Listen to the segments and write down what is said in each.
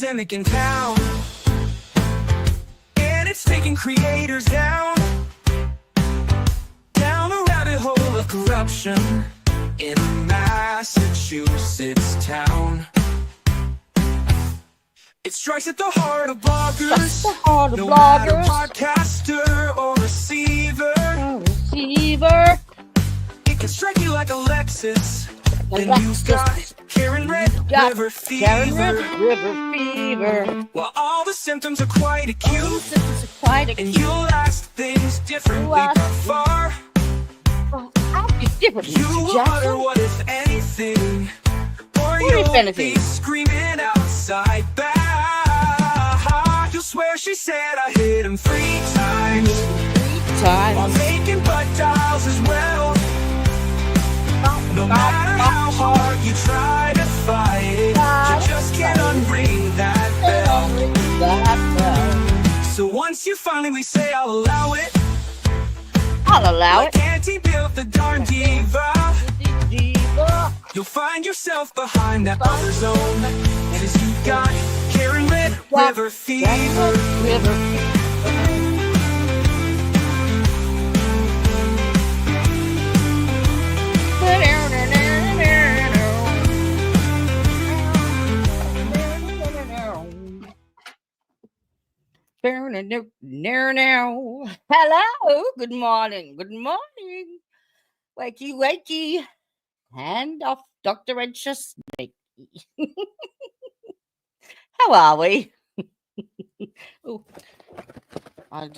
pandemic in town, and it's taking creators down a rabbit hole of corruption in a Massachusetts town. It strikes at the heart of bloggers, no matter podcaster or receiver. It can strike you like a Lexus. Then you've got Karen Red River Fever. While all the symptoms are quite acute, and you'll ask things differently by far. You wonder what, if anything, or you'll be screaming outside back. You'll swear she said I hit him 3 times. While making butt dials as well. No matter how hard you try to fight it, you just can't unring that bell. So once you finally say I'll allow it, like Auntie built the darn diva, you'll find yourself behind that buffer zone, as you got Karen Red River Fever. Hello, good morning. Wakey. Hand off Dr. Rentschler Sneaky. How are we? I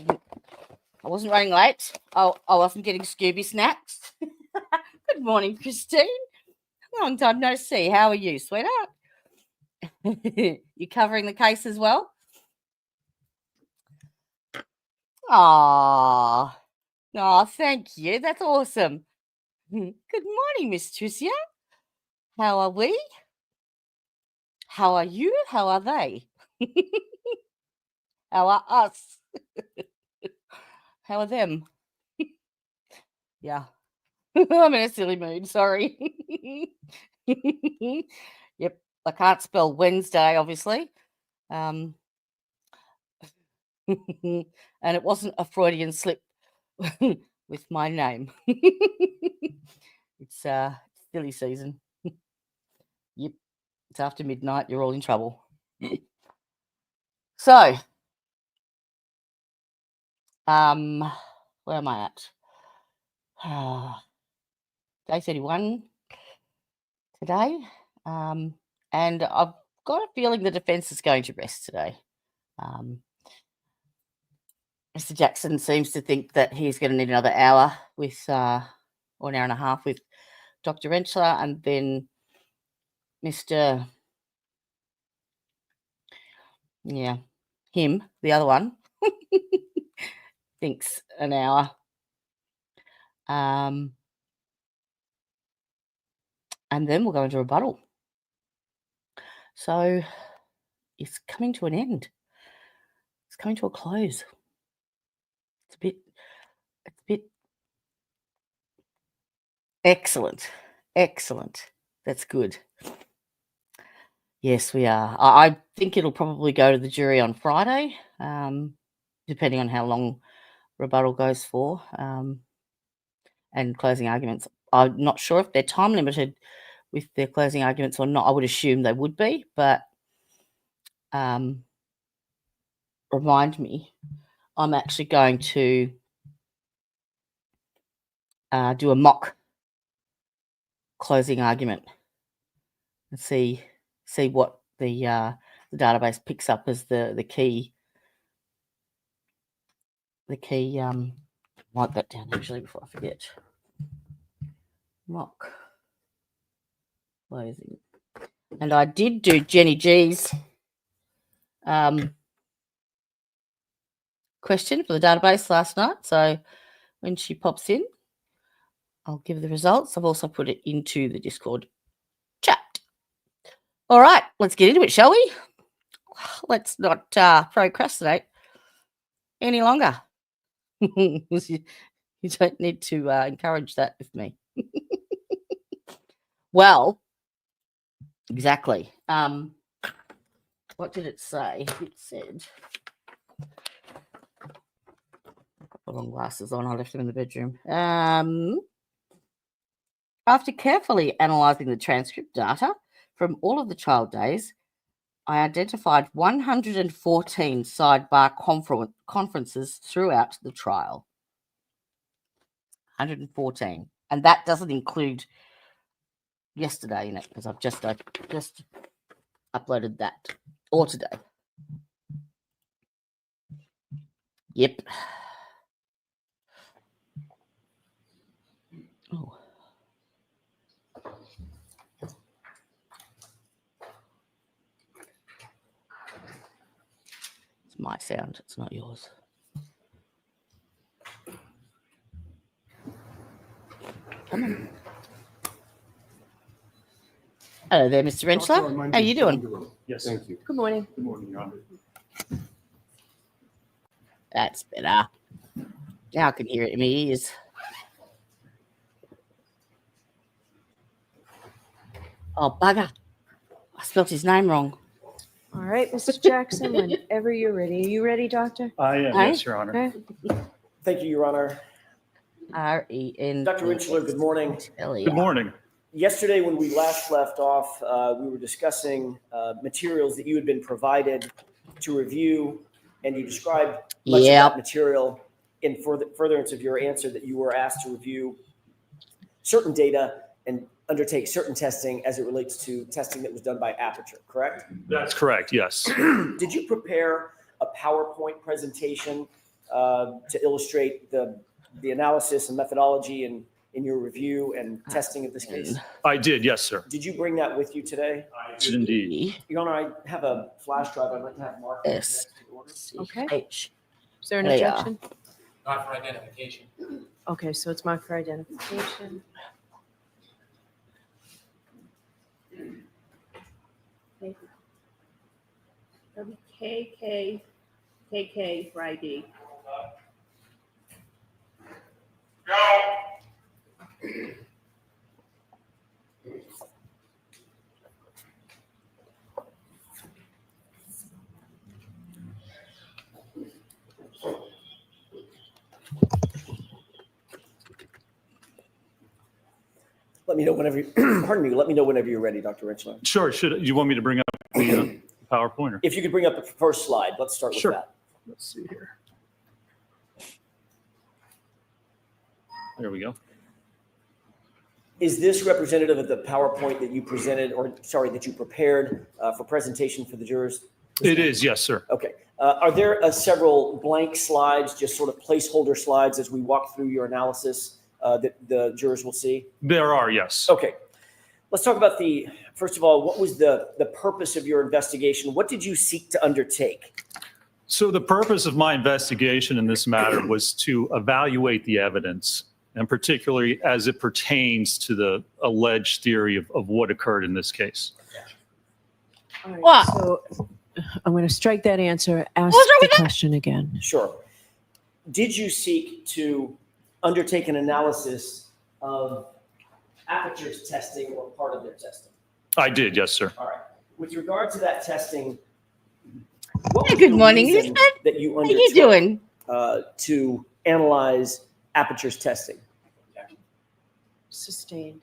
wasn't running late. I wasn't getting Scooby snacks. Good morning, Christine. Long time no see. How are you, sweetheart? You covering the case as well? Oh, thank you. That's awesome. Good morning, Miss Tricia. How are we? How are you? How are they? How are us? How are them? Yeah. I'm in a silly mood. Sorry. Yep. I can't spell Wednesday, obviously. And it wasn't a Freudian slip with my name. It's silly season. Yep. It's after midnight. You're all in trouble. So, where am I at? Day 31 today. And I've got a feeling the defence is going to rest today. Mr. Jackson seems to think that he's going to need another hour with, or an hour and a half with Dr. Rentschler, and then Mr. Him, the other one, thinks an hour. And then we'll go into rebuttal. So it's coming to an end. It's coming to a close. It's a bit excellent. That's good. Yes, we are. I think it'll probably go to the jury on Friday, depending on how long rebuttal goes for, and closing arguments. I'm not sure if they're time limited with their closing arguments or not. I would assume they would be, but remind me, I'm actually going to do a mock closing argument and see what the database picks up as the key. Write that down actually before I forget. Mock closing. And I did do Jenny G's question for the database last night. So when she pops in, I'll give the results. I've also put it into the Discord chat. All right, let's get into it, shall we? Let's not procrastinate any longer. You don't need to encourage that with me. Well, exactly. What What did it say? It said, put on glasses on. I left them in the bedroom. After carefully analysing the transcript data from all of the child days, I identified 114 sidebar conferences throughout the trial. 114. And that doesn't include yesterday in it, because I've just uploaded that, or today. Yep. Oh. It's my sound, it's not yours. Come on. Hello there, Mr. Rentschler. How are you doing? Yes, thank you. Good morning. Good morning, Your Honor. That's better. Now I can hear it in my ears. Oh, bugger. I spelled his name wrong. All right, Mr. Jackson, whenever you're ready. Are you ready, Doctor? I am, Aye. yes, Your Honor. Okay. Thank you, Your Honor. R-E-N. Dr. Rentschler, good morning. Good morning. Yesterday, when we last left off, we were discussing materials that you had been provided to review, and you described much of that material in furtherance of your answer that you were asked to review certain data and undertake certain testing as it relates to testing that was done by Apeture, correct? That's correct, yes. Did you prepare a PowerPoint presentation to illustrate the analysis and methodology in your review and testing of this case? I did, yes, sir. Did you bring that with you today? I did indeed. Your Honor, I have a flash drive. I'd like to have Mark. S. Okay. H. Is there an There you objection? Not for identification. Okay, so it's marked for identification. KK for ID. Let me know whenever you, pardon me, let me know whenever you're ready, Dr. Rentschler. Sure, you want me to bring up the PowerPointer? If you could bring up the first slide, let's start with Sure. that. Let's see here. There we go. Is this representative of the PowerPoint that you presented, or sorry, that you prepared for presentation for the jurors? It is, yes, sir. Okay. Are there several blank slides, just sort of placeholder slides as we walk through your analysis that the jurors will see? There are, yes. Okay. Let's talk about first of all, what was the purpose of your investigation? What did you seek to undertake? So the purpose of my investigation in this matter was to evaluate the evidence, and particularly as it pertains to the alleged theory of what occurred in this case. All right, What? so I'm going to strike that answer. Ask What's wrong the with that? question again. Sure. Did you seek to undertake an analysis of Apeture's testing or part of their testing? I did, yes, sir. All right. With regard to that testing, what Hey, was good the morning, reason Elizabeth. that you How you undertook doing? to analyze Apeture's testing? Sustained.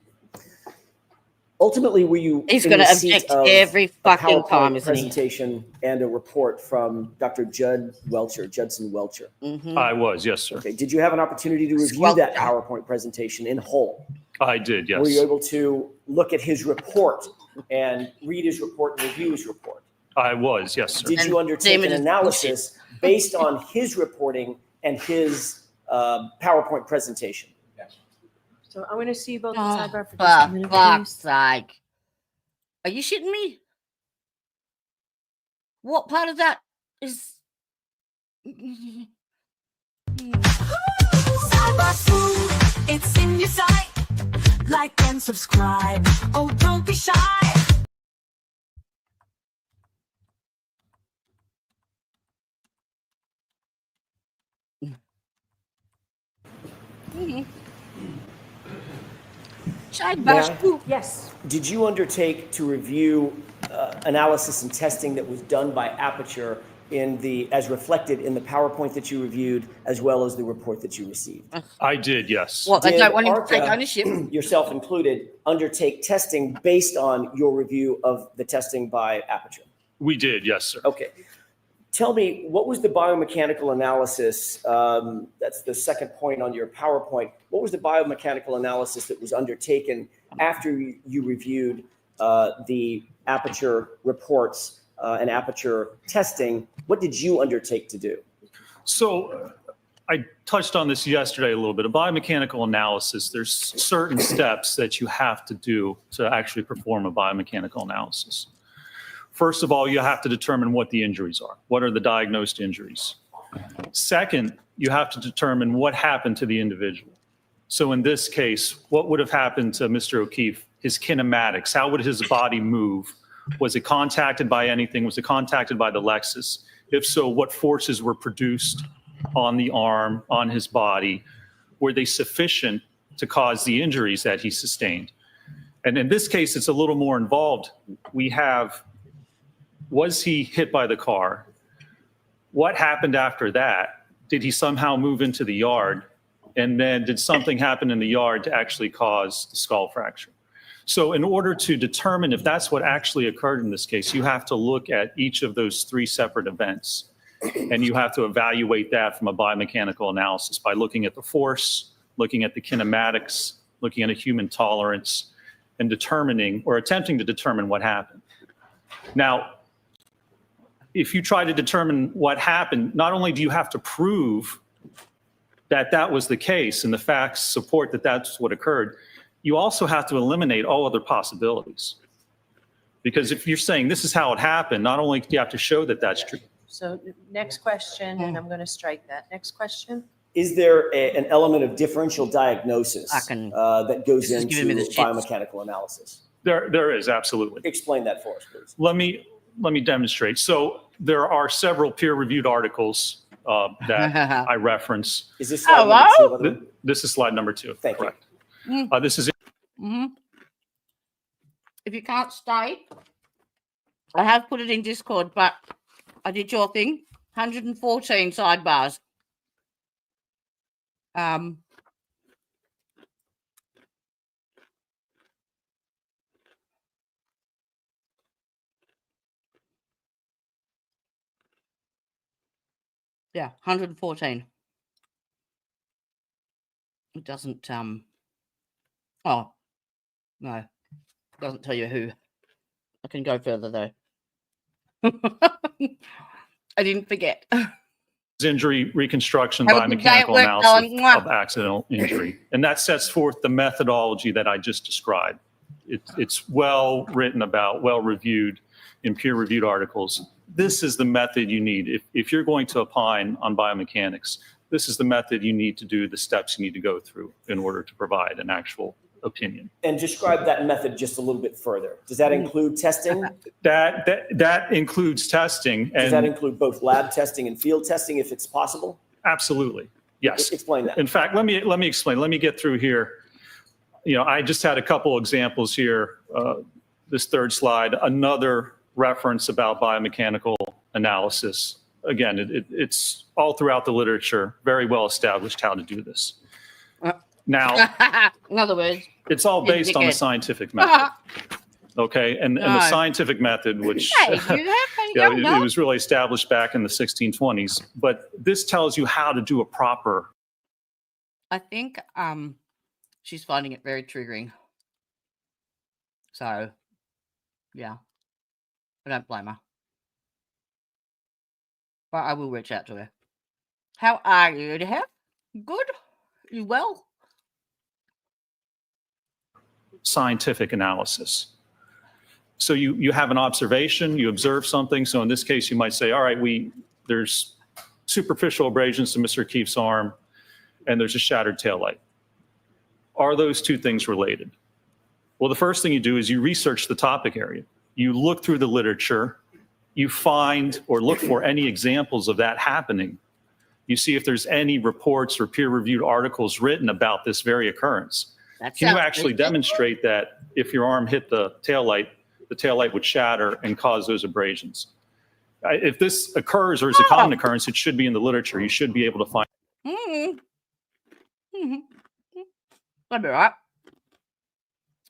Ultimately, were you He's in going to receipt object of every a fucking PowerPoint time, isn't he? presentation and a report from Dr. Judson Welcher? Mm-hmm. I was, yes, sir. Okay. Did you have an opportunity to review that Squelcher. PowerPoint presentation in whole? I did, yes. Were you able to look at his report and read his report and review his report? I was, yes, sir. Did And you undertake Damon an is analysis based on his reporting and his PowerPoint presentation? So I'm going to see you both Oh, sidebar for just a for minute, fuck's please. sake. Are you shitting me? What part of that is... Cyber, it's in your sight. Like and subscribe. Oh, don't be shy. Child May I? bash. Ooh. Yes. Did you undertake to review analysis and testing that was done by Apeture as reflected in the PowerPoint that you reviewed, as well as the report that you received? I did, yes. Well, I Did don't want him to take ARCCA, ownership. yourself included, undertake testing based on your review of the testing by Apeture? We did, yes, sir. Okay. Tell me, what was the biomechanical analysis? That's the second point on your PowerPoint. What was the biomechanical analysis that was undertaken after you reviewed the Apeture reports and Apeture testing? What did you undertake to do? So I touched on this yesterday a little bit. A biomechanical analysis, there's certain steps that you have to do to actually perform a biomechanical analysis. First of all, you have to determine what the injuries are. What are the diagnosed injuries? Second, you have to determine what happened to the individual. So in this case, what would have happened to Mr. O'Keefe? His kinematics, how would his body move? Was it contacted by anything? Was it contacted by the Lexus? If so, what forces were produced on the arm, on his body? Were they sufficient to cause the injuries that he sustained? And in this case, it's a little more involved. We have, was he hit by the car? What happened after that? Did he somehow move into the yard? And then did something happen in the yard to actually cause the skull fracture? So in order to determine if that's what actually occurred in this case, you have to look at each of those three separate events. And you have to evaluate that from a biomechanical analysis by looking at the force, looking at the kinematics, looking at a human tolerance, and determining or attempting to determine what happened. Now, if you try to determine what happened, not only do you have to prove that that was the case and the facts support that that's what occurred, you also have to eliminate all other possibilities. Because if you're saying this is how it happened, not only do you have to show that that's true. So next question, and I'm going to strike that. Next question. Is there an element of differential diagnosis that goes This is into giving me the shits. biomechanical analysis? There is, absolutely. Explain that for us, please. Let me demonstrate. So there are several peer-reviewed articles that I reference. Is this slide number 2, by the way? This is slide number 2. Thank you. Correct. This is If you can't stay, I have put it in Discord, but I did your thing. 114 sidebars. Yeah, 114. It doesn't oh no, it doesn't tell you who. I can go further though. I didn't forget. injury reconstruction Have a good day at biomechanical work, analysis Ellen. of accidental injury. And that sets forth the methodology that I just described. It's well written about, well reviewed in peer-reviewed articles. This is the method you need. If you're going to opine on biomechanics, this is the method you need to do, the steps you need to go through in order to provide an actual opinion. And describe that method just a little bit further. Does that include testing? That includes testing. Does that include both lab testing and field testing if it's possible? Absolutely. Yes. Explain that. In fact, let me explain. Let me get through here. You know, I just had a couple examples here. This third slide, another reference about biomechanical analysis. Again, it's all throughout the literature, very well established how to do this. Now, in other words, it's all based on the scientific method. Okay, and the scientific method, which it was really established back in the 1620s, but this tells you how to do a proper. I think she's finding it very triggering. So, yeah, I don't blame her. But I will reach out to her. How are you, dear? Good? You well? Scientific analysis. So you have an observation, you observe something. So in this case, you might say, all right, there's superficial abrasions to Mr. O'Keefe's arm, and there's a shattered taillight. Are those two things related? Well, the first thing you do is you research the topic area. You look through the literature, you find or look for any examples of that happening. You see if there's any reports or peer-reviewed articles written about this very occurrence. Can you actually demonstrate that if your arm hit the taillight, the taillight would shatter and cause those abrasions. If this occurs or is a common occurrence, it should be in the literature. You should be able to find. That'd be right.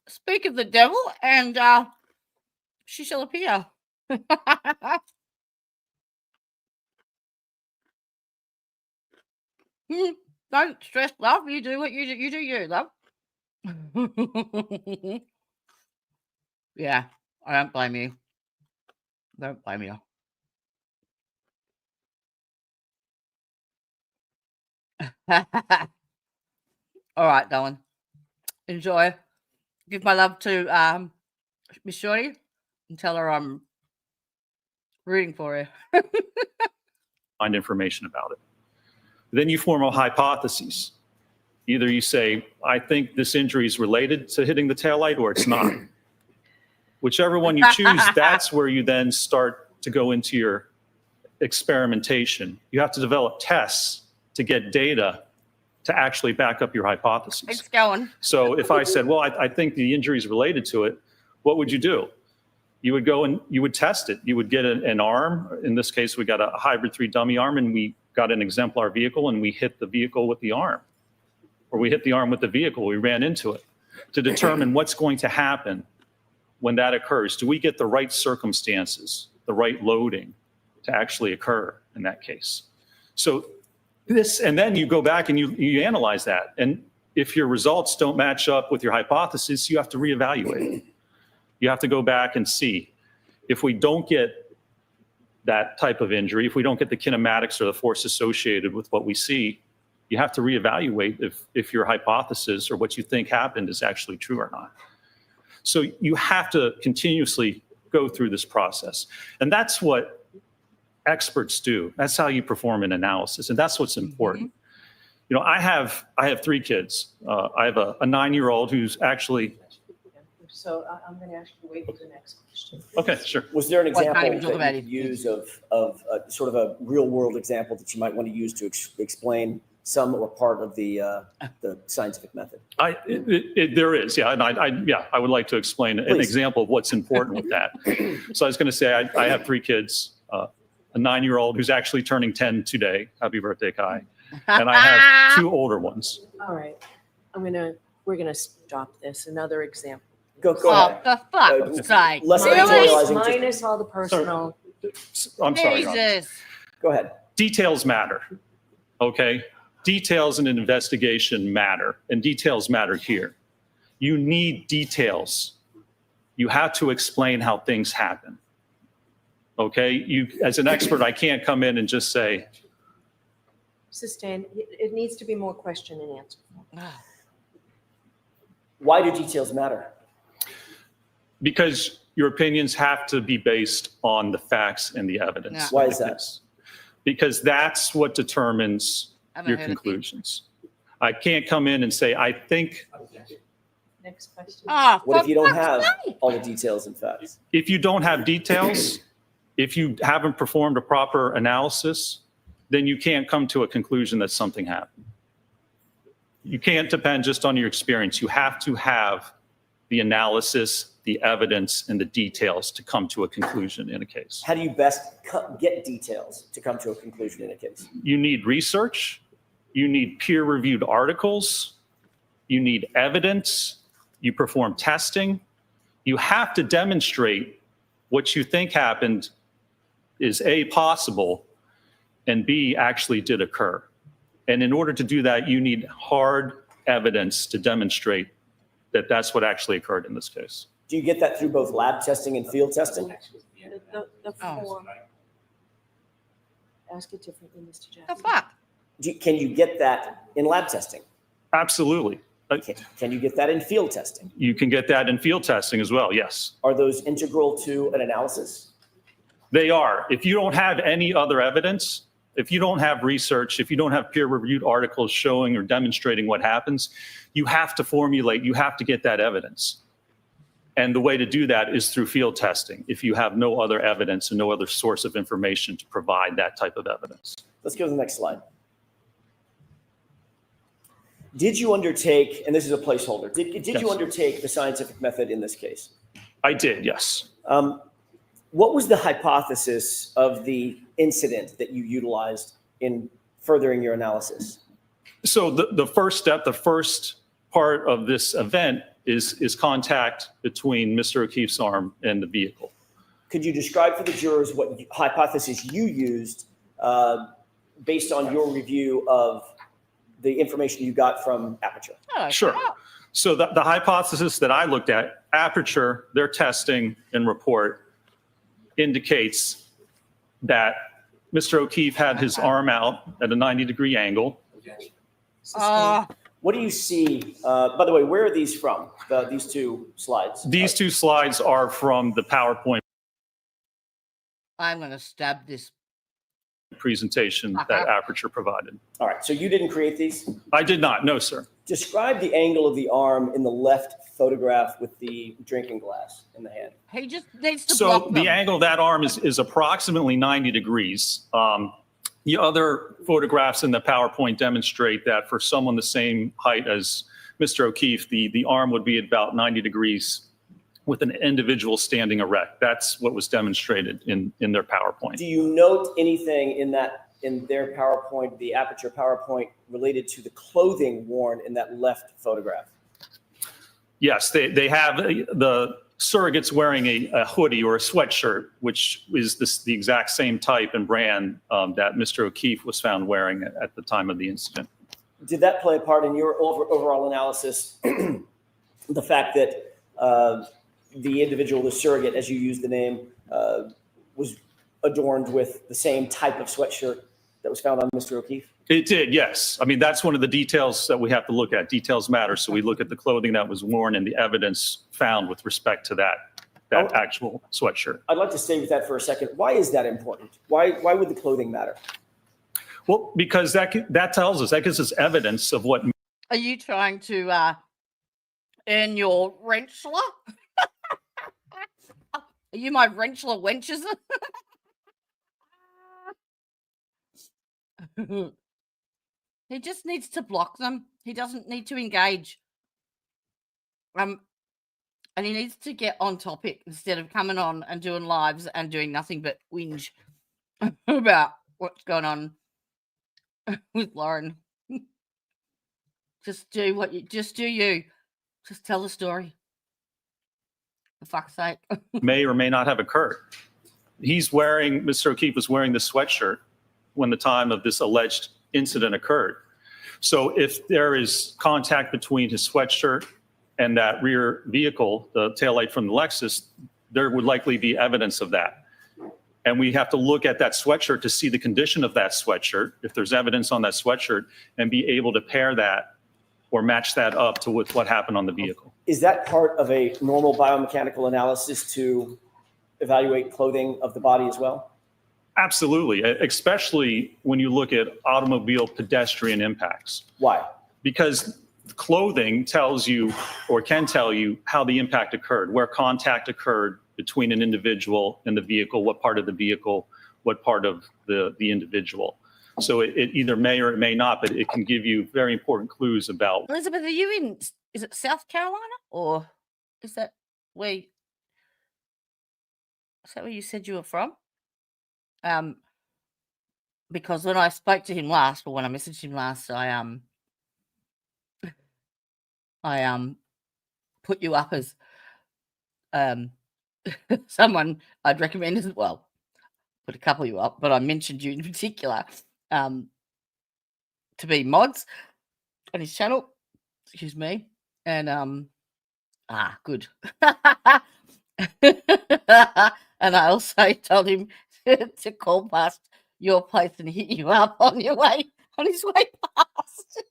Speak of the devil, and she shall appear. Don't stress, love. You do what you do, love. Yeah, I don't blame you. Don't blame you. All right, darling. Enjoy. Give my love to Miss Shorty and tell her I'm rooting for her. Find information about it. Then you form a hypothesis. Either you say, I think this injury is related to hitting the taillight, or it's not. Whichever one you choose, that's where you then start to go into your experimentation. You have to develop tests to get data to actually back up your hypothesis. It's going. So if I said, well, I think the injury is related to it, what would you do? You would go and you would test it. You would get an arm. In this case, we got a hybrid 3 dummy arm, and we got an exemplar vehicle, and we hit the vehicle with the arm. Or we hit the arm with the vehicle. We ran into it to determine what's going to happen when that occurs. Do we get the right circumstances, the right loading to actually occur in that case? So this, and then you go back and you analyze that. And if your results don't match up with your hypothesis, you have to reevaluate. You have to go back and see if we don't get that type of injury, if we don't get the kinematics or the force associated with what we see, you have to reevaluate if your hypothesis or what you think happened is actually true or not. So you have to continuously go through this process. And that's what experts do. That's how you perform an analysis. And that's what's important. You know, I have 3 kids. I have a 9-year-old who's actually. So I'm going to ask you to wait for the next question. Okay, sure. Was there an What example kind of that you could use of sort of a real world example that you might want to use to explain some or part of the scientific method? There is, yeah. And I would like to explain an example of what's important with that. So I was going to say, I have 3 kids, a 9-year-old who's actually turning 10 today. Happy birthday, Kai. And I have 2 older ones. All right. We're going to stop this. Another example. Go ahead. For fuck's sake. Less Really? editorializing. Minus all the personal. I'm sorry. Ron. Jesus. Go ahead. Details matter, okay? Details in an investigation matter, and details matter here. You need details. You have to explain how things happen, okay? As an expert, I can't come in and just say. Sustain. It needs to be more question and answer. Why do details matter? Because your opinions have to be based on the facts and the evidence. Yeah. Why is that? Because that's what determines your conclusions. I can't come in and say, I think. Next question. What if you don't have all the details and facts? If you don't have details, if you haven't performed a proper analysis, then you can't come to a conclusion that something happened. You can't depend just on your experience. You have to have the analysis, the evidence, and the details to come to a conclusion in a case. How do you best get details to come to a conclusion in a case? You need research. You need peer-reviewed articles. You need evidence. You perform testing. You have to demonstrate what you think happened is A, possible, and B, actually did occur. And in order to do that, you need hard evidence to demonstrate that that's what actually occurred in this case. Do you get that through both lab testing and field testing? The form. Ask it differently, Mr. The Jackson. fuck? Can you get that in lab testing? Absolutely. Can you get that in field testing? You can get that in field testing as well, yes. Are those integral to an analysis? They are. If you don't have any other evidence, if you don't have research, if you don't have peer-reviewed articles showing or demonstrating what happens, you have to formulate, you have to get that evidence. And the way to do that is through field testing, if you have no other evidence and no other source of information to provide that type of evidence. Let's go to the next slide. Did you undertake, and this is a placeholder, did Yes. you undertake the scientific method in this case? I did, yes. What was the hypothesis of the incident that you utilized in furthering your analysis? So the first step, the first part of this event is contact between Mr. O'Keefe's arm and the vehicle. Could you describe for the jurors what hypothesis you used based on your review of the information you got from Apeture? Sure. So the hypothesis that I looked at, Apeture, their testing and report indicates that Mr. O'Keefe had his arm out at a 90-degree angle. What do you see? By the way, where are these from? These two slides. These two slides are from the PowerPoint I'm going to stab this. presentation that Apeture provided. All right. So you didn't create these? I did not, no, sir. Describe the angle of the arm in the left photograph with the drinking glass in the hand. He just needs to So block them. the angle of that arm is approximately 90 degrees. The other photographs in the PowerPoint demonstrate that for someone the same height as Mr. O'Keefe, the arm would be about 90 degrees with an individual standing erect. That's what was demonstrated in their PowerPoint. Do you note anything in their PowerPoint, the Apeture PowerPoint, related to the clothing worn in that left photograph? Yes, they have the surrogates wearing a hoodie or a sweatshirt, which is the exact same type and brand that Mr. O'Keefe was found wearing at the time of the incident. Did that play a part in your overall analysis? The fact that the individual, the surrogate, as you use the name, was adorned with the same type of sweatshirt that was found on Mr. O'Keefe? It did, yes. I mean, that's one of the details that we have to look at. Details matter. So we look at the clothing that was worn and the evidence found with respect to that actual sweatshirt. I'd like to stay with that for a second. Why is that important? Why would the clothing matter? Well, because that tells us, that gives us evidence of what. Are you trying to earn your Rentschler? Are you my Rentschler wenches? He just needs to block them. He doesn't need to engage. And he needs to get on topic instead of coming on and doing lives and doing nothing but whinge about what's going on with Lauren. Just do you. Just tell the story. For fuck's sake. may or may not have occurred. Mr. O'Keefe was wearing the sweatshirt when the time of this alleged incident occurred. So if there is contact between his sweatshirt and that rear vehicle, the taillight from the Lexus, there would likely be evidence of that. And we have to look at that sweatshirt to see the condition of that sweatshirt, if there's evidence on that sweatshirt, and be able to pair that or match that up to with what happened on the vehicle. Is that part of a normal biomechanical analysis to evaluate clothing of the body as well? Absolutely, especially when you look at automobile pedestrian impacts. Why? Because clothing tells you or can tell you how the impact occurred, where contact occurred between an individual and the vehicle, what part of the vehicle, what part of the individual. So it either may or it may not, but it can give you very important clues about. Elizabeth, are you is it South Carolina or is that where you said you were from? Because when I spoke to him last, or when I messaged him last, I put you up as someone I'd recommend as well. Put a couple of you up, but I mentioned you in particular to be mods on his channel. Excuse me. And good. And I also told him to call past your place and hit you up on his way past.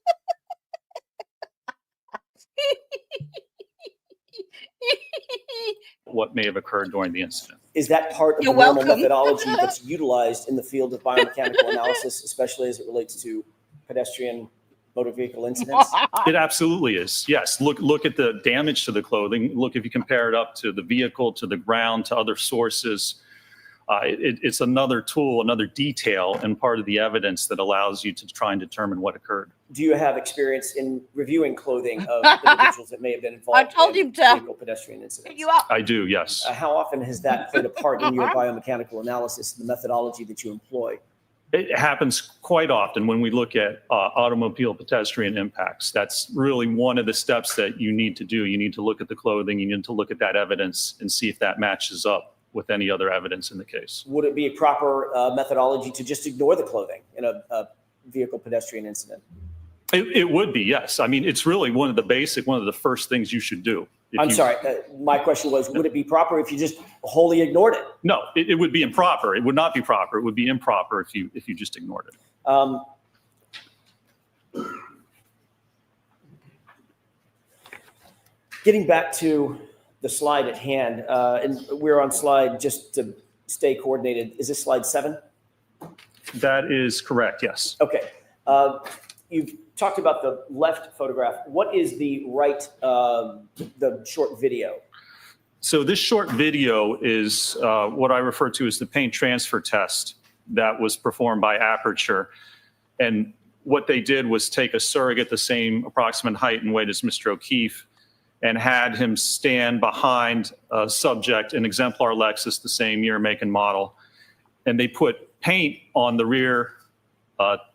What may have occurred during the incident. Is that part of You're the normal welcome. methodology that's utilized in the field of biomechanical analysis, especially as it relates to pedestrian motor vehicle incidents? It absolutely is. Yes. Look at the damage to the clothing. Look, if you compare it up to the vehicle, to the ground, to other sources. It's another tool, another detail, and part of the evidence that allows you to try and determine what occurred. Do you have experience in reviewing clothing of individuals that may have been involved I told in him to vehicle pedestrian Pick incidents? you up. I do, yes. How often has that played a part in your biomechanical analysis, the methodology that you employ? It happens quite often when we look at automobile pedestrian impacts. That's really one of the steps that you need to do. You need to look at the clothing, you need to look at that evidence and see if that matches up with any other evidence in the case. Would it be a proper methodology to just ignore the clothing in a vehicle pedestrian incident? It would be, yes. I mean, it's really one of the first things you should do. I'm sorry, my question was, would it be proper if you just wholly ignored it? No, it would be improper. It would not be proper. It would be improper if you just ignored it. Getting back to the slide at hand, and we're on slide, just to stay coordinated, is this slide 7? That is correct, yes. Okay. You've talked about the left photograph. What is the right, the short video? So this short video is what I refer to as the paint transfer test that was performed by Apeture. And what they did was take a surrogate the same approximate height and weight as Mr. O'Keefe and had him stand behind a subject, an exemplar Lexus, the same year, make, and model. And they put paint on the rear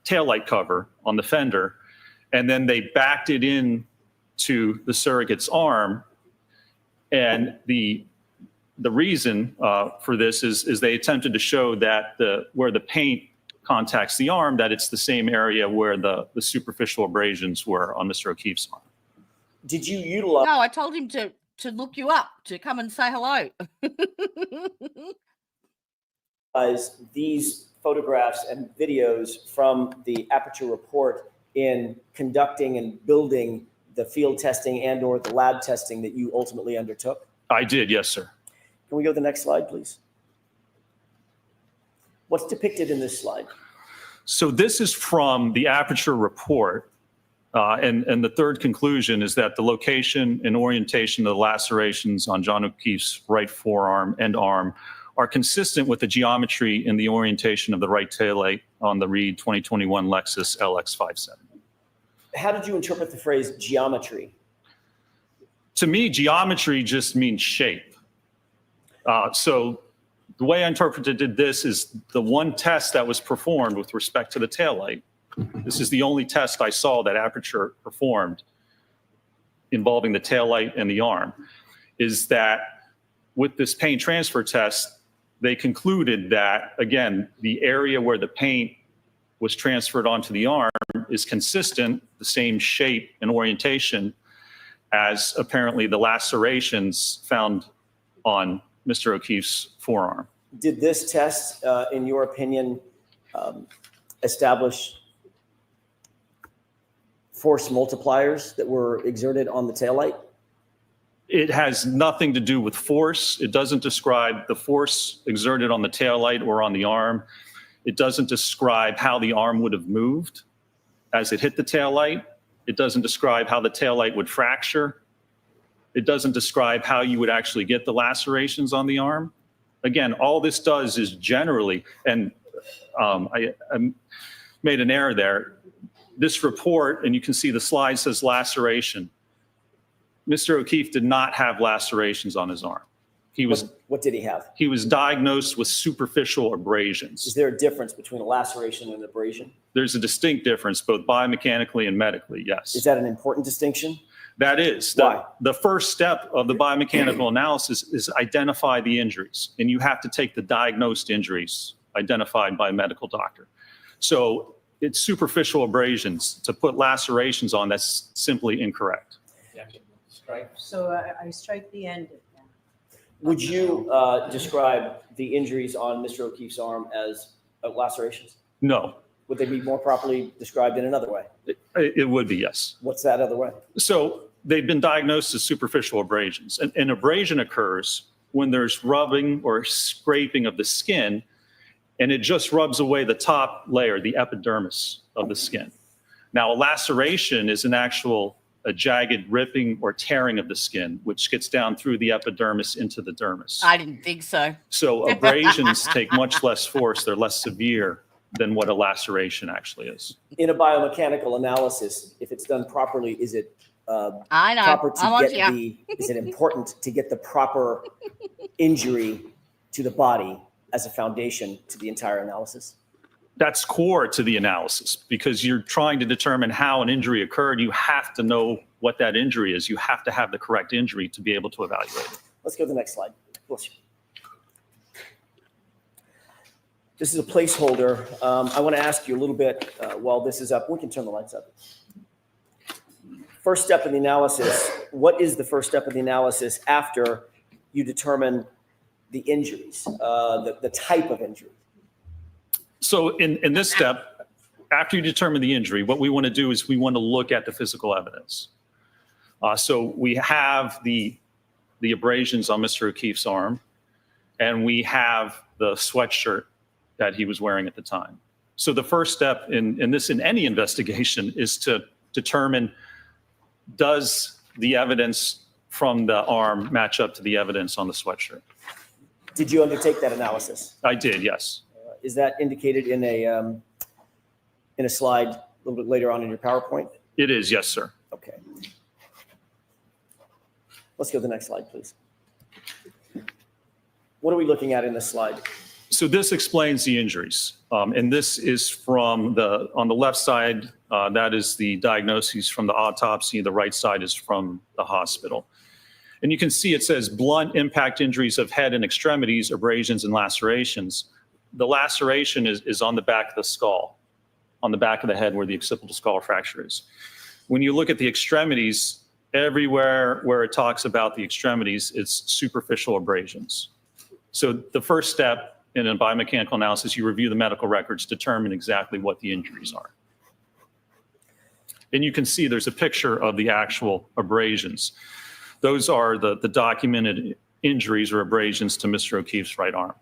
taillight cover on the fender, and then they backed it in to the surrogate's arm. And the reason for this is they attempted to show that where the paint contacts the arm, that it's the same area where the superficial abrasions were on Mr. O'Keefe's arm. Did you utilize? No, I told him to look you up, to come and say hello. These photographs and videos from the Apeture report in conducting and building the field testing and or the lab testing that you ultimately undertook? I did, yes, sir. Can we go to the next slide, please? What's depicted in this slide? So this is from the Apeture report. And the third conclusion is that the location and orientation of the lacerations on John O'Keefe's right forearm and arm are consistent with the geometry and the orientation of the right taillight on the Reed 2021 Lexus LX57. How did you interpret the phrase geometry? To me, geometry just means shape. So the way I interpreted this is the one test that was performed with respect to the taillight. This is the only test I saw that Apeture performed involving the taillight and the arm, is that with this paint transfer test, they concluded that, again, the area where the paint was transferred onto the arm is consistent, the same shape and orientation as apparently the lacerations found on Mr. O'Keefe's forearm. Did this test, in your opinion, establish force multipliers that were exerted on the taillight? It has nothing to do with force. It doesn't describe the force exerted on the taillight or on the arm. It doesn't describe how the arm would have moved as it hit the taillight. It doesn't describe how the taillight would fracture. It doesn't describe how you would actually get the lacerations on the arm. Again, all this does is generally, and I made an error there. This report, and you can see the slide says laceration. Mr. O'Keefe did not have lacerations on his arm. What did he have? He was diagnosed with superficial abrasions. Is there a difference between a laceration and an abrasion? There's a distinct difference, both biomechanically and medically, yes. Is that an important distinction? That is. Why? The first step of the biomechanical analysis is identify the injuries, and you have to take the diagnosed injuries identified by a medical doctor. So it's superficial abrasions. To put lacerations on, that's simply incorrect. Strike. So I strike the end of that. Would you describe the injuries on Mr. O'Keefe's arm as lacerations? No, Would they be more properly described in another way? it would be, yes. What's that other way? So they've been diagnosed as superficial abrasions. An abrasion occurs when there's rubbing or scraping of the skin, and it just rubs away the top layer, the epidermis of the skin. Now, a laceration is an actual a jagged ripping or tearing of the skin, which gets down through the epidermis into the dermis. I didn't think so. So abrasions take much less force. They're less severe than what a laceration actually is. In a biomechanical analysis, if it's done properly, is it I know. proper to I'm on get you. is it important to get the proper injury to the body as a foundation to the entire analysis? That's core to the analysis because you're trying to determine how an injury occurred. You have to know what that injury is. You have to have the correct injury to be able to evaluate it. Let's go to the next slide. Bless you. This is a placeholder. I want to ask you a little bit while this is up. We can turn the lights up. First step in the analysis. What is the first step of the analysis after you determine the injuries, the type of injury? So in this step, after you determine the injury, what we want to do is we want to look at the physical evidence. So we have the abrasions on Mr. O'Keefe's arm, and we have the sweatshirt that he was wearing at the time. So the first step in any investigation is to determine, does the evidence from the arm match up to the evidence on the sweatshirt? Did you undertake that analysis? I did, yes. Is that indicated in a slide a little bit later on in your PowerPoint? It is, yes, sir. Okay. Let's go to the next slide, please. What are we looking at in this slide? So this explains the injuries. And this is from on the left side, that is the diagnoses from the autopsy. The right side is from the hospital. And you can see it says blunt impact injuries of head and extremities, abrasions and lacerations. The laceration is on the back of the skull, on the back of the head where the occipital skull fracture is. When you look at the extremities, everywhere where it talks about the extremities, it's superficial abrasions. So the first step in a biomechanical analysis, you review the medical records, determine exactly what the injuries are. And you can see there's a picture of the actual abrasions. Those are the documented injuries or abrasions to Mr. O'Keefe's right arm.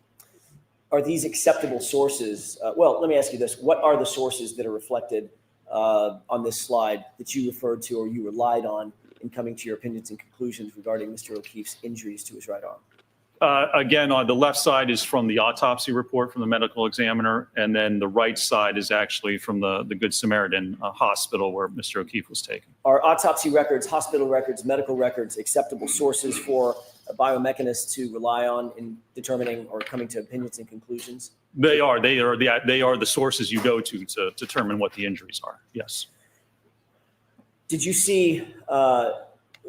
Are these acceptable sources? Well, let me ask you this. What are the sources that are reflected on this slide that you referred to or you relied on in coming to your opinions and conclusions regarding Mr. O'Keefe's injuries to his right arm? Again, on the left side is from the autopsy report from the medical examiner, and then the right side is actually from the Good Samaritan hospital where Mr. O'Keefe was taken. Are autopsy records, hospital records, medical records acceptable sources for a biomechanist to rely on in determining or coming to opinions and conclusions? They are the sources you go to determine what the injuries are. Yes. Did you see?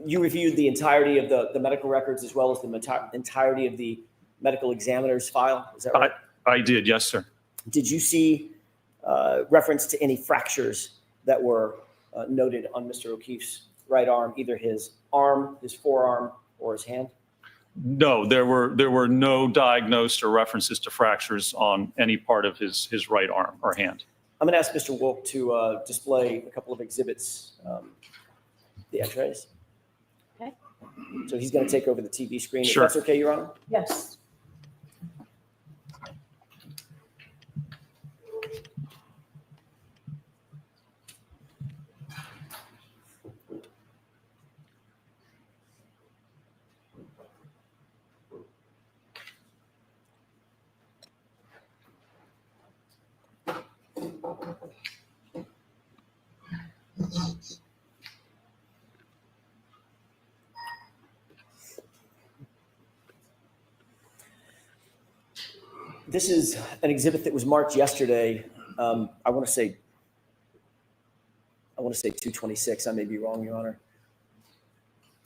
You reviewed the entirety of the medical records as well as the entirety of the medical examiner's file. Is that right? I did. Yes, sir. Did you see reference to any fractures that were noted on Mr. O'Keefe's right arm, either his arm, his forearm, or his hand? No, there were no diagnosed or references to fractures on any part of his right arm or hand. I'm going to ask Mr. Wolk to display a couple of exhibits, the x-rays. Okay. So he's going to take over the TV screen. Sure. If that's okay, Your Honor? Yes. This is an exhibit that was marked yesterday. I want to say 226. I may be wrong, Your Honor.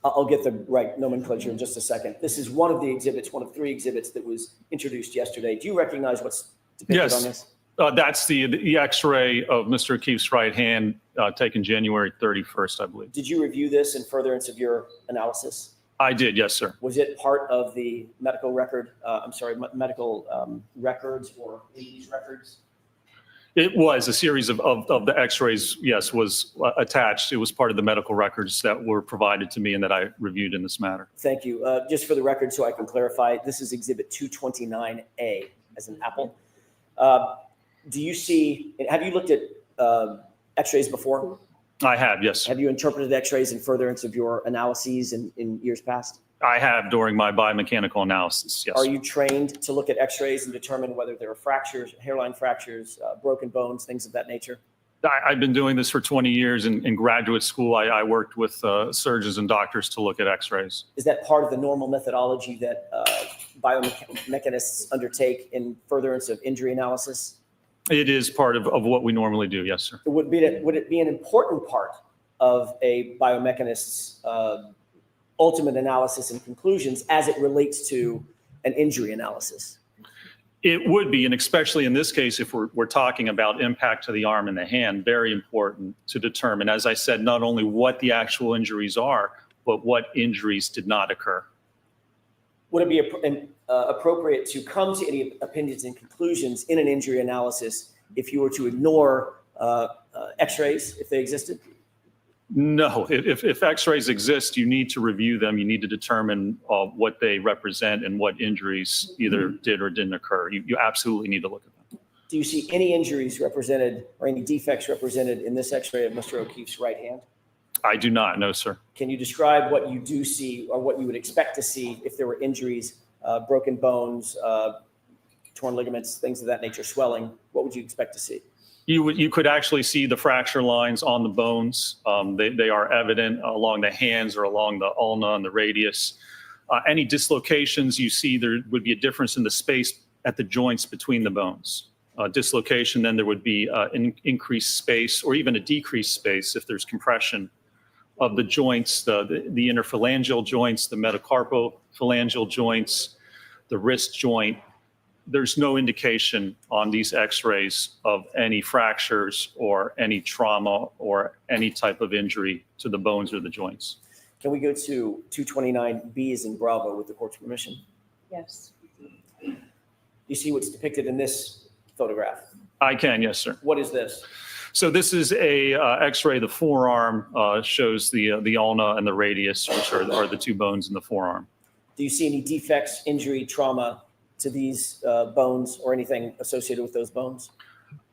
I'll get the right nomenclature in just a second. This is one of the exhibits, one of three exhibits that was introduced yesterday. Do you recognize what's depicted on this? That's the X-ray of Mr. O'Keefe's right hand taken January 31st, I believe. Did you review this in furtherance of your analysis? I did, yes, sir. Was it part of the medical record? Medical records or these records? It was a series of the X-rays, yes, was attached. It was part of the medical records that were provided to me and that I reviewed in this matter. Thank you. Just for the record, so I can clarify, this is Exhibit 229A, as in apple. Do you see? Have you looked at X-rays before? I have, yes. Have you interpreted x-rays in furtherance of your analyses in years past? I have during my biomechanical analysis, yes. Are you trained to look at x-rays and determine whether there are fractures, hairline fractures, broken bones, things of that nature? I've been doing this for 20 years. In graduate school, I worked with surgeons and doctors to look at x-rays. Is that part of the normal methodology that biomechanists undertake in furtherance of injury analysis? It is part of what we normally do, yes, sir. Would it be an important part of a biomechanist's ultimate analysis and conclusions as it relates to an injury analysis? It would be, and especially in this case, if we're talking about impact to the arm and the hand, very important to determine, as I said, not only what the actual injuries are, but what injuries did not occur. Would it be appropriate to come to any opinions and conclusions in an injury analysis if you were to ignore x-rays, if they existed? No, if x-rays exist, you need to review them. You need to determine what they represent and what injuries either did or didn't occur. You absolutely need to look at them. Do you see any injuries represented or any defects represented in this x-ray of Mr. O'Keefe's right hand? I do not, no, sir. Can you describe what you do see or what you would expect to see if there were injuries, broken bones, torn ligaments, things of that nature, swelling? What would you expect to see? You could actually see the fracture lines on the bones. They are evident along the hands or along the ulna and the radius. Any dislocations you see, there would be a difference in the space at the joints between the bones. Dislocation, then there would be an increased space or even a decreased space if there's compression of the joints, the interphalangeal joints, the metacarpophalangeal joints, the wrist joint. There's no indication on these x-rays of any fractures or any trauma or any type of injury to the bones or the joints. Can we go to 229B as in Bravo with the court's permission? Yes. You see what's depicted in this photograph? I can, yes, sir. What is this? So this is a x-ray. The forearm shows the ulna and the radius, which are the two bones in the forearm. Do you see any defects, injury, trauma to these bones or anything associated with those bones?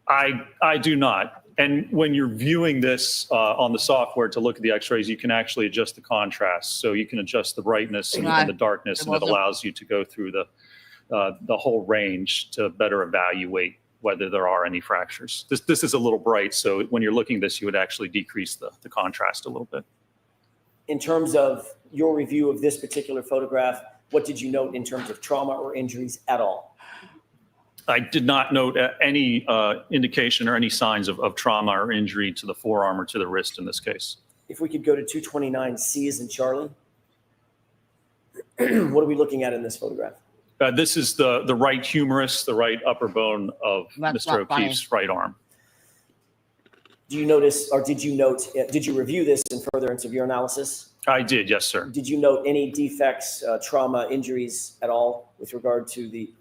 I do not. And when you're viewing this on the software to look at the x-rays, you can actually adjust the contrast. So you can adjust the brightness and the darkness, and it allows you to go through the whole range to better evaluate whether there are any fractures. This is a little bright, so when you're looking at this, you would actually decrease the contrast a little bit. In terms of your review of this particular photograph, what did you note in terms of trauma or injuries at all? I did not note any indication or any signs of trauma or injury to the forearm or to the wrist in this case. If we could go to 229C as in Charlie. What are we looking at in this photograph? This is the right humerus, the right upper bone of Mr. O'Keefe's right arm. Do you notice, or did you note, did you review this in furtherance of your analysis? I did, yes, sir. Did you note any defects, trauma, injuries at all with regard to the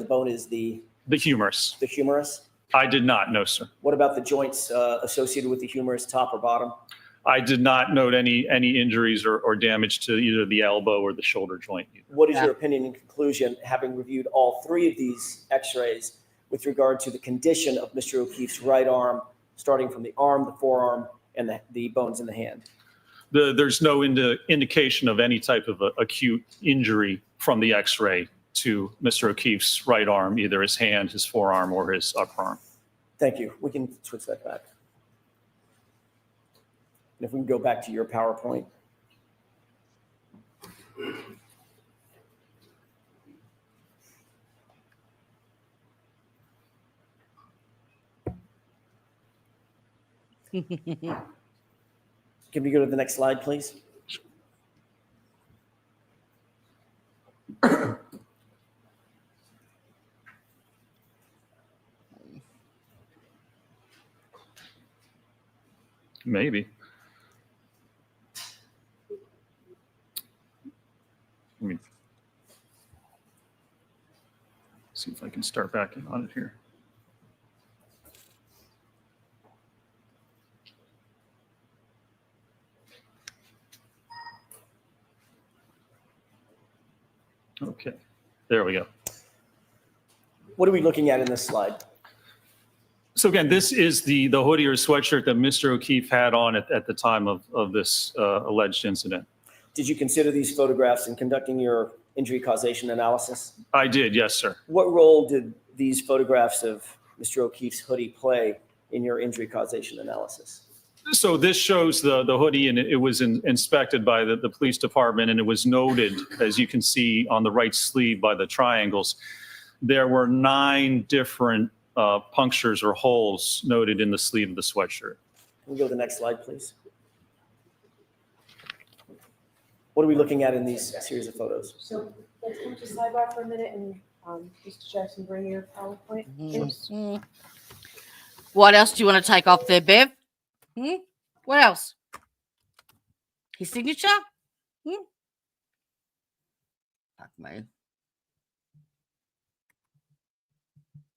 bone is the humerus. The humerus? I did not, no, sir. What about the joints associated with the humerus, top or bottom? I did not note any injuries or damage to either the elbow or the shoulder joint either. What is your opinion and conclusion, having reviewed all three of these x-rays, with regard to the condition of Mr. O'Keefe's right arm, starting from the arm, the forearm, and the bones in the hand? There's no indication of any type of acute injury from the x-ray to Mr. O'Keefe's right arm, either his hand, his forearm, or his upper arm. Thank you. We can switch that back. And if we can go back to your PowerPoint. Can we go to the next slide, please? Maybe. Let me see if I can start back in on it here. Okay, there we go. What are we looking at in this slide? So again, this is the hoodie or sweatshirt that Mr. O'Keefe had on at the time of this alleged incident. Did you consider these photographs in conducting your injury causation analysis? I did, yes, sir. What role did these photographs of Mr. O'Keefe's hoodie play in your injury causation analysis? So this shows the hoodie, and it was inspected by the police department, and it was noted, as you can see on the right sleeve by the triangles, there were 9 different punctures or holes noted in the sleeve of the sweatshirt. Can we go to the next slide, please? What are we looking at in these series of photos? So let's come to sidebar for a minute and Mr. Jackson, bring your PowerPoint. Mhm. What else do you want to take off there, Bev? What else? His signature? Fuck me.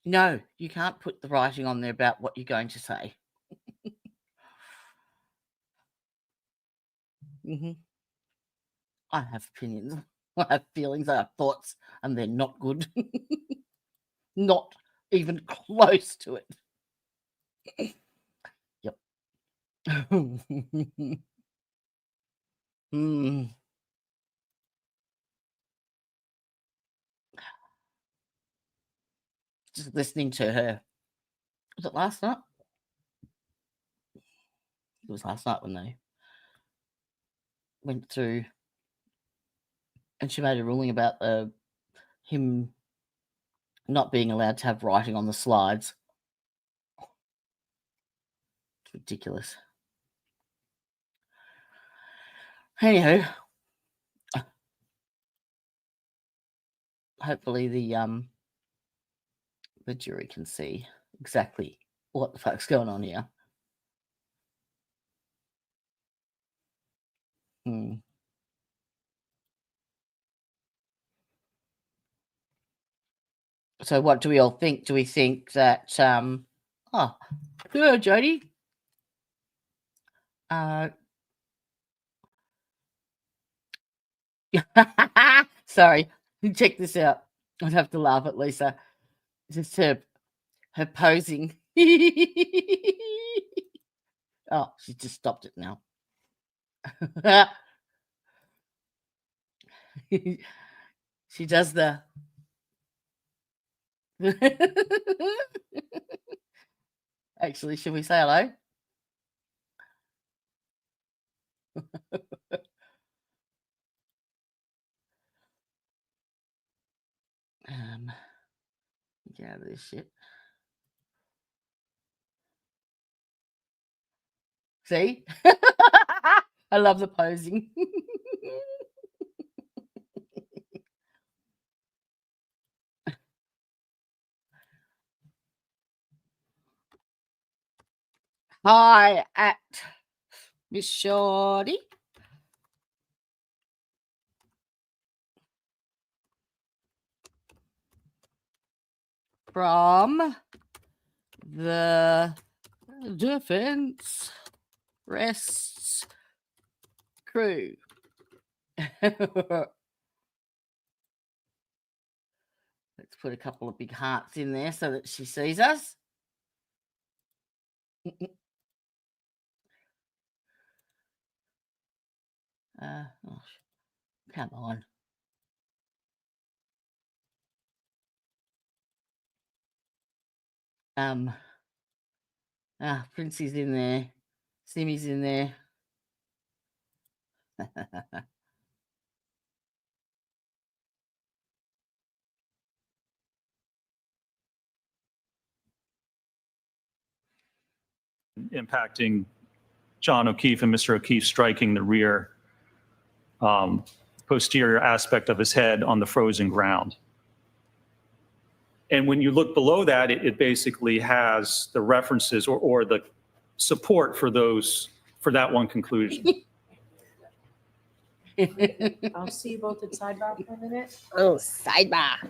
No, you can't put the writing on there about what you're going to say. I have opinions. I have feelings. I have thoughts, and they're not good. Not even close to it. Yep. Just listening to her. Was it last night? It was last night when they went through and she made a ruling about him not being allowed to have writing on the slides. It's ridiculous. Anyhow, hopefully the jury can see exactly what the fuck's going on here. So what do we all think? Do we think that oh, hello, Jody. Sorry, check this out. I'd have to laugh at Lisa. Just her posing. Oh, she just stopped it now. She does the actually, should we say hello? Get out of this shit. See? I love the posing. Hi at Miss Shorty. From the Defense Rests crew. Let's put a couple of big hearts in there so that she sees us. Oh, come on. Princey's in there. Simmy's in there. Impacting John O'Keefe and Mr. O'Keefe striking the rear posterior aspect of his head on the frozen ground. And when you look below that, it basically has the references or the support for that one conclusion. I'll see you both at sidebar for a minute. Oh, sidebar.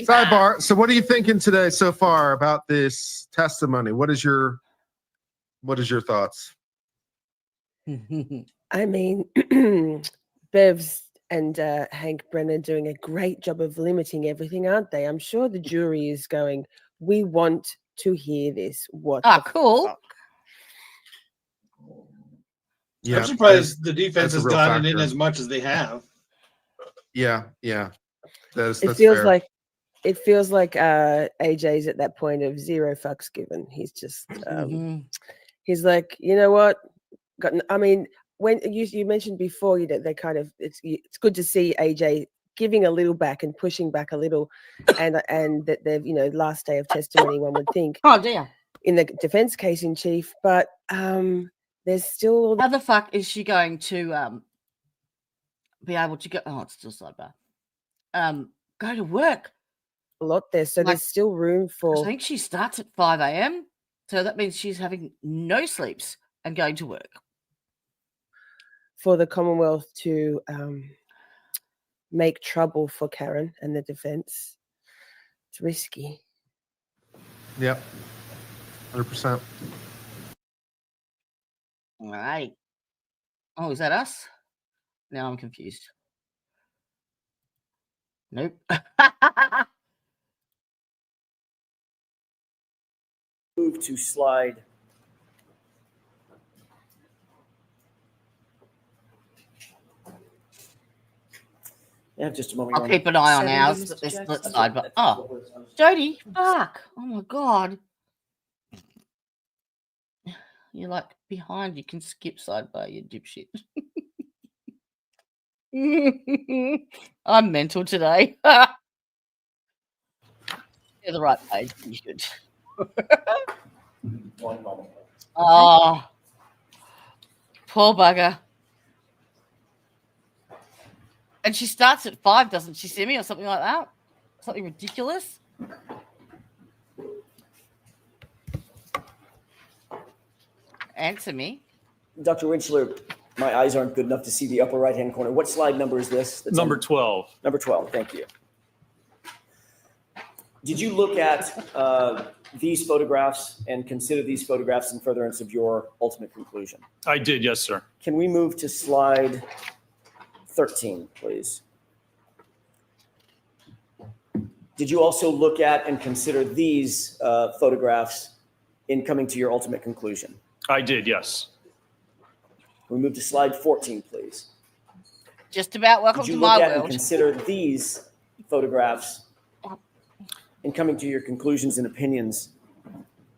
Sidebar. So what are you thinking today so far about this testimony? What is your thoughts? I mean, Bev's and Hank Brennan doing a great job of limiting everything, aren't they? I'm sure the jury is going, we want to hear this. What? Ah, the cool. fuck? Yeah, I'm surprised the defense that's a has real gotten in factor. as much as they have. yeah. That's It feels fair. like AJ's at that point of zero fucks given. He's just Mhm. he's like, you know what? I mean, when you mentioned before, they kind of it's good to see AJ giving a little back and pushing back a little, and that they've last day of testimony, one would think, Oh dear. in the defense case in chief, but there's still How the fuck is she going to be able to go? Oh, it's still sidebar. Go to work. a lot there, so Like, there's still room I for think she starts at 5 a.m. So that means she's having no sleeps and going to work. the Commonwealth to make trouble for Karen and the defense. It's risky. Yep. 100%. All right. Oh, is that us? Now I'm confused. Nope. Move to slide. Yeah, just a moment. I'll keep an eye on 70, ours. Mr. But this Jackson. let's side. But oh, Jody, fuck! Oh my god, you're like behind. You can skip sidebar, you dipshit. I'm mental today. You're the right page. You should. Oh, poor bugger. And she starts at 5, doesn't she, Simi, or something like that? Something ridiculous. Answer me. Dr. Rentschler, my eyes aren't good enough to see the upper right-hand corner. What slide number is this? That's Number on- 12. Number 12, thank you. Did you look at these photographs and consider these photographs in furtherance of your ultimate conclusion? I did, yes, sir. Can we move to slide 13, please? Did you also look at and consider these photographs in coming to your ultimate conclusion? I did, yes. We move to slide 14, please. Just about welcome Did you to look my at and world. consider these photographs in coming to your conclusions and opinions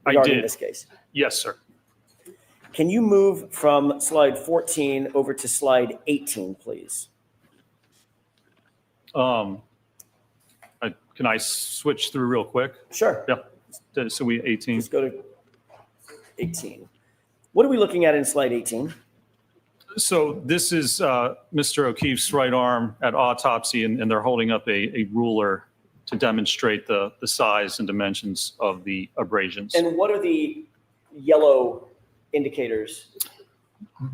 I regarding did. this case? Yes, sir. Can you move from slide 14 over to slide 18, please? Can I switch through real quick? Sure. Yeah. So we 18. Let's go to 18. What are we looking at in slide 18? So this is Mr. O'Keefe's right arm at autopsy, and they're holding up a ruler to demonstrate the size and dimensions of the abrasions. And what are the yellow indicators?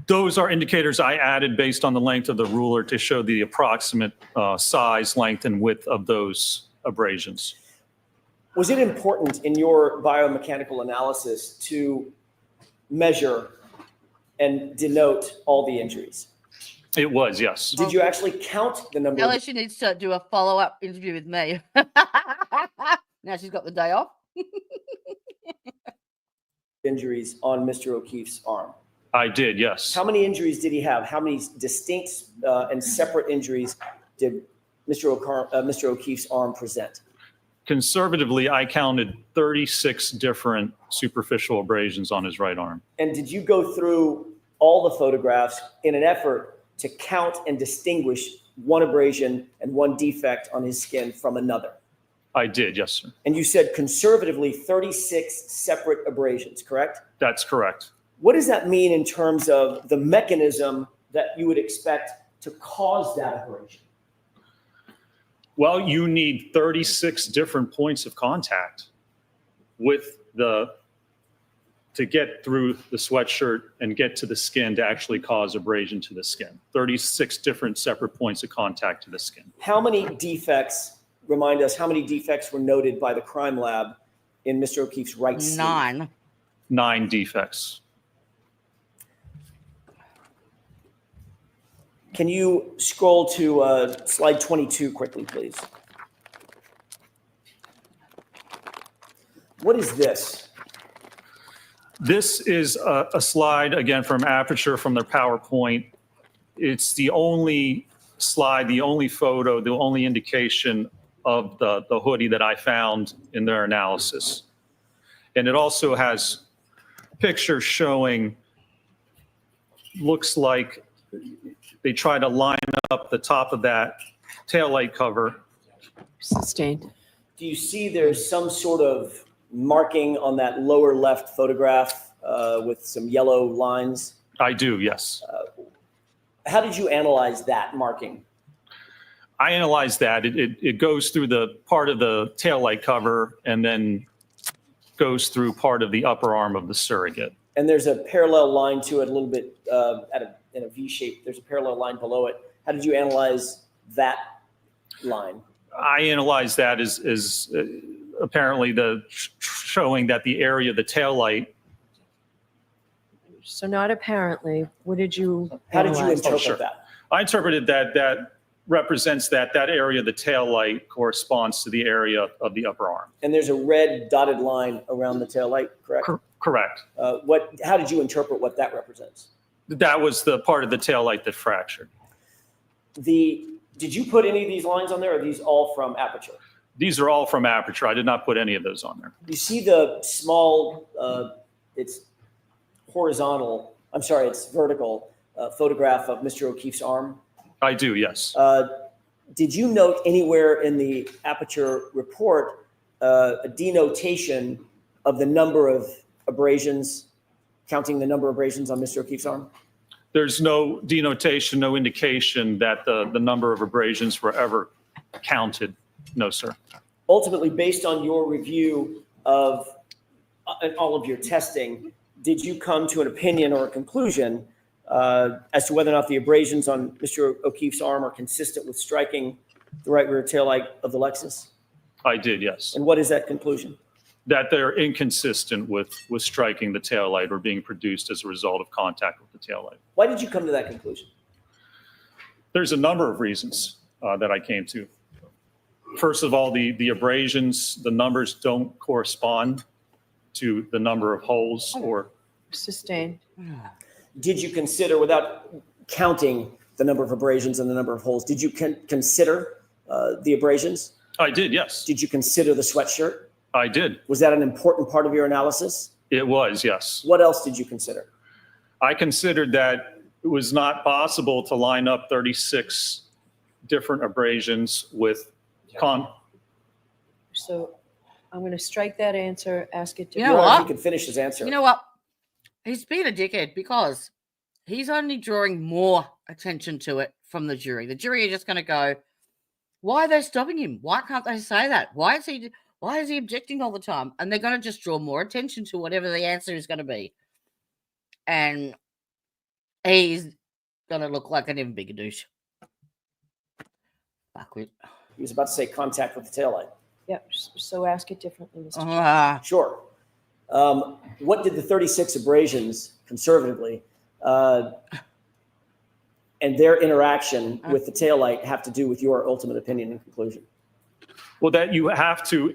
Those are indicators I added based on the length of the ruler to show the approximate size, length, and width of those abrasions. Was it important in your biomechanical analysis to measure and denote all the injuries? It was, yes. Did you actually count the number Tell of her she needs to do a follow-up interview with me. Now she's got the day off. injuries on Mr. O'Keefe's arm? I did, yes. How many injuries did he have? How many distinct and separate injuries did Mr. O'Keefe's arm present? Conservatively, I counted 36 different superficial abrasions on his right arm. And did you go through all the photographs in an effort to count and distinguish one abrasion and one defect on his skin from another? I did, yes, sir. And you said conservatively 36 separate abrasions, correct? That's correct. What does that mean in terms of the mechanism that you would expect to cause that abrasion? Well, you need 36 different points of contact to get through the sweatshirt and get to the skin to actually cause abrasion to the skin. 36 different separate points of contact to the skin. How many defects, remind us, how many defects were noted by the crime lab in Mr. O'Keefe's right sleeve? 9. 9 defects. Can you scroll to slide 22 quickly, please? What is this? This is a slide, again, from Apeture, from their PowerPoint. It's the only slide, the only photo, the only indication of the hoodie that I found in their analysis. And it also has pictures showing, looks like they try to line up the top of that taillight cover. Sustained. Do you see there's some sort of marking on that lower left photograph with some yellow lines? I do, yes. How did you analyze that marking? I analyzed that. It goes through the part of the taillight cover and then goes through part of the upper arm of the surrogate. And there's a parallel line to it a little bit in a V shape. There's a parallel line below it. How did you analyze that line? I analyzed that as apparently showing that the area of the taillight. So not apparently. What did you How did you analyze? interpret sure. that? I interpreted that represents that area of the taillight corresponds to the area of the upper arm. And there's a red dotted line around the tail light, correct? Correct. How did you interpret what that represents? That was the part of the taillight that fractured. Did you put any of these lines on there, or are these all from Apeture? These are all from Apeture. I did not put any of those on there. You see the small, it's horizontal, I'm sorry, it's vertical photograph of Mr. O'Keefe's arm? I do, yes. Did you note anywhere in the Apeture report a denotation of the number of abrasions, counting the number of abrasions on Mr. O'Keefe's arm? There's no denotation, no indication that the number of abrasions were ever counted. No, sir. Ultimately, based on your review of all of your testing, did you come to an opinion or a conclusion as to whether or not the abrasions on Mr. O'Keefe's arm are consistent with striking the right rear taillight of the Lexus? I did, yes. And what is that conclusion? That they're inconsistent with striking the taillight or being produced as a result of contact with the taillight. Why did you come to that conclusion? There's a number of reasons that I came to. First of all, the abrasions, the numbers don't correspond to the number of holes or. Sustained. Did you consider, without counting the number of abrasions and the number of holes, did you consider the abrasions? I did, yes. Did you consider the sweatshirt? I did. Was that an important part of your analysis? It was, yes. What else did you consider? I considered that it was not possible to line up 36 different abrasions with So I'm going to strike that answer, ask it to. You know what? He can finish his answer. You know what? He's being a dickhead because he's only drawing more attention to it from the jury. The jury are just going to go, why are they stopping him? Why can't they say that? Why is he objecting all the time? And they're going to just draw more attention to whatever the answer is going to be. And he's going to look like an even bigger douche. Fuckwit. He was about to say contact with the taillight. Yep. So ask it differently, Mr. Chair. Sure. What did the 36 abrasions, conservatively, and their interaction with the taillight have to do with your ultimate opinion and conclusion? Well, that you have to,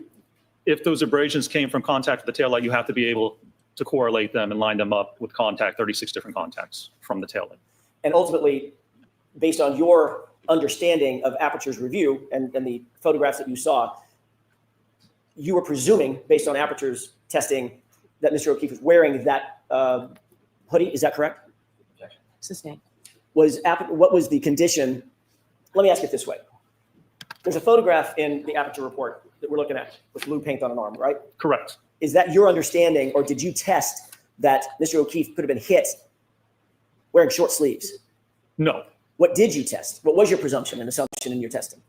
if those abrasions came from contact with the taillight, you have to be able to correlate them and line them up with 36 different contacts from the taillight. And ultimately, based on your understanding of Apeture's review and the photographs that you saw, you were presuming, based on Apeture's testing, that Mr. O'Keefe was wearing that hoodie. Is that correct? Sustained. What was the condition? Let me ask it this way. There's a photograph in the Apeture report that we're looking at with blue paint on an arm, right? Correct. Is that your understanding, or did you test that Mr. O'Keefe could have been hit wearing short sleeves? No. What did you test? What was your presumption and assumption in your testing?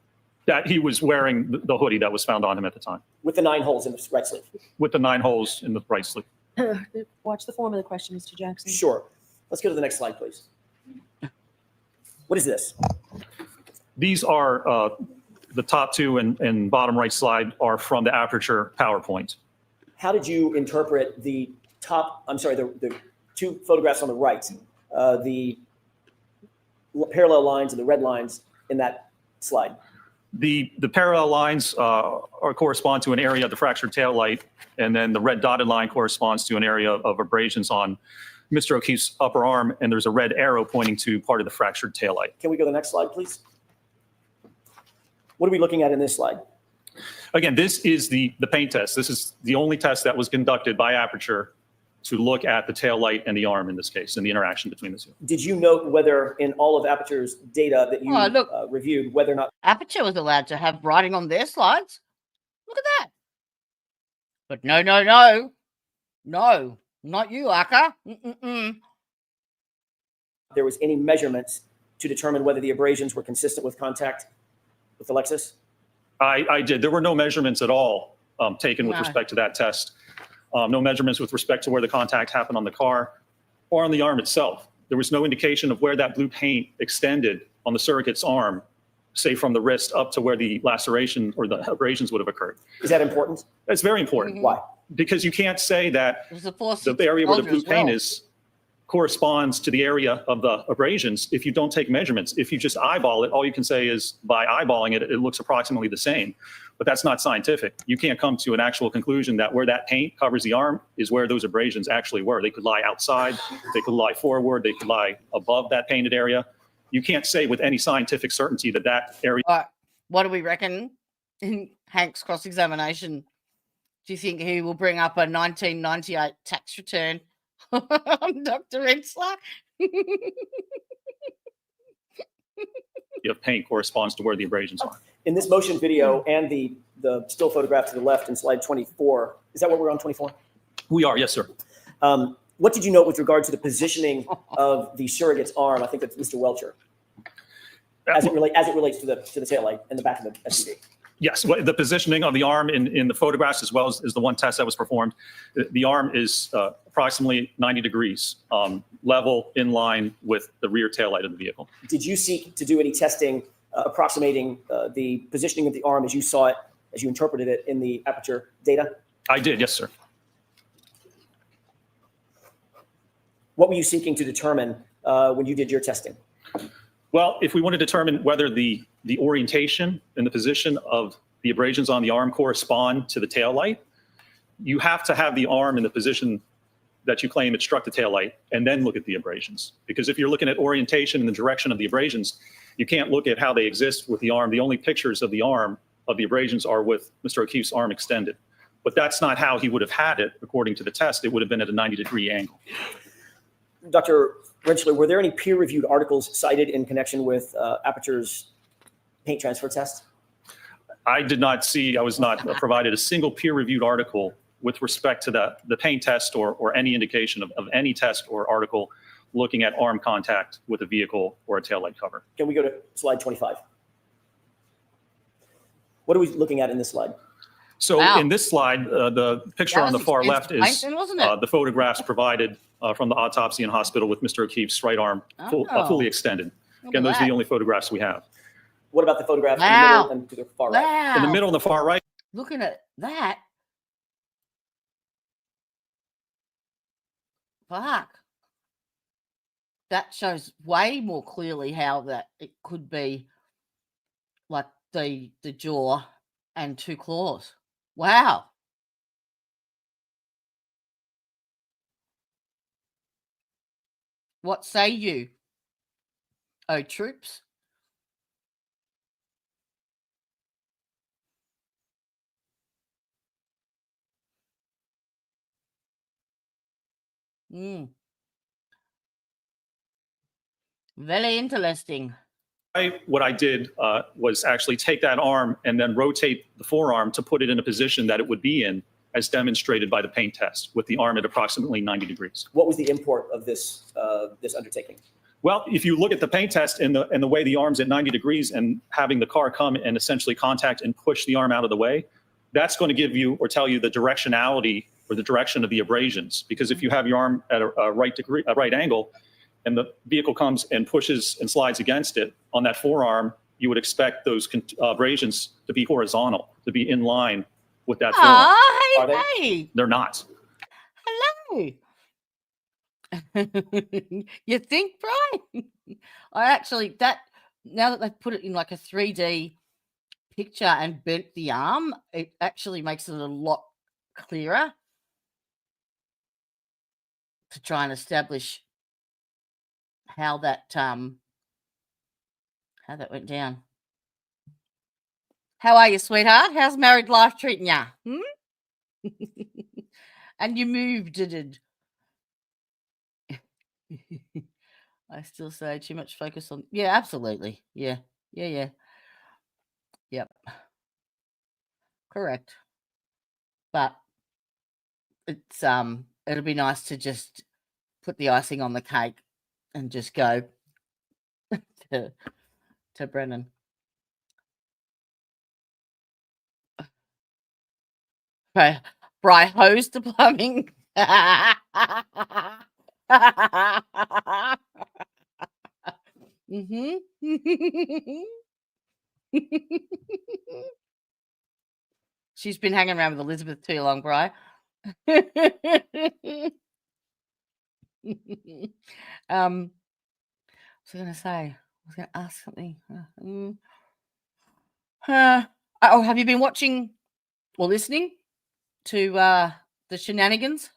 That he was wearing the hoodie that was found on him at the time. With the 9 holes in the right sleeve? With the 9 holes in the right sleeve. Watch the form of the question, Mr. Jackson. Sure. Let's go to the next slide, please. What is this? These are the top 2 and bottom right slide are from the Apeture PowerPoint. How did you interpret the 2 photographs on the right, the parallel lines and the red lines in that slide? The parallel lines correspond to an area of the fractured tail light, and then the red dotted line corresponds to an area of abrasions on Mr. O'Keefe's upper arm, and there's a red arrow pointing to part of the fractured tail light. Can we go to the next slide, please? What are we looking at in this slide? Again, this is the paint test. This is the only test that was conducted by Apeture to look at the tail light and the arm in this case, and the interaction between the two. Did you note whether in all of Apeture's data that you reviewed, whether or not Apeture was allowed to have writing on their slides. Look at that. But no, not you, ARCCA. there was any measurements to determine whether the abrasions were consistent with contact with the Lexus? I did. There were no measurements at all taken with respect to that test. No measurements with respect to where the contact happened on the car or on the arm itself. There was no indication of where that blue paint extended on the surrogate's arm, say from the wrist up to where the laceration or the abrasions would have occurred. Is that important? That's very important. Why? Because you can't say that the area where the blue paint is corresponds to the area of the abrasions if you don't take measurements. If you just eyeball it, all you can say is by eyeballing it, it looks approximately the same. But that's not scientific. You can't come to an actual conclusion that where that paint covers the arm is where those abrasions actually were. They could lie outside, they could lie forward, they could lie above that painted area. You can't say with any scientific certainty that that area. All right. What do we reckon in Hank's cross-examination? Do you think he will bring up a 1998 tax return on Dr. Rentschler? Of paint corresponds to where the abrasions are. In this motion video and the still photograph to the left in slide 24, is that what we're on, 24? We are, yes, sir. What did you note with regard to the positioning of the surrogate's arm? I think that's Mr. Welcher, as it relates to the taillight and the back of the SUV. Yes, the positioning of the arm in the photographs as well as the one test that was performed, the arm is approximately 90 degrees, level in line with the rear taillight of the vehicle. Did you seek to do any testing approximating the positioning of the arm as you saw it, as you interpreted it in the Apeture data? I did, yes, sir. What were you seeking to determine when you did your testing? Well, if we want to determine whether the orientation and the position of the abrasions on the arm correspond to the tail light, you have to have the arm in the position that you claim it struck the tail light and then look at the abrasions. Because if you're looking at orientation and the direction of the abrasions, you can't look at how they exist with the arm. The only pictures of the arm of the abrasions are with Mr. O'Keefe's arm extended. But that's not how he would have had it according to the test. It would have been at a 90-degree angle. Dr. Rentschler, were there any peer-reviewed articles cited in connection with Apeture's paint transfer test? I did not see, I was not provided a single peer-reviewed article with respect to the paint test or any indication of any test or article looking at arm contact with a vehicle or a taillight cover. Can we go to slide 25? What are we looking at in this slide? So in this slide, the picture on the far left is the photographs provided from the autopsy in hospital with Mr. O'Keefe's right arm fully extended. Again, those are the only photographs we have. What about the photographs in the middle and to the far right? In the middle and the far right. Looking at that. Fuck. That shows way more clearly how that it could be like the jaw and two claws. Wow. What say you, oh troops? Very interesting. What I did was actually take that arm and then rotate the forearm to put it in a position that it would be in, as demonstrated by the paint test, with the arm at approximately 90 degrees. What was the import of this this undertaking? Well, if you look at the paint test and the way the arm's at 90 degrees and having the car come and essentially contact and push the arm out of the way, that's going to give you or tell you the directionality or the direction of the abrasions. Because if you have your arm at a right angle, and the vehicle comes and pushes and slides against it on that forearm, you would expect those abrasions to be horizontal, to be in line with that forearm. Hey. They're not. Hello. You think, Brian? I actually, now that they've put it in like a 3D picture and bent the arm, it actually makes it a lot clearer to try and establish how that went down. How are you, sweetheart? How's married life treating ya? And you moved it. I still say too much focus on. Yeah, absolutely. Yeah. Yep. Correct. But it's it'll be nice to just put the icing on the cake and just go to Brennan. Bry hose the plumbing. She's been hanging around with Elizabeth too long, Bry. What was I going to say? I was going to ask something. Oh, have you been watching or listening to the shenanigans?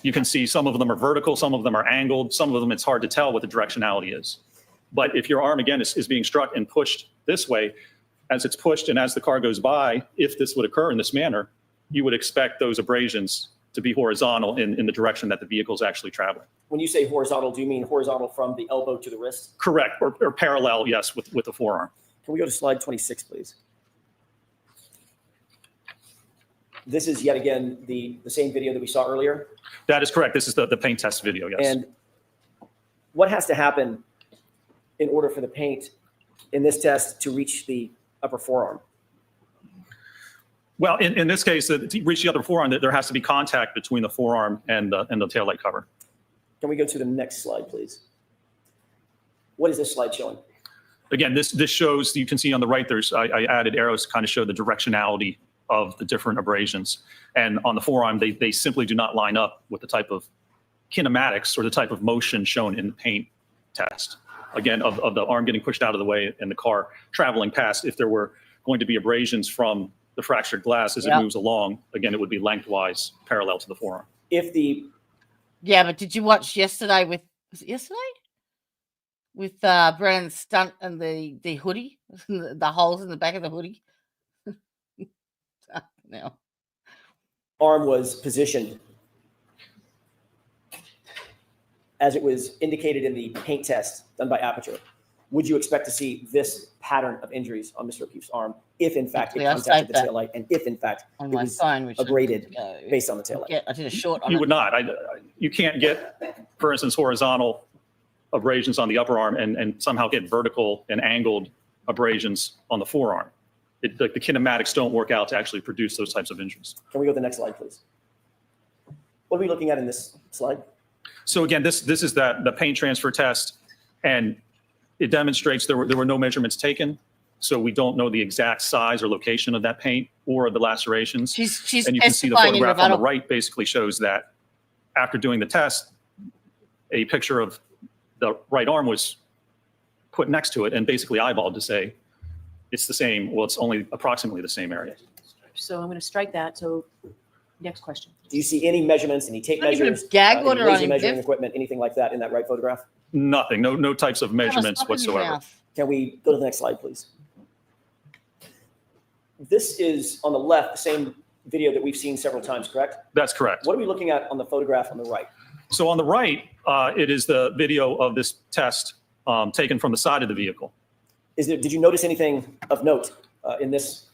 You can see some of them are vertical, some of them are angled, some of them it's hard to tell what the directionality is. But if your arm, again, is being struck and pushed this way, as it's pushed and as the car goes by, if this would occur in this manner, you would expect those abrasions to be horizontal in the direction that the vehicle is actually traveling. When you say horizontal, do you mean horizontal from the elbow to the wrist? Correct, or parallel, yes, with the forearm. Can we go to slide 26, please? This is yet again the same video that we saw earlier. That is correct. This is the paint test video, yes. And what has to happen in order for the paint in this test to reach the upper forearm? Well, in this case, to reach the other forearm, there has to be contact between the forearm and the taillight cover. Can we go to the next slide, please? What is this slide showing? Again, this shows, you can see on the right, I added arrows to kind of show the directionality of the different abrasions. And on the forearm, they simply do not line up with the type of kinematics or the type of motion shown in the paint test. Again, of the arm getting pushed out of the way and the car traveling past. If there were going to be abrasions from the fractured glass as it moves along, again, it would be lengthwise parallel to the forearm. Yeah, but did you watch yesterday was it yesterday? With Brennan's stunt and the hoodie, the holes in the back of the hoodie? No. Arm was positioned as it was indicated in the paint test done by Apeture. Would you expect to see this pattern of injuries on Mr. O'Keefe's arm if, in fact, it contacted the taillight and if, in fact, it was abraded based on the taillight? Yeah, I did a short on You it. would not. You can't get, for instance, horizontal abrasions on the upper arm and somehow get vertical and angled abrasions on the forearm. The kinematics don't work out to actually produce those types of injuries. Can we go to the next slide, please? What are we looking at in this slide? So again, this is the paint transfer test, and it demonstrates there were no measurements taken, so we don't know the exact size or location of that paint or the lacerations. She's and you can see the testifying in photograph on the rebuttal. right basically shows that after doing the test, a picture of the right arm was put next to it and basically eyeballed to say it's the same. Well, it's only approximately the same area. So I'm going to strike that. So next question. Do you see any measurements, any tape Not even a measures, gag any order on laser him, measuring Viv. equipment, anything like that in that right photograph? Nothing, no types of measurements Stop in his whatsoever. mouth. Can we go to the next slide, please? This is on the left, the same video that we've seen several times, correct? That's correct. What are we looking at on the photograph on the right? So on the right, it is the video of this test taken from the side of the vehicle. Did you notice anything of note in this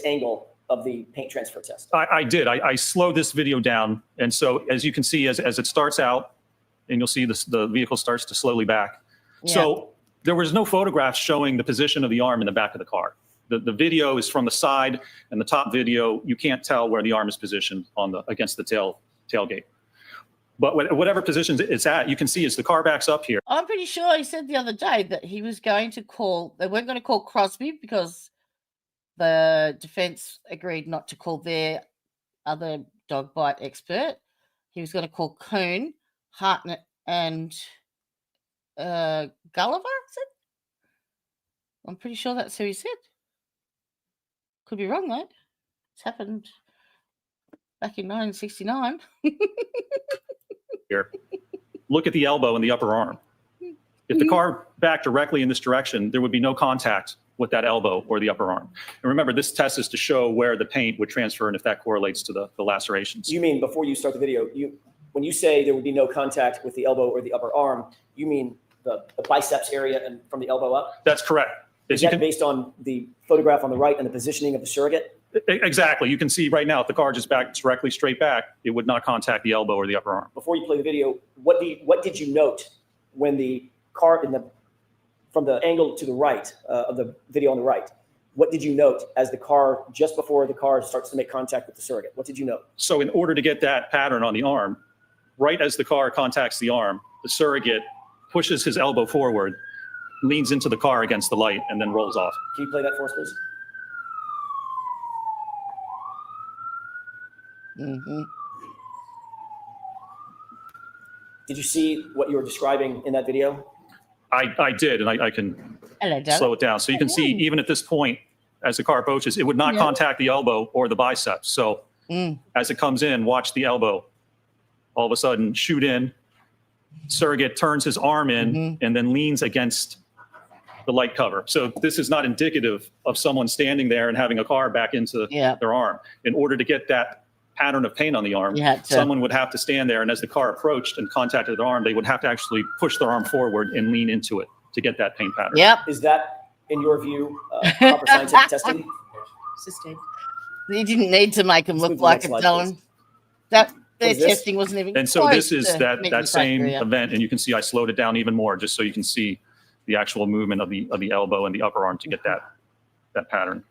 angle of the paint transfer test? I did. I slowed this video down. And so as you can see, as it starts out, and you'll see the vehicle starts to slowly back. Yeah. So there was no photographs showing the position of the arm in the back of the car. The video is from the side, and the top video, you can't tell where the arm is positioned against the tailgate. But whatever position it's at, you can see as the car backs up here. I'm pretty sure he said the other day that he was going to call, they weren't going to call Crosby because the defense agreed not to call their other dog bite expert. He was going to call Cohn, Hartnett, and Gulliver, is it? I'm pretty sure that's who he said. Could be wrong, though. It's happened back in 1969. Here, look at the elbow and the upper arm. If the car backed directly in this direction, there would be no contact with that elbow or the upper arm. And remember, this test is to show where the paint would transfer and if that correlates to the lacerations. You mean before you start the video, when you say there would be no contact with the elbow or the upper arm, you mean the biceps area and from the elbow up? That's correct. Is that based on the photograph on the right and the positioning of the surrogate? Exactly. You can see right now, if the car just backed directly straight back, it would not contact the elbow or the upper arm. Before you play the video, what did you note when the car from the angle to the right of the video on the right? What did you note as the car, just before the car starts to make contact with the surrogate? What did you note? So in order to get that pattern on the arm, right as the car contacts the arm, the surrogate pushes his elbow forward, leans into the car against the light, and then rolls off. Can you play that for us, please? Mm-hmm. Did you see what you were describing in that video? I did, and I can Hello, Doug. slow it down. So you can see, even at this point, as the car approaches, it would not contact the elbow or the biceps. So as it comes in, watch the elbow all of a sudden shoot in. Surrogate turns his arm in and then leans against the light cover. So this is not indicative of someone standing there and having a car back into their arm. In order to get that pattern of paint on the arm, someone would have to stand there, and as the car approached and contacted their arm, they would have to actually push their arm forward and lean into it to get that paint pattern. Yep. Is that, in your view, proper scientific testing? Sustained. You didn't need to make them look like a Dylan. That their testing wasn't even. And so close this is to that making same criteria. event, and you can see I slowed it down even more just so you can see the actual movement of the elbow and the upper arm to get that pattern.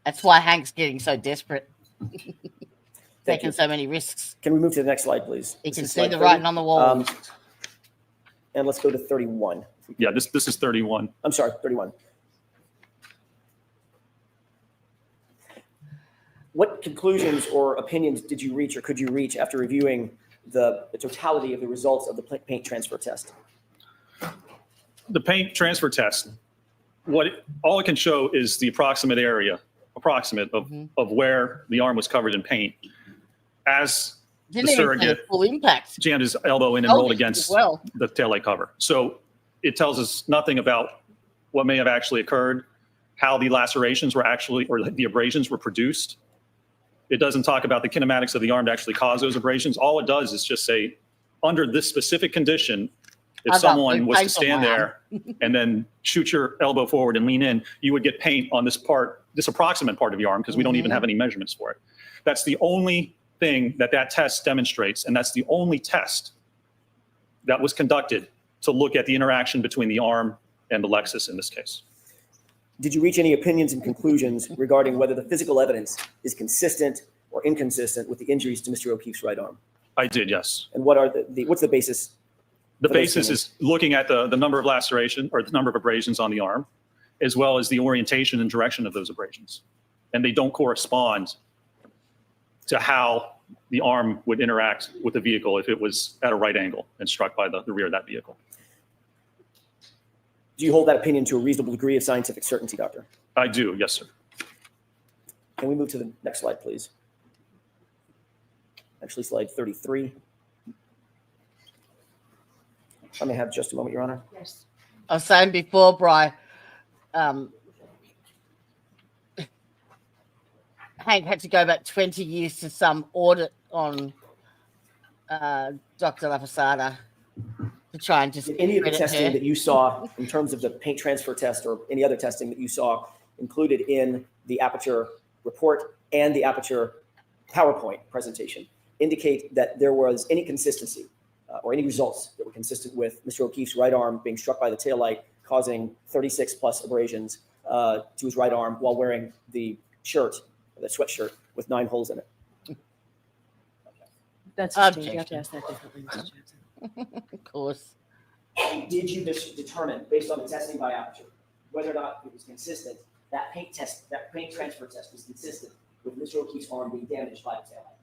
That's why Hank's getting so desperate. Taking so many risks. Can we move to the next slide, please? He This can is see slide the 30. writing on the wall. And let's go to 31. Yeah, this is 31. I'm sorry, 31. What conclusions or opinions did you reach or could you reach after reviewing the totality of the results of the paint transfer test? The paint transfer test, all it can show is the approximate area, of where the arm was covered in paint. As Didn't the even surrogate full impact. jammed his elbow in and rolled it against as well. the taillight cover. So it tells us nothing about what may have actually occurred, how the lacerations were actually, or the abrasions were produced. It doesn't talk about the kinematics of the arm to actually cause those abrasions. All it does is just say, under this specific condition, if I got someone blue was to paint on stand my there and then shoot your elbow forward and lean in, you would get paint on this approximate part of your arm, because we don't even have any measurements for it. That's the only thing that test demonstrates, and that's the only test that was conducted to look at the interaction between the arm and the Lexus in this case. Did you reach any opinions and conclusions regarding whether the physical evidence is consistent or inconsistent with the injuries to Mr. O'Keefe's right arm? I did, yes. And what are what's the basis? The basis is looking at the number of laceration or the number of abrasions on the arm, as well as the orientation and direction of those abrasions. And they don't correspond to how the arm would interact with the vehicle if it was at a right angle and struck by the rear of that vehicle. Do you hold that opinion to a reasonable degree of scientific certainty, Doctor? I do, yes, sir. Can we move to the next slide, please? Actually, slide 33. I may have just a moment, Your Honor. Yes. I was saying before, Bri, Hank had to go back 20 years to some audit on Dr. LaFasada to try and just Did any of the credit testing her. that you saw in terms of the paint transfer test or any other testing that you saw included in the Apeture report and the Apeture PowerPoint presentation indicate that there was any consistency or any results that were consistent with Mr. O'Keefe's right arm being struck by the taillight, causing 36 plus abrasions to his right arm while wearing the shirt, the sweatshirt with 9 holes in it? That's sustained. You have to Objection. ask that differently, Mr. Jackson. Of course. Did you determine, based on the testing by Apeture, whether or not it was consistent, that paint transfer test was consistent with Mr. O'Keefe's arm being damaged by the taillight?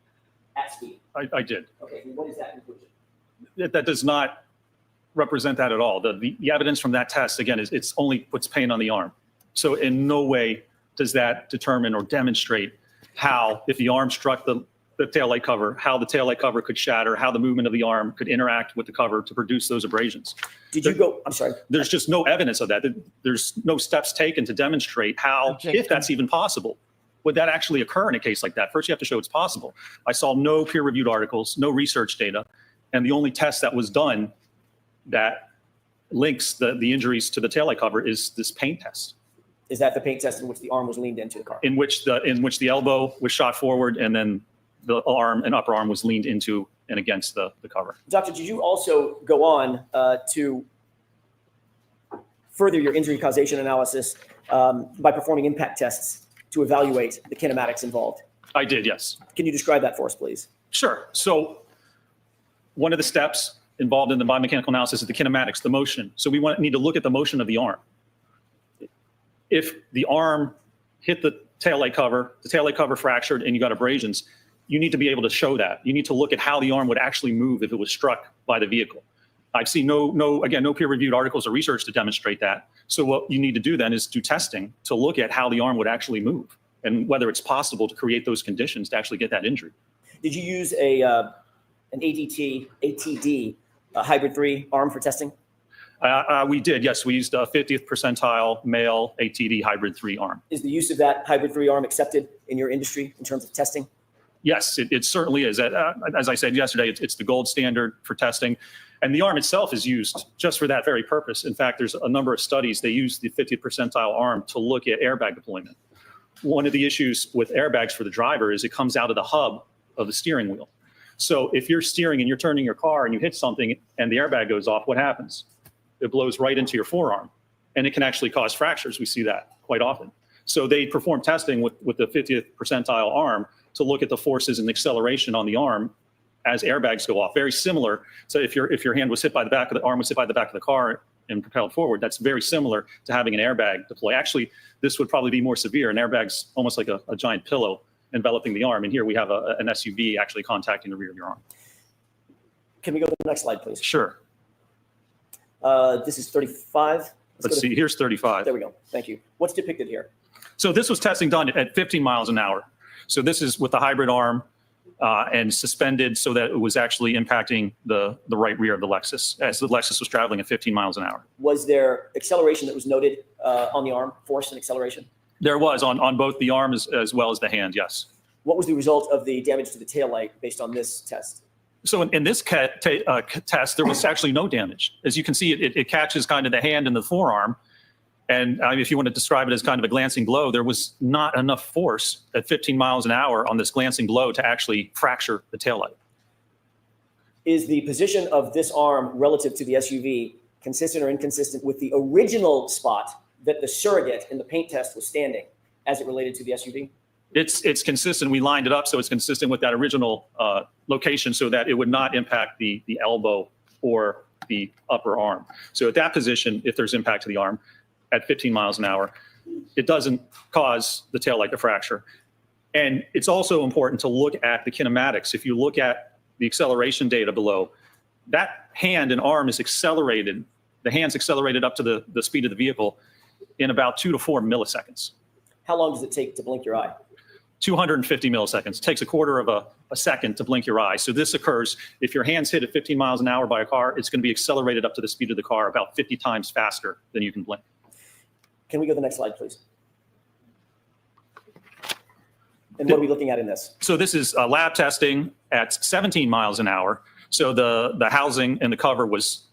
at speed. I did. Okay, and what is that conclusion? That does not represent that at all. The evidence from that test, again, is it's only puts pain on the arm. So in no way does that determine or demonstrate how, if the arm struck the taillight cover, how the taillight cover could shatter, how the movement of the arm could interact with the cover to produce those abrasions. Did you go, I'm sorry. There's just no evidence of that. There's no steps taken to demonstrate how, if that's even possible, would that actually occur in a case like that. First, you have to show it's possible. I saw no peer-reviewed articles, no research data, and the only test that was done that links the injuries to the taillight cover is this paint test. Is that the paint test in which the arm was leaned into the car? In which the elbow was shot forward and then the arm and upper arm was leaned into and against the cover. Doctor, did you also go on to further your injury causation analysis by performing impact tests to evaluate the kinematics involved? I did, yes. Can you describe that for us, please? Sure. So one of the steps involved in the biomechanical analysis is the kinematics, the motion. So we need to look at the motion of the arm. If the arm hit the taillight cover fractured, and you got abrasions, you need to be able to show that. You need to look at how the arm would actually move if it was struck by the vehicle. I've seen no peer-reviewed articles or research to demonstrate that. So what you need to do then is do testing to look at how the arm would actually move and whether it's possible to create those conditions to actually get that injury. Did you use an ATD hybrid 3 arm for testing? We did, yes. We used a 50th percentile male ATD hybrid 3 arm. Is the use of that hybrid 3 arm accepted in your industry in terms of testing? Yes, it certainly is. As I said yesterday, it's the gold standard for testing. And the arm itself is used just for that very purpose. In fact, there's a number of studies, they use the 50th percentile arm to look at airbag deployment. One of the issues with airbags for the driver is it comes out of the hub of the steering wheel. So if you're steering and you're turning your car and you hit something and the airbag goes off, what happens? It blows right into your forearm, and it can actually cause fractures. We see that quite often. So they perform testing with the 50th percentile arm to look at the forces and acceleration on the arm as airbags go off. Very similar. So if your hand was hit by the back of the arm was hit by the back of the car and propelled forward, that's very similar to having an airbag deploy. Actually, this would probably be more severe. An airbag's almost like a giant pillow enveloping the arm, and here we have an SUV actually contacting the rear of your arm. Can we go to the next slide, please? Sure. This is 35. Let's see, here's 35. There we go. Thank you. What's depicted here? So this was testing done at 15 miles an hour. So this is with the hybrid arm and suspended so that it was actually impacting the right rear of the Lexus as the Lexus was traveling at 15 miles an hour. Was there acceleration that was noted on the arm, force and acceleration? There was on both the arm as well as the hand, yes. What was the result of the damage to the taillight based on this test? So in this test, there was actually no damage. As you can see, it catches kind of the hand and the forearm. And if you want to describe it as kind of a glancing blow, there was not enough force at 15 miles an hour on this glancing blow to actually fracture the taillight. Is the position of this arm relative to the SUV consistent or inconsistent with the original spot that the surrogate in the paint test was standing as it related to the SUV? It's consistent. We lined it up so it's consistent with that original location so that it would not impact the elbow or the upper arm. So at that position, if there's impact to the arm at 15 miles an hour, it doesn't cause the taillight to fracture. And it's also important to look at the kinematics. If you look at the acceleration data below, that hand and arm is accelerated. The hand's accelerated up to the speed of the vehicle in about 2 to 4 milliseconds. How long does it take to blink your eye? 250 milliseconds. It takes a quarter of a second to blink your eye. So this occurs if your hand's hit at 15 miles an hour by a car, it's going to be accelerated up to the speed of the car about 50 times faster than you can blink. Can we go to the next slide, please? And what are we looking at in this? So this is lab testing at 17 miles an hour. So the housing and the cover was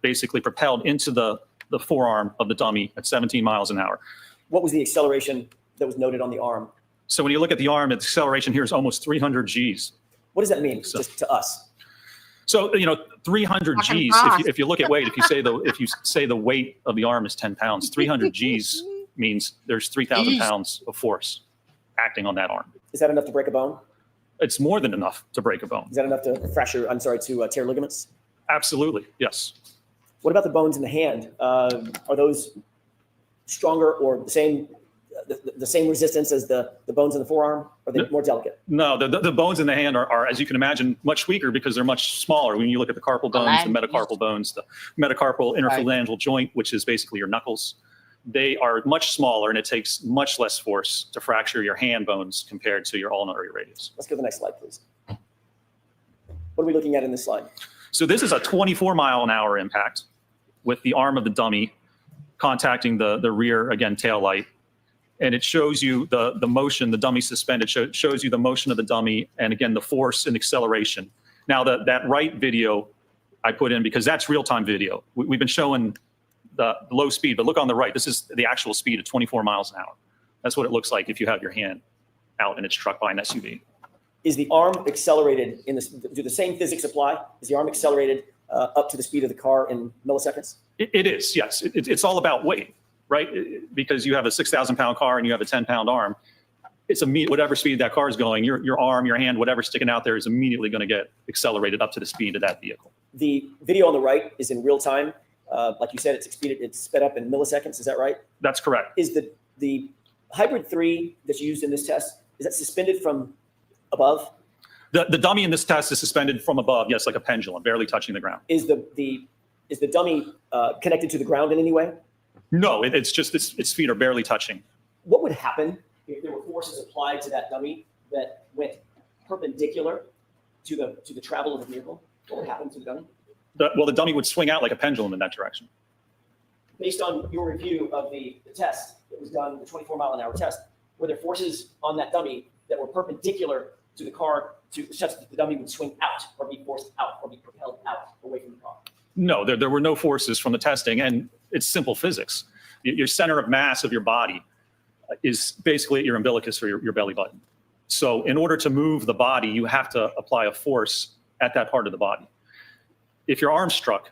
basically propelled into the forearm of the dummy at 17 miles an hour. What was the acceleration that was noted on the arm? So when you look at the arm, the acceleration here is almost 300 Gs. What does that mean just to us? So 300 Gs. If you look at weight, if you say the weight of the arm is 10 pounds, 300 Gs means there's 3,000 pounds of force acting on that arm. Is that enough to break a bone? It's more than enough to break a bone. Is that enough to to tear ligaments? Absolutely, yes. What about the bones in the hand? Are those stronger or the same the same resistance as the bones in the forearm? Or are they more delicate? No, the bones in the hand are, as you can imagine, much weaker because they're much smaller. When you look at the carpal bones, the metacarpal bones, the metacarpal interphalangeal joint, which is basically your knuckles, they are much smaller, and it takes much less force to fracture your hand bones compared to your ulnar radius. Let's go to the next slide, please. What are we looking at in this slide? So this is a 24-mile-an-hour impact with the arm of the dummy contacting the rear, again, tail light. And it shows you the motion, the dummy suspended, shows you the motion of the dummy, and again, the force and acceleration. Now, that right video I put in because that's real-time video. We've been showing the low speed, but look on the right. This is the actual speed of 24 miles an hour. That's what it looks like if you have your hand out and it's struck by an SUV. Is the arm accelerated in this? Do the same physics apply? Is the arm accelerated up to the speed of the car in milliseconds? It is, yes. It's all about weight, right? Because you have a 6,000-pound car and you have a 10-pound arm. It's whatever speed that car is going, your arm, your hand, whatever's sticking out there is immediately going to get accelerated up to the speed of that vehicle. The video on the right is in real time. Like you said, it's sped up in milliseconds. Is that right? That's correct. Is the hybrid 3 that's used in this test, is that suspended from above? The dummy in this test is suspended from above, yes, like a pendulum, barely touching the ground. Is the dummy connected to the ground in any way? No, it's just its feet are barely touching. What would happen if there were forces applied to that dummy that went perpendicular to the travel of the vehicle? What would happen to the dummy? The dummy would swing out like a pendulum in that direction. Based on your review of the test that was done, the 24-mile-an-hour test, were there forces on that dummy that were perpendicular to the car such that the dummy would swing out or be forced out or be propelled out away from the car? No, there were no forces from the testing, and it's simple physics. Your center of mass of your body is basically at your umbilicus or your belly button. So in order to move the body, you have to apply a force at that part of the body. If your arm's struck,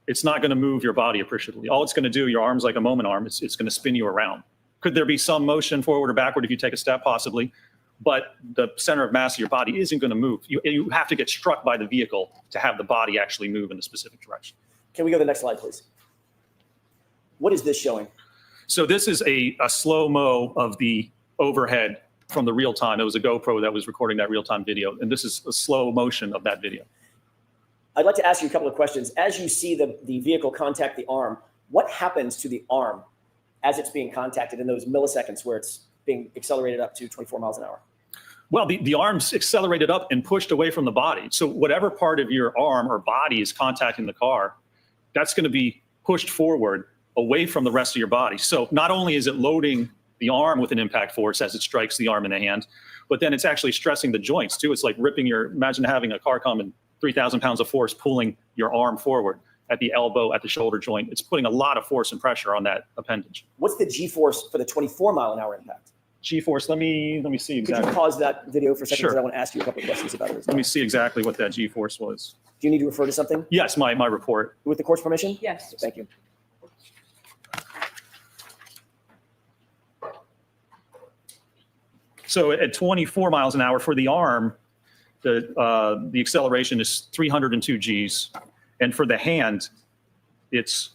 it's not going to move your body appreciably. All it's going to do, your arm's like a moment arm, it's going to spin you around. Could there be some motion forward or backward if you take a step? Possibly. But the center of mass of your body isn't going to move. You have to get struck by the vehicle to have the body actually move in a specific direction. Can we go to the next slide, please? What is this showing? So this is a slow-mo of the overhead from the real time. It was a GoPro that was recording that real-time video, and this is a slow motion of that video. I'd like to ask you a couple of questions. As you see the vehicle contact the arm, what happens to the arm as it's being contacted in those milliseconds where it's being accelerated up to 24 miles an hour? Well, the arm's accelerated up and pushed away from the body. So whatever part of your arm or body is contacting the car, that's going to be pushed forward away from the rest of your body. So not only is it loading the arm with an impact force as it strikes the arm and the hand, but then it's actually stressing the joints too. It's like ripping imagine having a car come and 3,000 pounds of force pulling your arm forward at the elbow, at the shoulder joint. It's putting a lot of force and pressure on that appendage. What's the G-force for the 24-mile-an-hour impact? G-force, let me see exactly. Could you pause that video for a second? Sure. Because I want to ask you a couple of questions about it as well. Let me see exactly what that G-force was. Do you need to refer to something? Yes, my report. With the court's permission? Yes. Thank you. So at 24 miles an hour for the arm, the acceleration is 302 Gs. And for the hand, it's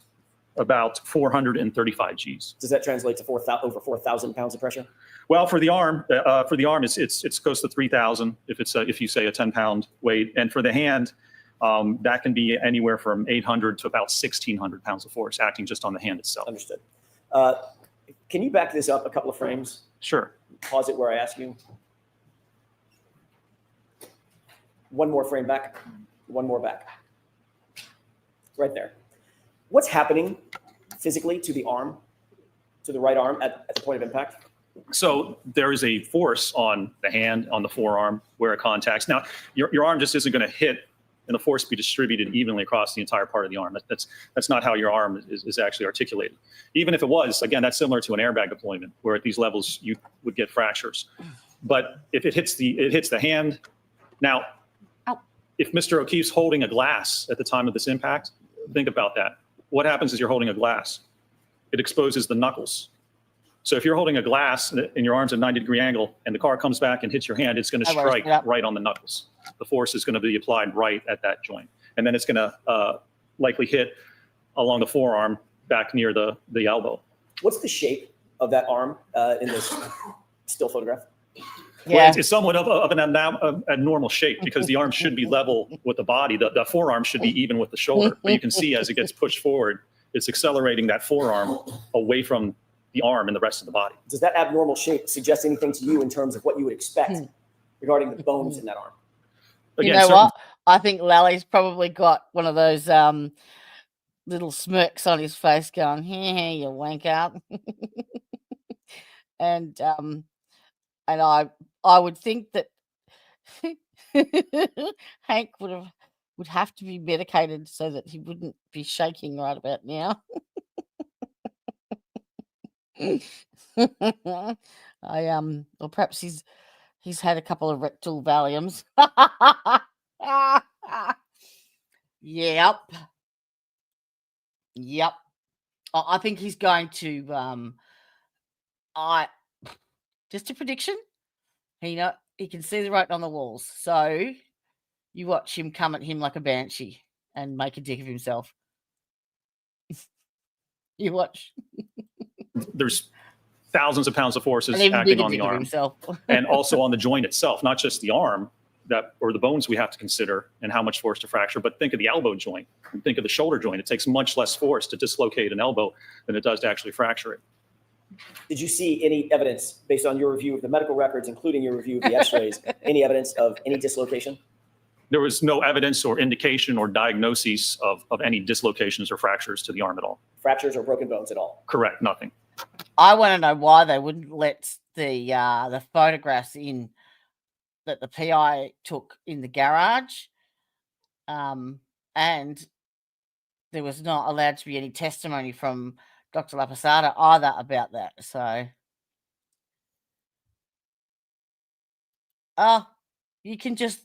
about 435 Gs. Does that translate to over 4,000 pounds of pressure? Well, for the arm, it's close to 3,000 if you say a 10-pound weight, and for the hand, that can be anywhere from 800 to about 1,600 pounds of force acting just on the hand itself. Understood. Can you back this up a couple of frames? Sure. Pause it where I ask you. One more frame back. One more back. Right there. What's happening physically to the arm, to the right arm at the point of impact? So there is a force on the hand, on the forearm, where it contacts. Now, your arm just isn't going to hit and the force be distributed evenly across the entire part of the arm. That's not how your arm is actually articulated. Even if it was, again, that's similar to an airbag deployment, where at these levels you would get fractures. But if it hits the hand, now, if Mr. O'Keefe's holding a glass at the time of this impact, think about that. What happens is you're holding a glass. It exposes the knuckles. So if you're holding a glass and your arm's at a 90-degree angle and the car comes back and hits your hand, it's going to strike right on the knuckles. The force is going to be applied right at that joint. And then it's going to likely hit along the forearm back near the elbow. What's the shape of that arm in this still photograph? Yeah. It's somewhat of an abnormal shape because the arm should be level with the body. The forearm should be even with the shoulder. But you can see as it gets pushed forward, it's accelerating that forearm away from the arm and the rest of the body. Does that abnormal shape suggest anything to you in terms of what you would expect regarding the bones in that arm? You Again, know what? I think Lally's probably got one of those little smirks on his face going, hey, you wanker. and I would think that Hank would have to be medicated so that he wouldn't be shaking right about now. Or perhaps he's had a couple of rectal Valiums. Yep. I think he's going to just a prediction. He can see the writing on the walls. So you watch him come at him like a banshee and make a dick of himself. You watch. There's thousands of pounds of forces And even acting bigger on the dick of arm himself. and also on the joint itself, not just the arm or the bones we have to consider and how much force to fracture, but think of the elbow joint and think of the shoulder joint. It takes much less force to dislocate an elbow than it does to actually fracture it. Did you see any evidence based on your review of the medical records, including your review of the x-rays, any evidence of any dislocation? There was no evidence or indication or diagnosis of any dislocations or fractures to the arm at all. Fractures or broken bones at all? Correct, nothing. I want to know why they wouldn't let the photographs in that the PI took in the garage, and there was not allowed to be any testimony from Dr. Lapasada either about that. So, you can just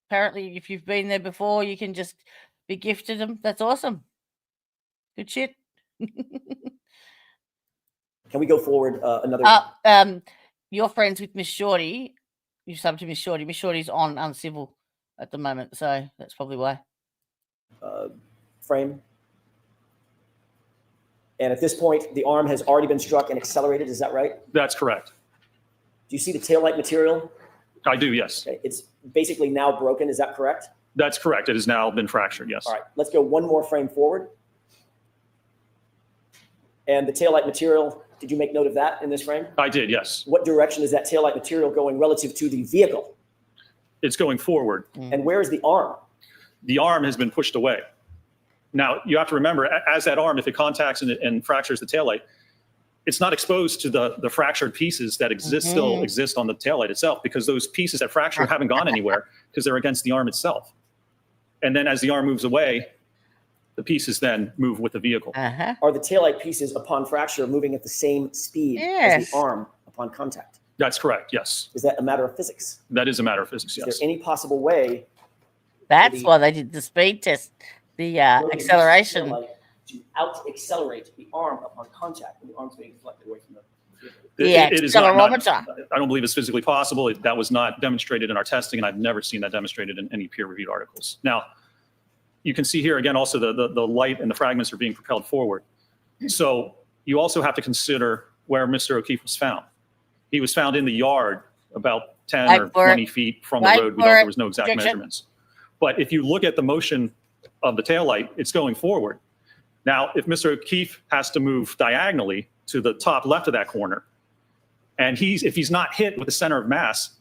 apparently, if you've been there before, you can just be gifted them. That's awesome. Good shit. Can we go forward another? You're friends with Miss Shorty. You subbed to Miss Shorty. Miss Shorty's on uncivil at the moment, so that's probably why. Frame. And at this point, the arm has already been struck and accelerated. Is that right? That's correct. Do you see the taillight material? I do, yes. Okay. It's basically now broken. Is that correct? That's correct. It has now been fractured, yes. All right. Let's go one more frame forward. And the taillight material, did you make note of that in this frame? I did, yes. What direction is that taillight material going relative to the vehicle? It's going forward. And where is the arm? The arm has been pushed away. Now, you have to remember, as that arm, if it contacts and fractures the taillight, it's not exposed to the fractured pieces that still exist on the taillight itself, because those pieces that fracture haven't gone anywhere because they're against the arm itself. And then as the arm moves away, the pieces then move with the vehicle. Are the taillight pieces upon fracture moving at the same speed as the arm upon contact? That's correct, yes. Is that a matter of physics? That is a matter of physics, yes. Is there any possible way? That's why they did the speed test, the acceleration. To out-accelerate the arm upon contact, and the arm's being deflected away from the vehicle. It is not, accelerometer. I don't believe it's physically possible. That was not demonstrated in our testing, and I've never seen that demonstrated in any peer-reviewed articles. Now, you can see here again also the light and the fragments are being propelled forward. So you also have to consider where Mr. O'Keefe was found. He was found in the yard about 10 or 20 feet from the road. There was no exact measurements. But if you look at the motion of the taillight, it's going forward. Now, if Mr. O'Keefe has to move diagonally to the top left of that corner, and if he's not hit with the center of mass,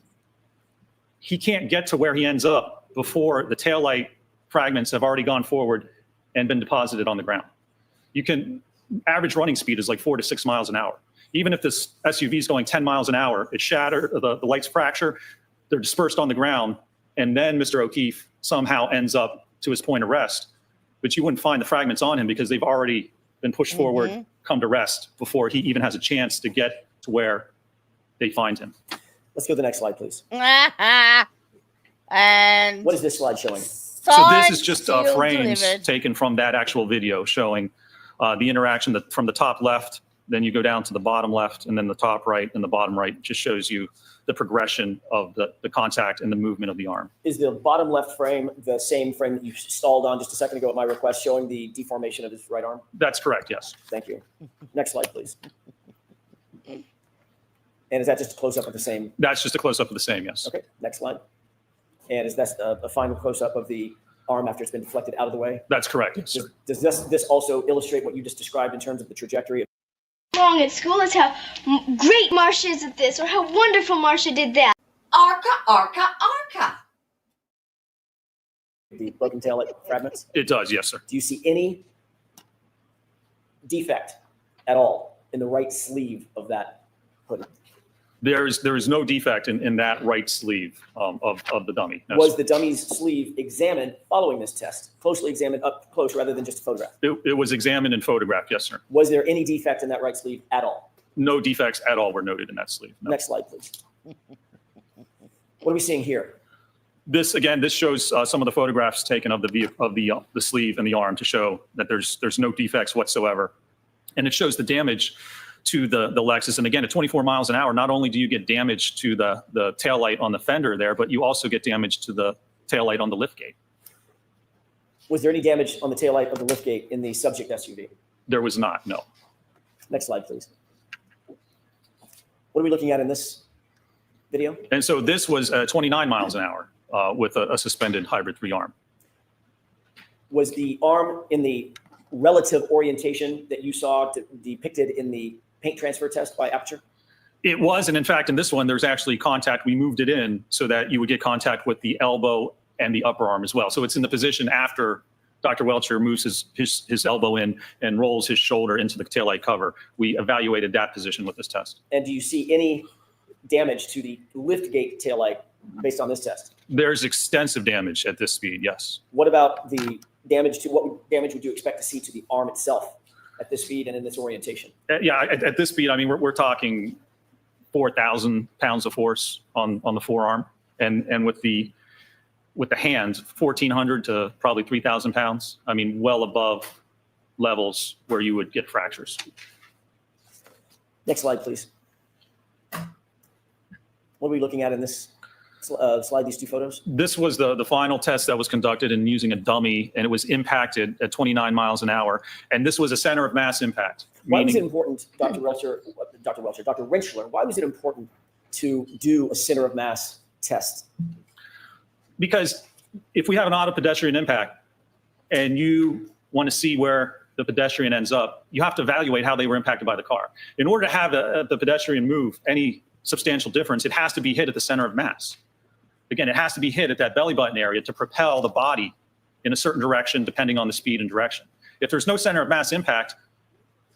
he can't get to where he ends up before the taillight fragments have already gone forward and been deposited on the ground. Average running speed is like 4 to 6 miles an hour. Even if this SUV is going 10 miles an hour, it shatters, the lights fracture, they're dispersed on the ground, and then Mr. O'Keefe somehow ends up to his point of rest. But you wouldn't find the fragments on him because they've already been pushed forward, come to rest before he even has a chance to get to where they find him. Let's go to the next slide, please. And what is this slide showing? So this is just frames taken from that actual video showing the interaction from the top left, then you go down to the bottom left, and then the top right and the bottom right. Just shows you the progression of the contact and the movement of the arm. Is the bottom left frame the same frame that you stalled on just a second ago at my request, showing the deformation of his right arm? That's correct, yes. Thank you. Next slide, please. And is that just a close-up of the same? That's just a close-up of the same, yes. Okay, next slide. And is that a final close-up of the arm after it's been deflected out of the way? That's correct, yes, sir. Does this also illustrate what you just described in terms of the trajectory? Wrong at school is how great Marcia is at this, or how wonderful Marcia did that. ARCCA, ARCCA, ARCCA. The broken tail fragments? It does, yes, sir. Do you see any defect at all in the right sleeve of that hoodie? There is no defect in that right sleeve of the dummy. No, Was sir. the dummy's sleeve examined following this test? Closely examined up close rather than just a photograph? It was examined and photographed, yes, sir. Was there any defect in that right sleeve at all? No defects at all were noted in that sleeve. No. Next slide, please. What are we seeing here? This shows some of the photographs taken of the sleeve and the arm to show that there's no defects whatsoever, and it shows the damage to the Lexus. And again, at 24 miles an hour, not only do you get damage to the taillight on the fender there, but you also get damage to the taillight on the liftgate. Was there any damage on the taillight of the liftgate in the subject SUV? There was not, no. Next slide, please. What are we looking at in this video? And so this was 29 miles an hour with a suspended hybrid 3-arm. Was the arm in the relative orientation that you saw depicted in the paint transfer test by Apeture? It was, and in fact, in this one, there's actually contact. We moved it in so that you would get contact with the elbow and the upper arm as well. So it's in the position after Dr. Welcher moves his elbow in and rolls his shoulder into the taillight cover. We evaluated that position with this test. And do you see any damage to the liftgate taillight based on this test? There's extensive damage at this speed, yes. What about the damage to, what damage would you expect to see to the arm itself at this speed and in this orientation? Yeah, at this speed, I mean, we're talking 4,000 pounds of force on the forearm, and with the hands, 1,400 to probably 3,000 pounds. I mean, well above levels where you would get fractures. Next slide, please. What are we looking at in this slide, these two photos? This was the final test that was conducted in using a dummy, and it was impacted at 29 miles an hour. And this was a center of mass impact. Why was it important, Dr. Rentschler, why was it important to do a center of mass test? Because if we have an auto pedestrian impact and you want to see where the pedestrian ends up, you have to evaluate how they were impacted by the car. In order to have the pedestrian move any substantial difference, it has to be hit at the center of mass. Again, it has to be hit at that belly button area to propel the body in a certain direction depending on the speed and direction. If there's no center of mass impact,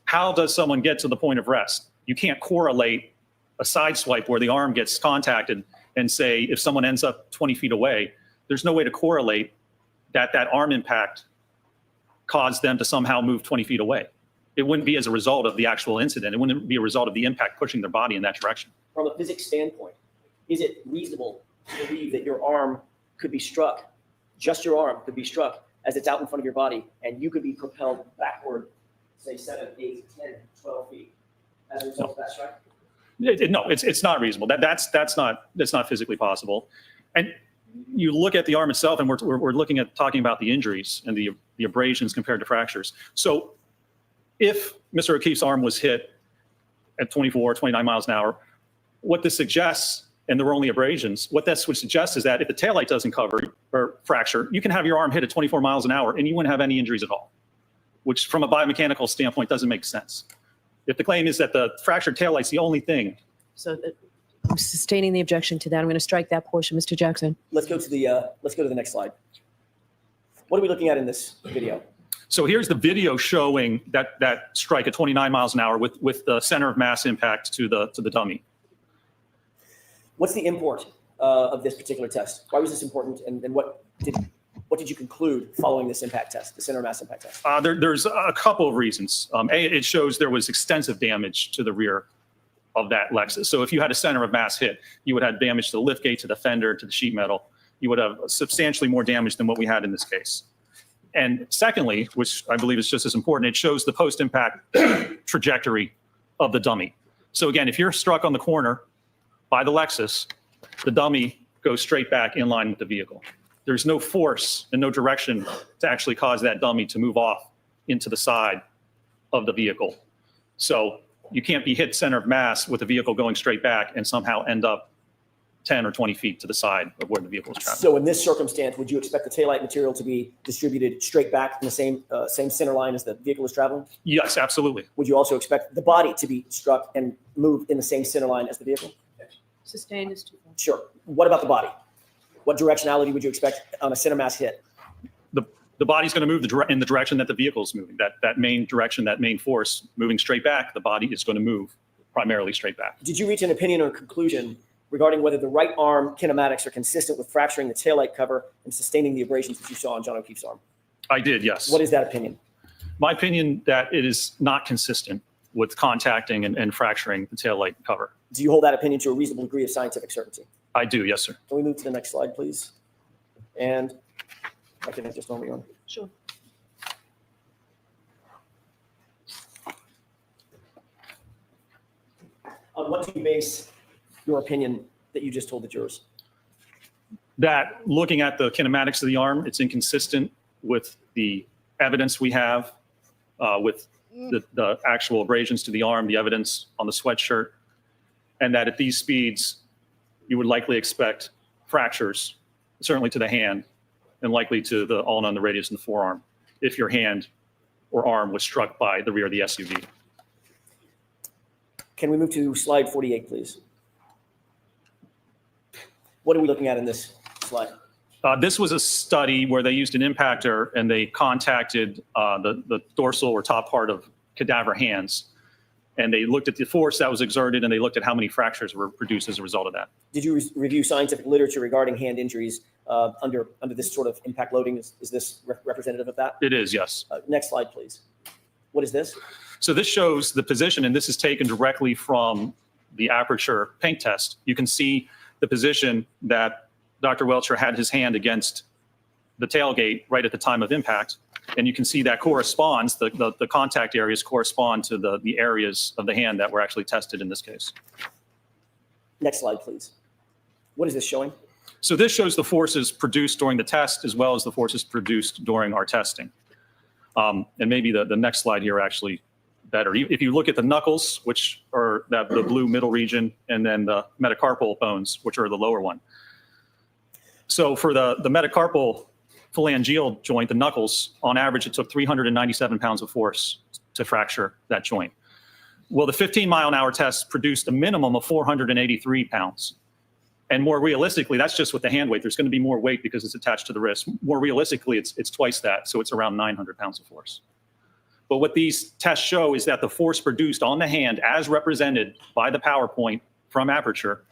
how does someone get to the point of rest? You can't correlate a side swipe where the arm gets contacted and say if someone ends up 20 feet away, there's no way to correlate that arm impact caused them to somehow move 20 feet away. It wouldn't be as a result of the actual incident. It wouldn't be a result of the impact pushing their body in that direction. From a physics standpoint, is it reasonable to believe that your arm could be struck, just your arm could be struck as it's out in front of your body, and you could be propelled backward, say 7, 8, 10, 12 feet as a result of that strike? No, it's not reasonable. That's not physically possible. And you look at the arm itself, and we're looking at talking about the injuries and the abrasions compared to fractures. So if Mr. O'Keefe's arm was hit at 24, 29 miles an hour, what this suggests, and there were only abrasions, what this would suggest is that if the taillight doesn't cover or fracture, you can have your arm hit at 24 miles an hour and you wouldn't have any injuries at all, which from a biomechanical standpoint doesn't make sense. If the claim is that the fractured taillight's the only thing. So I'm sustaining the objection to that. I'm going to strike that portion, Mr. Jackson. Let's go to the next slide. What are we looking at in this video? So here's the video showing that strike at 29 miles an hour with the center of mass impact to the dummy. What's the import of this particular test? Why was this important, and what did you conclude following this impact test, the center of mass impact test? There's a couple of reasons. It shows there was extensive damage to the rear of that Lexus. So if you had a center of mass hit, you would have damage to the liftgate, to the fender, to the sheet metal. You would have substantially more damage than what we had in this case. And secondly, which I believe is just as important, it shows the post-impact trajectory of the dummy. So again, if you're struck on the corner by the Lexus, the dummy goes straight back in line with the vehicle. There's no force and no direction to actually cause that dummy to move off into the side of the vehicle. So you can't be hit center of mass with a vehicle going straight back and somehow end up 10 or 20 feet to the side of where the vehicle is traveling. So in this circumstance, would you expect the taillight material to be distributed straight back in the same center line as the vehicle is traveling? Yes, absolutely. Would you also expect the body to be struck and moved in the same center line as the vehicle? Sustained is too far. Sure. What about the body? What directionality would you expect on a center mass hit? The body's going to move in the direction that the vehicle is moving. That main direction, that main force moving straight back, the body is going to move primarily straight back. Did you reach an opinion or conclusion regarding whether the right arm kinematics are consistent with fracturing the taillight cover and sustaining the abrasions that you saw on John O'Keefe's arm? I did, yes. What is that opinion? My opinion that it is not consistent with contacting and fracturing the taillight cover. Do you hold that opinion to a reasonable degree of scientific certainty? I do, yes, sir. Can we move to the next slide, please? And I can just only on. Sure. On what do you base your opinion that you just told the jurors? That looking at the kinematics of the arm, it's inconsistent with the evidence we have, with the actual abrasions to the arm, the evidence on the sweatshirt, and that at these speeds, you would likely expect fractures, certainly to the hand, and likely to the ulna and the radius and the forearm, if your hand or arm was struck by the rear of the SUV. Can we move to slide 48, please? What are we looking at in this slide? This was a study where they used an impactor and they contacted the dorsal or top part of cadaver hands. And they looked at the force that was exerted and they looked at how many fractures were produced as a result of that. Did you review scientific literature regarding hand injuries under this sort of impact loading? Is this representative of that? It is, yes. Next slide, please. What is this? So this shows the position, and this is taken directly from the Apeture paint test. You can see the position that Dr. Squelcher had his hand against the tailgate right at the time of impact. And you can see that corresponds, the contact areas correspond to the areas of the hand that were actually tested in this case. Next slide, please. What is this showing? So this shows the forces produced during the test as well as the forces produced during our testing. And maybe the next slide here actually better. If you look at the knuckles, which are the blue middle region, and then the metacarpal bones, which are the lower one. So for the metacarpal phalangeal joint, the knuckles, on average, it took 397 pounds of force to fracture that joint. Well, the 15-mile-an-hour test produced a minimum of 483 pounds. And more realistically, that's just with the hand weight. There's going to be more weight because it's attached to the wrist. More realistically, it's twice that, so it's around 900 pounds of force. But what these tests show is that the force produced on the hand, as represented by the PowerPoint from Apeture,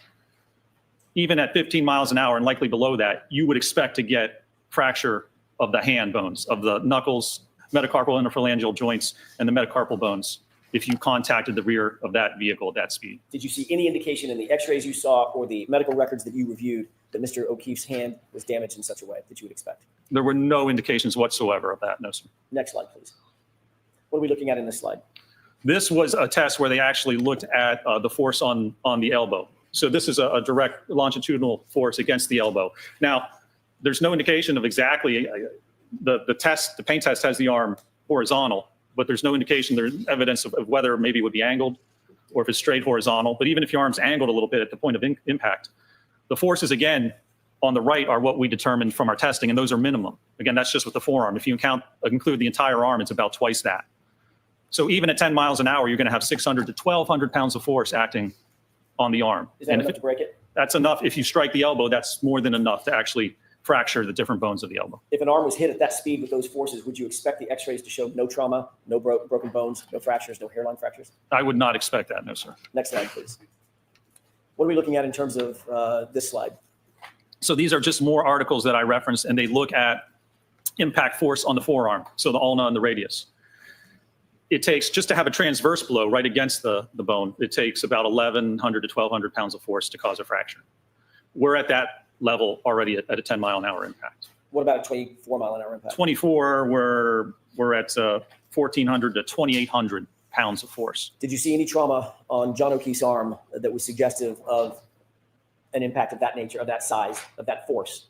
even at 15 miles an hour and likely below that, you would expect to get fracture of the hand bones, of the knuckles, metacarpal interphalangeal joints, and the metacarpal bones if you contacted the rear of that vehicle at that speed. Did you see any indication in the x-rays you saw or the medical records that you reviewed that Mr. O'Keefe's hand was damaged in such a way that you would expect? There were no indications whatsoever of that, no, sir. Next slide, please. What are we looking at in this slide? This was a test where they actually looked at the force on the elbow. So this is a direct longitudinal force against the elbow. Now, there's no indication of exactly, the paint test has the arm horizontal, but there's no indication, there's evidence of whether maybe it would be angled or if it's straight horizontal. But even if your arm's angled a little bit at the point of impact, the forces, again, on the right are what we determined from our testing, and those are minimum. Again, that's just with the forearm. If you include the entire arm, it's about twice that. So even at 10 miles an hour, you're going to have 600 to 1,200 pounds of force acting on the arm. Is that enough to break it? That's enough. If you strike the elbow, that's more than enough to actually fracture the different bones of the elbow. If an arm was hit at that speed with those forces, would you expect the x-rays to show no trauma, no broken bones, no fractures, no hairline fractures? I would not expect that, no, sir. Next slide, please. What are we looking at in terms of this slide? So these are just more articles that I referenced, and they look at impact force on the forearm, so the ulna and the radius. It takes, just to have a transverse blow right against the bone, it takes about 1,100 to 1,200 pounds of force to cause a fracture. We're at that level already at a 10-mile-an-hour impact. What about a 24-mile-an-hour impact? 24, we're at 1,400 to 2,800 pounds of force. Did you see any trauma on John O'Keefe's arm that was suggestive of an impact of that nature, of that size, of that force?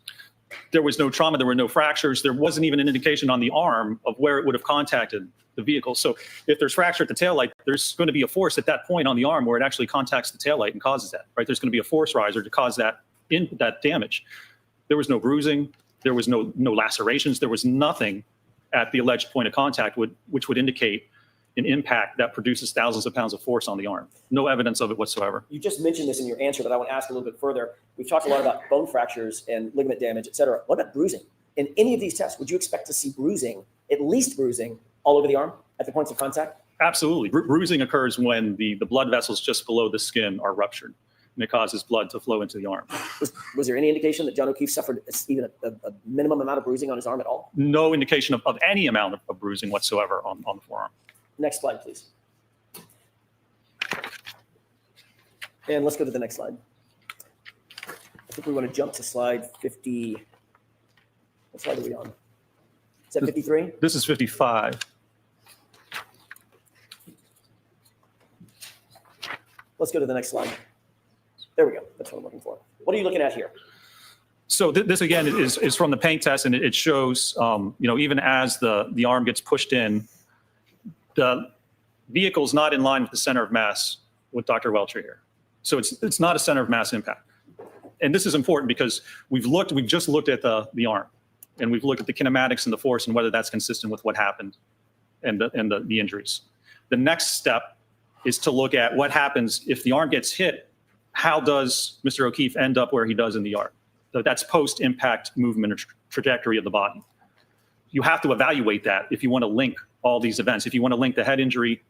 There was no trauma. There were no fractures. There wasn't even an indication on the arm of where it would have contacted the vehicle. So if there's fracture at the taillight, there's going to be a force at that point on the arm where it actually contacts the taillight and causes that, right? There's going to be a force riser to cause that damage. There was no bruising. There was no lacerations. There was nothing at the alleged point of contact which would indicate an impact that produces thousands of pounds of force on the arm. No evidence of it whatsoever. You just mentioned this in your answer, but I want to ask a little bit further. We've talked a lot about bone fractures and ligament damage, et cetera. What about bruising? In any of these tests, would you expect to see bruising, at least bruising, all over the arm at the points of contact? Absolutely. Bruising occurs when the blood vessels just below the skin are ruptured, and it causes blood to flow into the arm. Was there any indication that John O'Keefe suffered even a minimum amount of bruising on his arm at all? No indication of any amount of bruising whatsoever on the forearm. Next slide, please. And let's go to the next slide. I think we want to jump to slide 50. What slide are we on? Is that 53? This is 55. Let's go to the next slide. There we go. That's what I'm looking for. What are you looking at here? So this again is from the paint test, and it shows, even as the arm gets pushed in, the vehicle's not in line with the center of mass with Dr. Welcher here. So it's not a center of mass impact. And this is important because we've just looked at the arm, and we've looked at the kinematics and the force and whether that's consistent with what happened and the injuries. The next step is to look at what happens if the arm gets hit. How does Mr. O'Keefe end up where he does in the yard? So that's post-impact movement or trajectory of the body. You have to evaluate that if you want to link all these events. If you want to link the head injury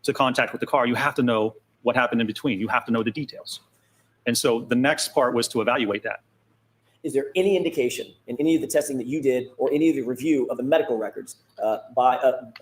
to contact with the car, you have to know what happened in between. You have to know the details. And so the next part was to evaluate that. Is there any indication in any of the testing that you did or any of the review of the medical records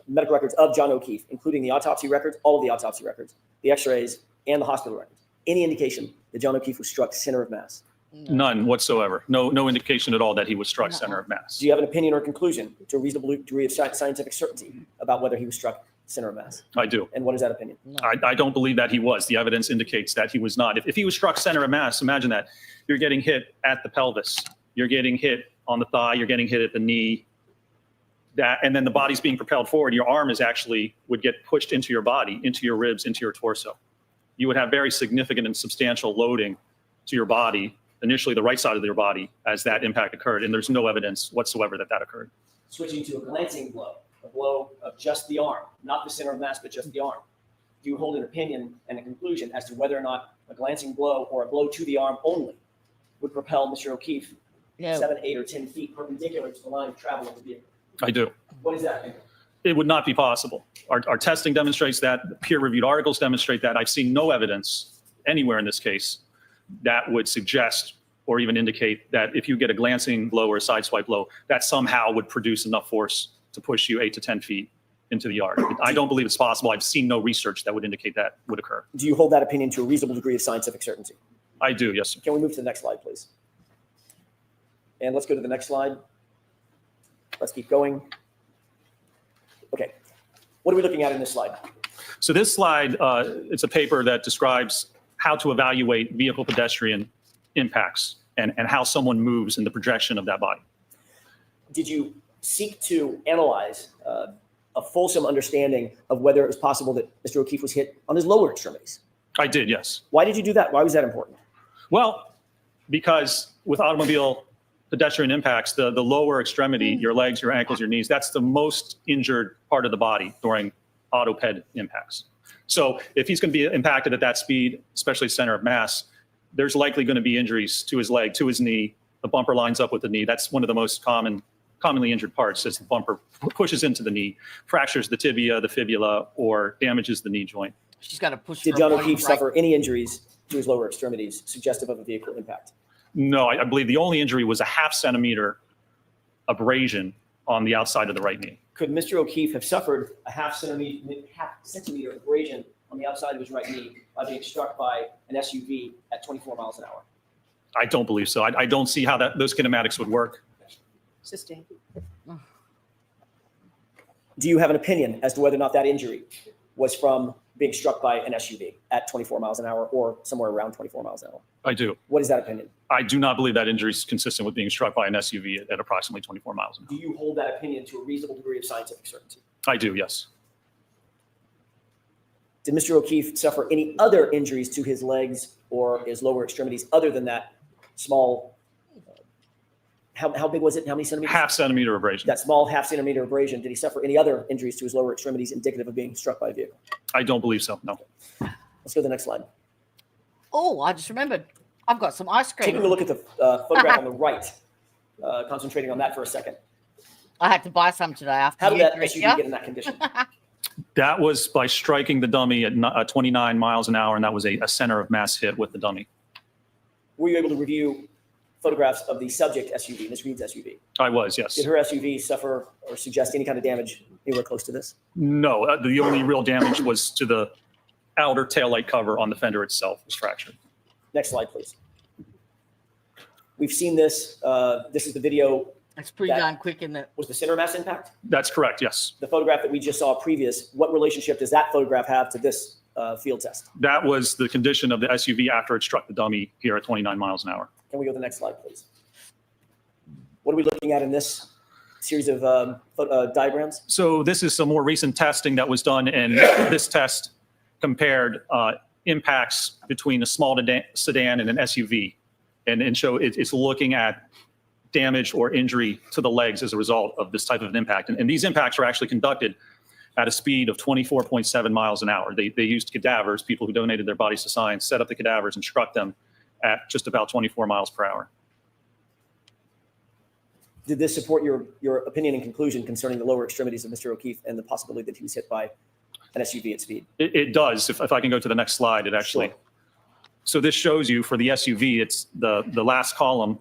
medical records of John O'Keefe, including the autopsy records, all of the autopsy records, the x-rays, and the hospital records, any indication that John O'Keefe was struck center of mass? None whatsoever. No indication at all that he was struck center of mass. Do you have an opinion or conclusion to a reasonable degree of scientific certainty about whether he was struck center of mass? I do. And what is that opinion? I don't believe that he was. The evidence indicates that he was not. If he was struck center of mass, imagine that. You're getting hit at the pelvis. You're getting hit on the thigh. You're getting hit at the knee. And then the body's being propelled forward. Your arm would get pushed into your body, into your ribs, into your torso. You would have very significant and substantial loading to your body, initially the right side of your body, as that impact occurred. And there's no evidence whatsoever that occurred. Switching to a glancing blow, a blow of just the arm, not the center of mass, but just the arm. Do you hold an opinion and a conclusion as to whether or not a glancing blow or a blow to the arm only would propel Mr. O'Keefe 7, 8, or 10 feet perpendicular to the line of travel of the vehicle? I do. What is that? It would not be possible. Our testing demonstrates that. Peer-reviewed articles demonstrate that. I've seen no evidence anywhere in this case that would suggest or even indicate that if you get a glancing blow or a sideswipe blow, that somehow would produce enough force to push you 8 to 10 feet into the yard. I don't believe it's possible. I've seen no research that would indicate that would occur. Do you hold that opinion to a reasonable degree of scientific certainty? I do, yes, sir. Can we move to the next slide, please? And let's go to the next slide. Let's keep going. Okay. What are we looking at in this slide? So this slide, it's a paper that describes how to evaluate vehicle pedestrian impacts and how someone moves in the projection of that body. Did you seek to analyze a fulsome understanding of whether it was possible that Mr. O'Keefe was hit on his lower extremities? I did, yes. Why did you do that? Why was that important? Well, because with automobile pedestrian impacts, the lower extremity, your legs, your ankles, your knees, that's the most injured part of the body during auto-ped impacts. So if he's going to be impacted at that speed, especially center of mass, there's likely going to be injuries to his leg, to his knee. The bumper lines up with the knee. That's one of the most commonly injured parts, as the bumper pushes into the knee, fractures the tibia, the fibula, or damages the knee joint. She's got to push. Did John O'Keefe suffer any injuries to his lower extremities suggestive of a vehicle impact? No, I believe the only injury was a 0.5 centimeter abrasion on the outside of the right knee. Could Mr. O'Keefe have suffered a 0.5 centimeter abrasion on the outside of his right knee by being struck by an SUV at 24 miles an hour? I don't believe so. I don't see how those kinematics would work. Sustained. Do you have an opinion as to whether or not that injury was from being struck by an SUV at 24 miles an hour or somewhere around 24 miles an hour. I do. What is that opinion? I do not believe that injury is consistent with being struck by an SUV at approximately 24 miles an Do hour. you hold that opinion to a reasonable degree of scientific certainty? I do, yes. Did Mr. O'Keefe suffer any other injuries to his legs or his lower extremities other than that small, how big was it? How many centimeters? Half centimeter abrasion. That small half-centimeter abrasion. Did he suffer any other injuries to his lower extremities indicative of being struck by a vehicle? I don't believe so, no. Let's go to the next slide. Oh, I just remembered. I've got some ice Taking a cream. look at the photograph on the right, concentrating on that for a second. I had to buy some today after How did you, that Tricia. SUV get in that condition? That was by striking the dummy at 29 miles an hour, and that was a center of mass hit with the dummy. Were you able to review photographs of the subject SUV, Ms. Reed's SUV? I was, yes. Did her SUV suffer or suggest any kind of damage anywhere close to this? No, the only real damage was to the outer taillight cover on the fender itself was fractured. Next slide, please. We've seen this. This is the video. It's pretty darn quick, isn't it? Was the center mass impact? That's correct, yes. The photograph that we just saw previous, what relationship does that photograph have to this field test? That was the condition of the SUV after it struck the dummy here at 29 miles an hour. Can we go to the next slide, please? What are we looking at in this series of diagrams? So this is some more recent testing that was done, and this test compared impacts between a small sedan and an SUV. And so it's looking at damage or injury to the legs as a result of this type of an impact. And these impacts are actually conducted at a speed of 24.7 miles an hour. They used cadavers, people who donated their bodies to science, set up the cadavers and struck them at just about 24 miles per hour. Did this support your opinion and conclusion concerning the lower extremities of Mr. O'Keefe and the possibility that he was hit by an SUV at speed? It does. If I can go to the next slide, it actually. Sure. So this shows you for the SUV, it's the last column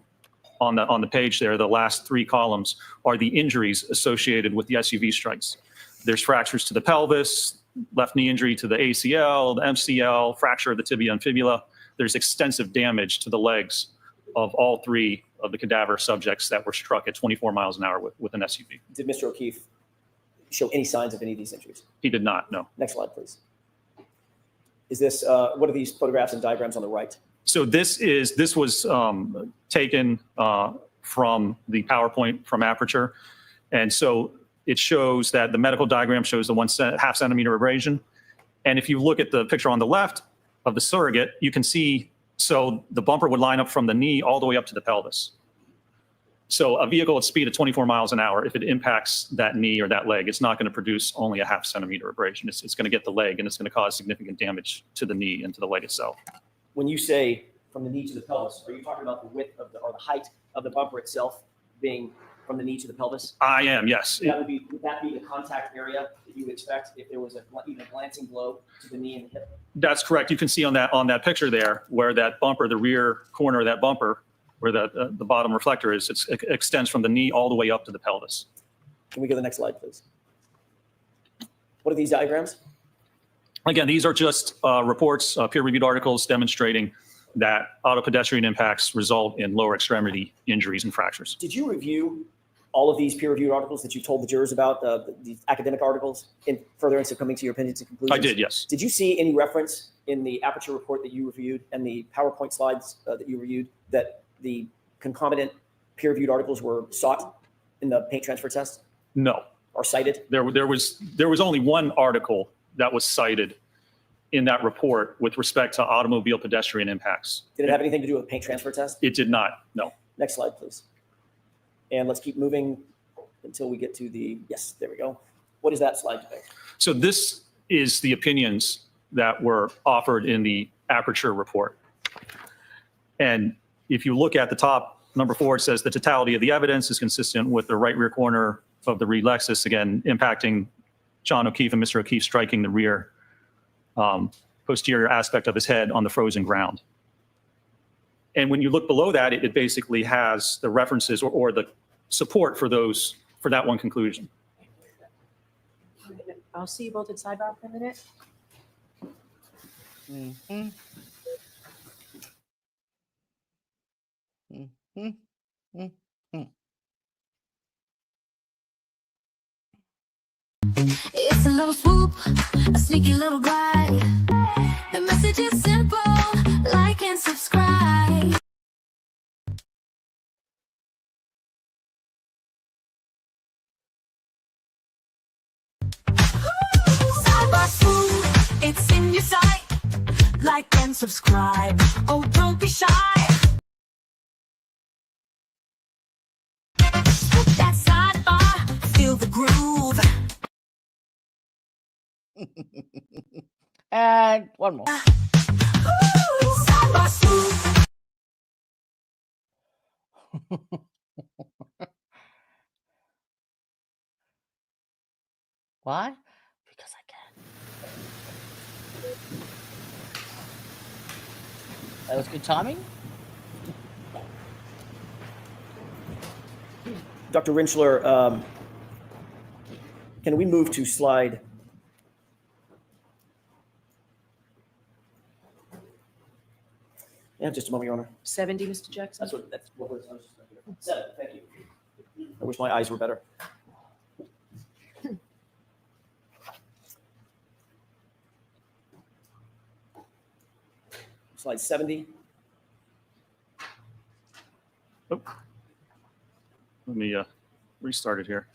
on the page there, the last three columns are the injuries associated with the SUV strikes. There's fractures to the pelvis, left knee injury to the ACL, the MCL, fracture of the tibia and fibula. There's extensive damage to the legs of all three of the cadaver subjects that were struck at 24 miles an hour with an SUV. Did Mr. O'Keefe show any signs of any of these injuries? He did not, no. Next slide, please. Is this, what are these photographs and diagrams on the right? So this was taken from the PowerPoint from Apeture. And so it shows that the medical diagram shows the 1.5 centimeter abrasion. And if you look at the picture on the left of the surrogate, you can see, so the bumper would line up from the knee all the way up to the pelvis. So a vehicle at speed of 24 miles an hour, if it impacts that knee or that leg, it's not going to produce only a 0.5 centimeter abrasion. It's going to get the leg, and it's going to cause significant damage to the knee and to the leg itself. When you say from the knee to the pelvis, are you talking about the width of or the height of the bumper itself being from the knee to the pelvis? I am, yes. Would that be the contact area that you would expect if there was even a glancing blow to the knee and the hip? That's correct. You can see on that picture there where that bumper, the rear corner of that bumper, where the bottom reflector is, it extends from the knee all the way up to the pelvis. Can we go to the next slide, please? What are these diagrams? Again, these are just reports, peer-reviewed articles demonstrating that auto pedestrian impacts result in lower extremity injuries and fractures. Did you review all of these peer-reviewed articles that you told the jurors about, these academic articles, in furtherance of coming to your opinions and conclusions? I did, yes. Did you see any reference in the Apeture report that you reviewed and the PowerPoint slides that you reviewed that the concomitant peer-reviewed articles were sought in the paint transfer test? No. Or cited? There was only one article that was cited in that report with respect to automobile pedestrian impacts. Did it have anything to do with the paint transfer test? It did not, no. Next slide, please. And let's keep moving until we get to the, yes, there we go. What is that slide today? So this is the opinions that were offered in the Apeture report. And if you look at the top, number 4, it says the totality of the evidence is consistent with the right rear corner of the Reed Lexus, again, impacting John O'Keefe and Mr. O'Keefe striking the rear posterior aspect of his head on the frozen ground. And when you look below that, it basically has the references or the support for that one conclusion. I'll see you both at sidebar for a minute. Mm-hmm. Mm-hmm. Mm-hmm. It's a little swoop, a sneak cheeky little guy. The message is simple, like and subscribe. Sidebar Swoop, it's in your sight. Like and subscribe. Oh, don't be shy. Swoop that sidebar, feel the groove. And one more. Sidebar Swoop. Why? Because I can. That was good timing. Dr. Rentschler, can we move to slide? Yeah, just a moment, Your Honor. 70, Mr. Jackson? That's what was, I was just looking at. 7, thank you. I wish my eyes were better. Slide 70. Oh. Let me restart it here.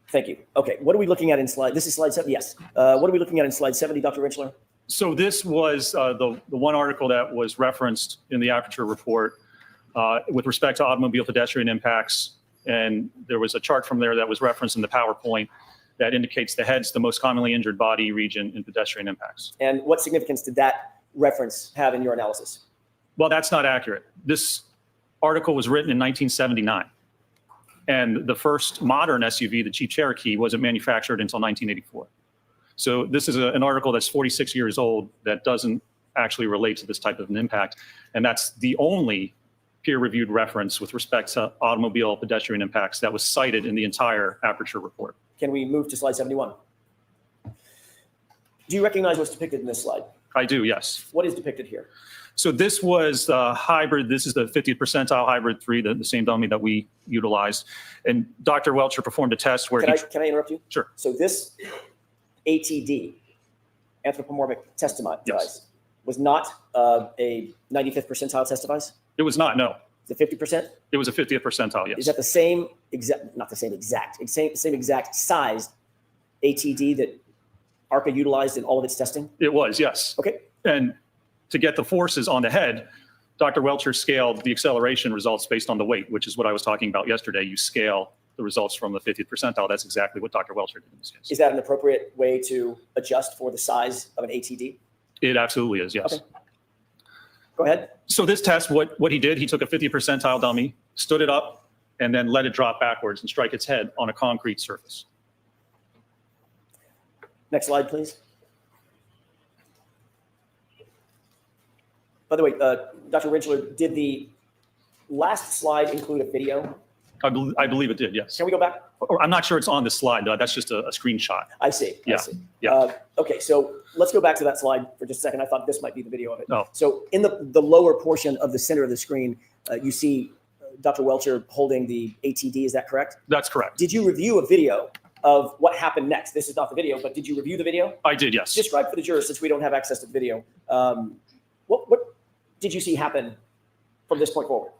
Thank you. Okay, what are we looking at in slide? This is slide 7. Yes. What are we looking at in slide 70, Dr. Rentschler? So this was the one article that was referenced in the Apeture report with respect to automobile pedestrian impacts. And there was a chart from there that was referenced in the PowerPoint that indicates the head's the most commonly injured body region in pedestrian impacts. And what significance did that reference have in your analysis? Well, that's not accurate. This article was written in 1979. And the first modern SUV, the Jeep Cherokee, wasn't manufactured until 1984. So this is an article that's 46 years old that doesn't actually relate to this type of an impact. And that's the only peer-reviewed reference with respect to automobile pedestrian impacts that was cited in the entire Apeture report. Can we move to slide 71? Do you recognize what's depicted in this slide? I do, yes. What is depicted here? So this was hybrid. This is the 50th percentile hybrid 3, the same dummy that we utilized. And Dr. Squelcher performed a test where Can I interrupt you? Sure. So this ATD, anthropomorphic test device, was not a 95th percentile test device? It was not, no. Is it 50%? It was a 50th percentile, yes. Is that the same exact, not the same exact, same exact size ATD that ARCCA utilized in all of its testing? It was, yes. Okay. And to get the forces on the head, Dr. Squelcher scaled the acceleration results based on the weight, which is what I was talking about yesterday. You scale the results from the 50th percentile. That's exactly what Dr. Squelcher did in this case. Is that an appropriate way to adjust for the size of an ATD? It absolutely is, yes. Okay. Go ahead. So this test, what he did, he took a 50th percentile dummy, stood it up, and then let it drop backwards and strike its head on a concrete surface. Next slide, please. By the way, Dr. Rentschler, did the last slide include a video? I believe it did, yes. Can we go back? I'm not sure it's on this slide. That's just a screenshot. I see. Yeah. I see. Yeah. Okay, so let's go back to that slide for just a second. I thought this might be the video of it. Oh. So in the lower portion of the center of the screen, you see Dr. Squelcher holding the ATD. Is that correct? That's correct. Did you review a video of what happened next? This is not the video, but did you review the video? I did, yes. Describe for the jurors, since we don't have access to the video, what did you see happen from this point forward?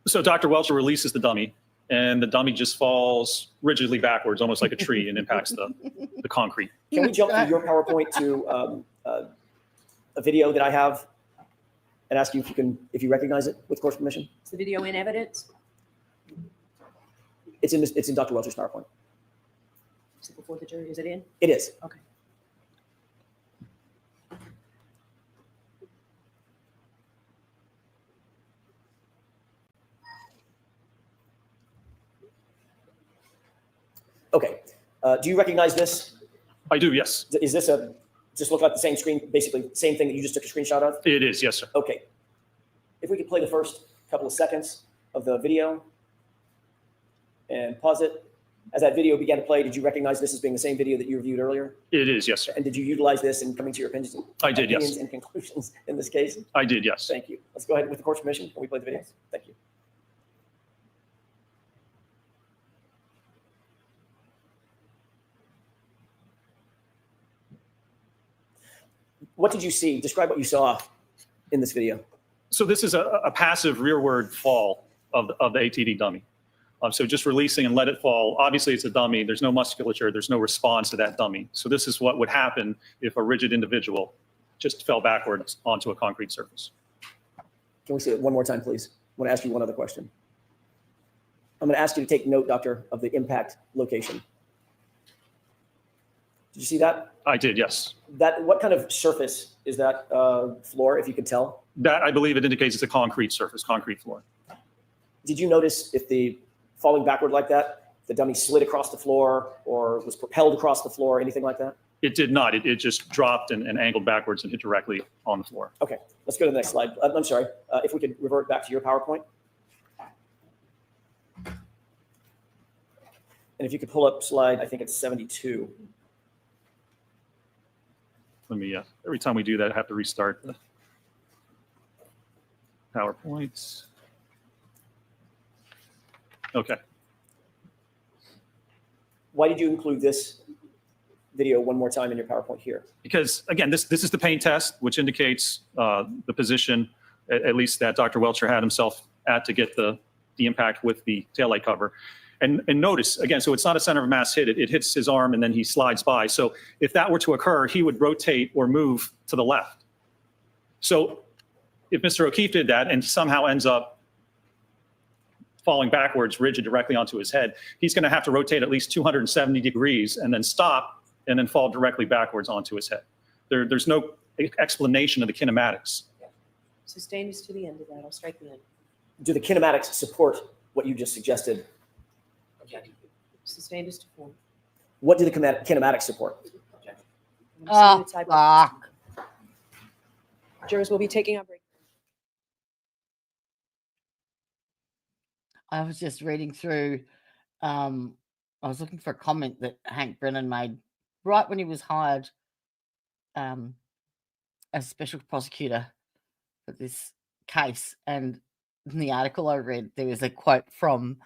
So Dr. Squelcher releases the dummy, and the dummy just falls rigidly backwards, almost like a tree, and impacts the concrete. Can we jump from your PowerPoint to a video that I have and ask you if you recognize it with course permission? Is the video in evidence? It's in Dr. Squelcher's PowerPoint. Is it before the jury? Is it in? It is. Okay. Okay. Do you recognize this? I do, yes. Is this just look like the same screen, basically same thing that you just took a screenshot of? It is, yes, sir. Okay. If we could play the first couple of seconds of the video and pause it. As that video began to play, did you recognize this as being the same video that you reviewed earlier? It is, yes, sir. And did you utilize this in coming to your opinions? I did, yes. Opinions and conclusions in this case? I did, yes. Thank you. Let's go ahead with the court's permission. Can we play the video? Thank you. What did you see? Describe what you saw in this video. So this is a passive rearward fall of the ATD dummy. So just releasing and let it fall. Obviously, it's a dummy. There's no musculature. There's no response to that dummy. So this is what would happen if a rigid individual just fell backwards onto a concrete surface. Can we see it one more time, please? I want to ask you one other question. I'm going to ask you to take note, Doctor, of the impact location. Did you see that? I did, yes. What kind of surface is that floor, if you could tell? That, I believe it indicates it's a concrete surface, concrete floor. Did you notice if the falling backward like that, the dummy slid across the floor or was propelled across the floor, anything like that? It did not. It just dropped and angled backwards and hit directly on the floor. Okay, let's go to the next slide. I'm sorry, if we could revert back to your PowerPoint. And if you could pull up slide, I think it's 72. Let me, every time we do that, I have to restart the PowerPoint. Okay. Why did you include this video one more time in your PowerPoint here? Because again, this is the pain test, which indicates the position, at least that Dr. Welcher had himself at to get the impact with the taillight cover. And notice, again, so it's not a center of mass hit. It hits his arm and then he slides by. So if that were to occur, he would rotate or move to the left. So if Mr. O'Keefe did that and somehow ends up falling backwards, rigid directly onto his head, he's going to have to rotate at least 270 degrees and then stop and then fall directly backwards onto his head. There's no explanation of the kinematics. Sustained is to the end of that. I'll strike the end. Do the kinematics support what you just suggested? Sustained is to form. What do the kinematics support? Oh, fuck. Jurors will be taking a break. I was just reading through, I was looking for a comment that Hank Brennan made right when he was hired as special prosecutor for this case. And in the article I read, there was a quote from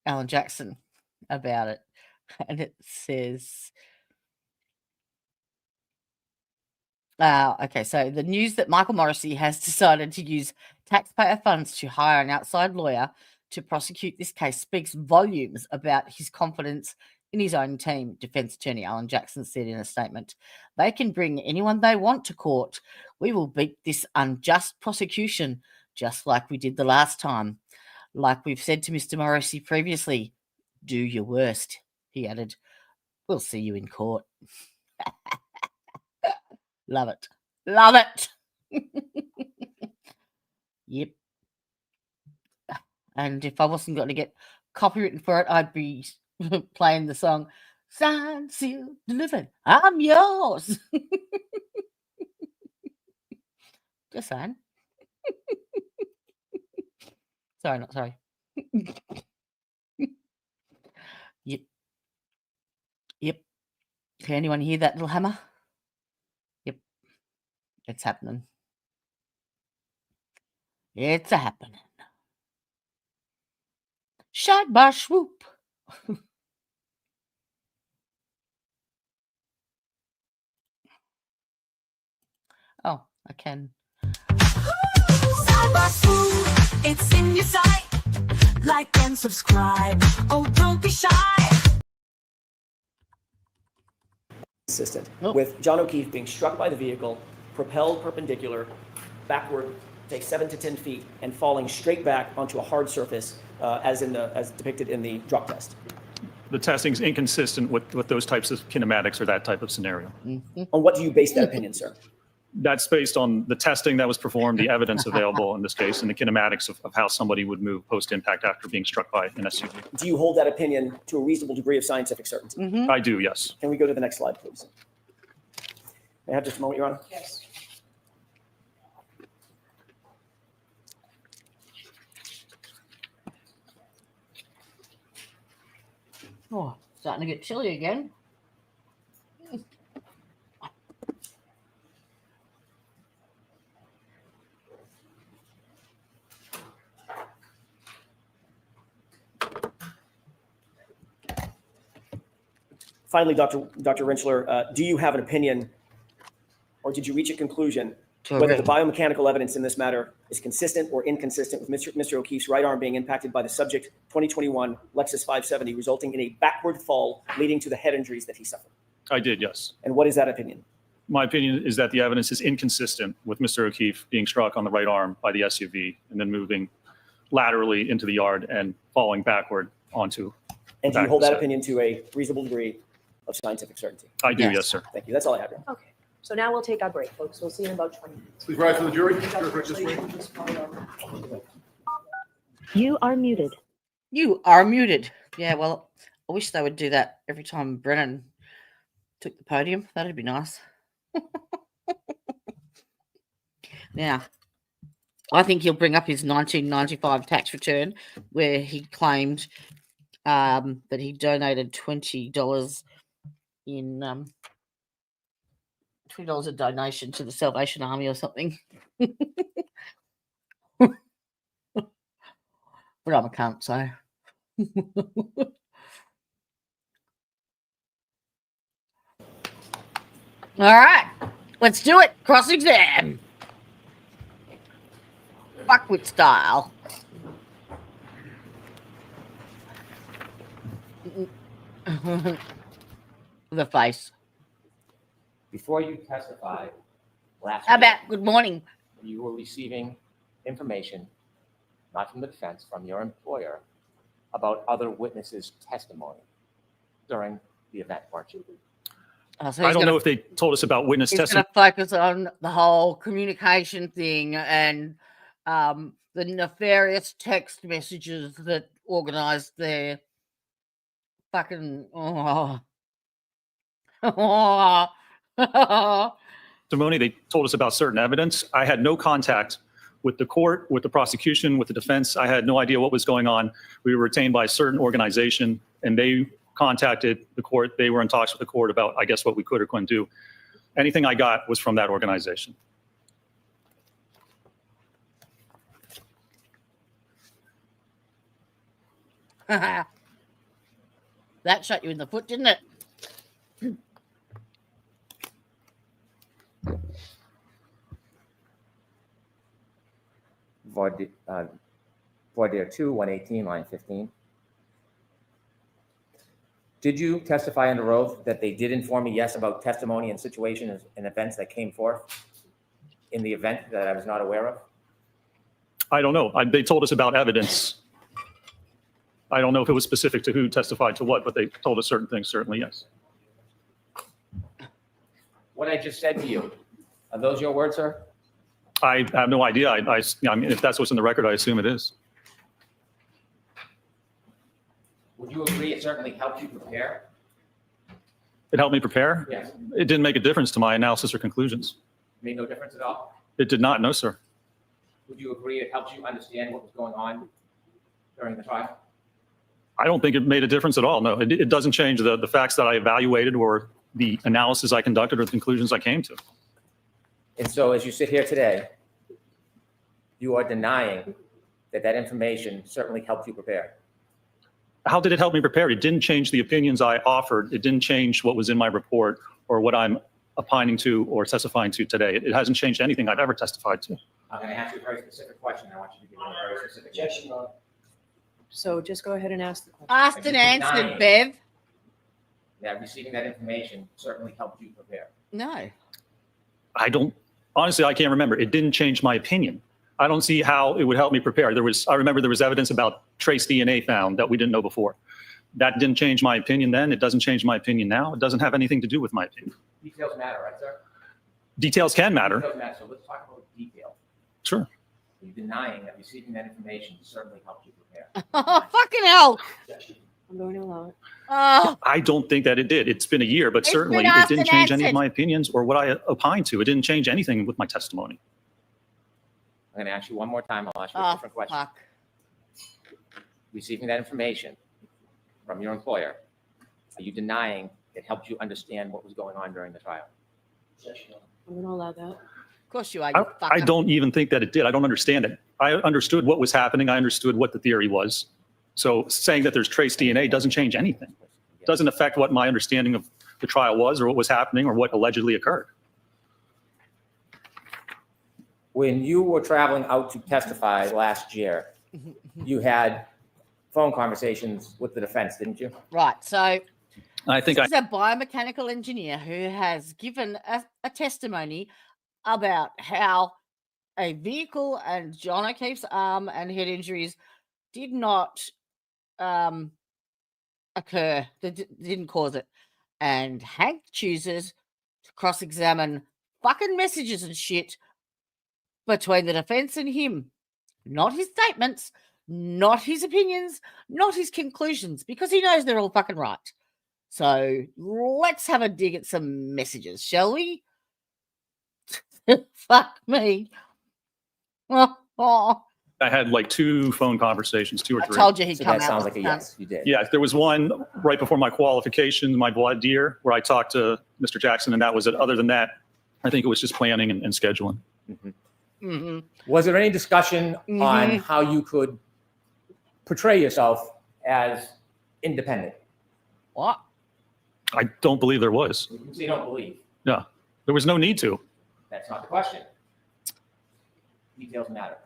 Alan Jackson about it. And it says, okay, so the news that Michael Morrissey has decided to use taxpayer funds to hire an outside lawyer to prosecute this case speaks volumes about his confidence in his own team, defense attorney Alan Jackson said in a statement. They can bring anyone they want to court. We will beat this unjust prosecution just like we did the last time. Like we've said to Mr. Morrissey previously, do your worst, he added. We'll see you in court. Love it. Love it. Yep. And if I wasn't going to get copywritten for it, I'd be playing the song, Signed, Sealed, Delivered, I'm yours. Just saying. Sorry, not sorry. Yep. Yep. Can anyone hear that little hammer? Yep. It's happening. It's a happening. Shot by swoop. Oh, I can. Side by swoop, it's in your sight. Like and subscribe. Oh, don't be shy. Consistent Nope. with John O'Keefe being struck by the vehicle, propelled perpendicular, backward, take 7 to 10 feet, and falling straight back onto a hard surface, as depicted in the drop test. The testing is inconsistent with those types of kinematics or that type of scenario. Mm-hmm. On what do you base that opinion, sir? That's based on the testing that was performed, the evidence available in this case, and the kinematics of how somebody would move post-impact after being struck by an SUV. Do you hold that opinion to a reasonable degree of scientific certainty? Mm-hmm. I do, yes. Can we go to the next slide, please? May I have just a moment, Your Honor? Yes. Oh, starting to get chilly again. Finally, Dr. Rentschler, do you have an opinion, or did you reach a conclusion whether the biomechanical evidence in this matter is consistent or inconsistent with Mr. O'Keefe's right arm being impacted by the subject 2021 Lexus 570, resulting in a backward fall leading to the head injuries that he suffered? I did, yes. And what is that opinion? My opinion is that the evidence is inconsistent with Mr. O'Keefe being struck on the right arm by the SUV and then moving laterally into the yard and falling backward onto. And do you hold that opinion to a reasonable degree of scientific certainty? I do, yes, sir. Thank you. That's all I have. Okay. So now we'll take our break, folks. We'll see you in about 20 minutes. Please rise for the jury. You are muted. You are muted. Yeah, well, I wish they would do that every time Brennan took the podium. That'd be nice. Now, I think he'll bring up his 1995 tax return where he claimed that he donated $20 in $20 a donation to the Salvation Army or something. But I'm a cunt, so. All right, let's do it. Cross-exam. Fuckwit style. The face. Before you testified last How week, about good morning? you were receiving information, not from the defense, from your employer, about other witnesses' testimony during the event, weren't you? So I don't know if they told us about witness he's testimony. going to focus on the whole communication thing and the nefarious text messages that organized their fucking Testimony. They told us about certain evidence. I had no contact with the court, with the prosecution, with the defense. I had no idea what was going on. We were retained by a certain organization, and they contacted the court. They were in talks with the court about, I guess, what we could or couldn't do. Anything I got was from that organization. That shot you in the foot, didn't it? Voir dire 2, 118, line 15. Did you testify under oath that they did inform me, yes, about testimony and situations and events that came forth in the event that I was not aware of? I don't know. They told us about evidence. I don't know if it was specific to who testified to what, but they told us certain things, certainly, yes. What I just said to you, are those your words, sir? I have no idea. I mean, if that's what's in the record, I assume it is. Would you agree it certainly helped you prepare? It helped me prepare? Yes. It didn't make a difference to my analysis or conclusions. Made no difference at all? It did not, no, sir. Would you agree it helped you understand what was going on during the trial? I don't think it made a difference at all. No, it doesn't change the facts that I evaluated or the analysis I conducted or the conclusions I came to. And so as you sit here today, you are denying that that information certainly helped you prepare. How did it help me prepare? It didn't change the opinions I offered. It didn't change what was in my report or what I'm opining to or testifying to today. It hasn't changed anything I've ever testified to. I'm going to ask you a very specific question. I want you to give me a very specific question. So just go ahead and ask the question. Asked and answered, Bev. That receiving that information certainly helped you prepare. No. Honestly, I can't remember. It didn't change my opinion. I don't see how it would help me prepare. I remember there was evidence about trace DNA found that we didn't know before. That didn't change my opinion then. It doesn't change my opinion now. It doesn't have anything to do with my opinion. Details matter, right, sir? Details can matter. Details matter. So let's talk about detail. Sure. You're denying that receiving that information certainly helped you prepare. Oh, fucking hell. I'm going to allow it. Oh, I don't think that it did. It's been a year, but It's certainly been it asked didn't and change any of answered. my opinions or what I opined to. It didn't change anything with my testimony. I'm going to ask you one more time. I'll ask you a different question. fuck. Receiving that information from your employer, Are you denying it helped you understand what was going on during the trial? I'm gonna allow that. Of course you are. You I fucker. don't even think that it did. I don't understand it. I understood what was happening. I understood what the theory was. So saying that there's trace DNA doesn't change anything. It doesn't affect what my understanding of the trial was or what was happening or what allegedly occurred. When you were traveling out to testify last year, you had phone conversations with the defense, didn't you? Right. So I think this is a biomechanical engineer who has given a testimony about how a vehicle and John O'Keefe's arm and head injuries did not occur. They didn't cause it. And Hank chooses to cross-examine fucking messages and shit between the defense and him. Not his statements, not his opinions, not his conclusions, because he knows they're all fucking right. So let's have a dig at some messages, shall we? Fuck me. Oh. I had like 2 phone conversations, 2 or I 3. told you he'd So come that out. sounds with like a the yes, you did. Yeah, there was one right before my qualification, my voir dire, where I talked to Mr. Jackson, and that was it. Other than that, I think it was just planning and scheduling. Was there any discussion on how you could portray yourself as independent? What? I don't believe there was. So you don't believe? Yeah, there was no need to. That's not the question. Details matter.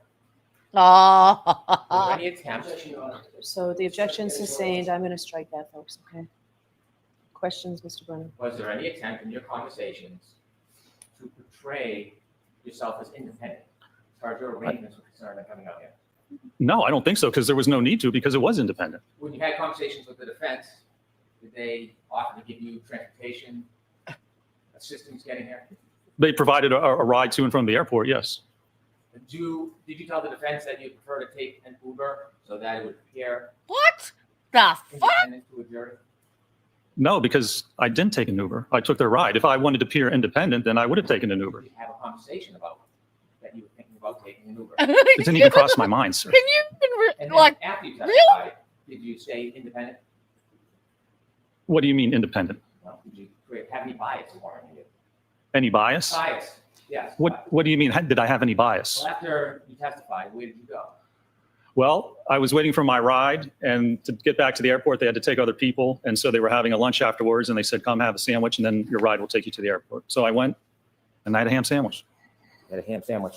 Oh. Was there any attempt? So the objection's sustained. I'm gonna strike that, folks, okay? Questions, Mr. Brennan? Was there any attempt in your conversations to portray yourself as independent as far as your arrangements were concerned and coming out here? No, I don't think so, because there was no need to, because it was independent. When you had conversations with the defense, did they offer to give you transportation assistance getting here? They provided a ride to and from the airport, yes. Did you tell the defense that you prefer to take an Uber so that it would appear What the fuck? independent to a jury? No, because I didn't take an Uber. I took their ride. If I wanted to appear independent, then I would have taken an Uber. Did you have a conversation about that you were thinking about taking an Uber? It didn't even cross my mind, sir. Can you even And then like after you really? testified, did you stay independent? What do you mean independent? Well, did you have any bias warning you? Any bias? Bias, yes. What do you mean? Did I have any bias? Well, after you testified, where did you go? Well, I was waiting for my ride, and to get back to the airport, they had to take other people. And so they were having a lunch afterwards, and they said, come have a sandwich, and then your ride will take you to the airport. So I went, and I had a ham sandwich. You had a ham sandwich.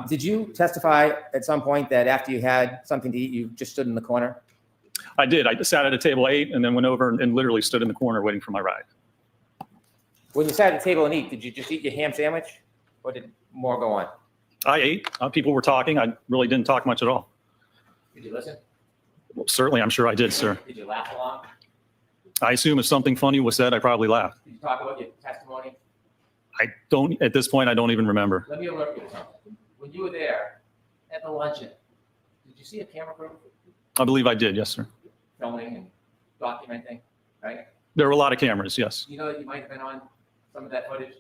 Did you testify at some point that after you had something to eat, you just stood in the corner? I did. I just sat at a table, ate, and then went over and literally stood in the corner waiting for my ride. When you sat at the table and eat, did you just eat your ham sandwich, or did more go on? I ate. People were talking. I really didn't talk much at all. Did you listen? Well, certainly, I'm sure I did, sir. Did you laugh along? I assume if something funny was said, I probably laughed. Did you talk about your testimony? I don't, at this point, I don't even remember. Let me alert you to something. When you were there at the luncheon, did you see a camera crew I believe I did, yes, sir. filming and documenting, right? There were a lot of cameras, yes. You know that you might have been on some of that footage?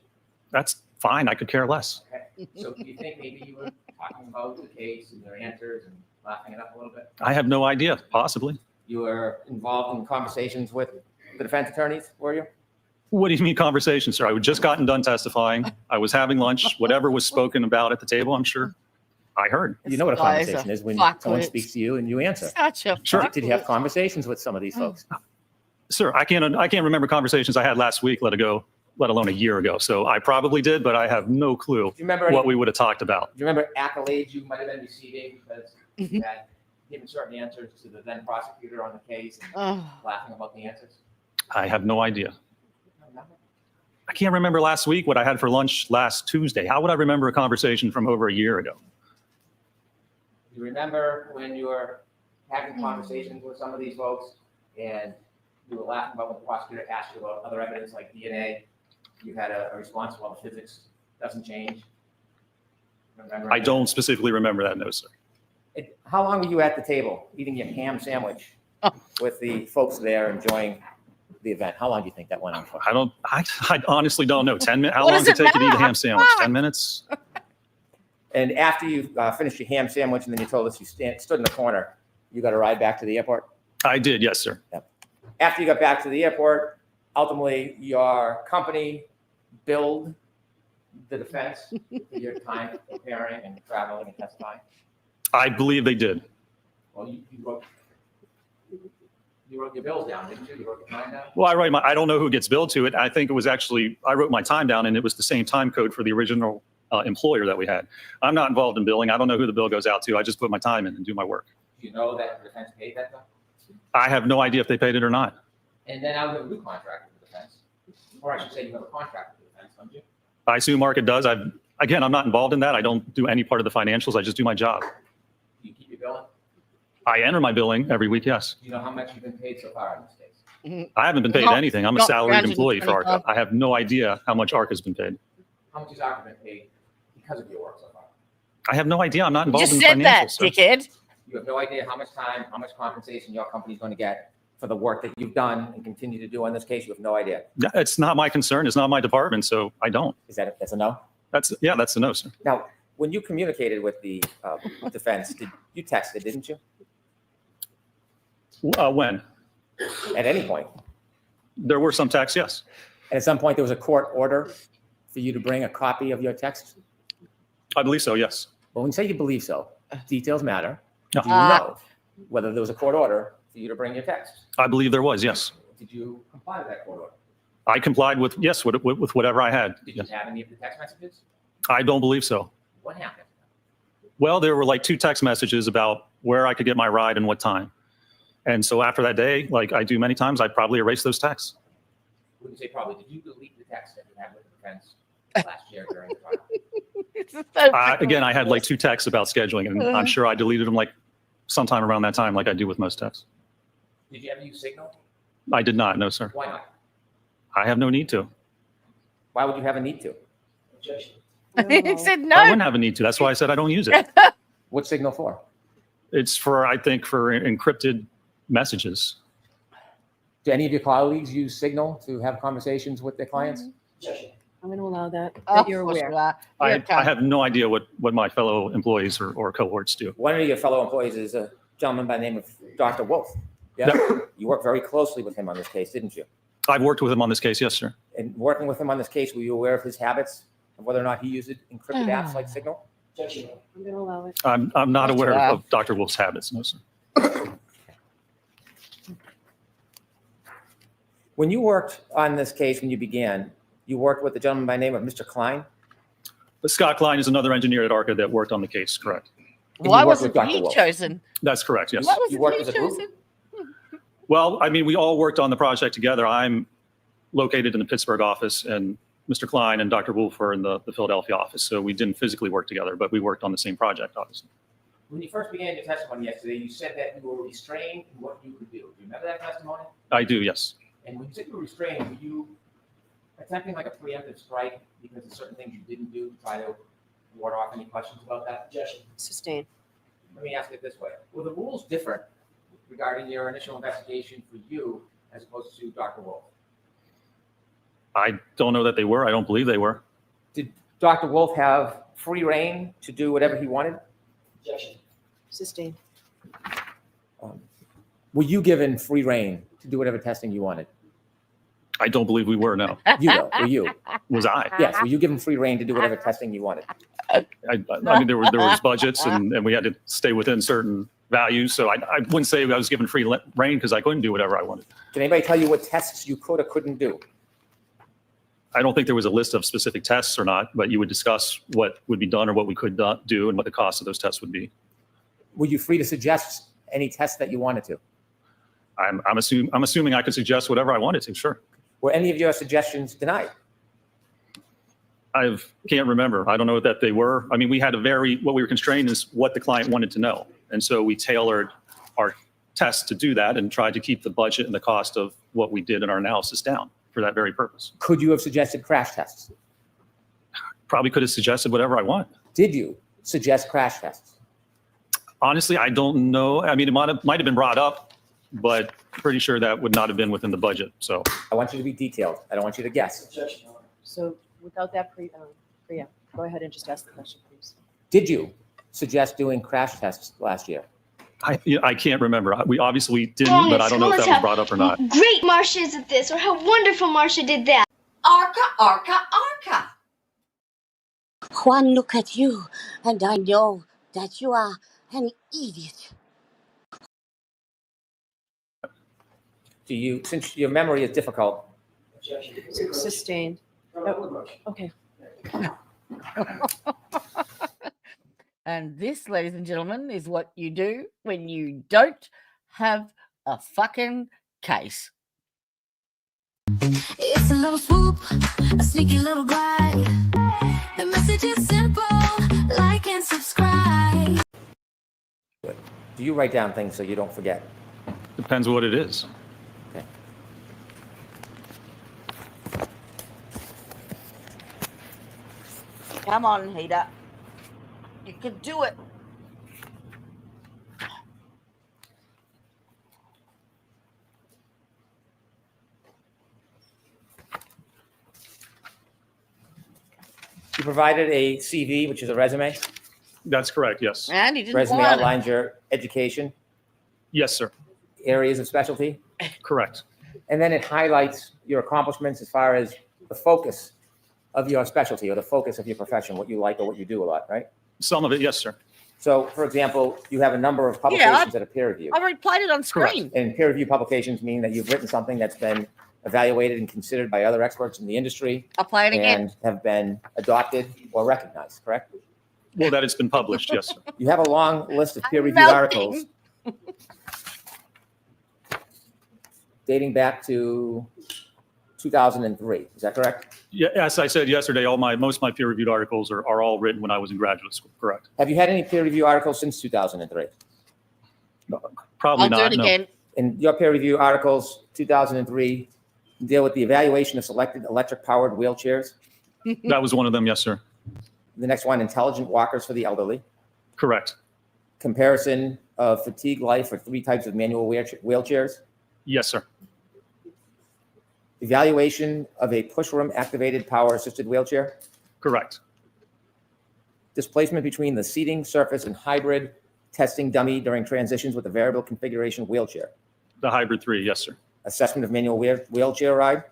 That's fine. I could care less. Okay. So do you think maybe you were talking about the case and their answers and laughing it up a little bit? I have no idea, possibly. You were involved in conversations with the defense attorneys, were you? What do you mean conversation, sir? I had just gotten done testifying. I was having lunch. Whatever was spoken about at the table, I'm sure I heard. You know what a Guys conversation are is when fuckwits. someone speaks to you and you answer. Such a Sure. Did you have conversations with some of these folks? Sir, I can't remember conversations I had last week, let alone a year ago. So I probably did, but I have no clue Do you remember what we would have talked about. Do you remember accolades you might have been receiving because you had given certain answers to the then prosecutor on the case and Oh. laughing about the answers? I have no idea. I can't remember last week what I had for lunch last Tuesday. How would I remember a conversation from over a year ago? Do you remember when you were having conversations with some of these folks and you were laughing about when the prosecutor asked you about other evidence like DNA? You had a response, well, the physics doesn't change. Remember I don't specifically remember that, no, sir. How long were you at the table eating your ham sandwich with the folks there enjoying the event? How long do you think that went on for? I honestly don't know. 10 minutes? How What long does does it it take you to eat a matter? ham sandwich? 10 minutes? And after you finished your ham sandwich and then you told us you stood in the corner, you got a ride back to the airport? I did, yes, sir. after you got back to the airport, ultimately your company billed the defense for your time preparing and traveling and testifying? I believe they did. Well, you wrote your bills down, didn't you? You wrote your time down? Well, I don't know who gets billed to it. I think it was actually, I wrote my time down and it was the same time code for the original employer that we had. I'm not involved in billing. I don't know who the bill goes out to. I just put my time in and do my work. Do you know that the defense paid that though? I have no idea if they paid it or not. And then I would have a new contract with the defense. Or I should say you have a contract with the defense, don't you? I assume Market does. Again, I'm not involved in that. I don't do any part of the financials. I just do my job. Do you keep your billing? I enter my billing every week, yes. Do you know how much you've been paid so far in this case? I haven't been paid Not- anything. I'm a not salaried employee for ARCCA. 325. I have no idea how much ARCCA has been paid. How much has ARCCA been paid because of your work so far? I have no idea. I'm not You involved just in said that, financials. sir. dickhead. You have no idea how much time, how much compensation your company's going to get for the work that you've done and continue to do on this case. You have no idea. Yeah, it's not my concern. It's not my department, so I don't. That's a no? That's a no, sir. Now, when you communicated with the defense, you texted, didn't you? When? At any point? There were some texts, yes. And at some point, there was a court order for you to bring a copy of your text? I believe so, yes. Well, when you say you believe so, details matter. No. Do you know whether there was a court order for you to bring your text? I believe there was, yes. Did you comply with that court order? I complied with, yes, with whatever I had. Did Yes. you have any of the text messages? I don't believe so. What happened? Well, there were like 2 text messages about where I could get my ride and what time. And so after that day, like I do many times, I'd probably erase those texts. Wouldn't say probably. Did you delete the text that you had with the defense last year during the trial? This is so Again, I had like 2 texts about scheduling, and I'm sure I deleted them like sometime around that time, like I do with most texts. Did you ever use Signal? I did not, no, sir. Why not? I have no need to. Why would you have a need to? he said I no. wouldn't have a need to. That's why I said I don't use it. What Signal for? It's for, I think, for encrypted messages. Do any of your colleagues use Signal to have conversations with their clients? I'm going to allow that, Oh, that you're of course aware. you are. I have no idea what my fellow employees or cohorts do. One of your fellow employees is a gentleman by the name of Dr. Wolf. Yeah. You worked very closely with him on this case, didn't you? I've worked with him on this case, yes, sir. And working with him on this case, were you aware of his habits and whether or not he used encrypted apps like Signal? I'm going to allow it. I'm not That's aware right. of Dr. Wolf's habits, no, sir. When you worked on this case, when you began, you worked with a gentleman by the name of Mr. Klein? But Scott Klein is another engineer at ARCCA that worked on the case, correct? And Why you worked with wasn't Dr. he Wolf. chosen? That's correct, yes. Why You wasn't worked he as a group? chosen? Well, I mean, we all worked on the project together. I'm located in the Pittsburgh office, and Mr. Klein and Dr. Wolf are in the Philadelphia office. So we didn't physically work together, but we worked on the same project, obviously. When you first began your testimony yesterday, you said that you were restrained in what you could do. Do you remember that testimony? I do, yes. And when you said you were restrained, were you attempting like a preemptive strike because of certain things you didn't do to try to ward off any questions about that? Sustain. Let me ask it this way. Were the rules different regarding your initial investigation for you as opposed to Dr. Wolf? I don't know that they were. I don't believe they were. Did Dr. Wolf have free reign to do whatever he wanted? Sustain. Were you given free reign to do whatever testing you wanted? I don't believe we were, no. You though, were you? Was I? Yes, were you given free reign to do whatever testing you wanted? I mean, there was budgets, and we had to stay within certain values. So I wouldn't say I was given free reign because I couldn't do whatever I wanted. Can anybody tell you what tests you could or couldn't do? I don't think there was a list of specific tests or not, but you would discuss what would be done or what we could not do and what the cost of those tests would be. Were you free to suggest any tests that you wanted to? I'm assuming I could suggest whatever I wanted to, sure. Were any of your suggestions denied? I can't remember. I don't know that they were. I mean, what we were constrained is what the client wanted to know. And so we tailored our tests to do that and tried to keep the budget and the cost of what we did in our analysis down for that very purpose. Could you have suggested crash tests? Probably could have suggested whatever I want. Did you suggest crash tests? Honestly, I don't know. I mean, it might have been brought up, but pretty sure that would not have been within the budget. So I want you to be detailed. I don't want you to guess. So without that preempt, go ahead and just ask the question, please. Did you suggest doing crash tests last year? I can't remember. We obviously didn't, but I don't know if that was brought up or not. Great Marcia is at this, or how wonderful Marcia did that. ARCCA. One look at you, and I know that you are an idiot. Do you, since your memory is difficult, Sustained. Oh, okay. And this, ladies and gentlemen, is what you do when you don't have a fucking case. It's a little swoop, a sneaky little glide. The message is simple, like and subscribe. do you write down things so you don't forget? Depends what it is. Okay. Come on, Heater. You can do it. You provided a CV, which is a resume. That's correct, yes. And he didn't Resume want it. outlines your education, Yes, sir. areas of specialty, Correct. and then it highlights your accomplishments as far as the focus of your specialty or the focus of your profession, what you like or what you do a lot, right? Some of it, yes, sir. So, for example, you have a number of publications that are peer reviewed. I've already played it on screen. And peer review publications mean that you've written something that's been evaluated and considered by other experts in the industry I'll play it again. and have been adopted or recognized, correct? Well, that it's been published, yes, sir. You have a long list of peer reviewed melting. articles dating back to 2003. Is that correct? Yeah, as I said yesterday, most of my peer-reviewed articles are all written when I was in graduate school, correct? Have you had any peer review articles since 2003? Probably I'll do not, it no. again. And your peer review articles, 2003, deal with the evaluation of selected electric-powered wheelchairs. That was one of them, yes, sir. The next one, intelligent walkers for the elderly. Correct. Comparison of fatigue life for 3 types of manual wheelchairs. Yes, sir. Evaluation of a pushroom activated power-assisted wheelchair. Correct. Displacement between the seating surface and hybrid testing dummy during transitions with a variable configuration wheelchair. The hybrid 3, yes, sir. Assessment of manual wheelchair ride.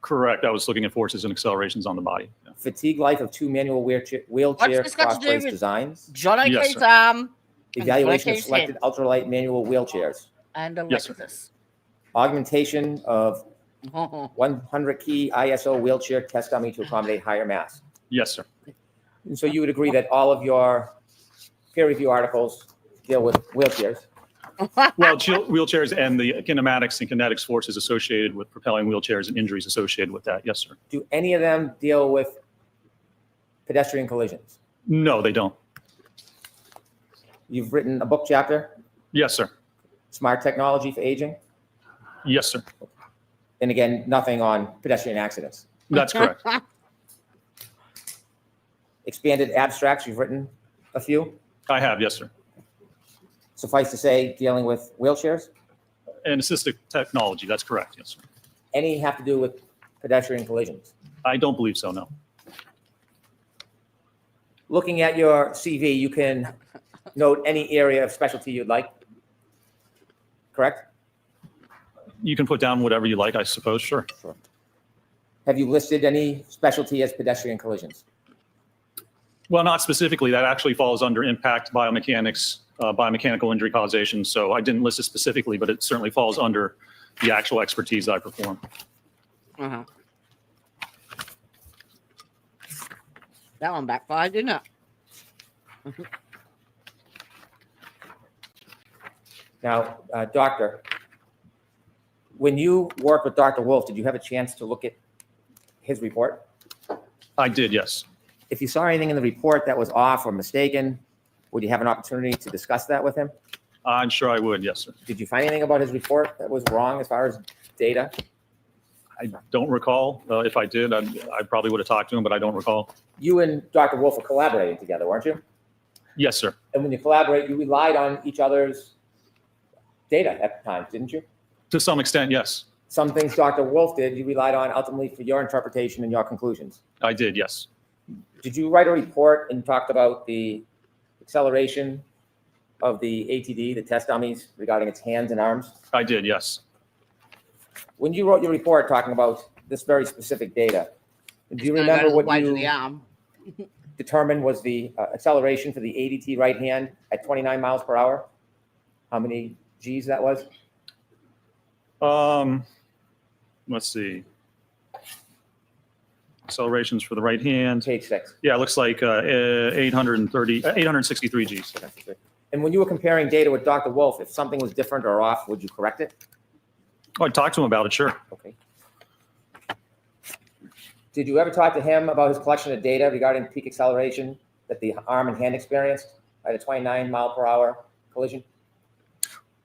Correct. I was looking at forces and accelerations on the body. Yeah. Fatigue life of 2 manual wheelchair this got to do cross-brace with designs. John Yes, O'Keefe's sir. arm Evaluation of O'Keefe's selected ultralight manual wheelchairs. and a Yes, sir. Lexus. Augmentation of 100 key ISO wheelchair test dummy to accommodate higher mass. Yes, sir. And so you would agree that all of your peer review articles deal with wheelchairs. Well, wheelchairs and the kinematics and kinetics forces associated with propelling wheelchairs and injuries associated with that. Yes, sir. Do any of them deal with pedestrian collisions? No, they don't. You've written a book chapter, Yes, sir. Smart Technology for Aging, Yes, sir. and again, nothing on pedestrian accidents. That's correct. Expanded abstracts, you've written a few. I have, yes, sir. Suffice to say, dealing with wheelchairs. And assistive technology, that's correct, yes, sir. Any have to do with pedestrian collisions? I don't believe so, no. Looking at your CV, you can note any area of specialty you'd like, correct? You can put down whatever you like, I suppose, sure. Sure. Have you listed any specialty as pedestrian collisions? Well, not specifically. That actually falls under impact biomechanics, biomechanical injury causation. So I didn't list it specifically, but it certainly falls under the actual expertise I perform. Uh-huh. That one backfired, didn't it? Now, Doctor, when you worked with Dr. Wolf, did you have a chance to look at his report? I did, yes. If you saw anything in the report that was off or mistaken, would you have an opportunity to discuss that with him? I'm sure I would, yes, sir. Did you find anything about his report that was wrong as far as data? I don't recall. If I did, I probably would have talked to him, but I don't recall. You and Dr. Wolf were collaborating together, weren't you? Yes, sir. And when you collaborate, you relied on each other's data at the time, didn't you? To some extent, yes. Some things Dr. Wolf did, you relied on ultimately for your interpretation and your conclusions. I did, yes. Did you write a report and talked about the acceleration of the ATD, the test dummies, regarding its hands and arms? I did, yes. When you wrote your report talking about this very specific data, do you remember what weight of you the arm. determined was the acceleration for the ADT right hand at 29 miles per hour? How many G's that was? Let's see. Accelerations for the right hand. Page 6. Yeah, it looks like 863 Gs. And when you were comparing data with Dr. Wolf, if something was different or off, would you correct it? Oh, I talked to him about it, sure. Okay. Did you ever talk to him about his collection of data regarding peak acceleration that the arm and hand experienced at a 29 mile per hour collision?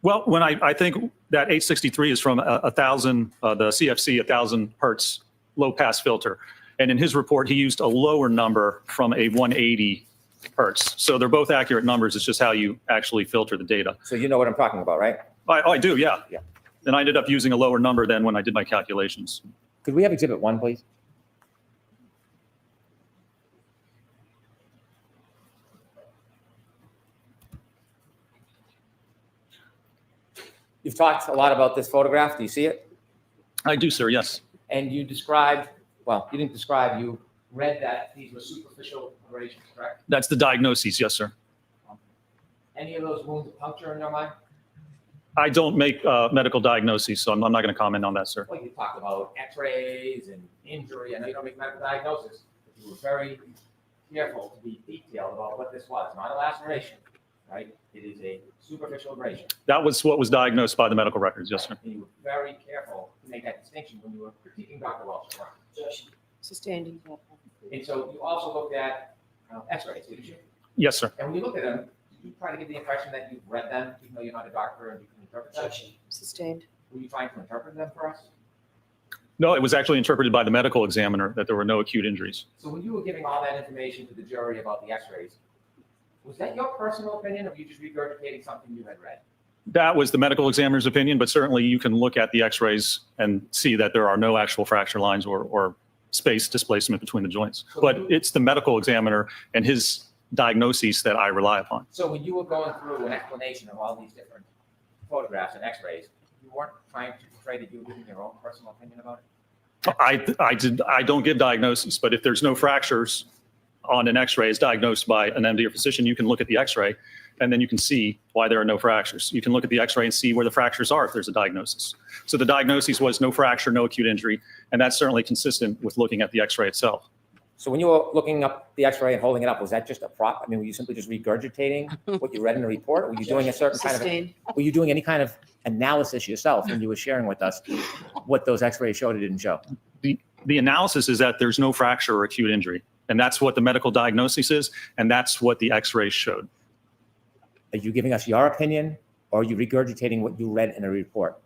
Well, when I think that 863 is from 1,000, the CFC 1,000 hertz low pass filter. And in his report, he used a lower number from a 180 hertz. So they're both accurate numbers. It's just how you actually filter the data. So you know what I'm talking about, right? I do, yeah. Yeah. And I ended up using a lower number than when I did my calculations. Could we have Exhibit 1, please? You've talked a lot about this photograph. Do you see it? I do, sir, yes. And you described, well, you didn't describe, you read that these were superficial abrasions, correct? That's the diagnosis, yes, sir. Any of those wounds a puncture in your mind? I don't make medical diagnoses, so I'm not going to comment on that, sir. Well, you talked about x-rays and injury. I know you don't make medical diagnosis, but you were very careful to be detailed about what this was. Not a laceration, right? It is a superficial abrasion. That was what was diagnosed by the medical records, yes, sir. And you were very careful to make that distinction when you were critiquing Dr. Welch. Sustained. And so you also looked at x-rays, didn't you? Yes, sir. And when you look at them, did you try to give the impression that you've read them, even though you're not a doctor and you can interpret them? Sustained. Were you trying to interpret them for us? No, it was actually interpreted by the medical examiner that there were no acute injuries. So when you were giving all that information to the jury about the x-rays, was that your personal opinion, or were you just regurgitating something you had read? That was the medical examiner's opinion, but certainly you can look at the x-rays and see that there are no actual fracture lines or space displacement between the joints. But it's the medical examiner and his diagnoses that I rely upon. So when you were going through an explanation of all these different photographs and x-rays, you weren't trying to portray that you were giving your own personal opinion about it? I don't give diagnoses, but if there's no fractures on an x-ray is diagnosed by an MD or physician, you can look at the x-ray and then you can see why there are no fractures. You can look at the x-ray and see where the fractures are if there's a diagnosis. So the diagnosis was no fracture, no acute injury, and that's certainly consistent with looking at the x-ray itself. So when you were looking up the x-ray and holding it up, was that just a prop? I mean, were you simply just regurgitating what you read in the report? Or were you doing a certain kind of, were you doing any kind of analysis yourself when you were sharing with us what those x-rays showed or didn't show? The analysis is that there's no fracture or acute injury. And that's what the medical diagnosis is, and that's what the x-rays showed. Are you giving us your opinion, or are you regurgitating what you read in a report?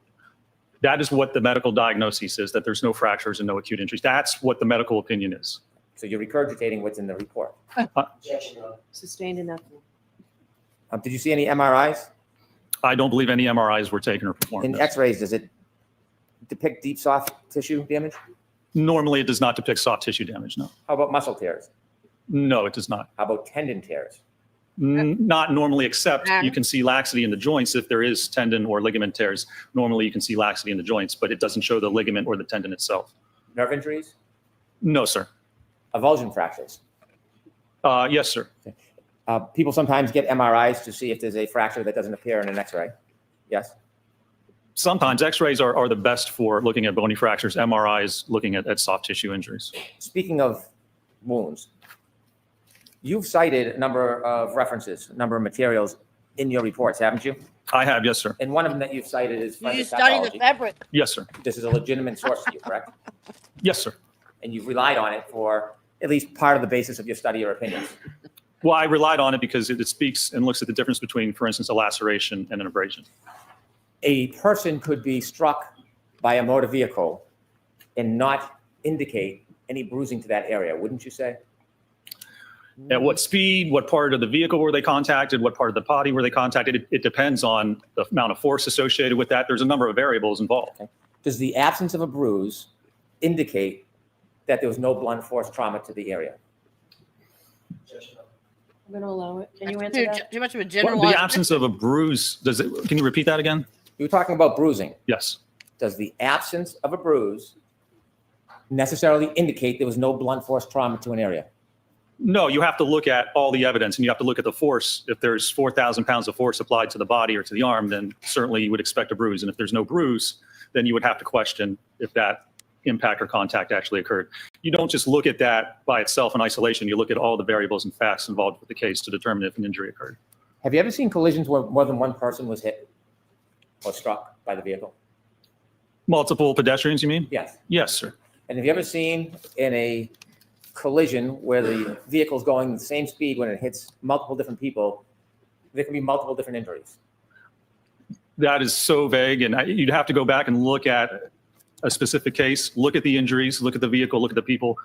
That is what the medical diagnosis is, that there's no fractures and no acute injuries. That's what the medical opinion is. So you're regurgitating what's in the report. Sustained enough. Did you see any MRIs? I don't believe any MRIs were taken or performed. In x-rays, does it depict deep soft tissue damage? Normally, it does not depict soft tissue damage, no. How about muscle tears? No, it does not. How about tendon tears? Not normally, except you can see laxity in the joints if there is tendon or ligament tears. Normally, you can see laxity in the joints, but it doesn't show the ligament or the tendon itself. Nerve injuries? No, sir. Avulsion fractures? Yes, sir. People sometimes get MRIs to see if there's a fracture that doesn't appear in an x-ray. Yes? Sometimes x-rays are the best for looking at bony fractures. MRIs looking at soft tissue injuries. Speaking of wounds, you've cited a number of references, a number of materials in your reports, haven't you? I have, yes, sir. And one of them that you've cited is You forensic study the pathology. fabric. Yes, sir. This is a legitimate source to you, correct? Yes, sir. And you've relied on it for at least part of the basis of your study or opinions. Well, I relied on it because it speaks and looks at the difference between, for instance, a laceration and an abrasion. A person could be struck by a motor vehicle and not indicate any bruising to that area, wouldn't you say? At what speed, what part of the vehicle were they contacted, what part of the body were they contacted? It depends on the amount of force associated with that. There's a number of variables involved. Okay. Does the absence of a bruise indicate that there was no blunt force trauma to the area? I'm going to allow it. Can you That's answer that? too much of a Well, general. the absence of a bruise, can you repeat that again? You were talking about bruising. Yes. Does the absence of a bruise necessarily indicate there was no blunt force trauma to an area? No, you have to look at all the evidence and you have to look at the force. If there's 4,000 pounds of force applied to the body or to the arm, then certainly you would expect a bruise. And if there's no bruise, then you would have to question if that impact or contact actually occurred. You don't just look at that by itself in isolation. You look at all the variables and facts involved with the case to determine if an injury occurred. Have you ever seen collisions where more than one person was hit or struck by the vehicle? Multiple pedestrians, you mean? Yes. Yes, sir. And have you ever seen in a collision where the vehicle's going the same speed when it hits multiple different people, there can be multiple different injuries? That is so vague, and you'd have to go back and look at a specific case, look at the injuries, look at the vehicle, look at the people.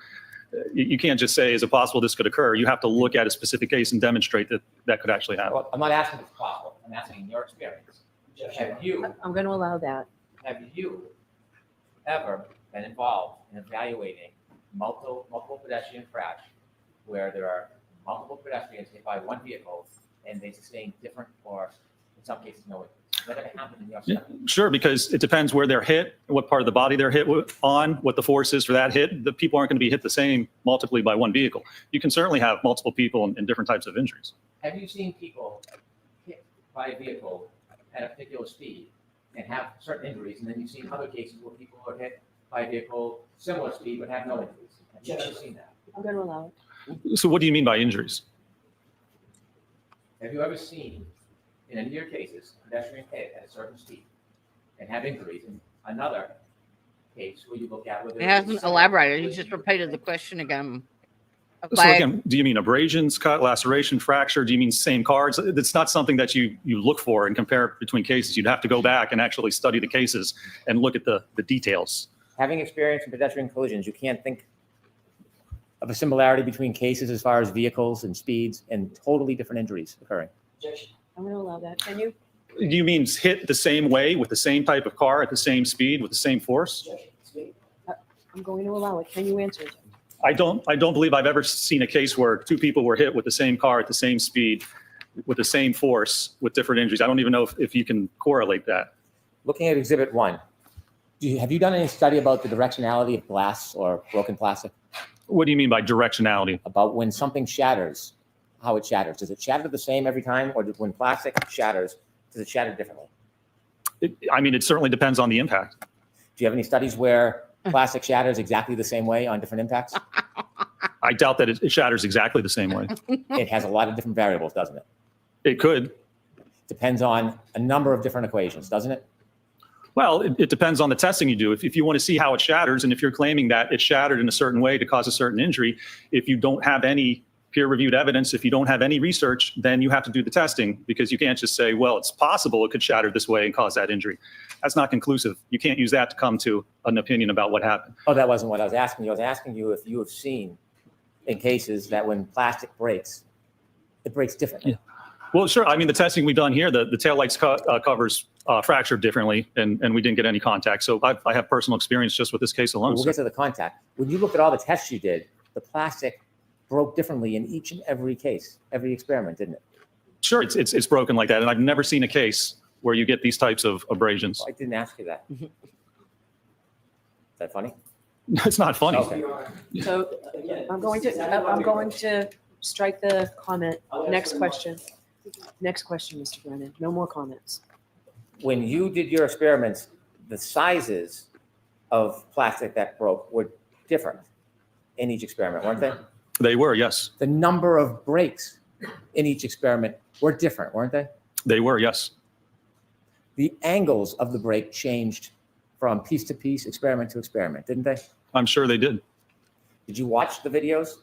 You can't just say, is it possible this could occur? You have to look at a specific case and demonstrate that that could actually happen. Well, I'm not asking if it's possible. I'm asking in your experience. Have you I'm going to allow that. ever been involved in evaluating multiple pedestrian crash where there are multiple pedestrians hit by one vehicle and they sustain different or in some cases no injuries? Has that ever happened in your study? Sure, because it depends where they're hit, what part of the body they're hit on, what the force is for that hit. The people aren't going to be hit the same multiply by one vehicle. You can certainly have multiple people in different types of injuries. Have you seen people hit by a vehicle at a particular speed and have certain injuries, and then you've seen other cases where people are hit by a vehicle similar speed but have no injuries? Have you ever seen that? I'm going to allow it. So what do you mean by injuries? Have you ever seen in any of your cases pedestrian hit at a certain speed and have injuries in another case where you look at whether He hasn't elaborated. He just repeated the question again. So again, do you mean abrasions, cut, laceration, fracture? Do you mean same cards? It's not something that you look for and compare between cases. You'd have to go back and actually study the cases and look at the details. Having experience in pedestrian collisions, you can't think of a similarity between cases as far as vehicles and speeds and totally different injuries occurring. I'm going to allow that. Can you? Do you mean hit the same way with the same type of car at the same speed with the same force? I'm going to allow it. Can you answer it? I don't believe I've ever seen a case where two people were hit with the same car at the same speed with the same force with different injuries. I don't even know if you can correlate that. Looking at Exhibit 1, have you done any study about the directionality of glass or broken plastic? What do you mean by directionality? About when something shatters, how it shatters. Does it shatter the same every time, or when plastic shatters, does it shatter differently? It certainly depends on the impact. Do you have any studies where plastic shatters exactly the same way on different impacts? I doubt that it shatters exactly the same way. It has a lot of different variables, doesn't it? It could. Depends on a number of different equations, doesn't it? Well, it depends on the testing you do. If you want to see how it shatters, and if you're claiming that it shattered in a certain way to cause a certain injury, if you don't have any peer-reviewed evidence, if you don't have any research, then you have to do the testing, because you can't just say, well, it's possible it could shatter this way and cause that injury. That's not conclusive. You can't use that to come to an opinion about what happened. Oh, that wasn't what I was asking you. I was asking you if you have seen in cases that when plastic breaks, it breaks differently. Yeah. Well, sure. The testing we've done here, the taillights covers fractured differently, and we didn't get any contact. So I have personal experience just with this case alone. We'll get to the contact. When you look at all the tests you did, the plastic broke differently in each and every case, every experiment, didn't it? Sure, it's broken like that, and I've never seen a case where you get these types of abrasions. I didn't ask you that. Is that funny? It's not funny. Okay. So I'm going to strike the comment. Next question. Next question, Mr. Brennan. No more comments. When you did your experiments, the sizes of plastic that broke were different in each experiment, weren't they? They were, yes. The number of breaks in each experiment were different, weren't they? They were, yes. The angles of the break changed from piece to piece, experiment to experiment, didn't they? I'm sure they did. Did you watch the videos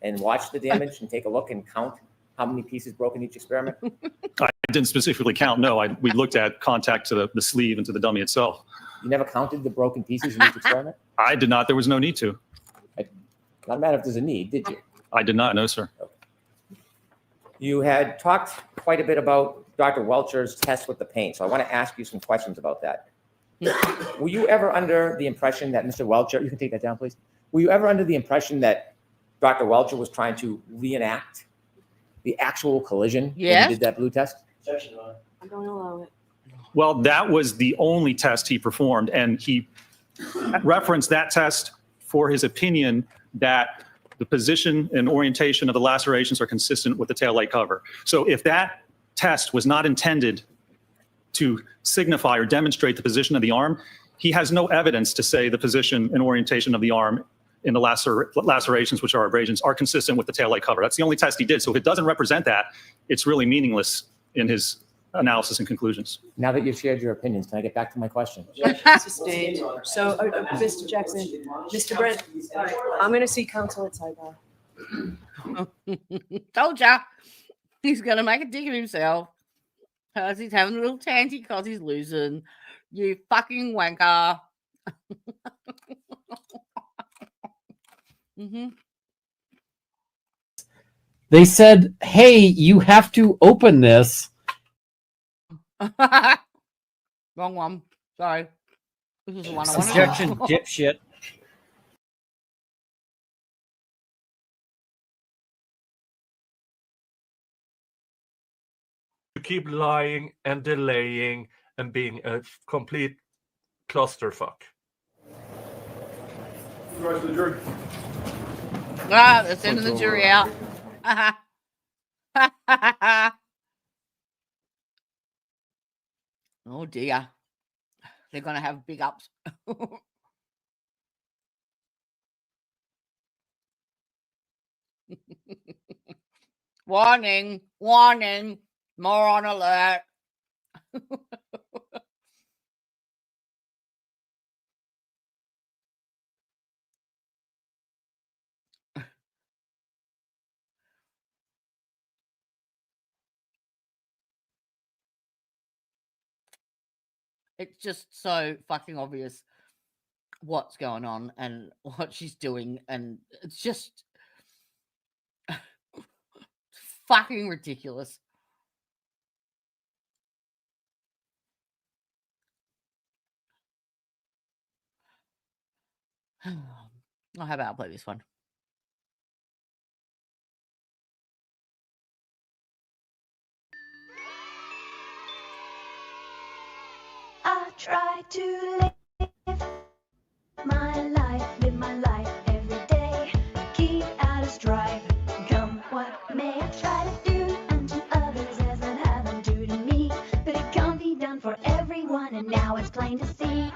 and watch the damage and take a look and count how many pieces broke in each experiment? I didn't specifically count, no. We looked at contact to the sleeve and to the dummy itself. You never counted the broken pieces in each experiment? I did not. There was no need to. Not matter if there's a need, did you? I did not, no, sir. You had talked quite a bit about Dr. Welcher's test with the paint, so I want to ask you some questions about that. Were you ever under the impression that Mr. Welcher, you can take that down, please. Were you ever under the impression that Dr. Welcher was trying to reenact the actual collision when Yes. he did that blue test? Objection, Your Honor. I'm going to allow it. Well, that was the only test he performed, and he referenced that test for his opinion that the position and orientation of the lacerations are consistent with the taillight cover. So if that test was not intended to signify or demonstrate the position of the arm, he has no evidence to say the position and orientation of the arm in the lacerations, which are abrasions, are consistent with the taillight cover. That's the only test he did. So if it doesn't represent that, it's really meaningless in his analysis and conclusions. Now that you've shared your opinions, can I get back to my question? Sustained. So, Mr. Jackson, Mr. Brent, I'm going to see counsel at sidebar. Told ya. He's going to make a dig of himself because he's having a little tanty because he's losing. You fucking wanker. They said, hey, you have to open this. Wrong one. Sorry. This is the one I wanted. Objection, dipshit. You keep lying and delaying and being a complete clusterfuck. Ah, they're sending the jury out. Oh dear. They're going to have big ups. Warning, warning, moron alert. It's just so fucking obvious what's going on and what she's doing, and it's just fucking ridiculous. Oh, how about I play this one? I try to live my life every day. Keep out of strife, come what may. I try to do unto others as I'd have them do to me. But it can't be done for everyone, and now it's plain to see.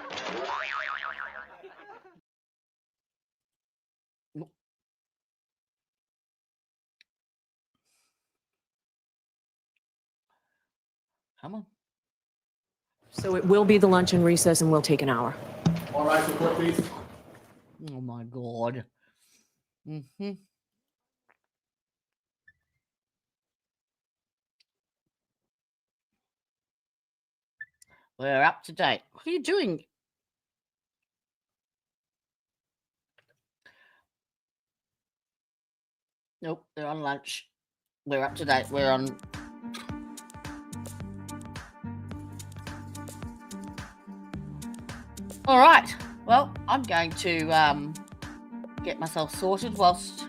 Come on. So it will be the lunch and recess, and we'll take an hour. All right, support, please. Oh my God. We're up to date. What are you doing? Nope, they're on lunch. We're up to date. We're on. All right. Well, I'm going to get myself sorted whilst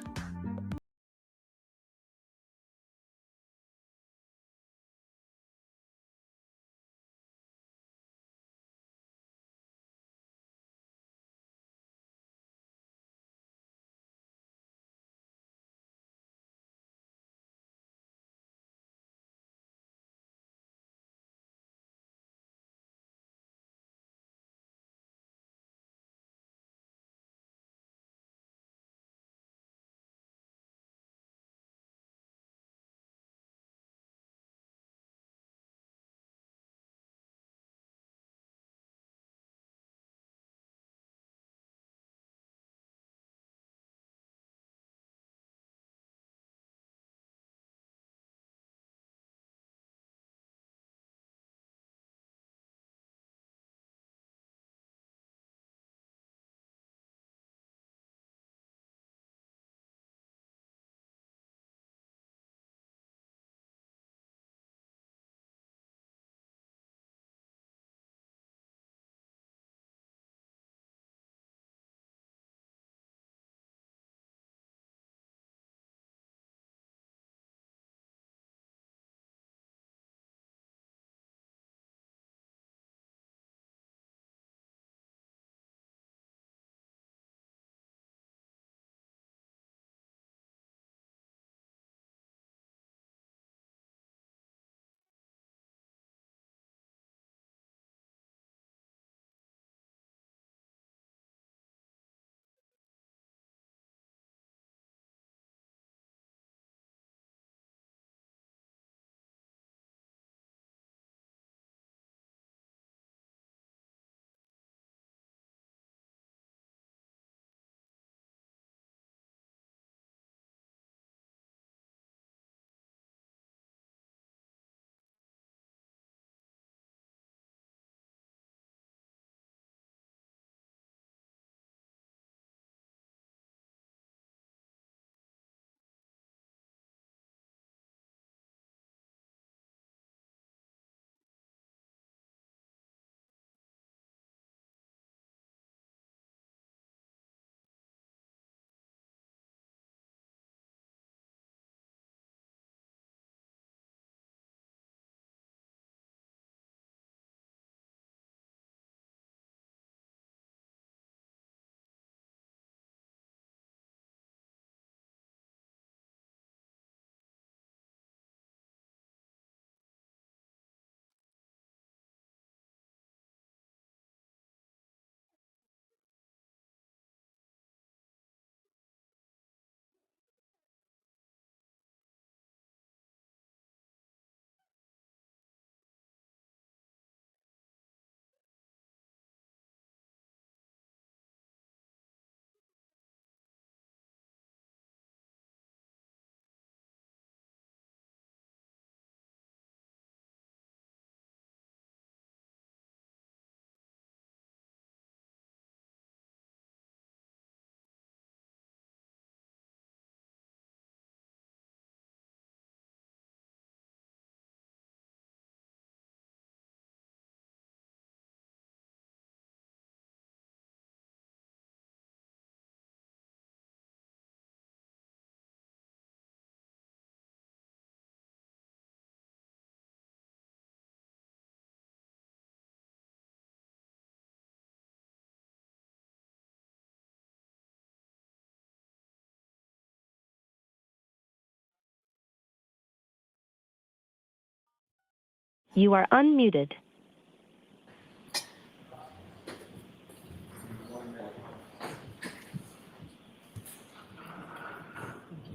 You are unmuted.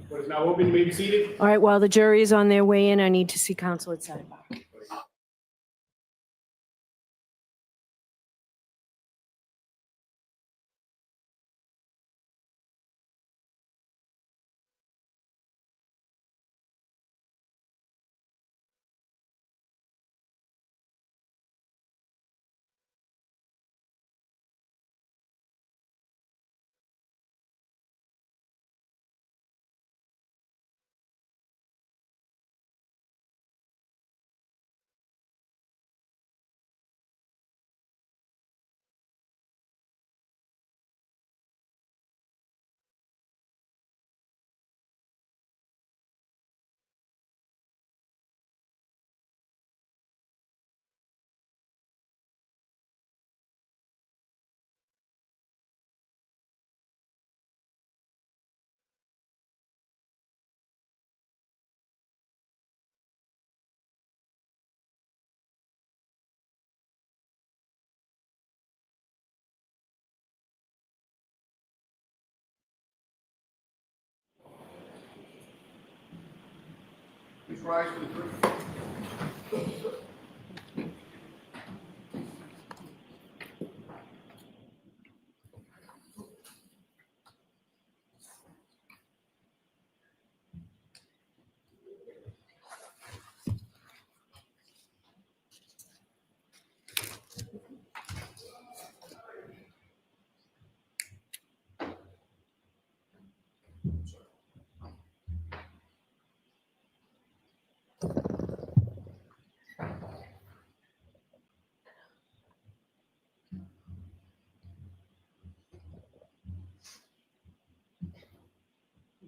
What is now open, you may be seated. All right, while the jury is on their way in, I need to see counsel at sidebar. Please rise for the verdict.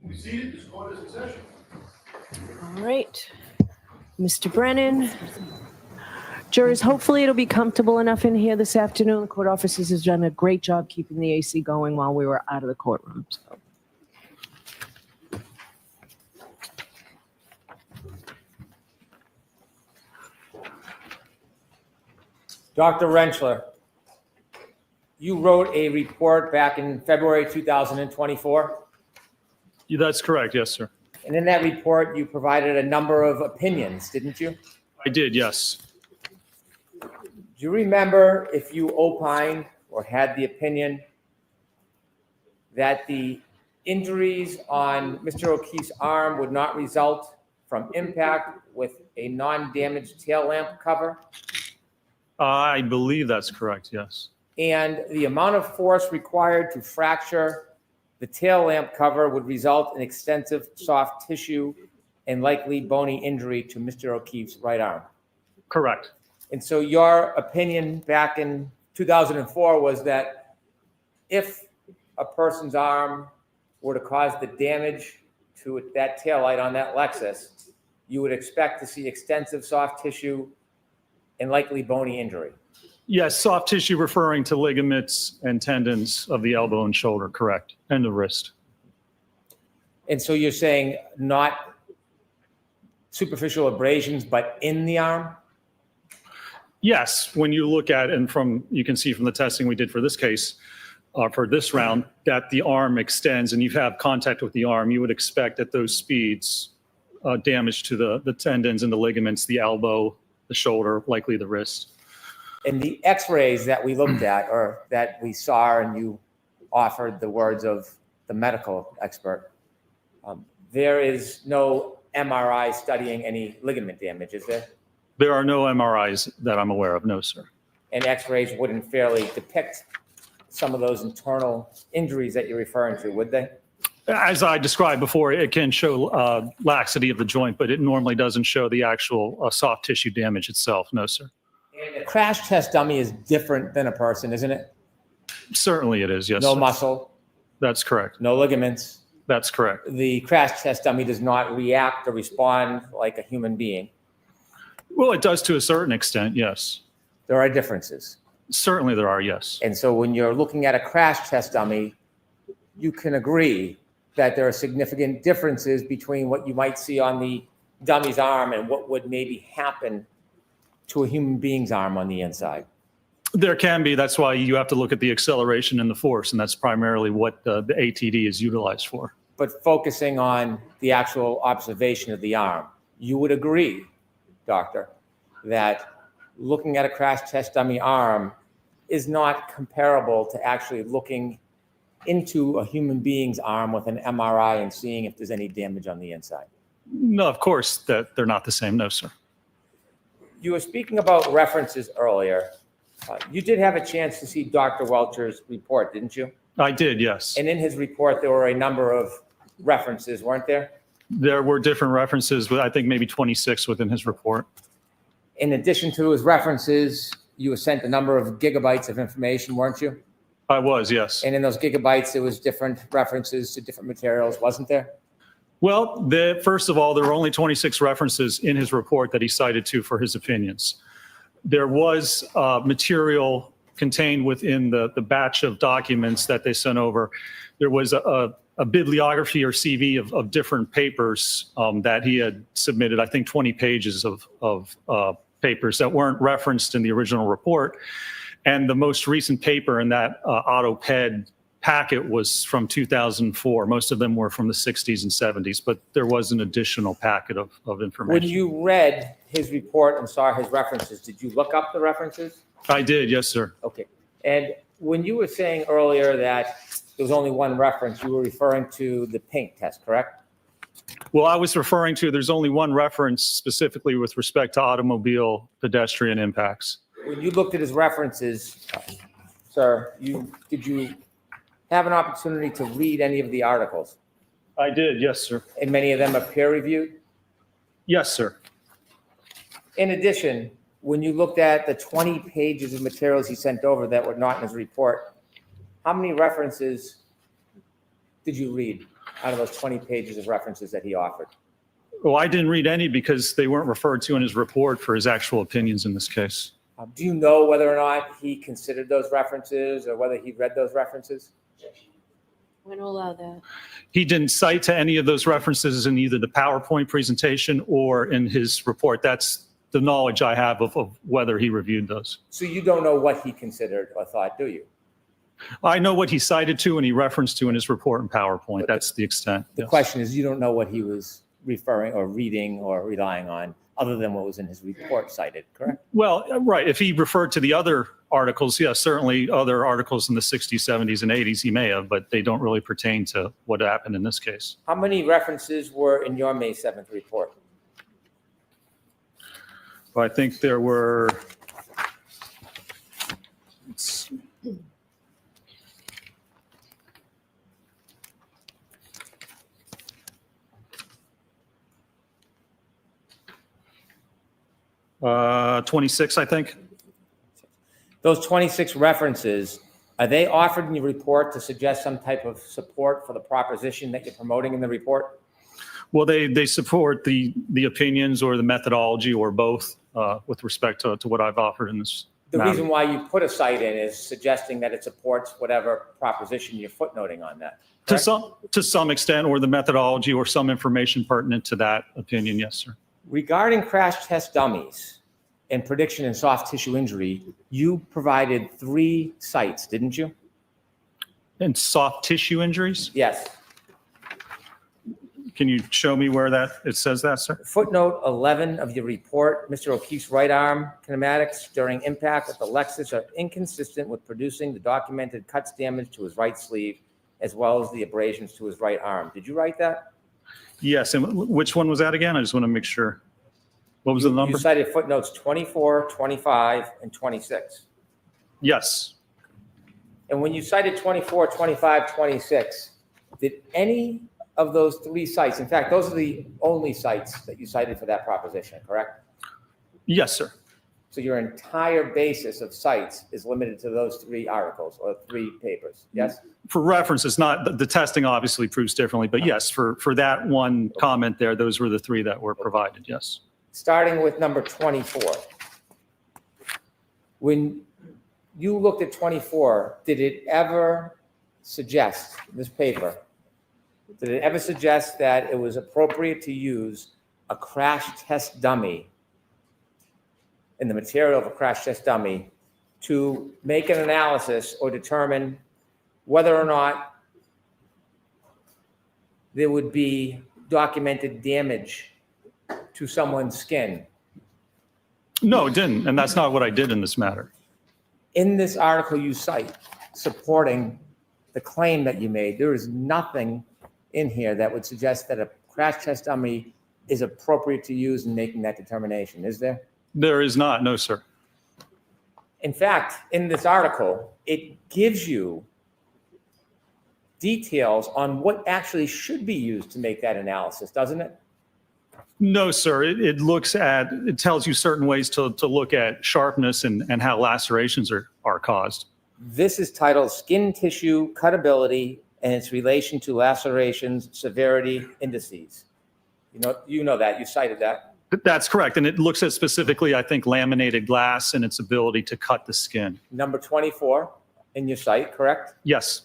Be seated. This court is in session. All right, Mr. Brennan. Jurors, hopefully it'll be comfortable enough in here this afternoon. The court officers has done a great job keeping the AC going while we were out of the courtroom. So. Dr. Rentschler, you wrote a report back in February 2024. That's correct. Yes, sir. And in that report, you provided a number of opinions, didn't you? I did. Yes. Do you remember if you opined or had the opinion that the injuries on Mr. O'Keefe's arm would not result from impact with a non-damaged tail lamp cover? I believe that's correct. Yes. And the amount of force required to fracture the tail lamp cover would result in extensive soft tissue and likely bony injury to Mr. O'Keefe's right arm. Correct. And so your opinion back in 2004 was that if a person's arm were to cause the damage to that taillight on that Lexus, you would expect to see extensive soft tissue and likely bony injury. Yes, soft tissue referring to ligaments and tendons of the elbow and shoulder, correct, and the wrist. And so you're saying not superficial abrasions, but in the arm? Yes, when you look at, and you can see from the testing we did for this case, for this round, that the arm extends and you have contact with the arm, you would expect at those speeds damage to the tendons and the ligaments, the elbow, the shoulder, likely the wrist. And the x-rays that we looked at or that we saw, and you offered the words of the medical expert, there is no MRI studying any ligament damage, is there? There are no MRIs that I'm aware of, no, sir. And x-rays wouldn't fairly depict some of those internal injuries that you're referring to, would they? As I described before, it can show laxity of the joint, but it normally doesn't show the actual soft tissue damage itself, no, sir. And a crash test dummy is different than a person, isn't it? Certainly it is, yes. No sir. muscle. That's correct. No ligaments. That's correct. The crash test dummy does not react or respond like a human being. Well, it does to a certain extent, yes. There are differences. Certainly there are, yes. And so when you're looking at a crash test dummy, you can agree that there are significant differences between what you might see on the dummy's arm and what would maybe happen to a human being's arm on the inside? There can be. That's why you have to look at the acceleration and the force, and that's primarily what the ATD is utilized for. But focusing on the actual observation of the arm, you would agree, doctor, that looking at a crash test dummy arm is not comparable to actually looking into a human being's arm with an MRI and seeing if there's any damage on the inside? No, of course, that they're not the same. No, sir. You were speaking about references earlier. You did have a chance to see Dr. Welcher's report, didn't you? I did, yes. And in his report, there were a number of references, weren't there? There were different references, but I think maybe 26 within his report. In addition to his references, you were sent a number of gigabytes of information, weren't you? I was, yes. And in those gigabytes, there was different references to different materials, wasn't there? Well, first of all, there were only 26 references in his report that he cited to for his opinions. There was material contained within the batch of documents that they sent over. There was a bibliography or CV of different papers that he had submitted, I think 20 pages of papers that weren't referenced in the original report. And the most recent paper in that AutoPed packet was from 2004. Most of them were from the 60s and 70s, but there was an additional packet of information. When you read his report and saw his references, did you look up the references? I did, yes, sir. Okay. And when you were saying earlier that there was only one reference, you were referring to the pink test, correct? Well, I was referring to, there's only one reference specifically with respect to automobile pedestrian impacts. When you looked at his references, sir, did you have an opportunity to read any of the articles? I did, yes, sir. And many of them are peer-reviewed? Yes, sir. In addition, when you looked at the 20 pages of materials he sent over that were not in his report, how many references did you read out of those 20 pages of references that he offered? Well, I didn't read any because they weren't referred to in his report for his actual opinions in this case. Do you know whether or not he considered those references or whether he read those references? We're not allowed that. He didn't cite to any of those references in either the PowerPoint presentation or in his report. That's the knowledge I have of whether he reviewed those. So you don't know what he considered or thought, do you? I know what he cited to and he referenced to in his report in PowerPoint. That's the extent. The question is, you don't know what he was referring or reading or relying on other than what was in his report cited, correct? Well, right. If he referred to the other articles, yes, certainly other articles in the 60s, 70s, and 80s he may have, but they don't really pertain to what happened in this case. How many references were in your May 7th report? Well, I think there were, 26, I think. Those 26 references, are they offered in your report to suggest some type of support for the proposition that you're promoting in the report? Well, they support the opinions or the methodology or both with respect to what I've offered in this. The reason why you put a cite in is suggesting that it supports whatever proposition you're footnoting on that. To some extent, or the methodology or some information pertinent to that opinion, yes, sir. Regarding crash test dummies and prediction in soft tissue injury, you provided 3 sites, didn't you? And soft tissue injuries? Yes. Can you show me where it says that, sir? Footnote 11 of your report, Mr. O'Keefe's right arm kinematics during impact with the Lexus are inconsistent with producing the documented cuts damage to his right sleeve, as well as the abrasions to his right arm. Did you write that? Yes, and which one was that again? I just want to make sure. What was the number? You cited footnotes 24, 25, and 26. Yes. And when you cited 24, 25, 26, did any of those 3 sites, in fact, those are the only sites that you cited for that proposition, correct? Yes, sir. So your entire basis of sites is limited to those 3 articles or 3 papers, yes? For reference, it's not, the testing obviously proves differently, but yes, for that one comment there, those were the 3 that were provided, yes. Starting with number 24. When you looked at 24, did it ever suggest, this paper, did it ever suggest that it was appropriate to use a crash test dummy in the material of a crash test dummy to make an analysis or determine whether or not there would be documented damage to someone's skin? No, it didn't. And that's not what I did in this matter. In this article you cite supporting the claim that you made, there is nothing in here that would suggest that a crash test dummy is appropriate to use in making that determination, is there? There is not, no, sir. In fact, in this article, it gives you details on what actually should be used to make that analysis, doesn't it? No, sir. It tells you certain ways to look at sharpness and how lacerations are caused. This is titled Skin Tissue Cuttability and its relation to lacerations, severity, indices. You know that, you cited that. That's correct. And it looks at specifically, I think, laminated glass and its ability to cut the skin. Number 24 in your site, correct? Yes.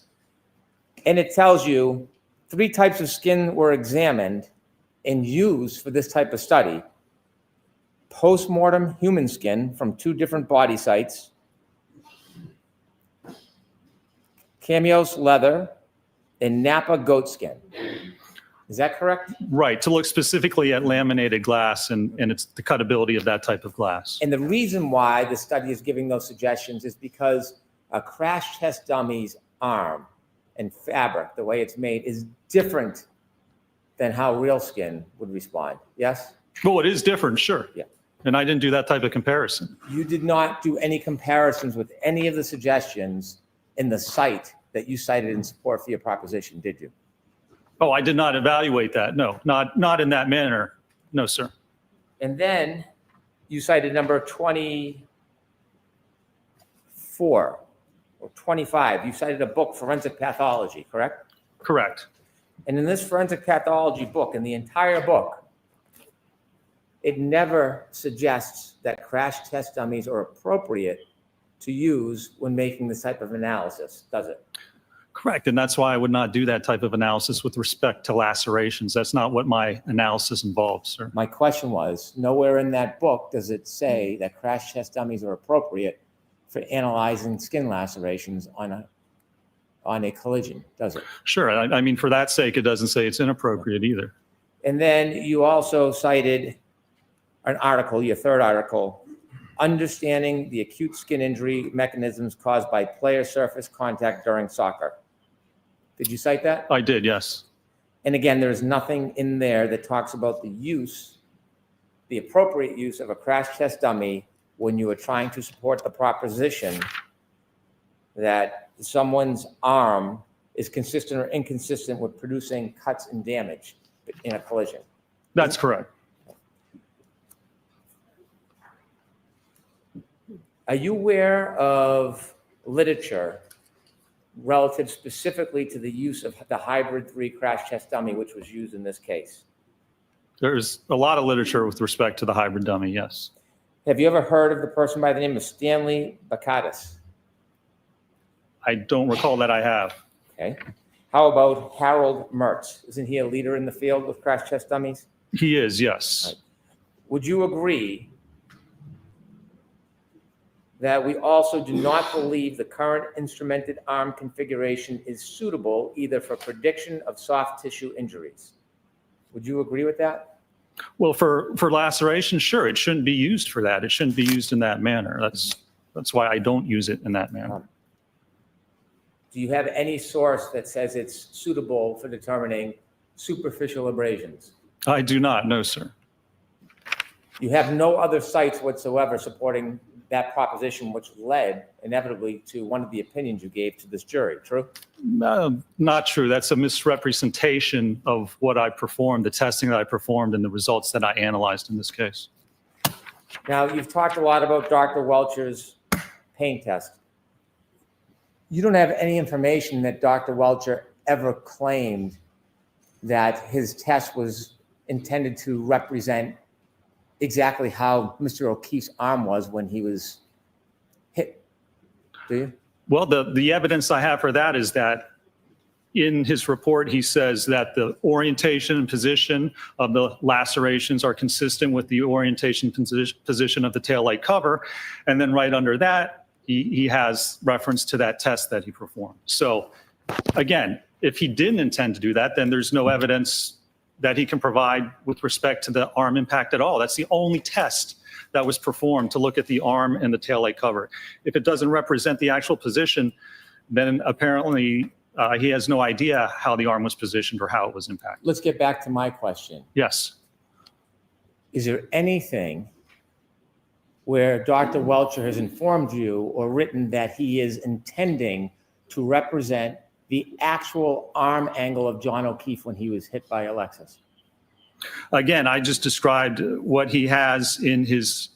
And it tells you 3 types of skin were examined and used for this type of study. Post-mortem human skin from 2 different body sites, Cameos leather, and Napa goat skin. Is that correct? Right, to look specifically at laminated glass and it's the cuttability of that type of glass. And the reason why the study is giving those suggestions is because a crash test dummy's arm and fabric, the way it's made, is different than how real skin would respond. Yes? Well, it is different, sure. Yeah. And I didn't do that type of comparison. You did not do any comparisons with any of the suggestions in the site that you cited in support for your proposition, did you? Oh, I did not evaluate that. No, not in that manner. No, sir. And then you cited number 24 or 25. You cited a book, Forensic Pathology, correct? Correct. And in this forensic pathology book, in the entire book, it never suggests that crash test dummies are appropriate to use when making this type of analysis, does it? Correct. And that's why I would not do that type of analysis with respect to lacerations. That's not what my analysis involves, sir. My question was, nowhere in that book does it say that crash test dummies are appropriate for analyzing skin lacerations on a collision, does it? Sure. I mean, for that sake, it doesn't say it's inappropriate either. And then you also cited an article, your third article, Understanding the Acute Skin Injury Mechanisms Caused by Player Surface Contact During Soccer. Did you cite that? I did, yes. And again, there's nothing in there that talks about the appropriate use of a crash test dummy when you are trying to support the proposition that someone's arm is consistent or inconsistent with producing cuts and damage in a collision. That's correct. Are you aware of literature relative specifically to the use of the hybrid 3 crash test dummy, which was used in this case? There's a lot of literature with respect to the hybrid dummy, yes. Have you ever heard of the person by the name of Stanley Bakatis? I don't recall that I have. Okay. How about Harold Mertz? Isn't he a leader in the field with crash test dummies? He is, yes. Right. Would you agree that we also do not believe the current instrumented arm configuration is suitable either for prediction of soft tissue injuries? Would you agree with that? Well, for laceration, sure, it shouldn't be used for that. It shouldn't be used in that manner. That's why I don't use it in that manner. Do you have any source that says it's suitable for determining superficial abrasions? I do not, no, sir. You have no other sites whatsoever supporting that proposition, which led inevitably to one of the opinions you gave to this jury, true? No, not true. That's a misrepresentation of what I performed, the testing that I performed, and the results that I analyzed in this case. Now, you've talked a lot about Dr. Welcher's pain test. You don't have any information that Dr. Welcher ever claimed that his test was intended to represent exactly how Mr. O'Keefe's arm was when he was hit, do you? Well, the evidence I have for that is that in his report, he says that the orientation and position of the lacerations are consistent with the orientation position of the taillight cover. And then right under that, he has reference to that test that he performed. So again, if he didn't intend to do that, then there's no evidence that he can provide with respect to the arm impact at all. That's the only test that was performed to look at the arm and the taillight cover. If it doesn't represent the actual position, then apparently he has no idea how the arm was positioned or how it was impacted. Let's get back to my question. Yes. Is there anything where Dr. Squelcher has informed you or written that he is intending to represent the actual arm angle of John O'Keefe when he was hit by Alexis? Again, I just described what he has in his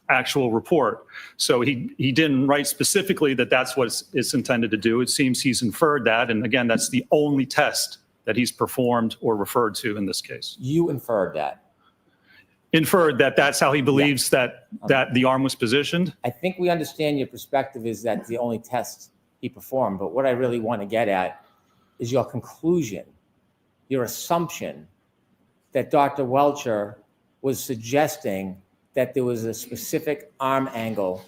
actual report. So he didn't write specifically that that's what it's intended to do. It seems he's inferred that. And again, that's the only test that he's performed or referred to in this case. You inferred that? Inferred that that's how he believes that the arm was positioned? I think we understand your perspective is that the only test he performed. But what I really want to get at is your conclusion, your assumption that Dr. Squelcher was suggesting that there was a specific arm angle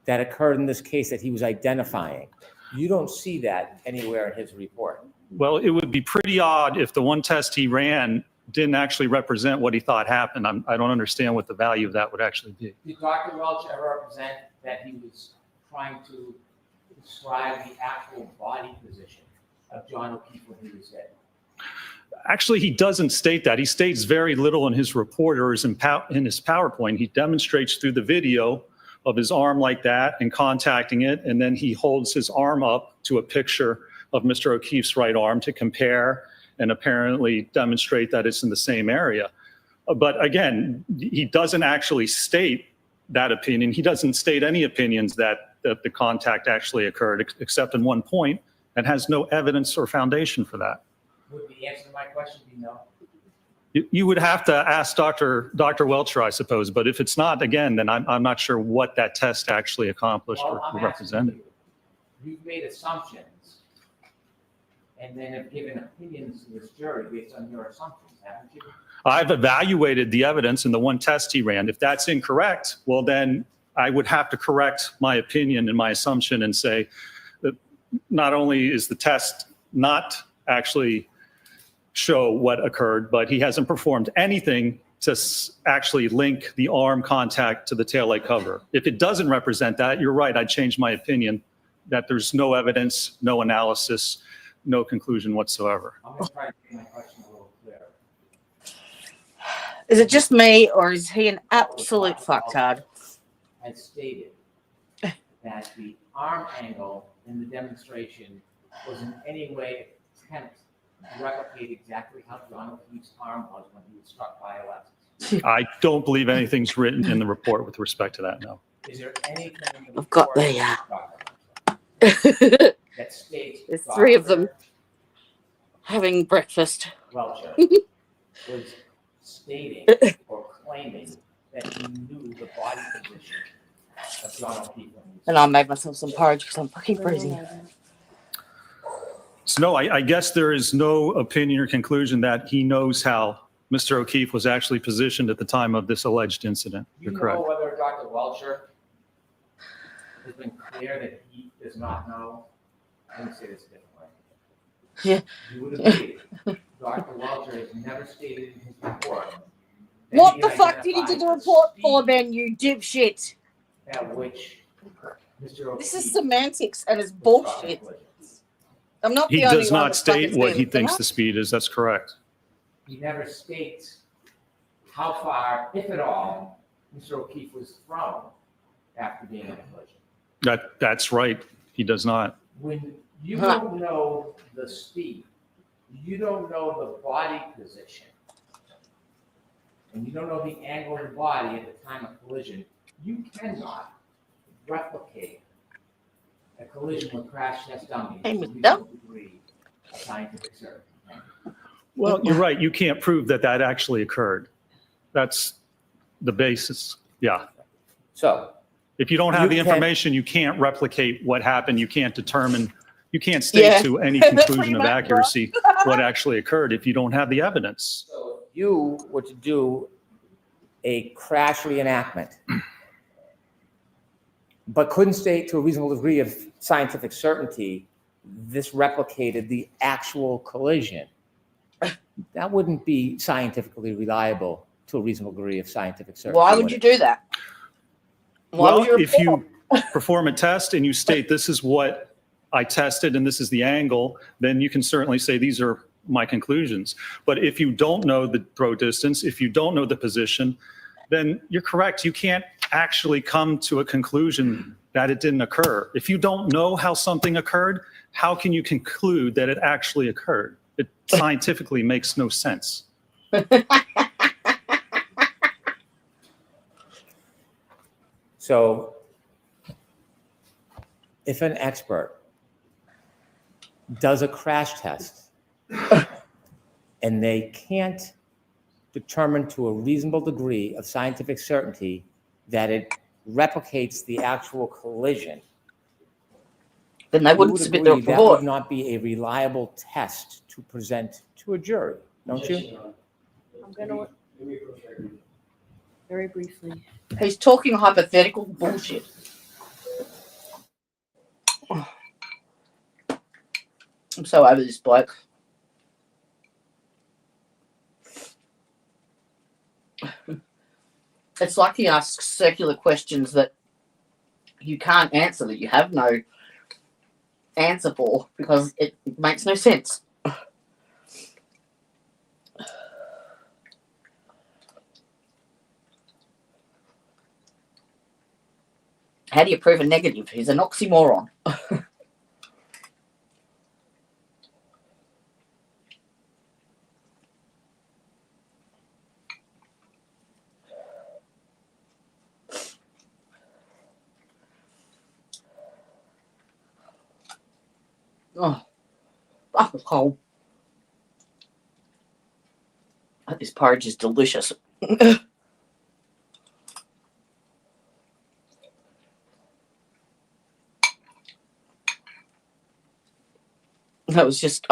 that occurred in this case that he was identifying. You don't see that anywhere in his report. Well, it would be pretty odd if the one test he ran didn't actually represent what he thought happened. I don't understand what the value of that would actually be. Did Dr. Squelcher ever represent that he was trying to describe the actual body position of John O'Keefe when he was hit? Actually, he doesn't state that. He states very little in his report or in his PowerPoint. He demonstrates through the video of his arm like that and contacting it, and then he holds his arm up to a picture of Mr. O'Keefe's right arm to compare and apparently demonstrate that it's in the same area. But again, he doesn't actually state that opinion. He doesn't state any opinions that the contact actually occurred, except in one point, and has no evidence or foundation for that. Would the answer to my question be no? You would have to ask Dr. Squelcher, I suppose, but if it's not, again, then I'm not sure what that test actually accomplished or represented. You've made assumptions and then have given opinions to this jury based on your assumptions, haven't you? I've evaluated the evidence in the one test he ran. If that's incorrect, well, then I would have to correct my opinion and my assumption and say that not only is the test not actually show what occurred, but he hasn't performed anything to actually link the arm contact to the taillight cover. If it doesn't represent that, you're right, I'd change my opinion that there's no evidence, no analysis, no conclusion whatsoever. I'm going to try to make my question a little clearer. Is it just me, or is he an absolute fucktard? I stated that the arm angle in the demonstration was in any way attempt to replicate exactly how John O'Keefe's arm was when he was struck by Alexis. I don't believe anything's written in the report with respect to that, no. Is there anything in the I've got report the that states there's three of them having breakfast. Squelcher was stating or claiming that he knew the body position of John O'Keefe when he was And I made myself some porridge because I'm fucking freezing. So no, I guess there is no opinion or conclusion that he knows how Mr. O'Keefe was actually positioned at the time of this alleged incident. You're correct. You know whether Dr. Squelcher has been clear that he does not know? Let me say this a different way. Yeah. You would agree, Dr. Squelcher has never stated in his report. that What he the fuck did you do the report for then, you dipshit? At which Mr. O'Keefe This is semantics and it's bullshit. I'm not He the only does one not that's fucking state what he saying thinks that. the speed is. That's correct. He never states how far, if at all, Mr. O'Keefe was thrown after being in a collision. That's right. He does not. When you don't know the speed, you don't know the body position, and you don't know the angle of the body at the time of collision, you cannot replicate a collision with crash test dummies to the degree of scientific certainty. Well, you're right. You can't prove that that actually occurred. That's the basis. Yeah. So if you don't have the can- information, you can't replicate what happened. You can't determine You can't state to any conclusion Pretty of much, accuracy what actually occurred if you don't have the evidence. So if you were to do a crash reenactment, but couldn't state to a reasonable degree of scientific certainty this replicated the actual collision, that wouldn't be scientifically reliable to a reasonable degree of scientific certainty. Why would you do that? Why Well, would you if you perform a test and you state this is what I tested and this is the angle, then you can certainly say these are my conclusions. But if you don't know the throw distance, if you don't know the position, then you're correct. You can't actually come to a conclusion that it didn't occur. If you don't know how something occurred, how can you conclude that it actually occurred? It scientifically makes no sense. So if an expert does a crash test and they can't determine to a reasonable degree of scientific certainty that it replicates the actual collision, then they wouldn't submit the that report. would not be a reliable test to present to a jury, don't you? I'm gonna very briefly. He's talking hypothetical bullshit. I'm so over this bloke. It's like he asks circular questions that you can't answer, that you have no answer for, because it makes no sense. How do you prove a negative? He's an oxymoron. Oh, that was cold. This porridge is delicious. That was just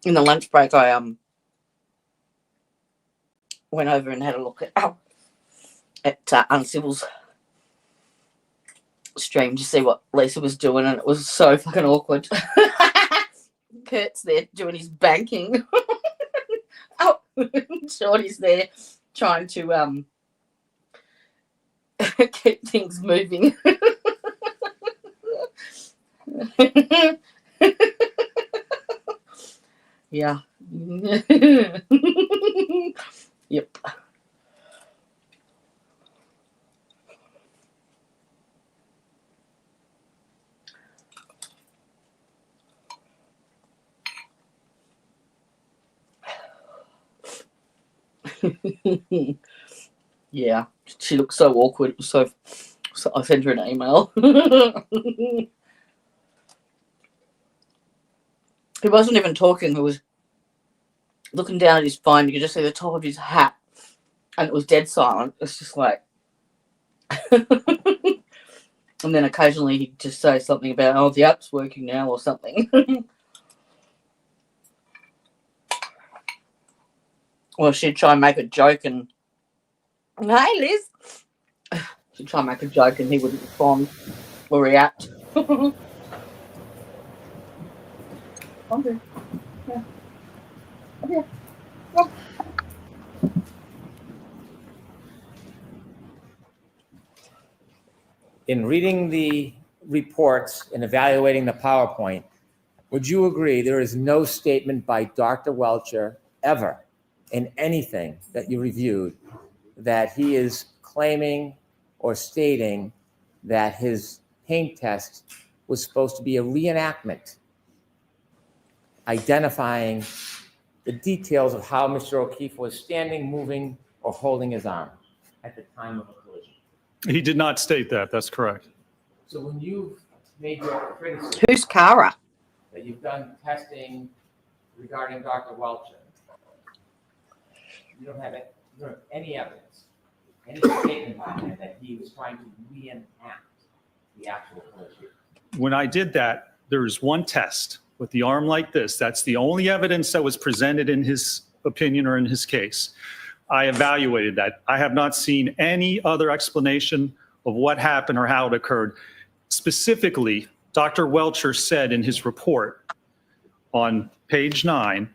in the lunch break. I went over and had a look at Uncivil's stream to see what Lisa was doing, and it was so fucking awkward. Kurt's there doing his banking. Oh, Shorty's there trying to keep things moving. Yeah. Yep. Yeah, she looked so awkward. It was so I sent her an email. He wasn't even talking. He was looking down at his phone. You could just see the top of his hat, and it was dead silent. It's just like, and then occasionally he'd just say something about, "Oh, the app's working now" or something. Or she'd try and make a joke and, "Hey, Liz." She'd try and make a joke and he wouldn't respond or react. Okay. Yeah. Okay. Yeah. In reading the reports and evaluating the PowerPoint, would you agree there is no statement by Dr. Squelcher ever in anything that you reviewed that he is claiming or stating that his paint test was supposed to be a reenactment, identifying the details of how Mr. O'Keefe was standing, moving, or holding his arm at the time of a collision? He did not state that. That's correct. So when you've made your criticism Who's Cara? that you've done testing regarding Dr. Squelcher, you don't have any evidence, any statement by him that he was trying to reenact the actual collision. When I did that, there's one test with the arm like this. That's the only evidence that was presented in his opinion or in his case. I evaluated that. I have not seen any other explanation of what happened or how it occurred. Specifically, Dr. Welcher said in his report on page 9,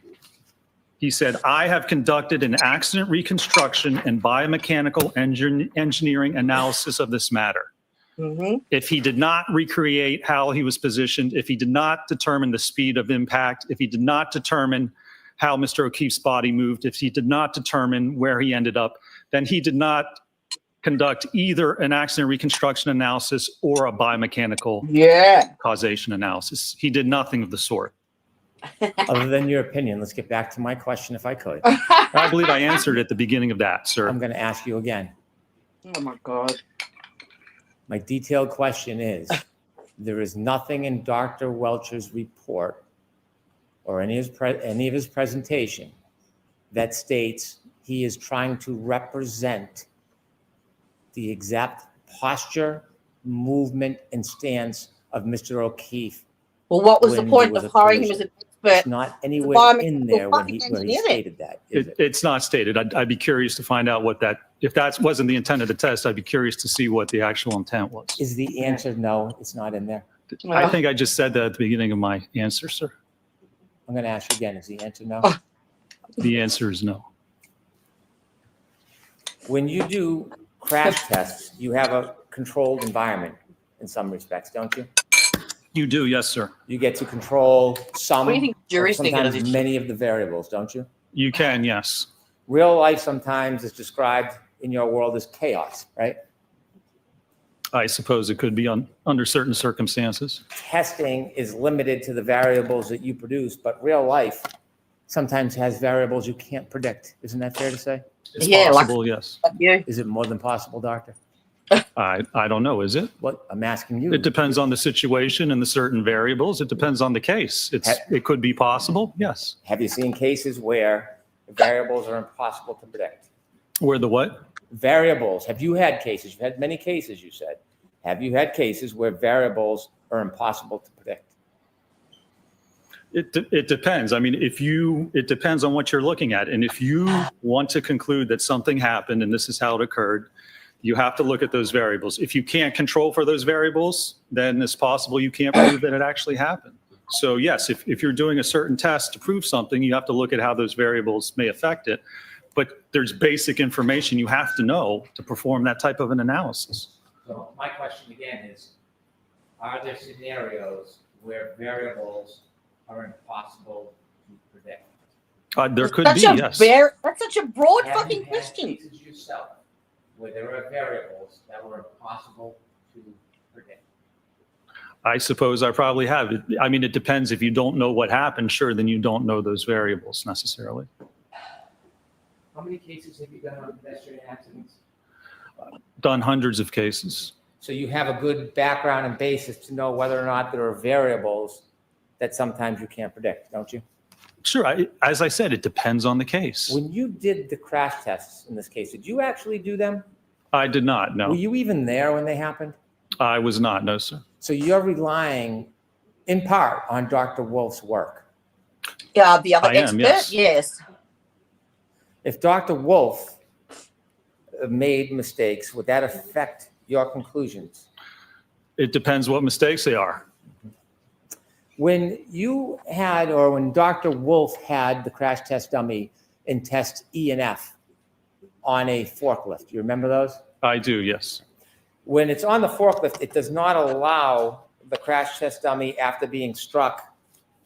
he said, I have conducted an accident reconstruction and biomechanical engineering analysis of this matter. If he did not recreate how he was positioned, if he did not determine the speed of impact, if he did not determine how Mr. O'Keefe's body moved, if he did not determine where he ended up, then he did not conduct either an accident reconstruction analysis or a biomechanical causation analysis. He did nothing of the sort. Other than your opinion, let's get back to my question if I could. I believe I answered at the beginning of that, sir. I'm going to ask you again. Oh my God. My detailed question is, there is nothing in Dr. Welcher's report or any of his presentation that states he is trying to represent the exact posture, movement, and stance of Mr. O'Keefe. Well, what was the when point there was of a hiring him as collision. an expert? It's not anywhere in there when he engineer stated that. Is it? It's not stated. I'd be curious to find out what that, if that wasn't the intent of the test, I'd be curious to see what the actual intent was. Is the answer no, it's not in there? I think I just said that at the beginning of my answer, sir. I'm going to ask you again, is the answer no? The answer is no. When you do crash tests, you have a controlled environment in some respects, don't you? You do, yes, sir. You get to control some, What do you think or jury's thinking of sometimes this? many of the variables, don't you? You can, yes. Real life sometimes is described in your world as chaos, right? I suppose it could be under certain circumstances. Testing is limited to the variables that you produce, but real life sometimes has variables you can't predict. Isn't that fair to say? It's possible, yes. Is it more than possible, doctor? I don't know, is it? What I'm asking you. It depends on the situation and the certain variables. It depends on the case. It could be possible, yes. Have you seen cases where variables are impossible to predict? Where the what? Variables. Have you had cases? You've had many cases, you said. Have you had cases where variables are impossible to predict? It depends. I mean, it depends on what you're looking at. And if you want to conclude that something happened and this is how it occurred, you have to look at those variables. If you can't control for those variables, then it's possible you can't prove that it actually happened. So yes, if you're doing a certain test to prove something, you have to look at how those variables may affect it. But there's basic information you have to know to perform that type of an analysis. So my question again is, are there scenarios where variables are impossible to predict? There could be, yes. That's such a broad Have you fucking had question. cases yourself where there are variables that were impossible to predict? I suppose I probably have. I mean, it depends. If you don't know what happened, sure, then you don't know those variables necessarily. How many cases have you done on pedestrian accidents? Done hundreds of cases. So you have a good background and basis to know whether or not there are variables that sometimes you can't predict, don't you? Sure. As I said, it depends on the case. When you did the crash tests in this case, did you actually do them? I did not, no. Were you even there when they happened? I was not, no, sir. So you're relying in part on Dr. Wolf's work. Yeah, the other I am, expert, yes. yes. If Dr. Wolf made mistakes, would that affect your conclusions? It depends what mistakes they are. When you had, or when Dr. Wolf had the crash test dummy in test E and F on a forklift, you remember those? I do, yes. When it's on the forklift, it does not allow the crash test dummy after being struck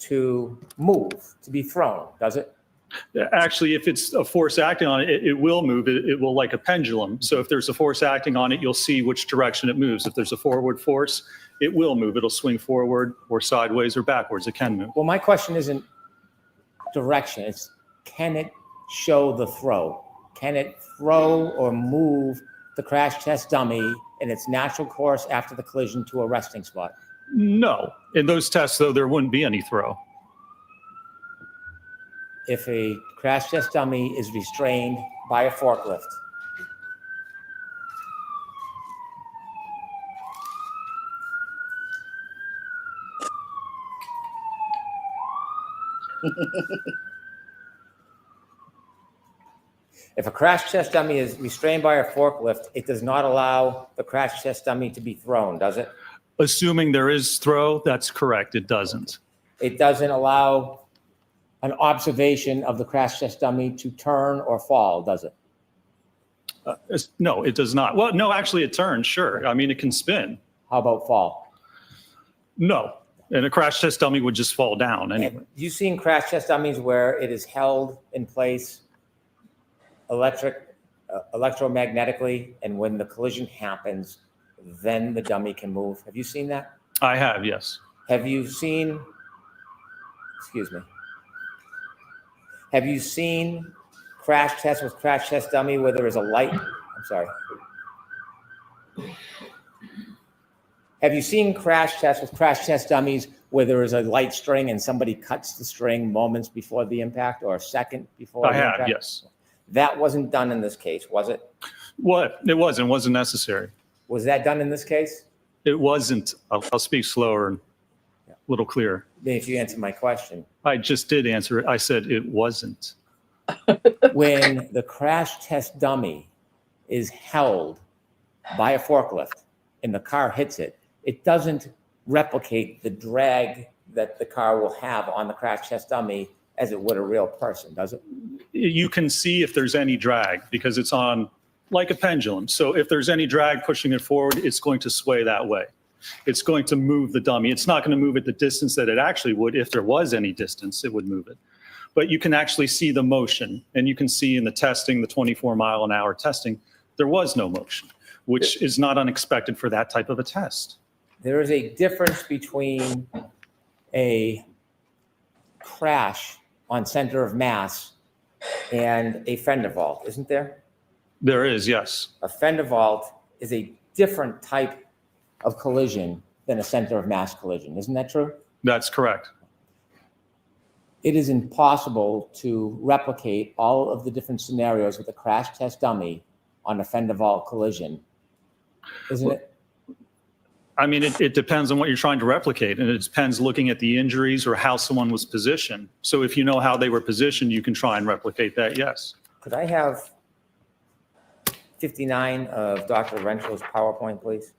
to move, to be thrown, does it? Actually, if it's a force acting on it, it will move. It will like a pendulum. So if there's a force acting on it, you'll see which direction it moves. If there's a forward force, it will move. It'll swing forward or sideways or backwards. It can move. Well, my question isn't direction. It's can it show the throw? Can it throw or move the crash test dummy in its natural course after the collision to a resting spot? No. In those tests, though, there wouldn't be any throw. If a crash test dummy is restrained by a forklift, If a crash test dummy is restrained by a forklift, it does not allow the crash test dummy to be thrown, does it? Assuming there is throw, that's correct. It doesn't. It doesn't allow an observation of the crash test dummy to turn or fall, does it? No, it does not. Well, no, actually it turns, sure. I mean, it can spin. How about fall? No, and a crash test dummy would just fall down anyway. Have you seen crash test dummies where it is held in place electromagnetically, and when the collision happens, then the dummy can move? Have you seen that? I have, yes. Have you seen, excuse me, have you seen crash test with crash test dummy where there is a light? I'm sorry. Have you seen crash tests with crash test dummies where there is a light string and somebody cuts the string moments before the impact or a second before I the have, impact? yes. That wasn't done in this case, was it? What? It wasn't necessary. Was that done in this case? It wasn't. I'll speak slower and a little clearer. If you answer my question. I just did answer it. I said it wasn't. When the crash test dummy is held by a forklift and the car hits it, it doesn't replicate the drag that the car will have on the crash test dummy as it would a real person, does it? You can see if there's any drag because it's on like a pendulum. So if there's any drag pushing it forward, it's going to sway that way. It's going to move the dummy. It's not going to move at the distance that it actually would. If there was any distance, it would move it. But you can actually see the motion, and you can see in the testing, the 24-mile-an-hour testing, there was no motion, which is not unexpected for that type of a test. There is a difference between a crash on center of mass and a fender vault, isn't there? There is, yes. A fender vault is a different type of collision than a center of mass collision. Isn't that true? That's correct. It is impossible to replicate all of the different scenarios with a crash test dummy on a fender vault collision, isn't it? I mean, it depends on what you're trying to replicate, and it depends looking at the injuries or how someone was positioned. So if you know how they were positioned, you can try and replicate that, yes. Could I have 59 of Dr. Rentschler's PowerPoint, please?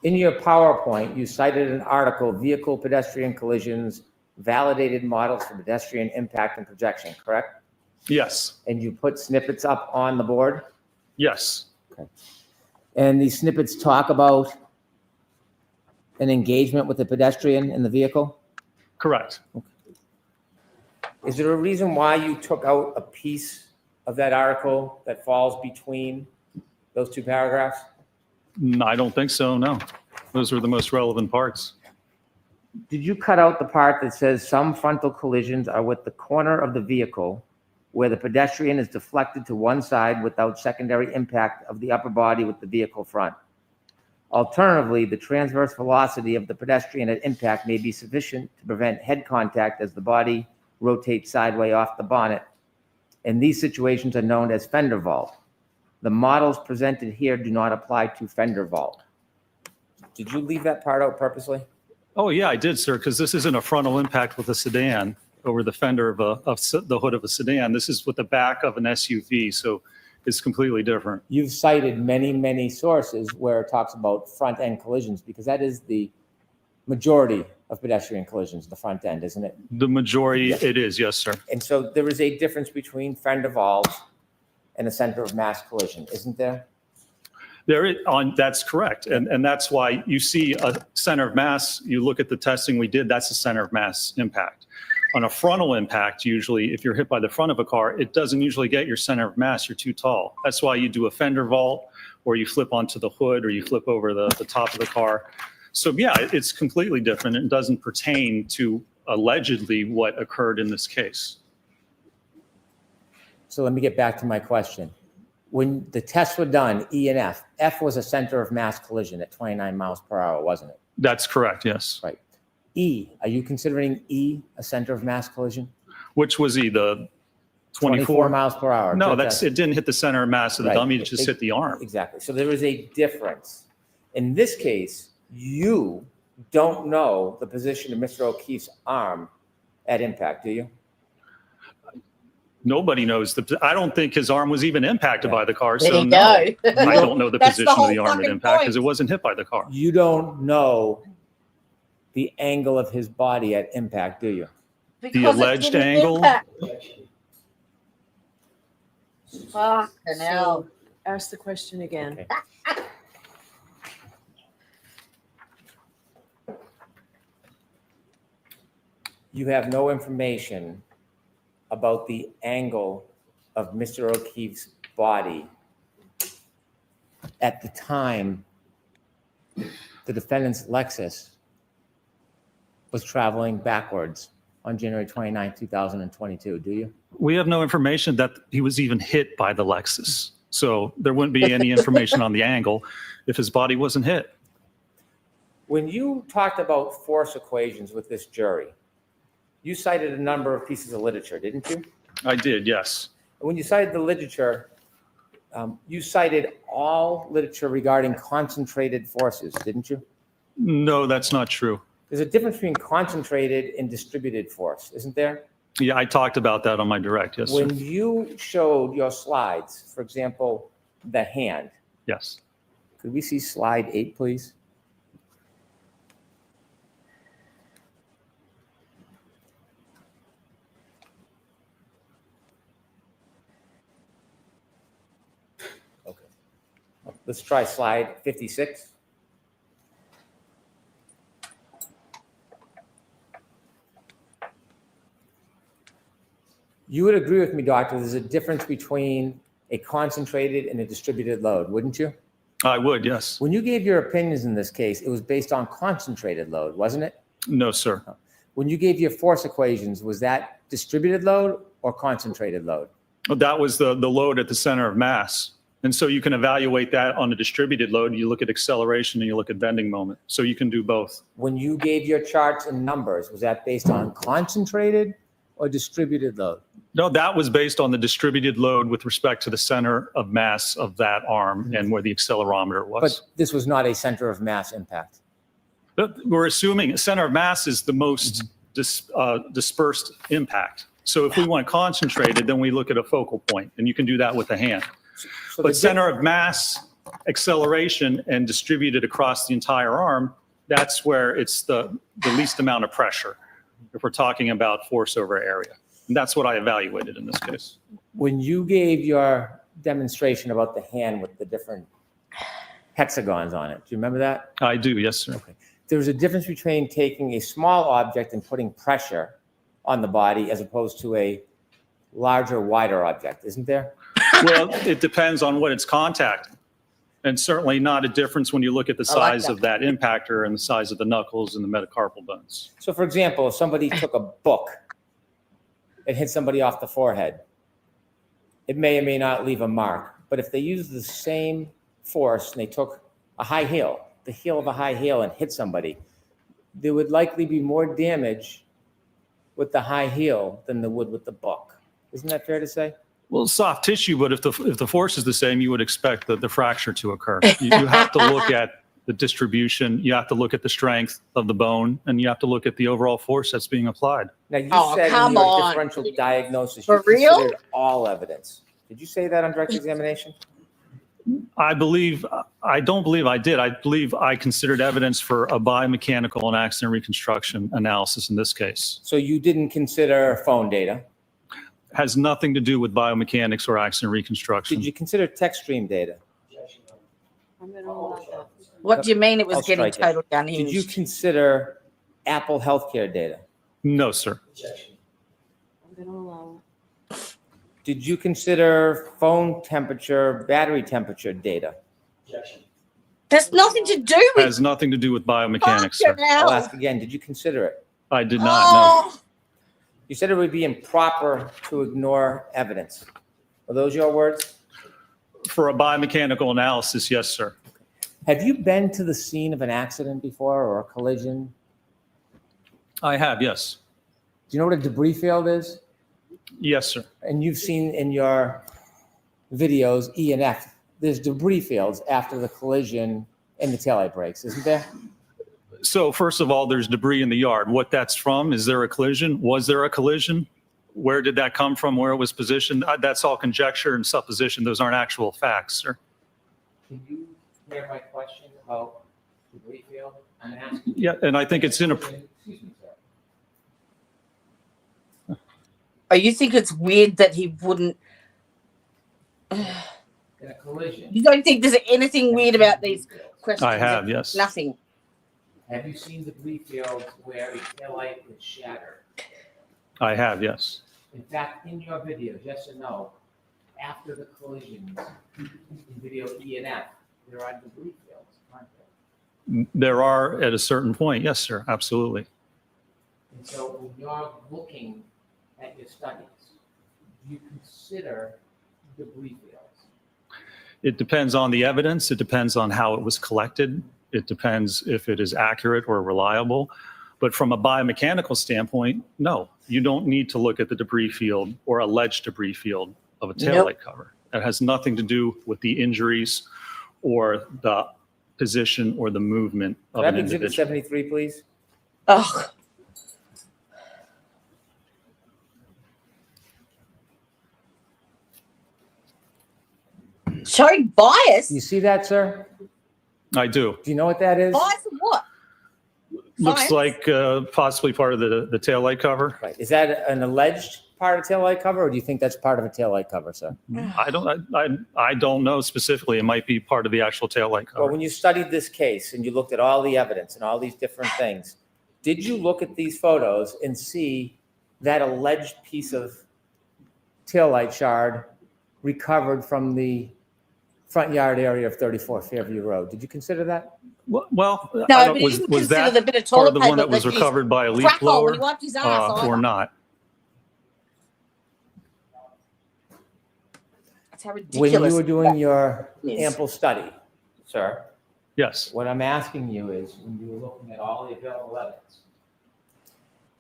In your PowerPoint, you cited an article, Vehicle Pedestrian Collisions, Validated Models for Pedestrian Impact and Projection, correct? Yes. And you put snippets up on the board? Yes. Okay. And these snippets talk about an engagement with the pedestrian in the vehicle? Correct. Okay. Is there a reason why you took out a piece of that article that falls between those two paragraphs? No, I don't think so, no. Those are the most relevant parts. Did you cut out the part that says some frontal collisions are with the corner of the vehicle where the pedestrian is deflected to one side without secondary impact of the upper body with the vehicle front? Alternatively, the transverse velocity of the pedestrian at impact may be sufficient to prevent head contact as the body rotates sideways off the bonnet. And these situations are known as fender vault. The models presented here do not apply to fender vault. Did you leave that part out purposely? Oh, yeah, I did, sir, because this isn't a frontal impact with a sedan over the fender of the hood of a sedan. This is with the back of an SUV, so it's completely different. You've cited many, many sources where it talks about front end collisions because that is the majority of pedestrian collisions, the front end, isn't it? The majority, Yes. It is, yes, sir. And so there is a difference between fender vault and a center of mass collision, isn't there? That's correct. And that's why you see a center of mass, you look at the testing we did, that's a center of mass impact. On a frontal impact, usually, if you're hit by the front of a car, it doesn't usually get your center of mass, you're too tall. That's why you do a fender vault, or you flip onto the hood, or you flip over the top of the car. So yeah, it's completely different. It doesn't pertain to allegedly what occurred in this case. So let me get back to my question. When the tests were done, E and F, F was a center of mass collision at 29 miles per hour, wasn't it? That's correct, yes. Right. E, are you considering E a center of mass collision? Which was E, the 24 miles per hour. No, Just- it didn't hit the center of mass of the Right. dummy. It just hit the arm. Exactly. So there is a difference. In this case, you don't know the position of Mr. O'Keefe's arm at impact, do you? Nobody knows. I don't think his arm was even impacted by the car. There So you no, go. I don't know the That's the position of whole the arm at fucking impact point. because it wasn't hit by the car. You don't know the angle of his body at impact, do you? The alleged angle. Fucking hell. So, ask the question again. Okay. You have no information about the angle of Mr. O'Keefe's body at the time the defendant's Lexus was traveling backwards on January 29, 2022, do you? We have no information that he was even hit by the Lexus. So there wouldn't be any information on the angle if his body wasn't hit. When you talked about force equations with this jury, you cited a number of pieces of literature, didn't you? I did, yes. When you cited the literature, you cited all literature regarding concentrated forces, didn't you? No, that's not true. There's a difference between concentrated and distributed force, isn't there? Yeah, I talked about that on my direct, yes, sir. When you showed your slides, for example, the hand. Yes. Could we see slide 8, please? Okay. Let's try slide 56. You would agree with me, doctor, there's a difference between a concentrated and a distributed load, wouldn't you? I would, yes. When you gave your opinions in this case, it was based on concentrated load, wasn't it? No, sir. When you gave your force equations, was that distributed load or concentrated load? That was the load at the center of mass. And so you can evaluate that on a distributed load. You look at acceleration and you look at bending moment. So you can do both. When you gave your charts and numbers, was that based on concentrated or distributed load? No, that was based on the distributed load with respect to the center of mass of that arm and where the accelerometer was. But this was not a center of mass impact. But we're assuming a center of mass is the most dispersed impact. So if we want concentrated, then we look at a focal point, and you can do that with a hand. So But center of mass, acceleration, and distributed across the entire arm, that's where it's the least amount of pressure if we're talking about force over area. And that's what I evaluated in this case. When you gave your demonstration about the hand with the different hexagons on it, do you remember that? I do, yes, sir. Okay. There's a difference between taking a small object and putting pressure on the body as opposed to a larger, wider object, isn't there? Well, it depends on what it's contacting. And certainly not a difference when you look at the size of that impactor and the size of the knuckles and the metacarpal bones. So for example, if somebody took a book and hit somebody off the forehead, it may or may not leave a mark. But if they use the same force and they took a high heel, the heel of a high heel, and hit somebody, there would likely be more damage with the high heel than there would with the book. Isn't that fair to say? Well, soft tissue, but if the force is the same, you would expect the fracture to occur. You have to look at the distribution, you have to look at the strength of the bone, and you have to look at the overall force that's being applied. Now, you said in your differential diagnosis, you considered all evidence. Did you say that on direct examination? I don't believe I did. I believe I considered evidence for a biomechanical and accident reconstruction analysis in this case. So you didn't consider phone data? Has nothing to do with biomechanics or accident reconstruction. Did you consider text stream data? What do you mean it was I'll getting strike it. totally unhinged? Did you consider Apple Healthcare data? No, sir. Did you consider phone temperature, battery temperature data? There's nothing to do with Has nothing to do with biomechanics, sir. I'll ask again, did you consider it? I did not, no. You said it would be improper to ignore evidence. Are those your words? For a biomechanical analysis, yes, sir. Have you been to the scene of an accident before or a collision? I have, yes. Do you know what a debris field is? Yes, sir. And you've seen in your videos, E and F, there's debris fields after the collision and the taillight brakes, isn't there? So first of all, there's debris in the yard. What that's from, is there a collision? Was there a collision? Where did that come from? Where it was positioned? That's all conjecture and supposition. Those aren't actual facts, sir. Can you hear my question about debris field? I'm asking. Yeah, and I think it's Excuse me, sir. Oh, you think it's weird that he wouldn't? In a collision. You don't think there's anything weird about these questions? I have, yes. Nothing. Have you seen debris fields where a taillight is shattered? I have, yes. In fact, in your video, yes or no, after the collisions, in video E and F, there are debris fields, aren't there? There are at a certain point. Yes, sir. Absolutely. And so when you're looking at your studies, do you consider debris fields? It depends on the evidence. It depends on how it was collected. It depends if it is accurate or reliable. But from a biomechanical standpoint, no, you don't need to look at the debris field or alleged debris field of a taillight cover. That has nothing to do with the injuries or the position or the movement of Could I an have Exhibit individual. 73, please? Oh. Showing bias? You see that, sir? I do. Do you know what that is? Bias of what? Looks Science? like possibly part of the taillight cover. Right. Is that an alleged part of taillight cover, or do you think that's part of a taillight cover, sir? I don't know specifically. It might be part of the actual taillight cover. Well, when you studied this case and you looked at all the evidence and all these different things, did you look at these photos and see that alleged piece of taillight shard recovered from the front yard area of 34 Fairview Road? Did you consider that? Well, No, I don't- but he didn't was consider that the bit of part toilet of the one paper that was that he's recovered by a leaf crack hole when blower he wiped his ass or either. not? That's how When ridiculous. you were doing your is. ample study, sir, Yes. what I'm asking you is, when you were looking at all the available evidence,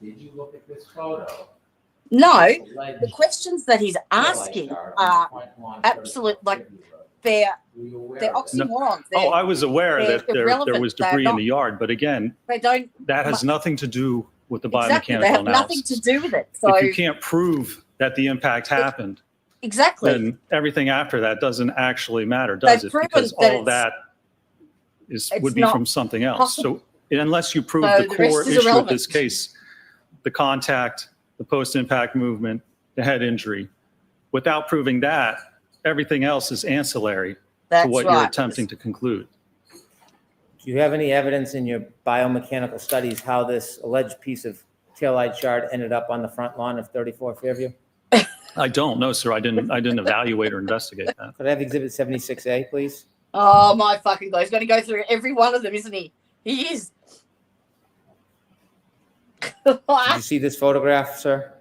did you look at this photo? No, Alleged the questions that he's asking taillight shard on the are front lawn of absolute, 34 like, Fairview Road? they're Were you aware they're of this? oxymorons. Oh, I was aware they're that there irrelevant. was They're debris in not- the yard, but again, They don't that has nothing to do with the exactly. biomechanical They have analysis. nothing to do with it. So If you can't prove that the impact happened, exactly. then everything after that doesn't actually matter, does They've it? proven Because that all of that it's would be not from something else. possible. So unless you prove So the the rest core is issue of irrelevant. this case, the contact, the post-impact movement, the head injury, without proving that, everything else is ancillary to That's what you're right. attempting to conclude. Do you have any evidence in your biomechanical studies how this alleged piece of taillight shard ended up on the front lawn of 34 Fairview? I don't know, sir. I didn't evaluate or investigate that. Could I have Exhibit 76A, please? Oh my fucking god, he's going to go through every one of them, isn't he? He is. Did you see this photograph, sir?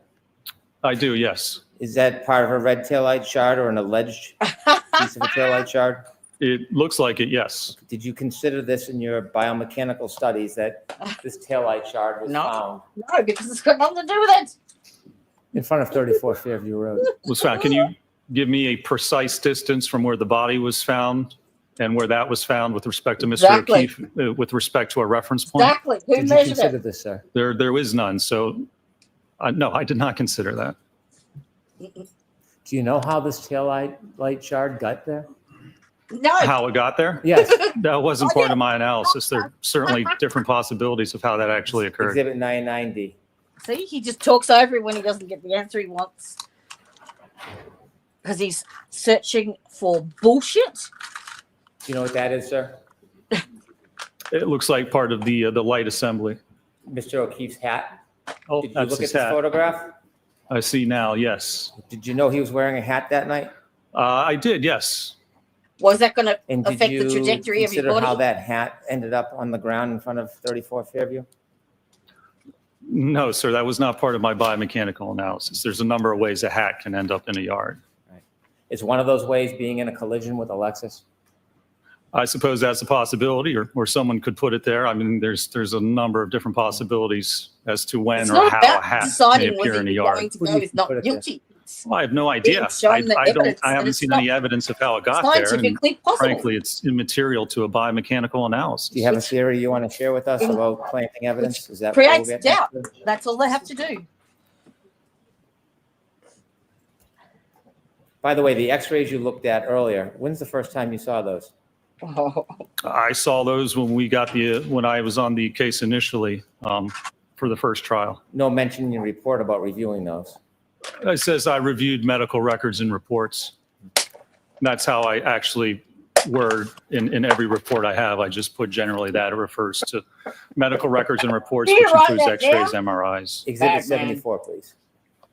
I do, yes. Is that part of a red taillight shard or an alleged piece of a taillight shard? It looks like it, yes. Did you consider this in your biomechanical studies that this taillight shard was found No, because it's got nothing to do with it. in front of 34 Fairview Road? Was found. Can you give me a precise distance from where the body was found and where that was found with respect to Mr. Exactly. O'Keefe, with respect to a reference point? Exactly. Who Did you measured consider it? this, sir? There is none. So, no, I did not consider that. Do you know how this taillight shard got there? No. How it got there? Yes. That wasn't part of my analysis. There are certainly different possibilities of how that actually occurred. Exhibit 990. See, he just talks over it when he doesn't get the answer he wants. Because he's searching for bullshit. Do you know what that is, sir? It looks like part of the light assembly. Mr. O'Keefe's hat? Oh, Did you that's look at his this hat. photograph? I see now, yes. Did you know he was wearing a hat that night? I did, yes. Was that going to And did affect you the trajectory of your consider how body? that hat ended up on the ground in front of 34 Fairview? No, sir, that was not part of my biomechanical analysis. There's a number of ways a hat can end up in a yard. Is one of those ways being in a collision with a Lexus? I suppose that's a possibility, or someone could put it there. I mean, there's a number of different possibilities as to when It's or not how about a hat may deciding appear whether in a you're yard. going to go with not guilty. Well, I have no idea. It's showing the evidence I that haven't it's seen not any evidence of how it got there. And scientifically possible. frankly, it's immaterial to a biomechanical analysis. Do you have a theory you want to share with us In- about planting evidence? Is that what we'll Creates get doubt. into? That's all they have to do. By the way, the x-rays you looked at earlier, when's the first time you saw those? I saw those when I was on the case initially for the first trial. No mention in your report about reviewing those. It says I reviewed medical records and reports. That's how I actually word in every report I have. I just put generally that it refers to medical records and reports, Can you which write includes that x-rays, down? MRIs. Exhibit Batman. 74, please.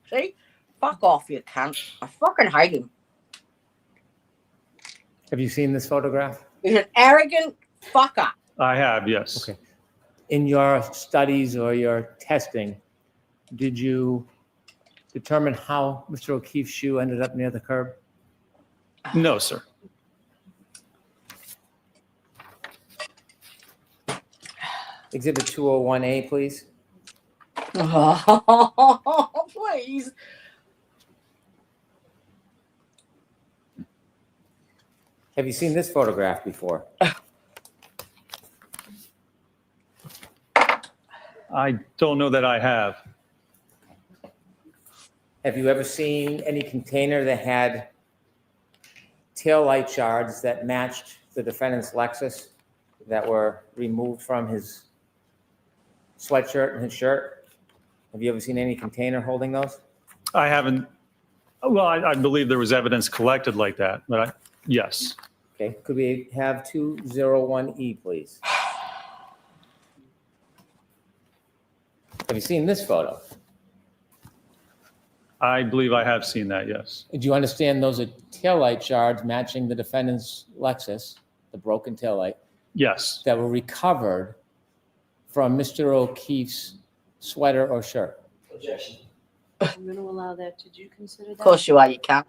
See? Fuck off, you cunt. I fucking hate him. Have you seen this photograph? He's an arrogant fucker. I have, yes. Okay. In your studies or your testing, did you determine how Mr. O'Keefe's shoe ended up near the curb? No, sir. Exhibit 201A, please. Oh, please. Have you seen this photograph before? I don't know that I have. Have you ever seen any container that had tail light shards that matched the defendant's Lexus that were removed from his sweatshirt and his shirt? Have you ever seen any container holding those? I haven't. Well, I believe there was evidence collected like that, but yes. Okay, could we have 201E, please? Have you seen this photo? I believe I have seen that, yes. Do you understand those are taillight shards matching the defendant's Lexus, the broken taillight, Yes. that were recovered from Mr. O'Keefe's sweater or shirt? Objection. I'm going to allow that. Did you consider that? Of course you are, you cunt.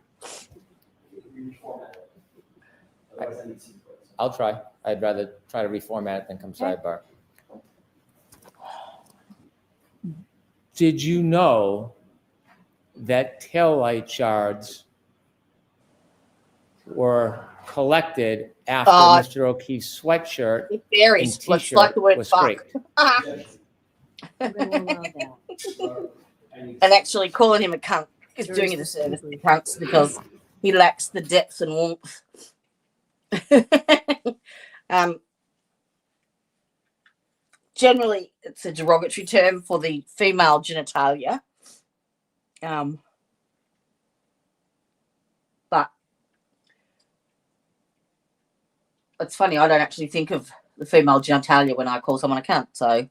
I'll try. I'd rather try to reformat it than come sidebar. Did you know that taillight shards were collected after Mr. O'Keefe's sweatshirt It varies. and Let's t-shirt like the word was fuck. scraped? I'm going to allow that. And actually calling him a cunt is doing it a service to cunts because he lacks the depth and warmth. Generally, it's a derogatory term for the female genitalia. But it's funny, I don't actually think of the female genitalia when I call someone a cunt, so.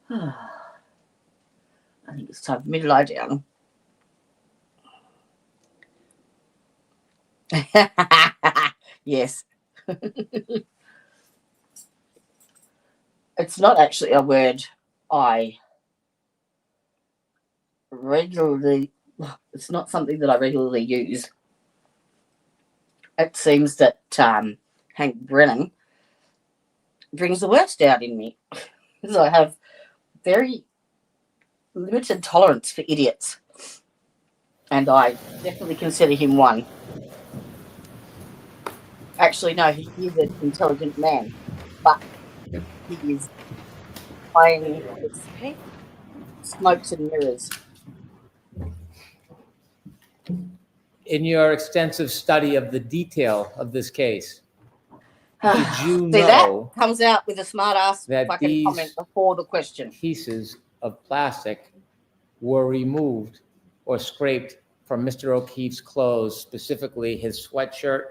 I think it's time for me to lie down. Yes. It's not actually a word I regularly, it's not something that I regularly use. It seems that Hank Brennan brings the worst out in me. Because I have very limited tolerance for idiots. And I definitely consider him one. Actually, no, he is an intelligent man. But he is playing with smokes and mirrors. In your extensive study of the detail of this case, Did you See, that know comes out with a smart ass that fucking these comment before the question. pieces of plastic were removed or scraped from Mr. O'Keefe's clothes, specifically his sweatshirt?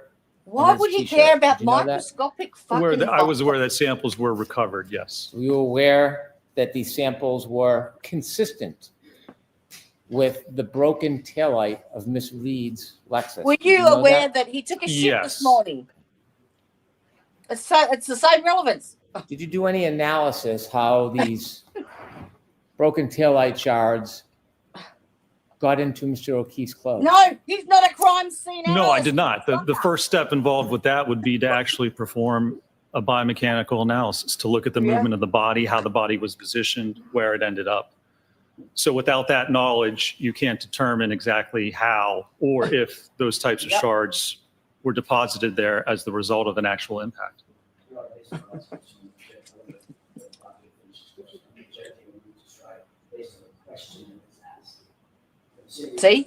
Why would he care about Did you know that? microscopic fucking? I was aware that samples were recovered, yes. Were you aware that these samples were consistent with the broken taillight of Miss Reed's Lexus? Were Did you know aware that he took a shit this Yes. morning? It's the same relevance. Did you do any analysis how these broken taillight shards got into Mr. O'Keefe's clothes? No, he's not a crime scene No, I analyst. did not. The first step involved with that would be to actually perform a biomechanical analysis to look at the movement of the body, how the body was positioned, where it ended up. So without that knowledge, you can't determine exactly how or if those types of shards were deposited there as the result of an actual impact. See,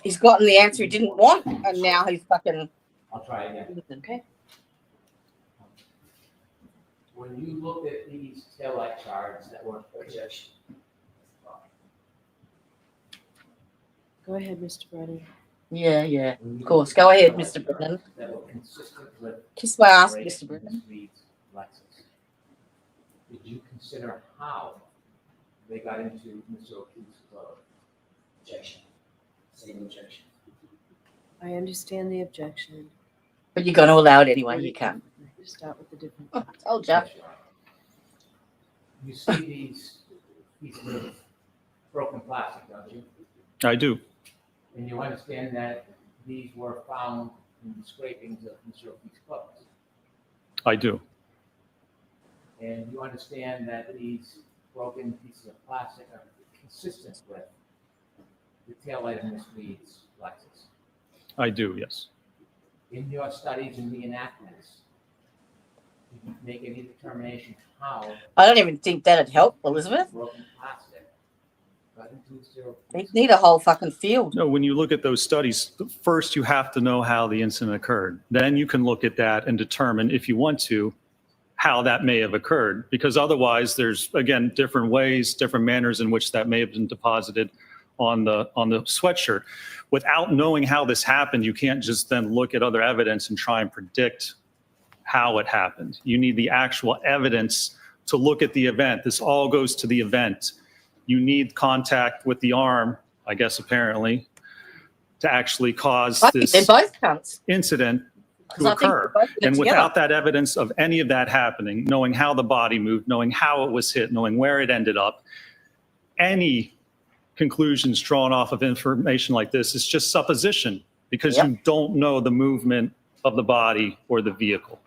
he's gotten the answer he didn't want, and now he's fucking. I'll try again. Okay. When you looked at these taillight shards that were projection. Go ahead, Mr. Brennan. Yeah, of course. Go ahead, Mr. Brennan. That were consistent with Kiss my ass, Ray Mr. Brennan. Reed's Lexus. Did you consider how they got into Mr. O'Keefe's clothes? Objection. Same objection. I understand the objection. But you're going to allow it anyway. You can't. Start with the different. I told you. You see these pieces of broken plastic, don't you? I do. And you understand that these were found in the scrapings of Mr. O'Keefe's clothes. I do. And you understand that these broken pieces of plastic are consistent with the taillight of Miss Reed's Lexus. I do, yes. In your studies and reenactments, did you make any determination how I don't even think that'd help, Elizabeth. broken plastic got into Mr. O'Keefe's? They need a whole fucking field. No, when you look at those studies, first you have to know how the incident occurred. Then you can look at that and determine, if you want to, how that may have occurred. Because otherwise, there's, again, different ways, different manners in which that may have been deposited on the sweatshirt. Without knowing how this happened, you can't just then look at other evidence and try and predict how it happened. You need the actual evidence to look at the event. This all goes to the event. You need contact with the arm, I guess, apparently, to actually cause this incident to occur. And without that evidence of any of that happening, knowing how the body moved, knowing how it was hit, knowing where it ended up, any conclusions drawn off of information like this is just supposition, because you don't know the movement of the body or the vehicle.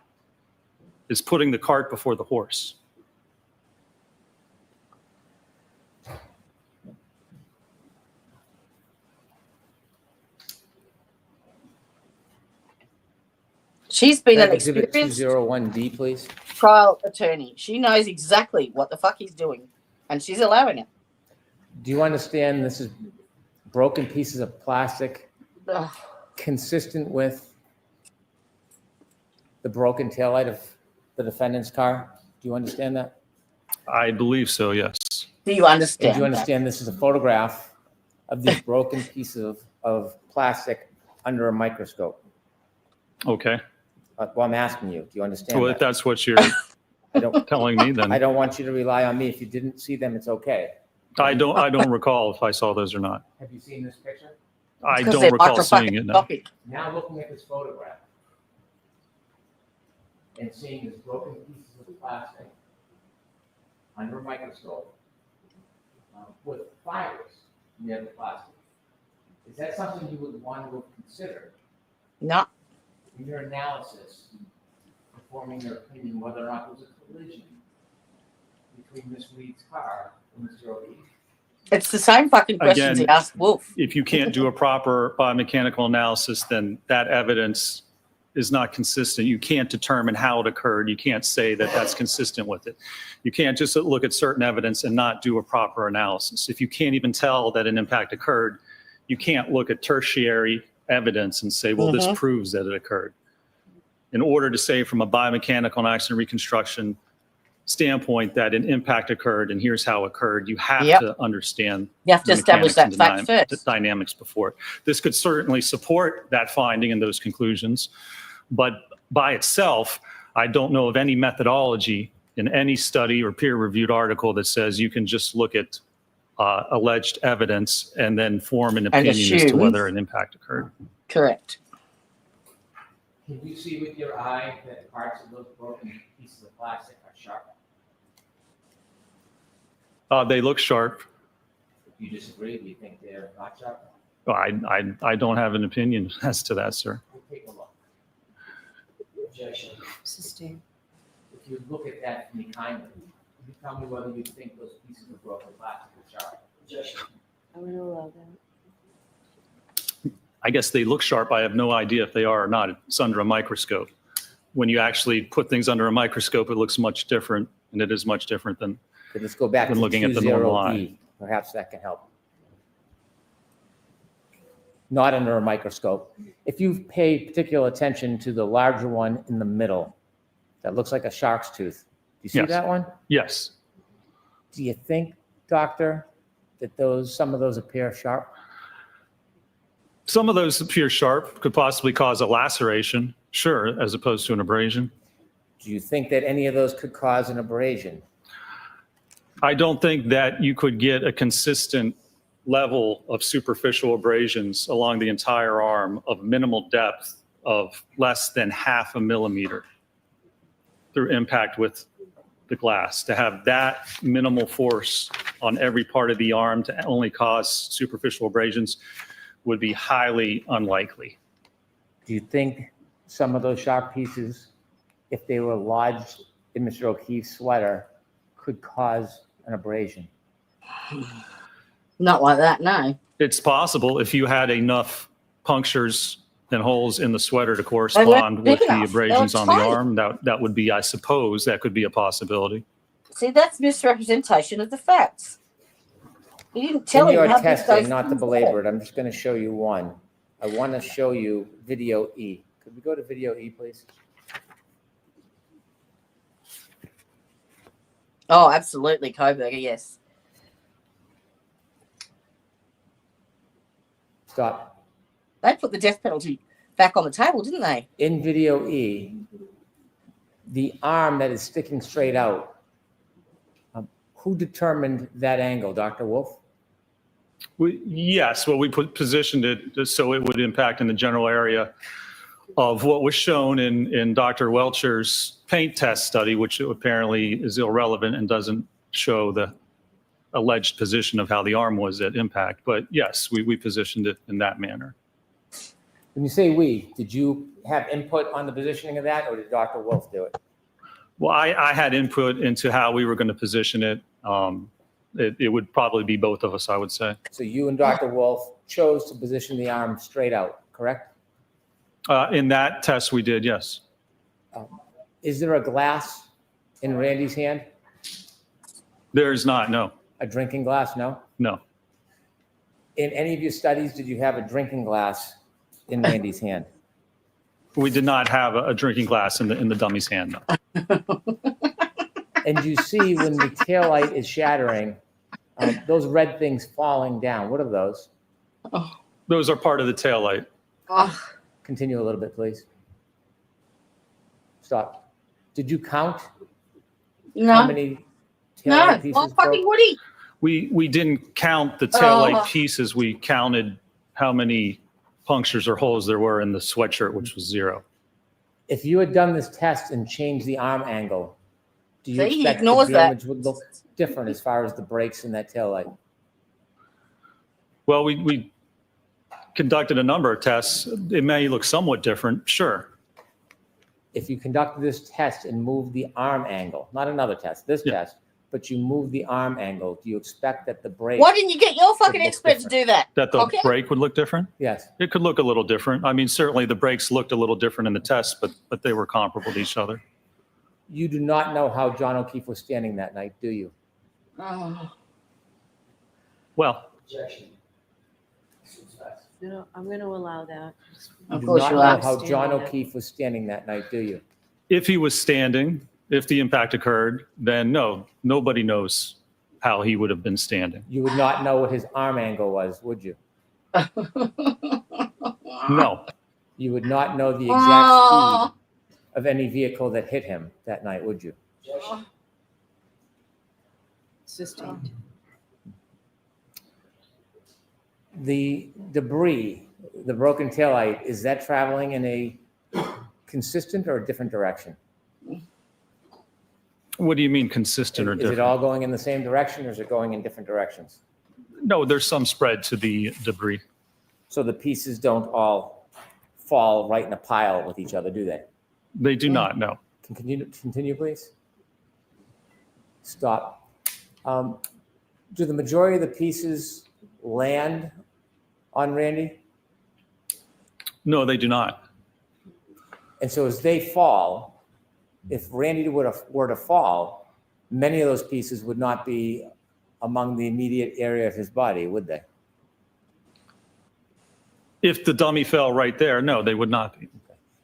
It's putting the cart before the horse. She's been an Exhibit experienced 201D, please. trial attorney. She knows exactly what the fuck he's doing, and she's allowing it. Do you understand this is broken pieces of plastic Ugh. consistent with the broken taillight of the defendant's car? Do you understand that? I believe so, yes. Do you understand? Do you understand this is a photograph of these broken pieces of plastic under a microscope? Okay. Well, I'm asking you, do you understand So that? if that's what you're telling me, then I don't want you to rely on me. If you didn't see them, it's okay. I don't recall if I saw those or not. Have you seen this picture? I don't recall seeing it now. Now looking at this photograph and seeing these broken pieces of plastic under a microscope with fibers near the plastic, is that something you would want to have considered? No. In your analysis, forming your opinion whether or not there was a collision between Miss Reed's car and Mr. O'Keefe? It's the same fucking questions he asked Wolf. If you can't do a proper biomechanical analysis, then that evidence is not consistent. You can't determine how it occurred. You can't say that that's consistent with it. You can't just look at certain evidence and not do a proper analysis. If you can't even tell that an impact occurred, you can't look at tertiary evidence and say, well, this proves that it occurred. in order to say from a biomechanical and accident reconstruction standpoint that an impact occurred and here's how it occurred, you have to understand You have to the establish mechanics that and fact first. dynamics before it. This could certainly support that finding and those conclusions, but by itself, I don't know of any methodology in any study or peer-reviewed article that says you can just look at alleged evidence and then form an opinion as to whether an impact occurred. Correct. Can you see with your eye that parts of those broken pieces of plastic are sharp? They look sharp. Do you disagree? Do you think they're not sharp? I don't have an opinion as to that, sir. We'll take a look. Objection. Sustained. If you look at that for me kindly, you tell me whether you think those pieces of broken plastic are sharp. Objection. I would allow that. I guess they look sharp. I have no idea if they are or not. It's under a microscope. When you actually put things under a microscope, it looks much different, and it is much different than Okay, let's go back when to looking at the normal 20E. eye. Perhaps that can help. Not under a microscope. If you pay particular attention to the larger one in the middle, that looks like a shark's tooth. Do you see Yes. that one? Yes. Do you think, doctor, that some of those appear sharp? Some of those appear sharp, could possibly cause a laceration, sure, as opposed to an abrasion. Do you think that any of those could cause an abrasion? I don't think that you could get a consistent level of superficial abrasions along the entire arm of minimal depth of less than 0.5 millimeter through impact with the glass. To have that minimal force on every part of the arm to only cause superficial abrasions would be highly unlikely. Do you think some of those sharp pieces, if they were lodged in Mr. O'Keefe's sweater, could cause an abrasion? Not like that, no. It's possible if you had enough punctures and holes in the sweater to correspond with the abrasions on the arm, that would be, I suppose, that could be a possibility. See, that's misrepresentation of the facts. You didn't tell In him your how big testing, those not to things belabor were. it, I'm just going to show you one. I want to show you video E. Could we go to video E, please? Oh, absolutely, Coburger, yes. Stop. They put the death penalty back on the table, didn't they? In video E, the arm that is sticking straight out, who determined that angle, Dr. Wolf? Yes, well, we positioned it so it would impact in the general area of what was shown in Dr. Welcher's paint test study, which apparently is irrelevant and doesn't show the alleged position of how the arm was at impact. But yes, we positioned it in that manner. When you say we, did you have input on the positioning of that, or did Dr. Wolf do it? Well, I had input into how we were going to position it. It would probably be both of us, I would say. So you and Dr. Wolf chose to position the arm straight out, correct? In that test, we did, yes. Is there a glass in Randy's hand? There is not, no. A drinking glass, no? No. In any of your studies, did you have a drinking glass in Randy's hand? We did not have a drinking glass in the dummy's hand, no. And you see when the taillight is shattering, those red things falling down. What are those? Those are part of the taillight. Oh. Continue a little bit, please. Stop. Did you count No. how many taillight pieces Oh, fucking broke? Woody. We didn't count the taillight pieces. We counted how many punctures or holes there were in the sweatshirt, which was 0. If you had done this test and changed the arm angle, do you See, he expect the ignores that. damage would look different as far as the brakes in that taillight? Well, we conducted a number of tests. It may look somewhat different, sure. If you conducted this test and moved the arm angle, not another test, this test, but you move the arm angle, do you expect that the brake? Why didn't you get your fucking look expert to do that? That the Okay. brake would look different? Yes. It could look a little different. I mean, certainly the brakes looked a little different in the test, but they were comparable to each other. You do not know how John O'Keefe was standing that night, do you? Oh. Well, Objection. No, I'm going to allow that. Of do course not you know are. how John Standing there. O'Keefe was standing that night, do you? If he was standing, if the impact occurred, then no, nobody knows how he would have been standing. You would not know what his arm angle was, would you? No. You would not know the exact Aw. speed of any vehicle that hit him that night, would you? Sustained. The debris, the broken taillight, is that traveling in a consistent or a different direction? What do you mean consistent or Is different? it all going in the same direction or is it going in different directions? No, there's some spread to the debris. So the pieces don't all fall right in a pile with each other, do they? They do not, no. Continue, please. Stop. Do the majority of the pieces land on Randy? No, they do not. And so as they fall, if Randy were to fall, many of those pieces would not be among the immediate area of his body, would they? If the dummy fell right there, no, they would not be.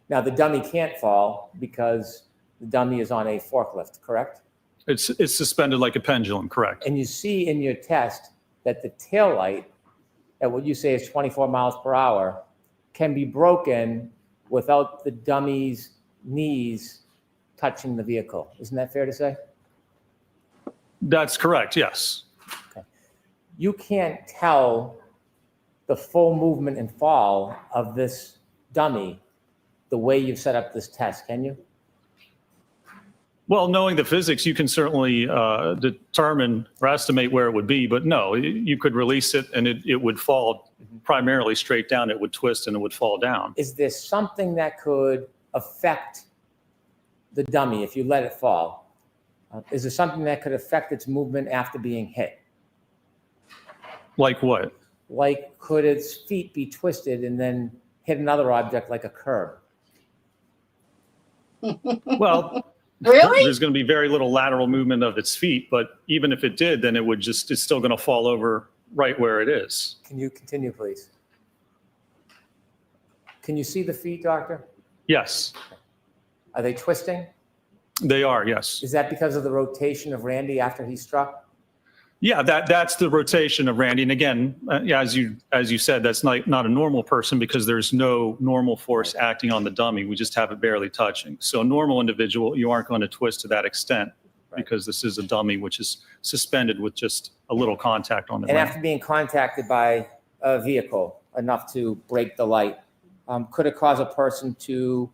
Now, the dummy can't fall because the dummy is on a forklift, correct? It's suspended like a pendulum, correct? And you see in your test that the tail light at what you say is 24 miles per hour can be broken without the dummy's knees touching the vehicle. Isn't that fair to say? That's correct, yes. Okay. You can't tell the full movement and fall of this dummy the way you've set up this test, can you? Well, knowing the physics, you can certainly determine or estimate where it would be, but no, you could release it and it would fall primarily straight down. It would twist and it would fall down. Is there something that could affect the dummy if you let it fall? Is there something that could affect its movement after being hit? Like what? Like, could its feet be twisted and then hit another object like a curb? Well, Really? there's going to be very little lateral movement of its feet, but even if it did, then it's still going to fall over right where it is. Can you continue, please? Can you see the feet, doctor? Yes, Are they twisting? they are, yes. Is that because of the rotation of Randy after he struck? Yeah, that's the rotation of Randy. And again, yeah, as you said, that's not a normal person because there's no normal force acting on the dummy. We just have it barely touching. So a normal individual, you aren't going to twist to that extent because this is a dummy which is suspended with just a little contact on the And ground. after being contacted by a vehicle enough to break the light, could it cause a person to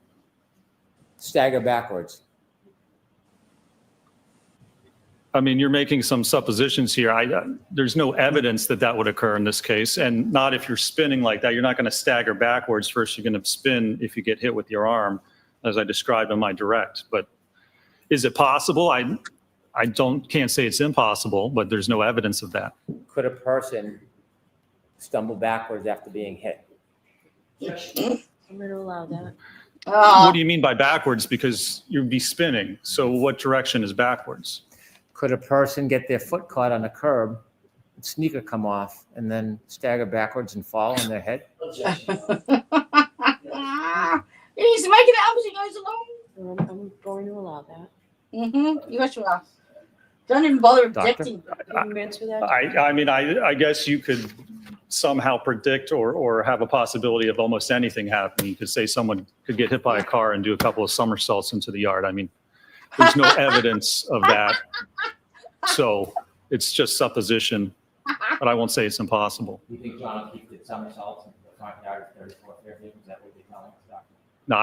stagger backwards? I mean, you're making some suppositions here. There's no evidence that would occur in this case, and not if you're spinning like that. You're not going to stagger backwards. First, you're going to spin if you get hit with your arm, as I described in my direct. But is it possible? I can't say it's impossible, but there's no evidence of that. Could a person stumble backwards after being hit? I'm going to allow that. What do you mean by backwards? Because you'd be spinning. So what direction is backwards? Could a person get their foot caught on a curb, sneaker come off, and then stagger backwards and fall on their head? He's making it up as he goes along. I'm going to allow that. Mm-hmm. Yes, you are. Don't even bother objecting. Can you answer that? I mean, I guess you could somehow predict or have a possibility of almost anything happening. You could say someone could get hit by a car and do a couple of somersaults into the yard. I mean, there's no evidence of that. So it's just supposition, but I won't say it's impossible. Do you think John O'Keefe did somersaults in the front yard of 34th Fairfield? Is that what you're telling us, Doctor? No,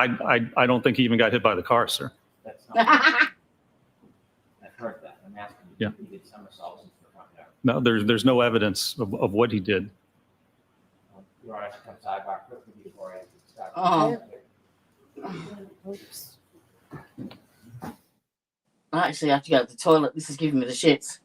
I don't think he even got hit by the car, sir. That's not. I've heard that. I'm asking you. Yeah. He did somersaults into the front yard. No, there's no evidence of what he did. Your Honor, should come sidebar quickly before I start. Oops. I actually have to go to the toilet. This is giving me the shits.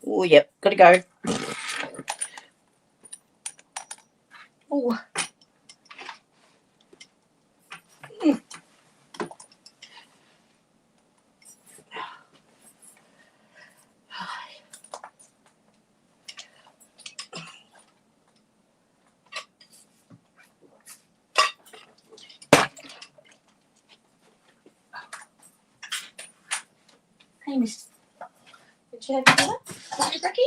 Oh, yep, gotta go. Oh. Hey, Miss. Did you have dinner? Ricky?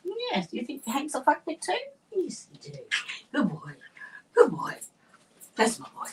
Yes. Do you think Hank's a fuckwit too? Yes, you do. Good boy. Good boy. That's my boy.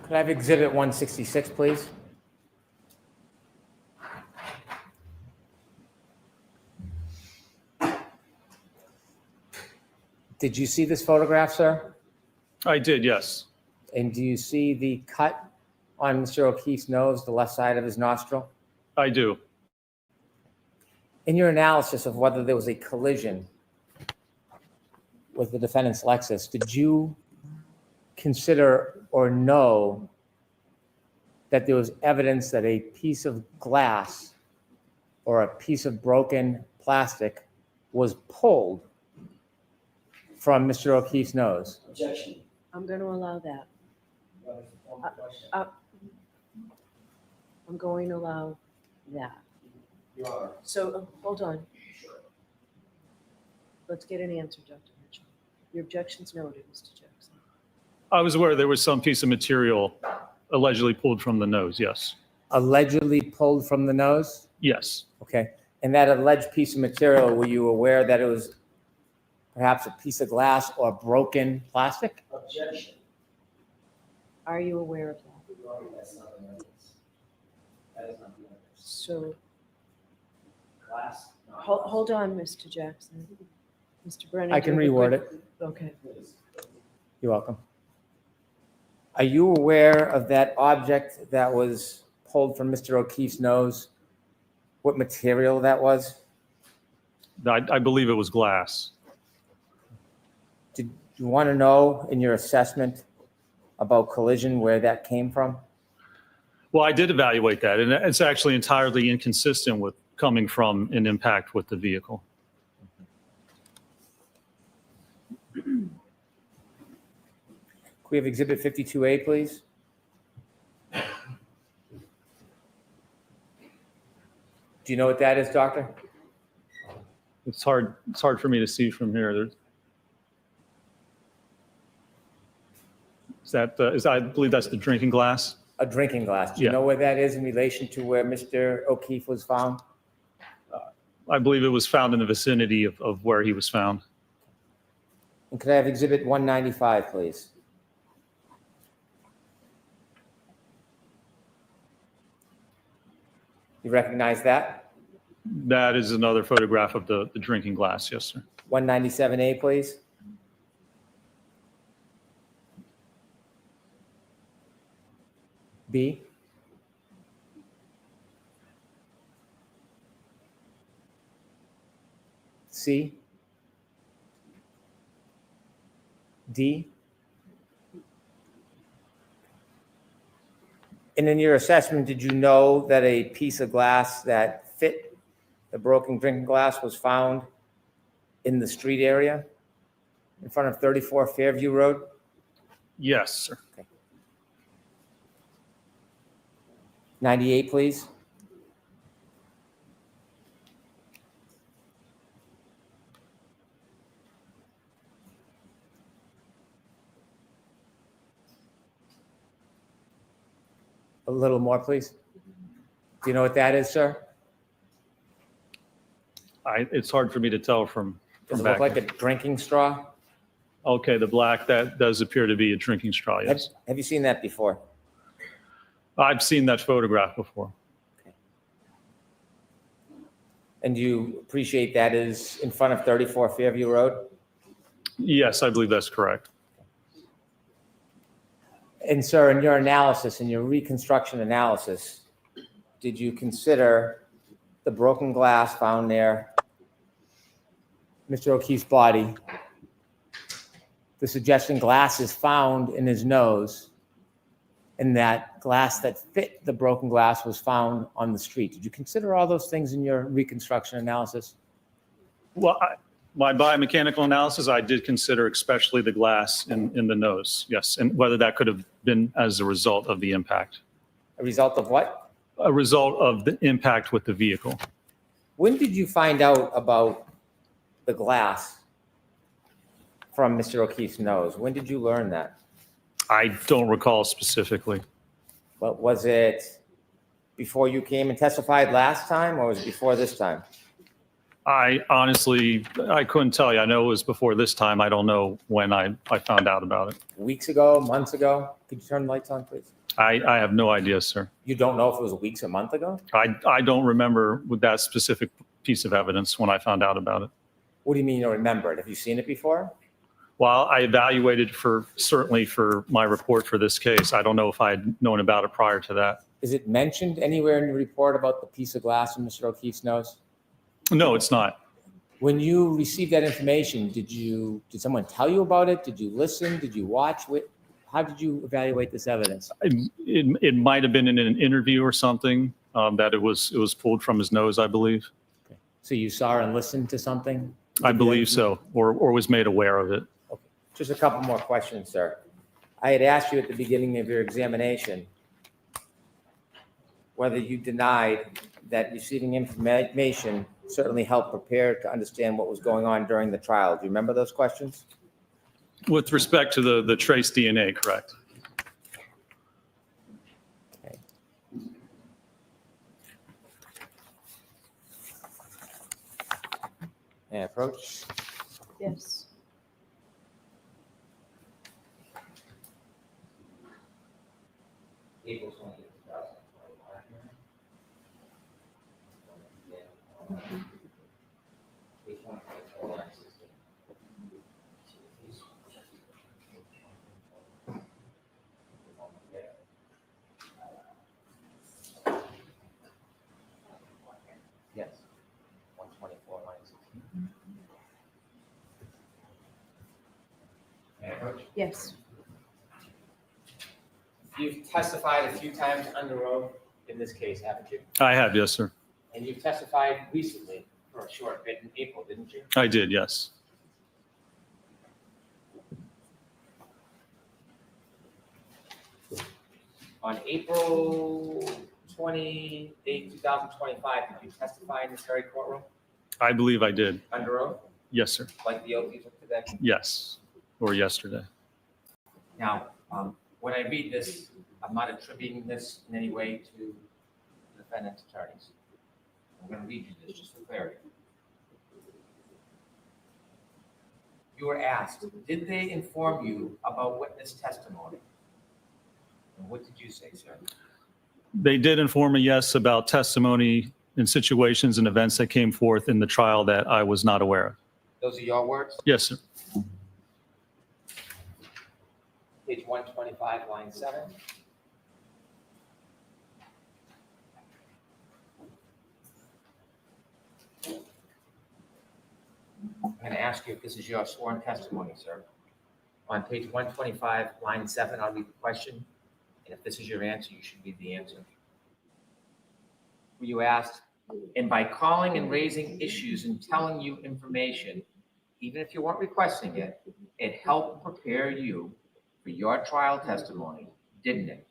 Could I have exhibit 166, please? Did you see this photograph, sir? I did, yes. And do you see the cut on Mr. O'Keefe's nose, the left side of his nostril? I do. In your analysis of whether there was a collision with the defendant's Lexus, did you consider or know that there was evidence that a piece of glass or a piece of broken plastic was pulled from Mr. O'Keefe's nose? Objection. I'm going to allow that. I'm going to allow that. So, hold on. Let's get an answer, Dr. Mitchell. Your objection's noted, Mr. Jackson. I was aware there was some piece of material allegedly pulled from the nose, yes. Allegedly pulled from the nose? Yes. Okay. And that alleged piece of material, were you aware that it was perhaps a piece of glass or broken plastic? Objection. Are you aware of that? That's not the evidence. That is not the evidence. So, Glass. hold on, Mr. Jackson. Mr. Brennan. I can reword it. Okay. You're welcome. Are you aware of that object that was pulled from Mr. O'Keefe's nose? What material that was? I believe it was glass. Did you want to know in your assessment about collision where that came from? Well, I did evaluate that, and it's actually entirely inconsistent with coming from an impact with the vehicle. Can we have exhibit 52A, please? Do you know what that is, doctor? It's hard for me to see from here. I believe that's the drinking glass. A drinking glass. Do you Yeah. know where that is in relation to where Mr. O'Keefe was found? I believe it was found in the vicinity of where he was found. And could I have exhibit 195, please? You recognize that? That is another photograph of the drinking glass, yes, sir. 197A, please. B. C. D. And in your assessment, did you know that a piece of glass that fit the broken drinking glass was found in the street area in front of 34 Fairview Road? Yes, sir. Okay. 98, please. A little more, please. Do you know what that is, sir? It's hard for me to tell from Does it back look like here. a drinking straw? Okay, the black, that does appear to be a drinking straw, yes. Have you seen that before? I've seen that photograph before. And you appreciate that is in front of 34 Fairview Road? Yes, I believe that's correct. And sir, in your analysis, in your reconstruction analysis, did you consider the broken glass found near Mr. O'Keefe's body, the suggestion glass is found in his nose, and that glass that fit the broken glass was found on the street? Did you consider all those things in your reconstruction analysis? Well, my biomechanical analysis, I did consider especially the glass in the nose, yes, and whether that could have been as a result of the impact. A result of what? A result of the impact with the vehicle. When did you find out about the glass from Mr. O'Keefe's nose? When did you learn that? I don't recall specifically. But was it before you came and testified last time, or was it before this time? I honestly, I couldn't tell you. I know it was before this time. I don't know when I found out about it. Weeks ago, months ago? Could you turn the lights on, please? I have no idea, sir. You don't know if it was weeks or month ago? I don't remember with that specific piece of evidence when I found out about it. What do you mean you don't remember it? Have you seen it before? Well, I evaluated certainly for my report for this case. I don't know if I had known about it prior to that. Is it mentioned anywhere in your report about the piece of glass in Mr. O'Keefe's nose? No, it's not. When you received that information, did someone tell you about it? Did you listen? Did you watch? How did you evaluate this evidence? It might have been in an interview or something that it was pulled from his nose, I believe. Okay. So you saw and listened to something? I believe so, or was made aware of it. Okay. Just a couple more questions, sir. I had asked you at the beginning of your examination whether you denied that receiving information certainly helped prepare to understand what was going on during the trial. Do you remember those questions? With respect to the trace DNA, correct? Okay. And approach. Yes. April 20th, 2025. Yes. 124 minus 16. Yes. You've testified a few times under oath in this case, haven't you? I have, yes, sir. And you've testified recently for a short bit in April, didn't you? I did, yes. On April 28, 2025, did you testify in this very courtroom I believe I did. under oath, Yes, sir. like the oath you took today? Yes, or yesterday. Now, when I read this, I'm not attributing this in any way to the defendant's attorneys. I'm going to read you this just for clarity. You were asked, did they inform you about witness testimony? And what did you say, sir? They did inform me, yes, about testimony in situations and events that came forth in the trial that I was not aware of. Those are your words? Yes, sir. Page 125, line 7. I'm going to ask you if this is your sworn testimony, sir. On page 125, line 7, I'll read the question. And if this is your answer, you should read the answer. You asked, and by calling and raising issues and telling you information, even if you weren't requesting it, it helped prepare you for your trial testimony, didn't it?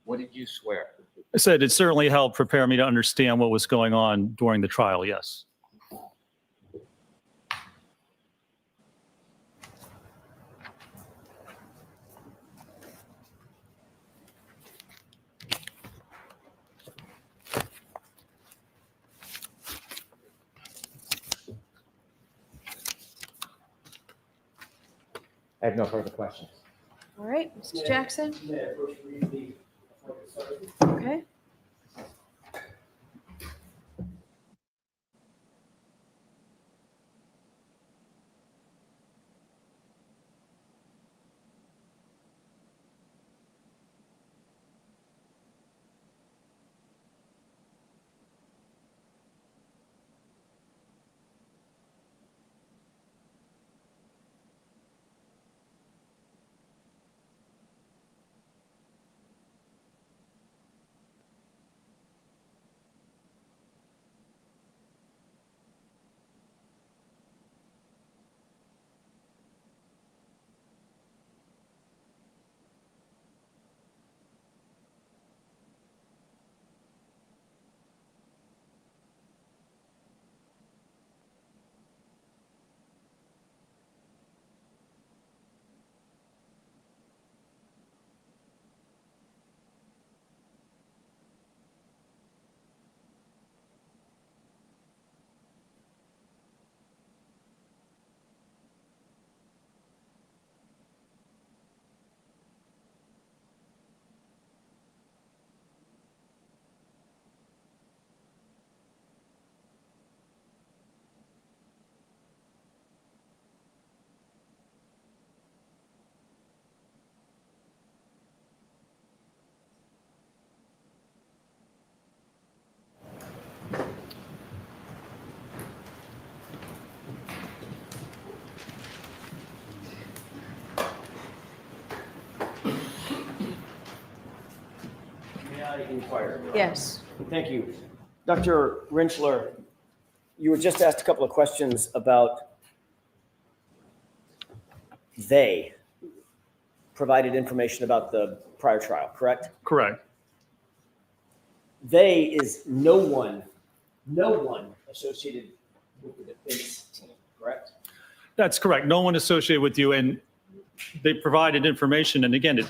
What did you swear? I said it certainly helped prepare me to understand what was going on during the trial, yes. I have no further questions. All right, Mr. Jackson? Okay. May I inquire? Yes. Thank you. Dr. Rentschler, you were just asked a couple of questions about they provided information about the prior trial, correct? Correct. They is no one associated with the defense team, correct? That's correct. No one associated with you, and they provided information. And again,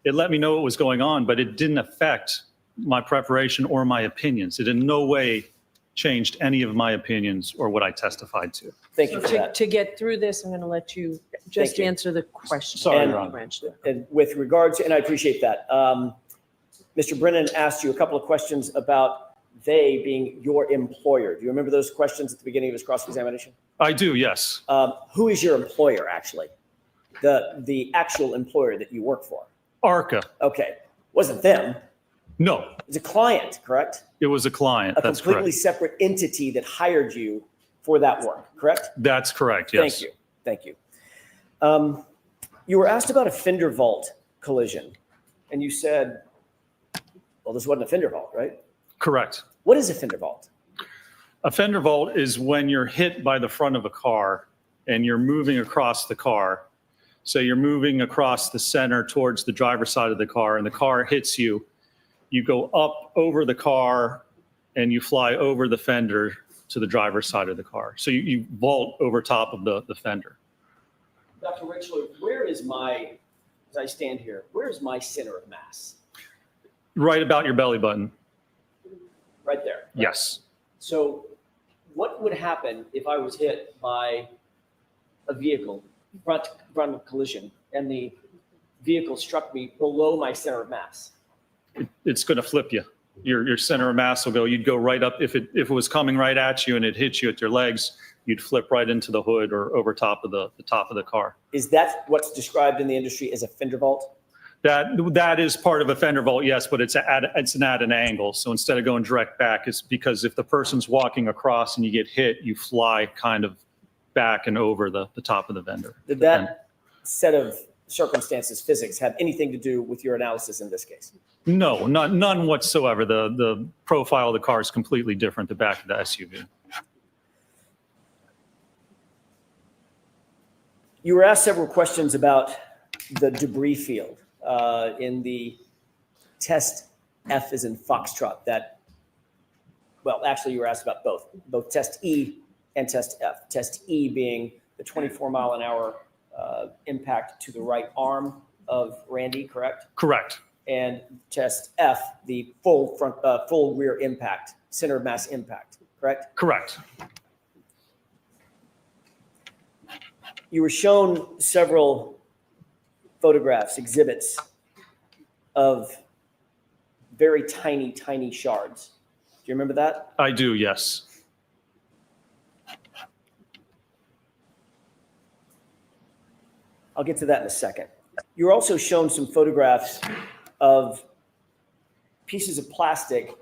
it let me know what was going on, but it didn't affect my preparation or my opinions. It in no way changed any of my opinions or what I testified to. Thank you for that. To get through this, I'm going to let you just answer the question. Sorry, And- Your Honor. Rentschler. And with regards, and I appreciate that. Mr. Brennan asked you a couple of questions about they being your employer. Do you remember those questions at the beginning of his cross-examination? I do, yes. Who is your employer, actually? The actual employer that you work for? ARCCA. Okay. Wasn't them. No, It's a client, correct? it was a client. A That's completely correct. separate entity that hired you for that work, correct? That's correct, yes. Thank you. Thank you. You were asked about a fender vault collision, and you said, well, this wasn't a fender vault, right? Correct. What is a fender vault? A fender vault is when you're hit by the front of a car and you're moving across the car. So you're moving across the center towards the driver's side of the car, and the car hits you, you go up over the car and you fly over the fender to the driver's side of the car. So you vault over top of the fender. Dr. Rentschler, where is my, as I stand here, where is my center of mass? Right about your belly button. Right there. Yes. So what would happen if I was hit by a vehicle, front collision, and the vehicle struck me below my center of mass? It's going to flip you. Your center of mass will go, you'd go right up. If it was coming right at you and it hit you at your legs, you'd flip right into the hood or over top of the top of the car. Is that what's described in the industry as a fender vault? That is part of a fender vault, yes, but it's at an angle. So instead of going direct back, it's because if the person's walking across and you get hit, you fly kind of back and over the top of the fender. Did that set of circumstances, physics, have anything to do with your analysis in this case? No, none whatsoever. The profile of the car is completely different, the back of the SUV. You were asked several questions about the debris field in the test F as in Foxtrot. Well, actually, you were asked about both test E and test F. Test E being the 24-mile-an-hour impact to the right arm of Randy, correct? Correct. And test F, the full rear impact, center of mass impact, correct? Correct. You were shown several photographs, exhibits of very tiny, tiny shards. Do you remember that? I do, yes. I'll get to that in a second. You were also shown some photographs of pieces of plastic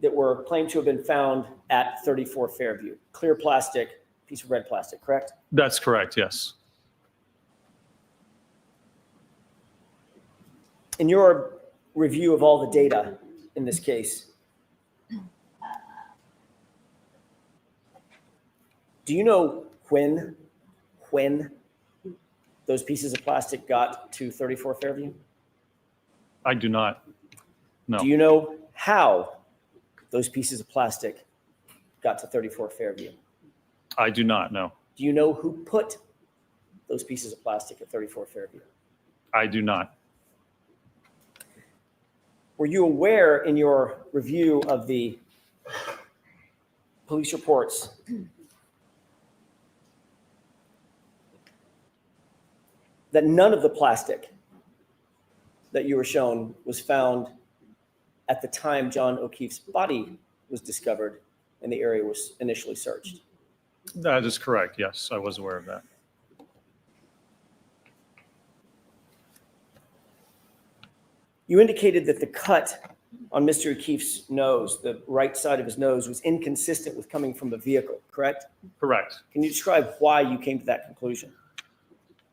that were claimed to have been found at 34 Fairview. Clear plastic, piece of red plastic, correct? That's correct, yes. In your review of all the data in this case, do you know when those pieces of plastic got to 34 Fairview? I do not. No. Do you know how those pieces of plastic got to 34 Fairview? I do not know. Do you know who put those pieces of plastic at 34 Fairview? I do not. Were you aware in your review of the police reports that none of the plastic that you were shown was found at the time John O'Keefe's body was discovered and the area was initially searched? That is correct, yes. I was aware of that. You indicated that the cut on Mr. O'Keefe's nose, the right side of his nose, was inconsistent with coming from a vehicle, correct? Correct. Can you describe why you came to that conclusion?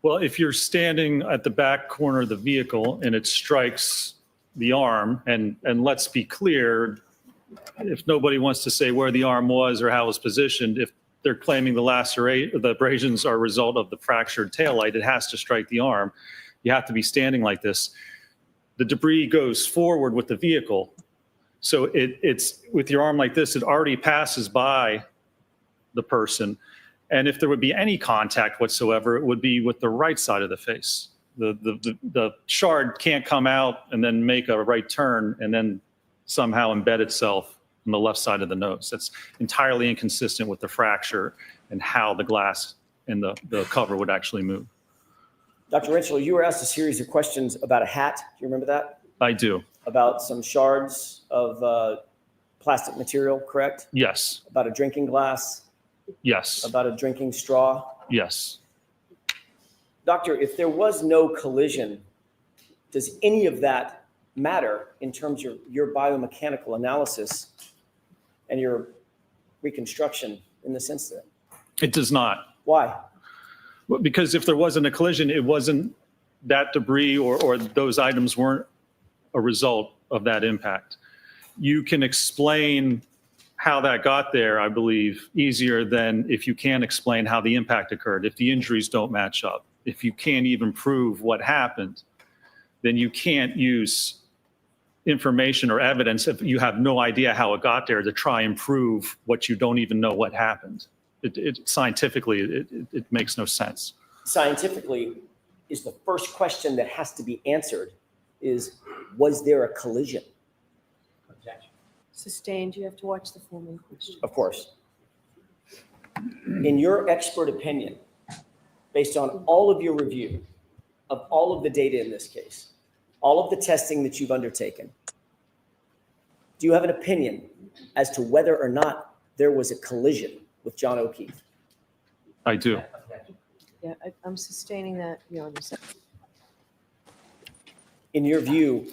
Well, if you're standing at the back corner of the vehicle and it strikes the arm, and let's be clear, if nobody wants to say where the arm was or how it was positioned, if they're claiming the abrasions are a result of the fractured taillight, it has to strike the arm. You have to be standing like this. The debris goes forward with the vehicle. So it's with your arm like this, it already passes by the person. And if there would be any contact whatsoever, it would be with the right side of the face. The shard can't come out and then make a right turn and then somehow embed itself on the left side of the nose. That's entirely inconsistent with the fracture and how the glass and the cover would actually move. Dr. Rentschler, you were asked a series of questions about a hat. Do you remember that? I do. About some shards of plastic material, correct? Yes. About a drinking glass? Yes. About a drinking straw? Yes. Doctor, if there was no collision, does any of that matter in terms of your biomechanical analysis and your reconstruction in this incident? It does not. Why? Well, because if there wasn't a collision, it wasn't that debris or those items weren't a result of that impact. You can explain how that got there, I believe, easier than if you can't explain how the impact occurred. If the injuries don't match up, if you can't even prove what happened, then you can't use information or evidence if you have no idea how it got there to try and prove what you don't even know what happened. Scientifically, it makes no sense. Scientifically, is the first question that has to be answered is, was there a collision? Sustained, you have to watch the following question. Of course. In your expert opinion, based on all of your review of all of the data in this case, all of the testing that you've undertaken, do you have an opinion as to whether or not there was a collision with John O'Keefe? I do. Yeah, I'm sustaining that. You're on the second. In your view,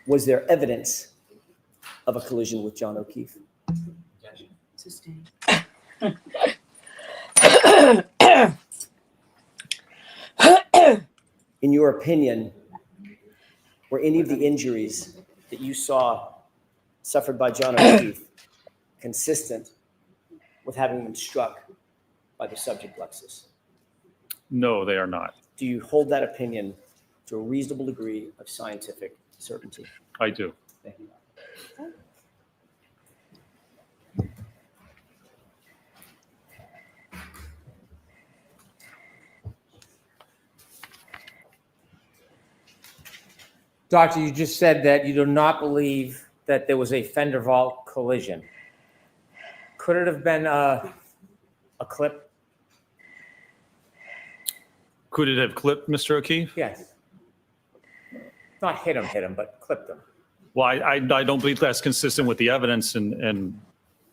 was there evidence of a collision with John O'Keefe? Sustained. In your opinion, were any of the injuries that you saw suffered by John O'Keefe consistent with having been struck by the subject Lexus? No, they are not. Do you hold that opinion to a reasonable degree of scientific certainty? I do. Thank you. Doctor, you just said that you do not believe that there was a fender vault collision. Could it have been a clip? Could it have clipped Mr. O'Keefe? Yes. Not hit him, but clipped him. Well, I don't believe that's consistent with the evidence and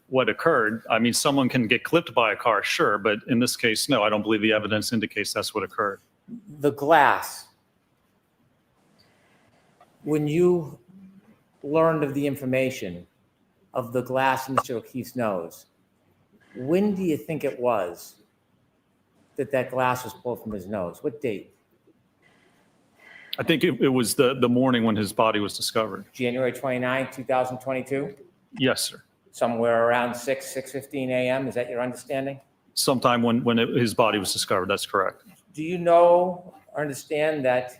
what occurred. I mean, someone can get clipped by a car, sure, but in this case, no, I don't believe the evidence indicates that's what occurred. The glass. When you learned of the information of the glass in Mr. O'Keefe's nose, when do you think it was that glass was pulled from his nose? What date? I think it was the morning when his body was discovered. January 29, 2022? Yes, sir. Somewhere around 6:15 a.m., is that your understanding? Sometime when his body was discovered, that's correct. Do you know or understand that,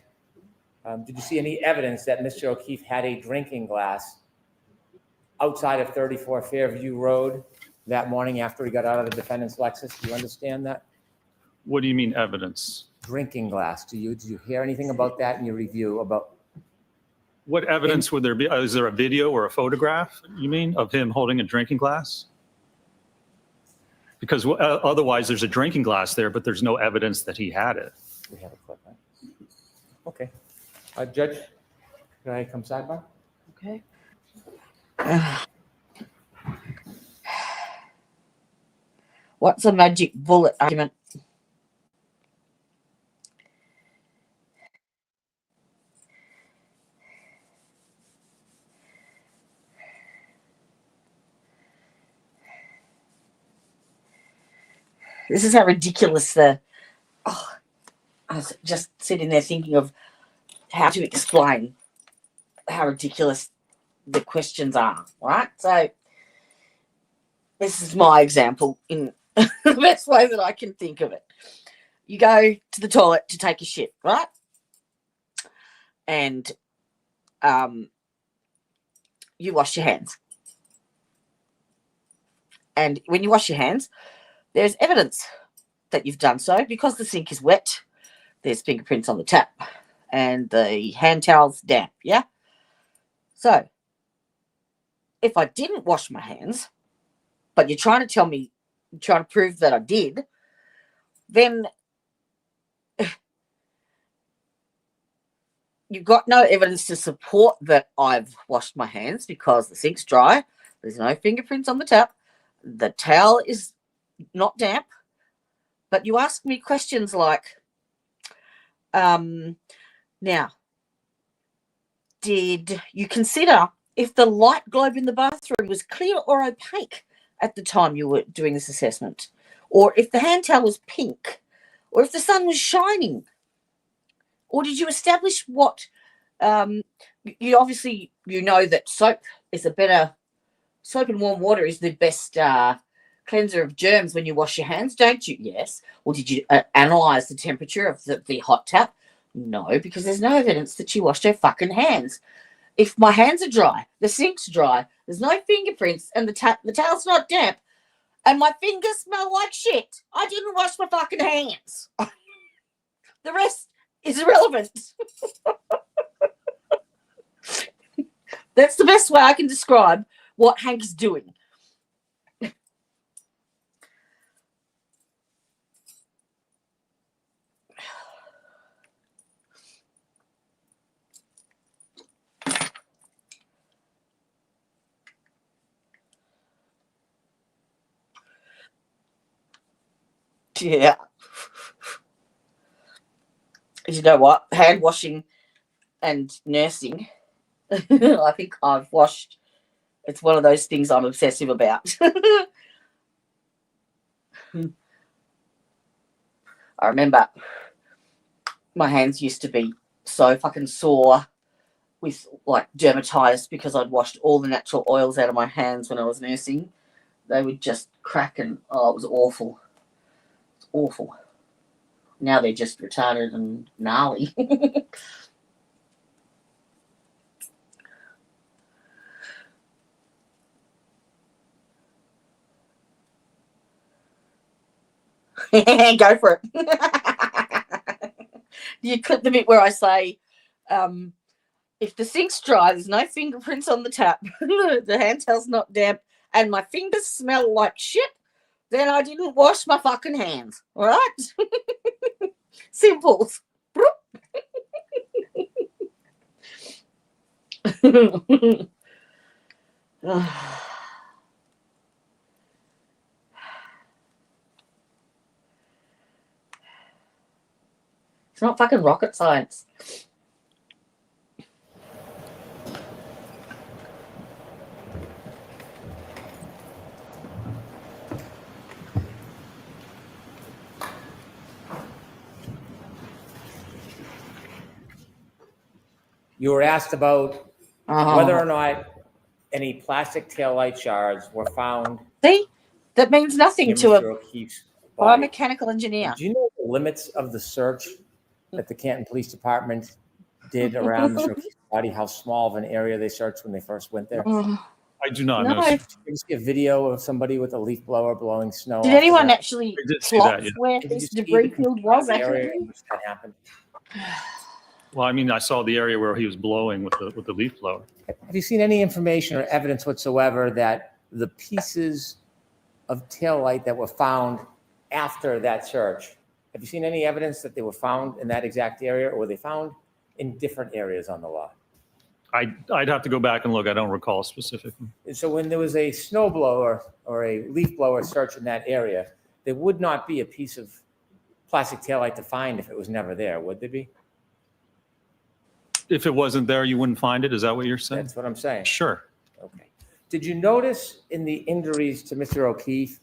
did you see any evidence that Mr. O'Keefe had a drinking glass outside of 34 Fairview Road that morning after he got out of the defendant's Lexus? Do you understand that? What do you mean evidence? Drinking glass. Did you hear anything about that in your review about? What evidence would there be? Is there a video or a photograph, you mean, of him holding a drinking glass? Because otherwise there's a drinking glass there, but there's no evidence that he had it. We have a clip, right? Okay. Judge, can I come sidebar? Okay. What's a magic bullet argument? This is how ridiculous I was just sitting there thinking of how to explain how ridiculous the questions are, right? So this is my example in the best way that I can think of it. You go to the toilet to take a shit, right? And you wash your hands. And when you wash your hands, there's evidence that you've done so because the sink is wet. There's fingerprints on the tap and the hand towel's damp, yeah? So if I didn't wash my hands, but you're trying to prove that I did, then you've got no evidence to support that I've washed my hands because the sink's dry. There's no fingerprints on the tap. The towel is not damp. But you ask me questions like, now, did you consider if the light globe in the bathroom was clear or opaque at the time you were doing this assessment? Or if the hand towel was pink? Or if the sun was shining? Or did you establish what, you obviously, you know that soap and warm water is the best cleanser of germs when you wash your hands, don't you? Yes. Or did you analyze the temperature of the hot tap? No, because there's no evidence that she washed her fucking hands. If my hands are dry, the sink's dry, there's no fingerprints, and the towel's not damp, and my fingers smell like shit, I didn't wash my fucking hands. The rest is irrelevant. That's the best way I can describe what Hank's doing. Yeah. You know what? Hand washing and nursing. I think I've washed. It's one of those things I'm obsessive about. I remember my hands used to be so fucking sore with like dermatitis because I'd washed all the natural oils out of my hands when I was nursing. They would just crack and, oh, it was awful. It's awful. Now they're just retarded and gnarly. Go for it. You clip the bit where I say, if the sink's dry, there's no fingerprints on the tap, the hand towel's not damp, and my fingers smell like shit, then I didn't wash my fucking hands. All right? Simple. It's not fucking rocket science. You were asked about whether or not any plastic taillight shards were found. See? That means nothing to Mr. a O'Keefe's body. biomechanical engineer. Do you know the limits of the search that the Canton Police Department did around Mr. O'Keefe's body? How small of an area they searched when they first went there? I do not know. Did you see a video of somebody with a leaf blower blowing snow? Did off anyone the- actually I did see plot that, yeah. where Did you this see debris the field was area accurately? in which that happened? Well, I mean, I saw the area where he was blowing with the leaf blower. Have you seen any information or evidence whatsoever that the pieces of taillight that were found after that search, have you seen any evidence that they were found in that exact area, or were they found in different areas on the lot? I'd have to go back and look. I don't recall specifically. And so when there was a snow blower or a leaf blower search in that area, there would not be a piece of plastic taillight to find if it was never there, would there be? If it wasn't there, you wouldn't find it? Is that what you're saying? That's what I'm saying. Sure. Okay. Did you notice in the injuries to Mr. O'Keefe,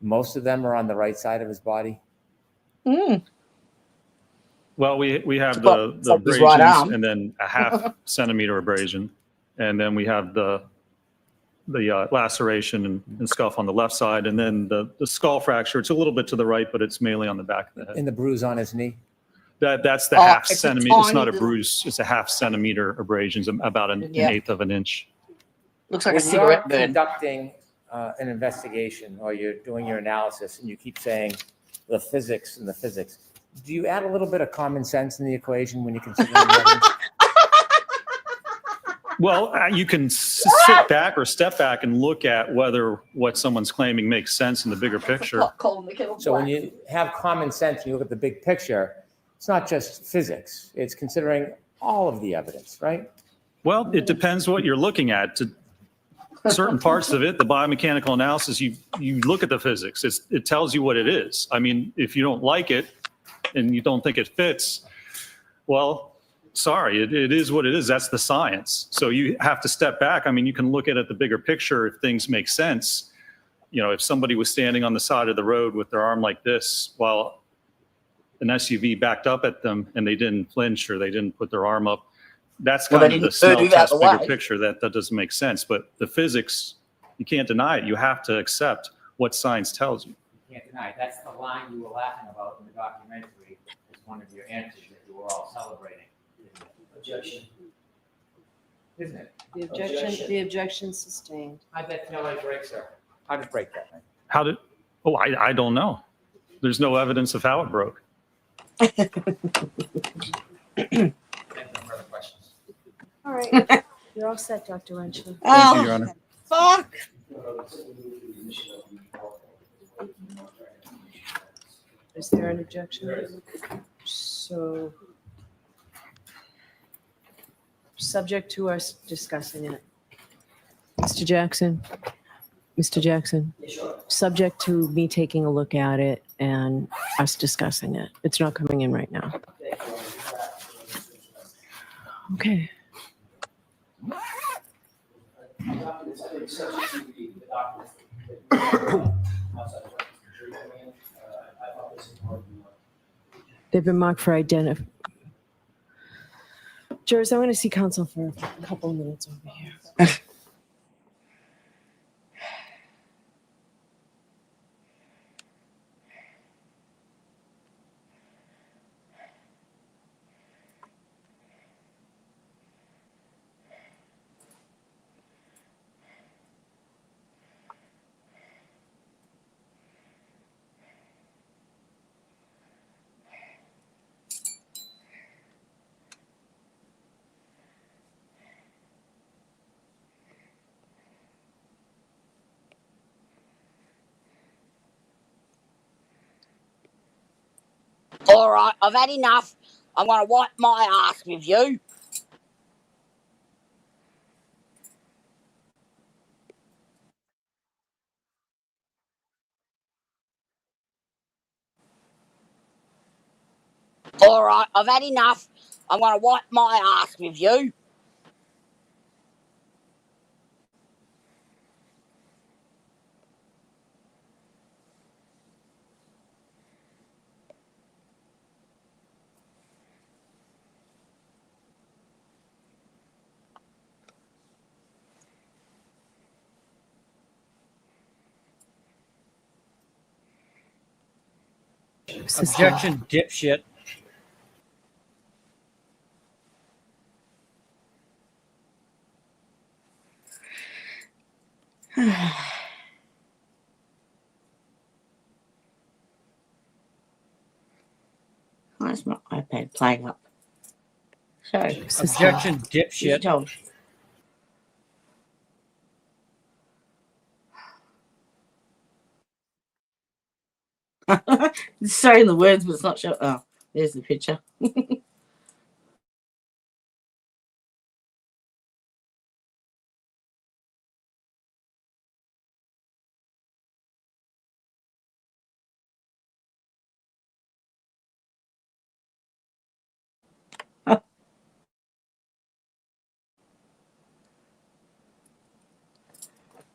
most of them are on the right side of his body? Well, we have Well, the it's like his right abrasions arm. and then a half centimeter abrasion. And then we have the laceration and scuff on the left side. And then the skull fracture, it's a little bit to the right, but it's mainly on the back of the head. And the bruise on his knee? That's the Oh, half it's a centimeter. It's not a tiny bruise. It's a half centimeter abrasions, about an Yeah. eighth of an inch. Looks like a When you're cigarette burn. conducting an investigation or you're doing your analysis and you keep saying the physics and the physics, do you add a little bit of common sense in the equation when you consider the evidence? Well, you can sit back or step back and look at whether what someone's claiming makes sense in the bigger picture. Calling the kettle So when black. you have common sense and you look at the big picture, it's not just physics, it's considering all of the evidence, right? Well, it depends what you're looking at. To certain parts of it, the biomechanical analysis, you look at the physics. It tells you what it is. I mean, if you don't like it and you don't think it fits, well, sorry, it is what it is. That's the science. So you have to step back. I mean, you can look at it the bigger picture if things make sense. You know, if somebody was standing on the side of the road with their arm like this while an SUV backed up at them and they didn't flinch or they didn't put their arm up, that's Well, kind they of the didn't smell move out test the bigger way. picture. That doesn't make sense. But the physics, you can't deny it. You have to accept what science tells you. You can't deny it. That's the line you were laughing about in the documentary. As one of your answers that you were all celebrating. Objection. Isn't it? The objection sustained. How'd that feel like break, sir? How did it break that night? How did, oh, I don't know. There's no evidence of how it broke. Thank you for the questions. All right. You're all set, Dr. Rentschler. Oh, Your Honor. fuck. Is there an objection? So, subject to us discussing it. Mr. Jackson? Mr. Jackson? Subject to me taking a look at it and us discussing it. It's not coming in right now. Okay. They've been marked for identity. Jurors, I'm going to see counsel for a couple of minutes over here. All right, I've had enough. I'm going to wipe my ass with you. All right, I've had enough. I'm going to wipe my ass with you. Objection, dipshit. Where's my iPad playing up? Sorry. Objection, dipshit. Told you. It's saying the words, but it's not sure. Oh, there's the picture.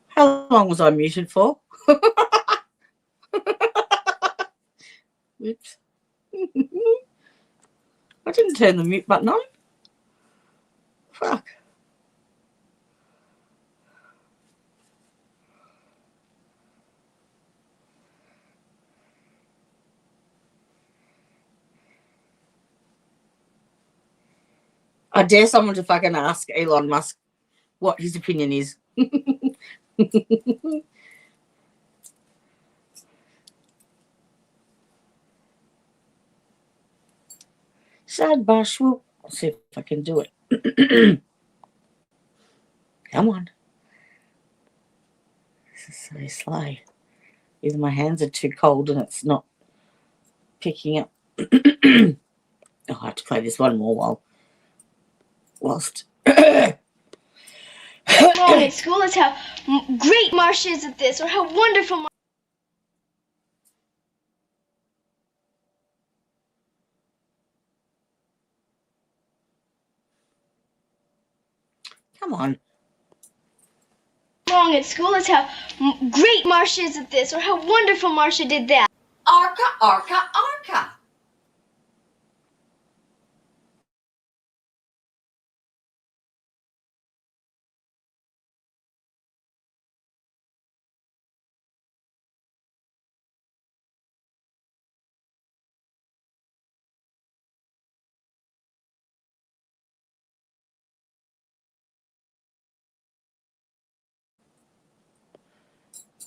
How long was I muted for? Oops. I didn't turn the mute button on. Fuck. I dare someone to fucking ask Elon Musk what his opinion is. Sad bashful. I'll see if I can do it. Come on. This is so slow. Either my hands are too cold and it's not picking up. Oh, I have to play this one more whilst. Mom at school is how great Marcia is at this, or how wonderful. Come on. Wrong at school is how great Marcia is at this, or how wonderful Marcia did that. ARCCA, ARCCA, ARCCA.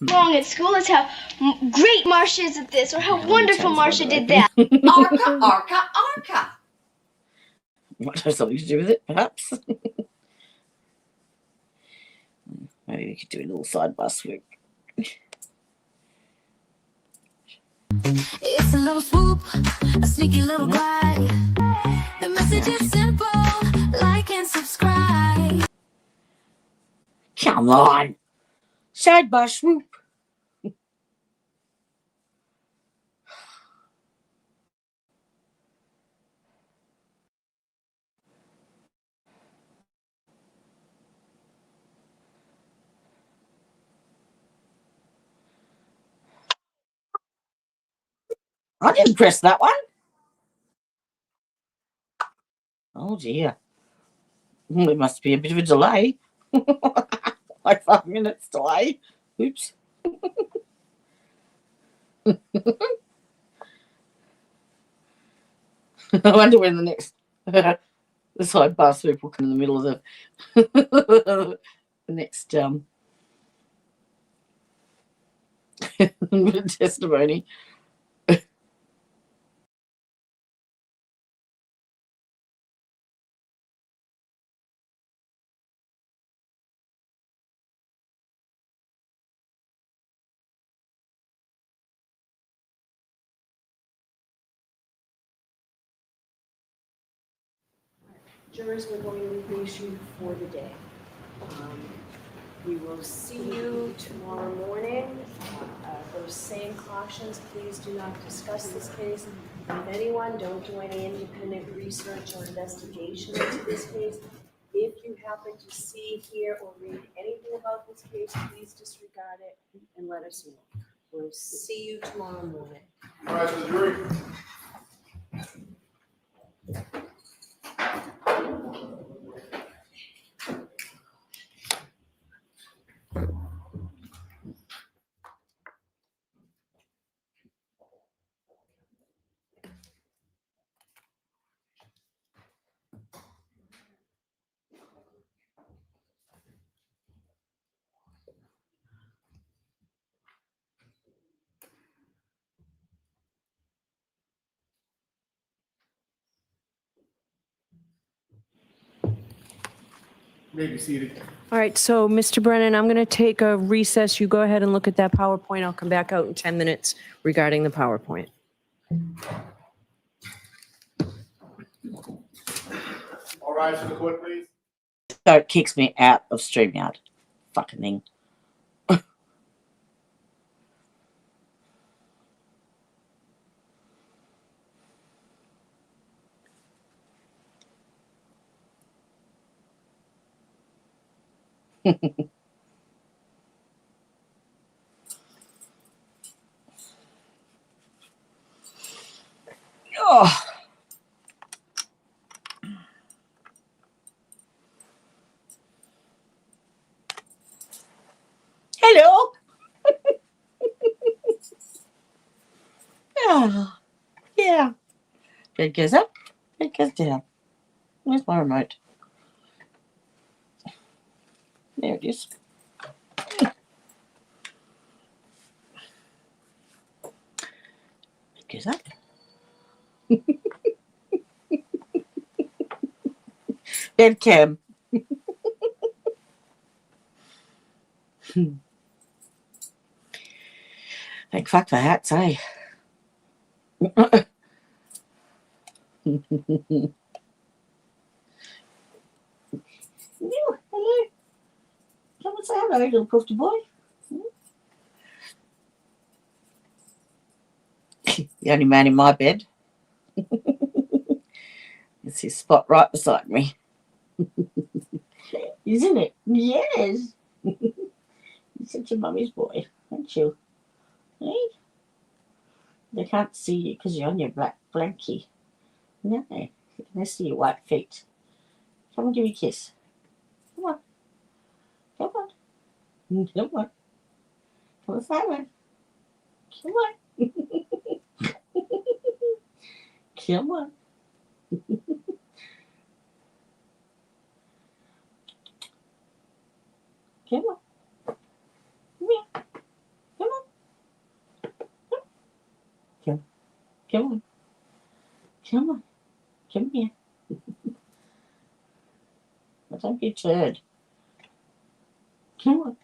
wrong at school is how great Marsha is at this, or how wonderful Marsha did that. ARCCA, ARCCA, ARCCA. Might have something to do with it, perhaps. Maybe we could do a little sidebar swoop. It's a little swoop, a sneaky little glide. The message is simple, like and subscribe. Come on. Sidebar swoop. I didn't press that one. Oh dear. There must be a bit of a delay. Like 5 minutes delay. Oops. I wonder when the next the sidebar swoop will come in the middle of the next testimony. Jurors, we're going to release you for the day. We will see you tomorrow morning. Those same cautions, please do not discuss this case with anyone. Don't do any independent research or investigation into this case. If you happen to see, hear, or read anything about this case, please disregard it and let us know. We'll see you tomorrow morning. All right, the jury. May be seated. All right, so Mr. Brennan, I'm going to take a recess. You go ahead and look at that PowerPoint. I'll come back out in 10 minutes regarding the PowerPoint. All rise for the court, please. So it kicks me out of StreamYard. Fucking thing. Oh. Hello. Oh, yeah. Bed goes up, bed goes down. Where's my remote? There it is. Bed goes up. Bed cam. Thank fuck for hats, eh? Yeah, hello. Come and say hello, little puffy boy. The only man in my bed. It's his spot right beside me. Isn't it? Yes. You're such a mummy's boy, aren't you? Hey? They can't see you because you're on your black blankie. No, they see your white feet. Come and give me a kiss. Come on. Come on. Come on. Come on, Simon. Come on. Come on. Come on. Come here. Come on. Come on. Come here. Don't be a turd. Come on.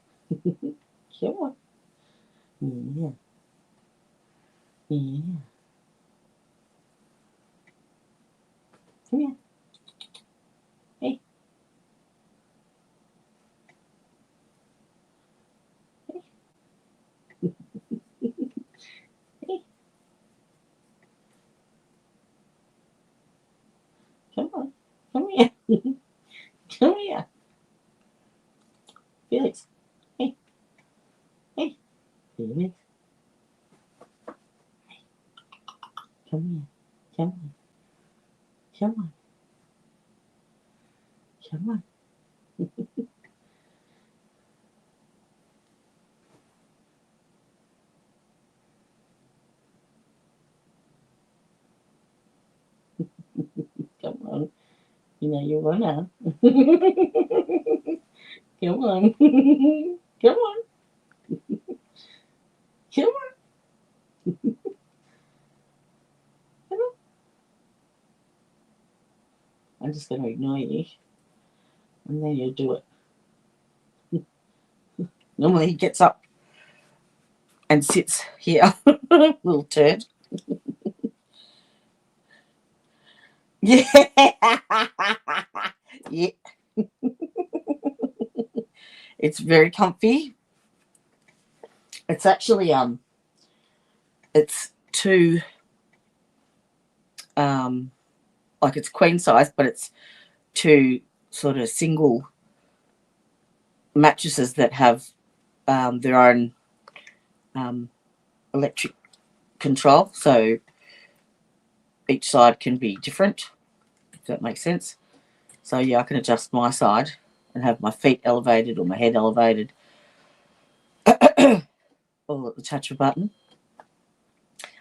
Come on. Yeah. Yeah. Come here. Hey. Hey. Come on. Come here. Come here. Felix. Hey. Hey. Felix. Come here. Come on. Come on. Come on. Come on. You know you wanna. Come on. Come on. Come on. Come on. I'm just going to ignore you. And then you'll do it. Normally he gets up and sits here. Little turd. Yeah. Yeah. It's very comfy. It's actually it's two like it's queen size, but it's two sort of single mattresses that have their own electric control, so each side can be different, if that makes sense. So yeah, I can adjust my side and have my feet elevated or my head elevated all at the touch of a button.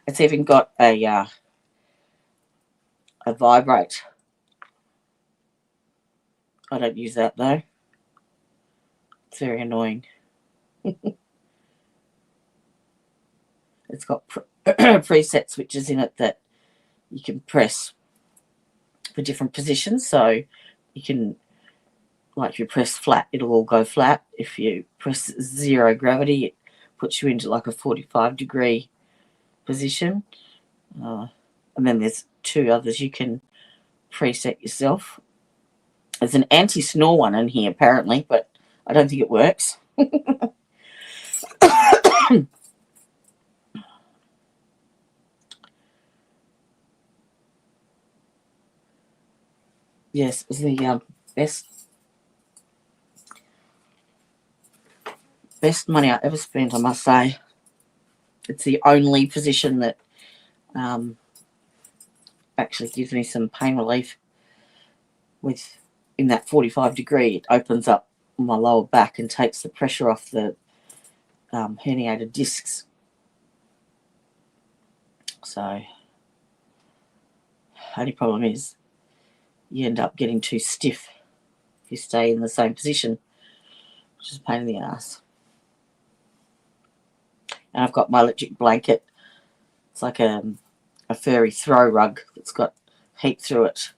It's even got a vibrate. I don't use that though. It's very annoying. It's got preset switches in it that you can press for different positions. So you can, like if you press flat, it'll all go flat. If you press zero gravity, it puts you into like a 45-degree position. And then there's two others you can preset yourself. There's an anti-snore one in here apparently, but I don't think it works. Yes, it's the best money I ever spent, I must say. It's the only position that actually gives me some pain relief. With in that 45-degree, it opens up my lower back and takes the pressure off the herniated discs. So, only problem is you end up getting too stiff if you stay in the same position, which is a pain in the ass. And I've got my electric blanket. It's like a furry throw rug that's got heat through it.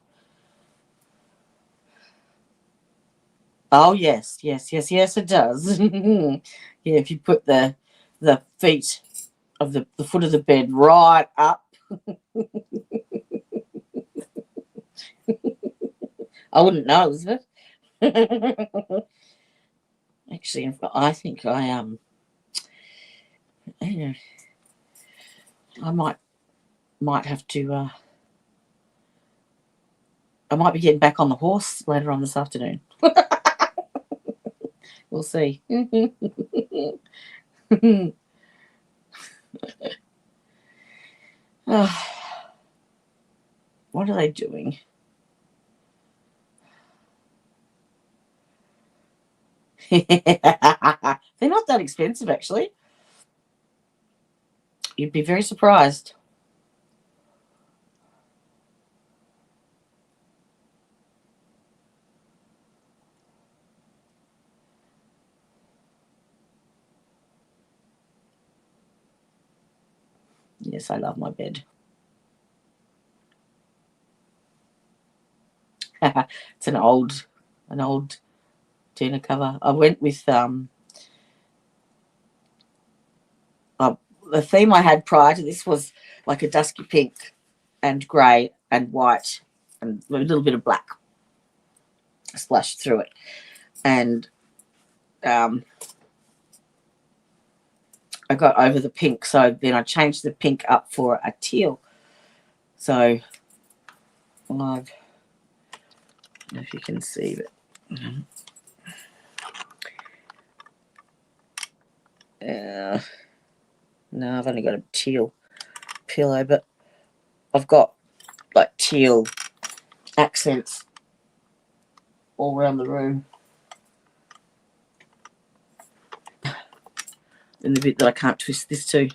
Oh yes, yes, yes, yes, it does. Yeah, if you put the feet of the foot of the bed right up. I wouldn't know, Elizabeth. Actually, I think I might have to. I might be getting back on the horse later on this afternoon. We'll see. What are they doing? They're not that expensive, actually. You'd be very surprised. Yes, I love my bed. It's an old Tina cover. I went with the theme I had prior to this was like a dusky pink and grey and white and a little bit of black splashed through it. And I got over the pink, so then I changed the pink up for a teal. So I don't know if you can see it. No, I've only got a teal pillow, but I've got like teal accents all around the room. And the bit that I can't twist this to.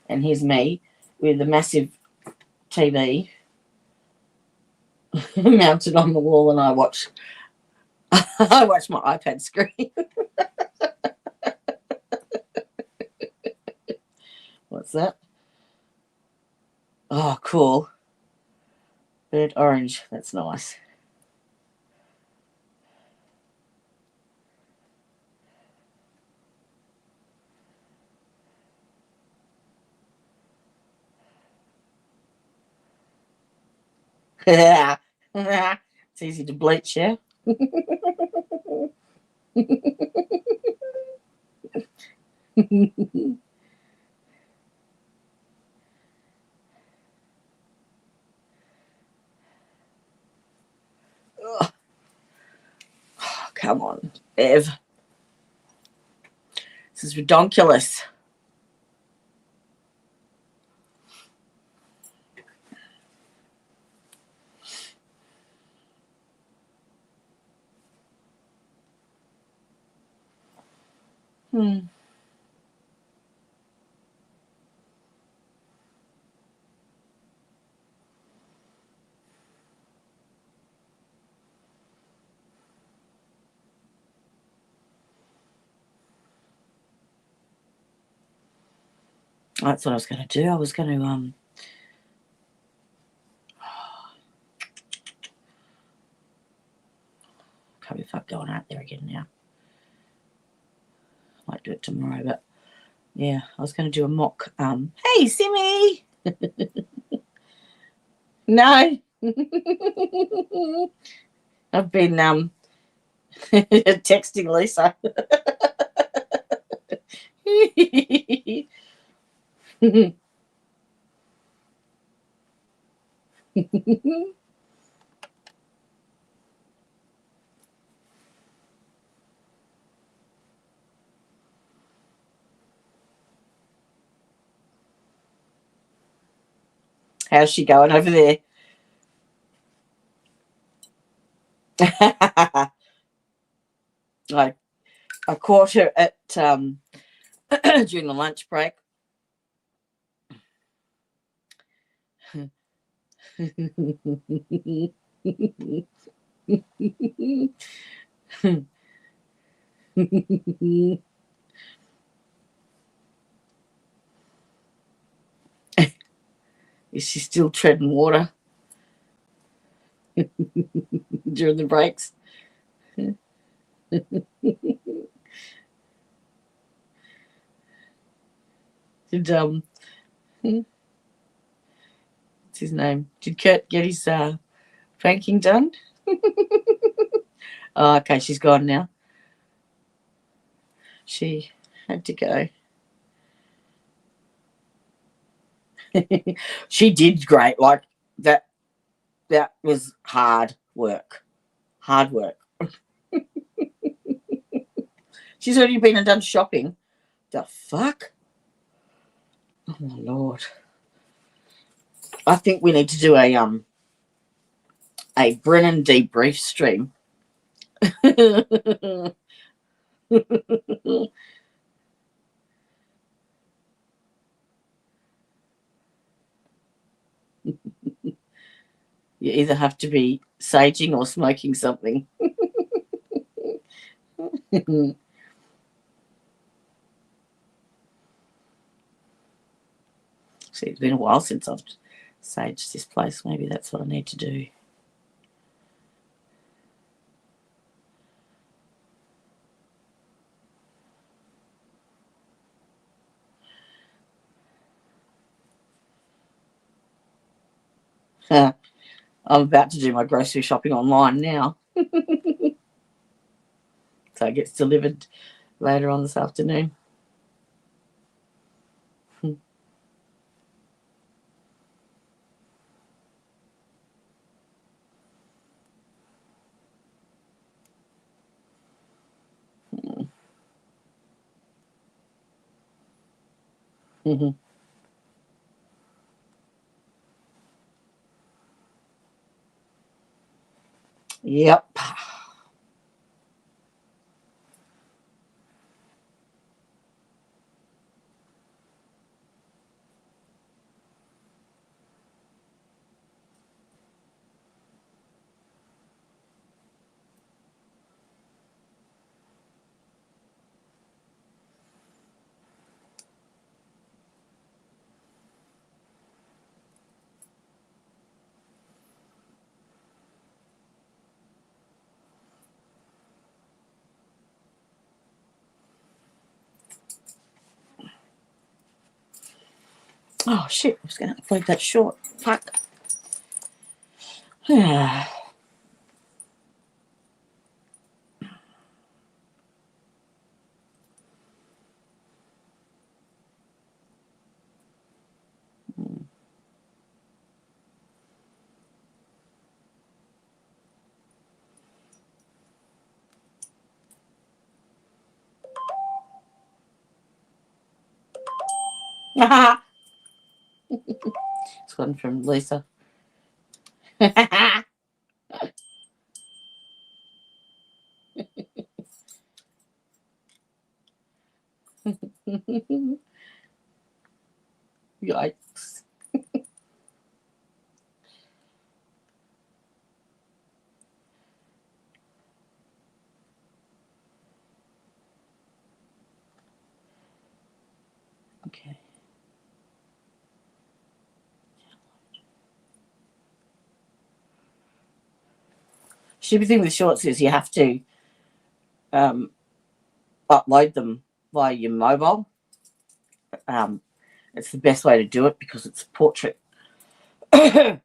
And here's me with a massive TV mounted on the wall, and I watch my iPad screen. What's that? Oh, cool. Red orange. That's nice. It's easy to bleach, yeah? Oh, come on, Ev. This is ridiculous. That's what I was going to do. I was going to can't be fucked going out there again now. Might do it tomorrow, but yeah, I was going to do a mock. Hey, Simmy. No. I've been texting Lisa. How's she going over there? I caught her at during the lunch break. Is she still treading water during the breaks? Did what's his name? Did Kurt get his franking done? Oh, okay, she's gone now. She had to go. She did great. Like that was hard work. Hard work. She's already been and done shopping. The fuck? Oh my Lord. I think we need to do a Brennan debrief stream. You either have to be saging or smoking something. See, it's been a while since I've saged this place. Maybe that's what I need to do. I'm about to do my grocery shopping online now. So it gets delivered later on this afternoon. Yep. Oh shit, I was going to upload that short. Fuck. It's one from Lisa. Yikes. Okay. Stupid thing with shorts is you have to upload them via your mobile. It's the best way to do it because it's portrait. And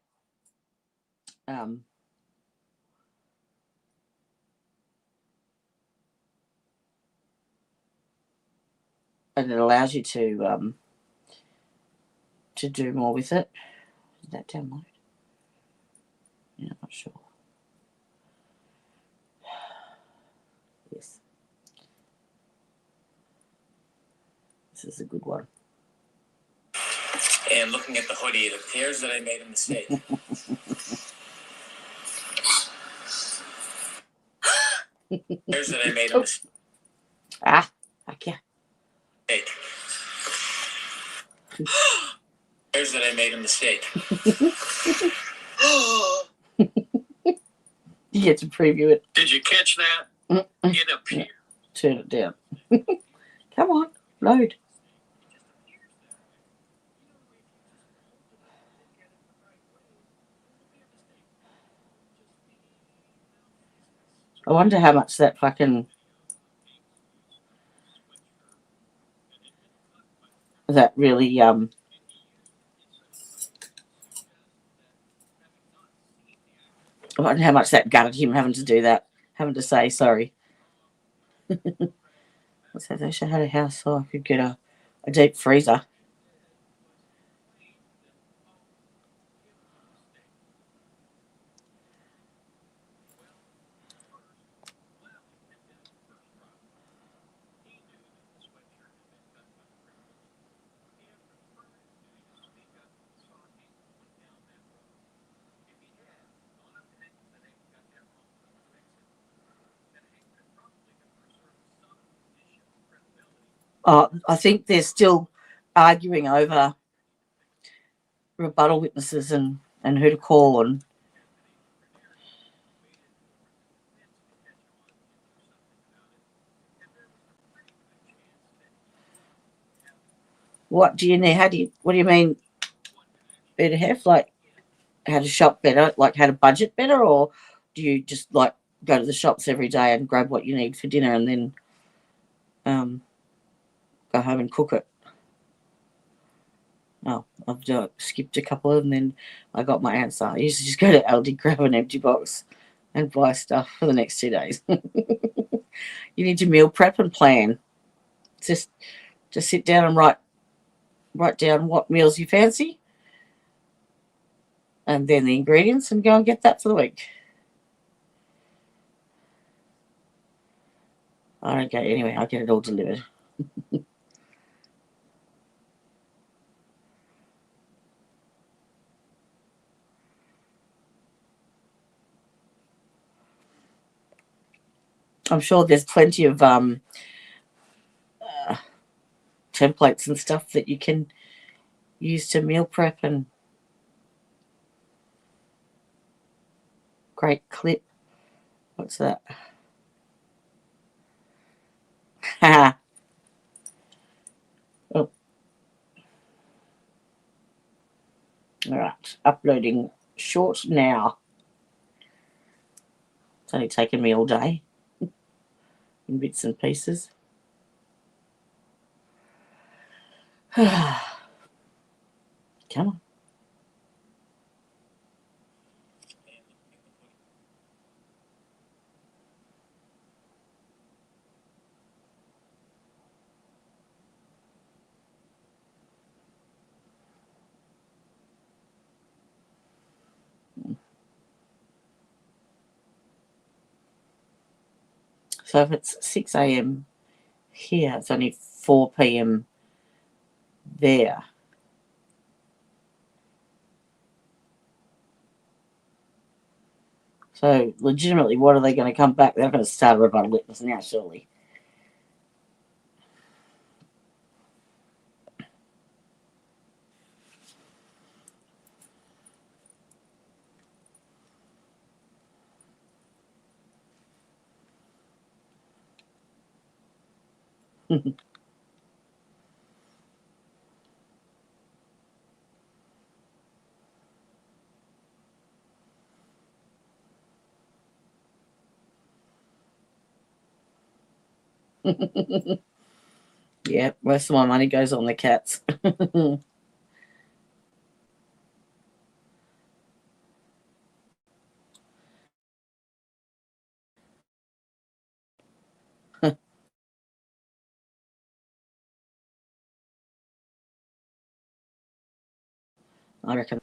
it allows you to do more with it. Did that download? Yeah, I'm not sure. Yes. This is a good one. And looking at the hoodie, it appears that I made a mistake. Appears that I made a mistake. Ah, fuck yeah. Appears that I made a mistake. You get to preview it. Did you catch that? It appeared. Turn it down. Come on, load. I wonder how much that fucking that really I wonder how much that gutted him having to do that, having to say sorry. Let's say I wish I had a house so I could get a deep freezer. I think they're still arguing over rebuttal witnesses and who to call and What do you need? What do you mean better have? Like how to shop better, like how to budget better, or do you just like go to the shops every day and grab what you need for dinner and then go home and cook it? Oh, I've skipped a couple and then I got my answer. I used to just go to Aldi, grab an empty box and buy stuff for the next 2 days. You need to meal prep and plan. Just sit down and write down what meals you fancy and then the ingredients and go and get that for the week. I don't go anyway. I get it all delivered. I'm sure there's plenty of templates and stuff that you can use to meal prep. And great clip. What's that? Ha. Oh. All right, uploading short now. It's only taken me all day in bits and pieces. Come on. So if it's 6 a.m. here, it's only 4 p.m. there. So legitimately, what are they going to come back? They're not going to start a rebuttal witness now, surely. Yeah, most of my money goes on the cats. I reckon.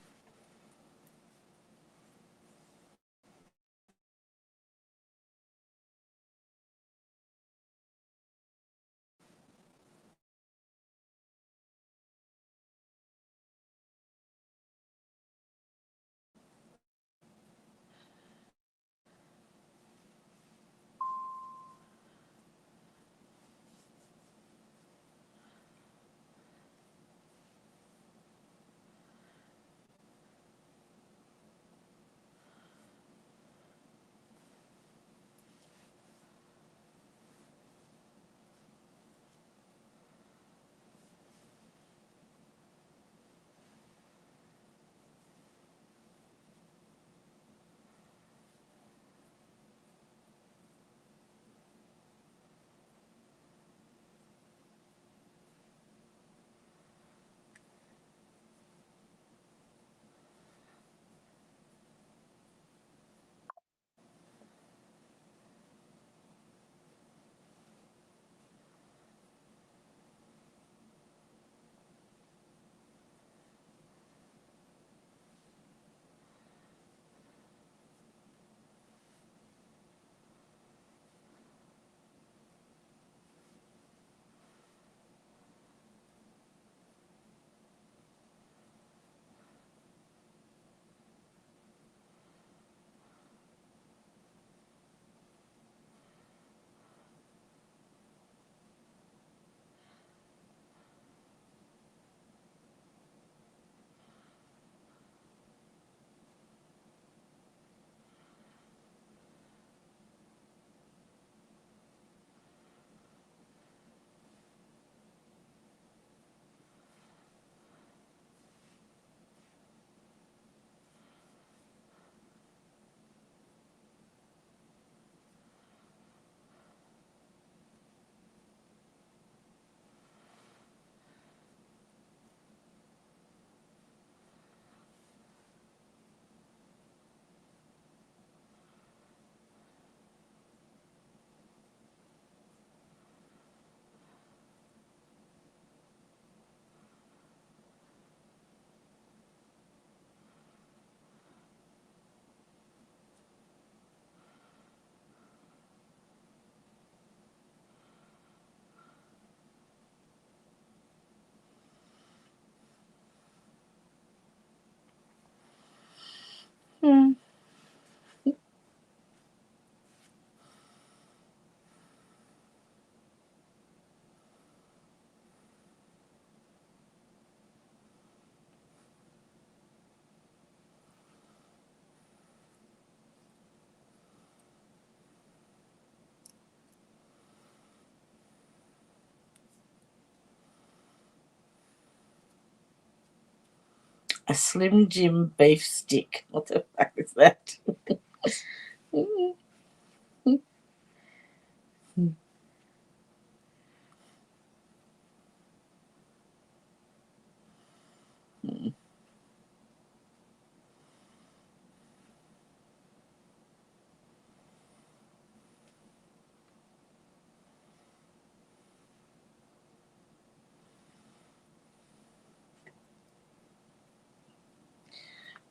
A Slim Jim beef stick. What the fuck is that?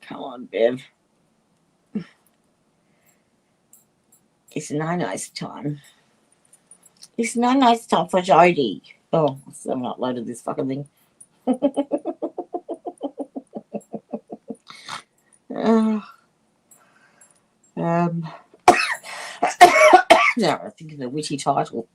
Come on, Bev. It's nice time. It's nice time for Jodie. Oh, I still haven't uploaded this fucking thing. Now I think of the witty title.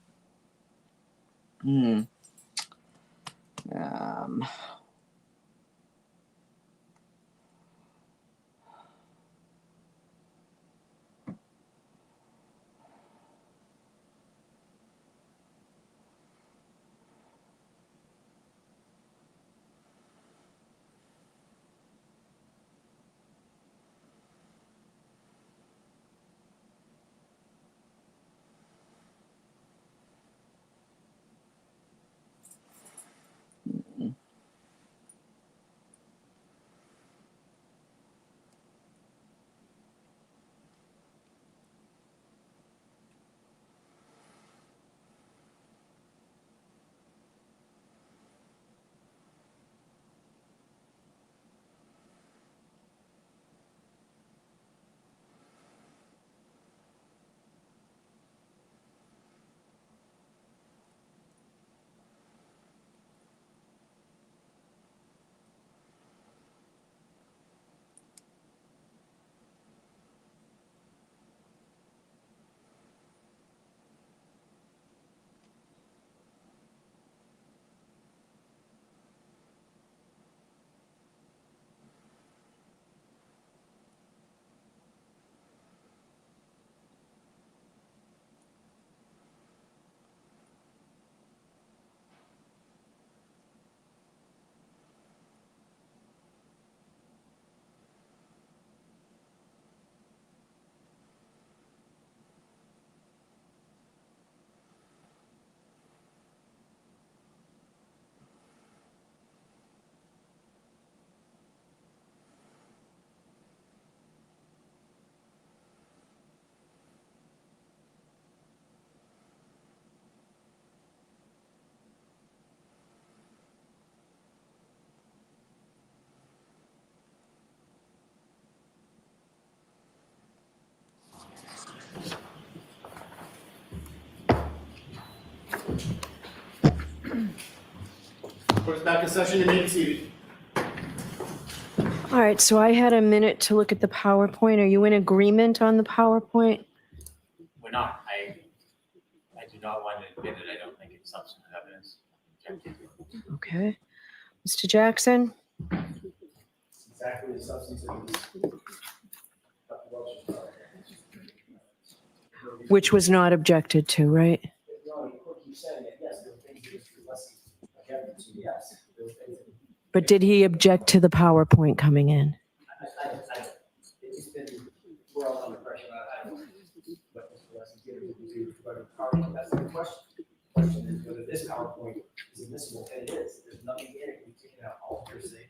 Court's back in session. You may be seated. All right, so I had a minute to look at the PowerPoint. Are you in agreement on the PowerPoint? We're not. I do not want to admit it. I don't think it's substantive evidence. Okay. Mr. Jackson? Exactly the substance of this. Which was not objected to, right? But did he object to the PowerPoint coming in? It's been, we're all under pressure. I don't know what Mr. Lesson's getting to do regarding PowerPoint. That's the question. The question is whether this PowerPoint is admissible, and it is. There's nothing in it. We've taken out all hearsay.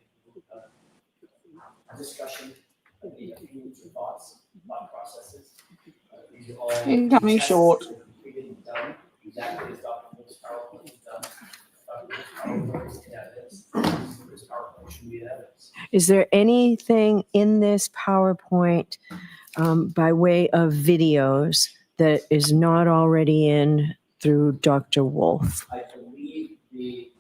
Our discussion, the opinions or thoughts, thought processes. These are all Incoming short. completed and done exactly as Dr. Wolf's PowerPoint is done. Dr. Wolf's PowerPoint is in evidence. This PowerPoint should be in evidence. Is there anything in this PowerPoint by way of videos that is not already in through Dr. Wolf? I believe the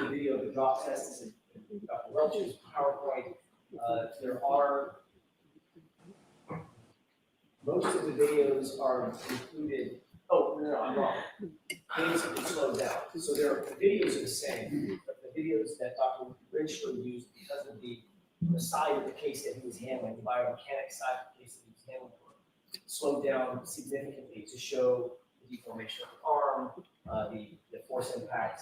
video of the drop test is in Dr. Welch's PowerPoint. There are most of the videos are included. Oh, no, I'm wrong. Things have been slowed down. So the videos are the same, but the videos that Dr. Rentschler used because of the side of the case that he was handling, the biomechanics side of the case that he was handling, slowed down significantly to show the deformation of the arm, the force impact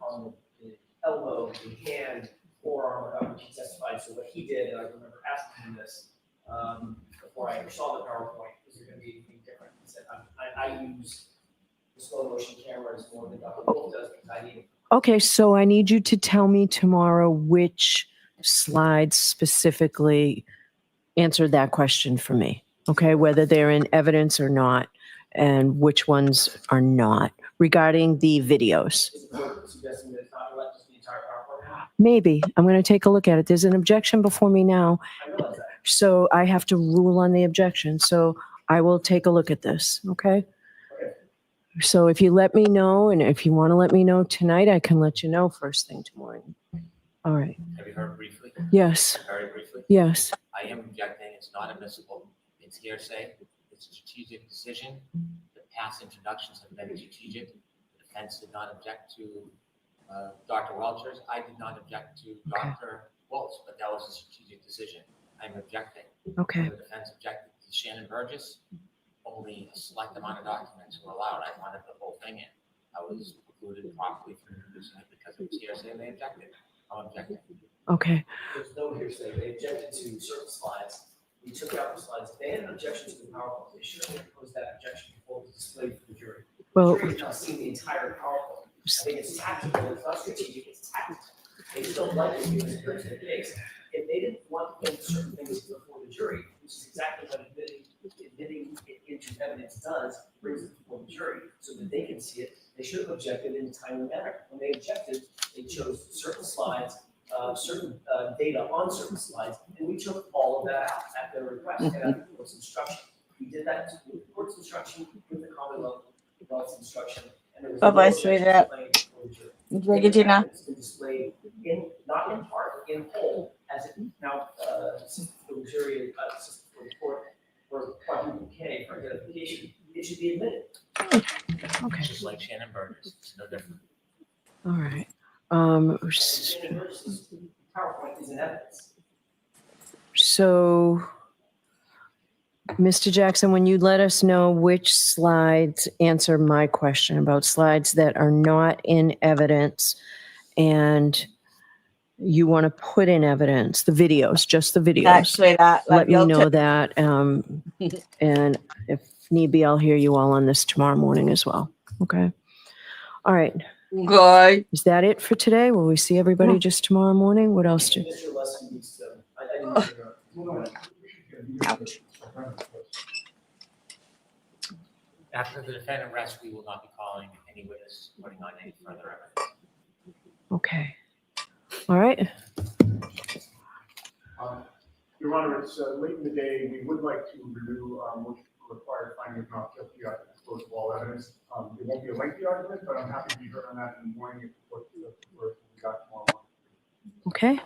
on the elbow, the hand, forearm, which he testified. So what he did, and I remember asking him this before I ever saw the PowerPoint, is there going to be anything different? He said, I use the slow motion cameras more than Dr. Wolf does because I need. Okay, so I need you to tell me tomorrow which slides specifically answered that question for me. Okay, whether they're in evidence or not, and which ones are not regarding the videos. Is the court suggesting that it's not just the entire PowerPoint? Maybe. I'm going to take a look at it. There's an objection before me now. I realize that. So I have to rule on the objection. So I will take a look at this. Okay. So if you let me know, and if you want to let me know tonight, I can let you know first thing tomorrow. All right. Have you heard briefly? Yes. Very briefly? Yes. I am objecting. It's not admissible. It's hearsay. It's a strategic decision. The past introductions have been strategic. The defense did not object to Dr. Welcher's. I did not object to Dr. Wolf's, but that was a strategic decision. I'm objecting. Okay. The defense objected to Shannon Burgess. Only a select amount of documents were allowed. I wanted the whole thing in. I was precluded properly from introducing it because it was hearsay and they objected. I'm objecting. Okay. There's no hearsay. They objected to certain slides. We took out the slides. They had an objection to the PowerPoint. They should have proposed that objection before it was displayed for the jury. Well, The jury has now seen the entire PowerPoint. I think it's tactical. It's not strategic. It's tactical. They just don't like it because it hurts their case. If they didn't want to put certain things before the jury, which is exactly what admitting it into evidence does, brings it before the jury so that they can see it, they should have objected in a timely manner. When they objected, they chose certain slides, certain data on certain slides, and we took all of that out at their request and at the court's instruction. We did that with the court's instruction, with the Commonwealth's instruction, and there was Bye-bye, no objection sweetheart. to playing before the jury. Enjoy your dinner. It's been displayed in, not in part, in whole, as it now assisted for the jury, assisted for the court, for quadruple K for identification. It should be admitted. Okay. Just like Shannon Burgess. It's no different. All right. Shannon Burgess's PowerPoint is in evidence. So, Mr. Jackson, when you let us know which slides answer my question about slides that are not in evidence and you want to put in evidence, the videos, just the videos. Actually, Let me know that. And if need be, I'll hear you all on this tomorrow morning as well. Okay. All right. Okay. Is that it for today? Will we see everybody just tomorrow morning? What else do? Mr. Leslie needs to, I didn't. Ouch. After the defendant rests, we will not be calling any witness, putting on any further evidence. Okay. All right. Your Honor, it's late in the day. We would like to review which required finding of not guilty after disclosure of all evidence. It won't be a lengthy argument, but I'm happy to be heard on that in the morning if what we got tomorrow morning. Okay.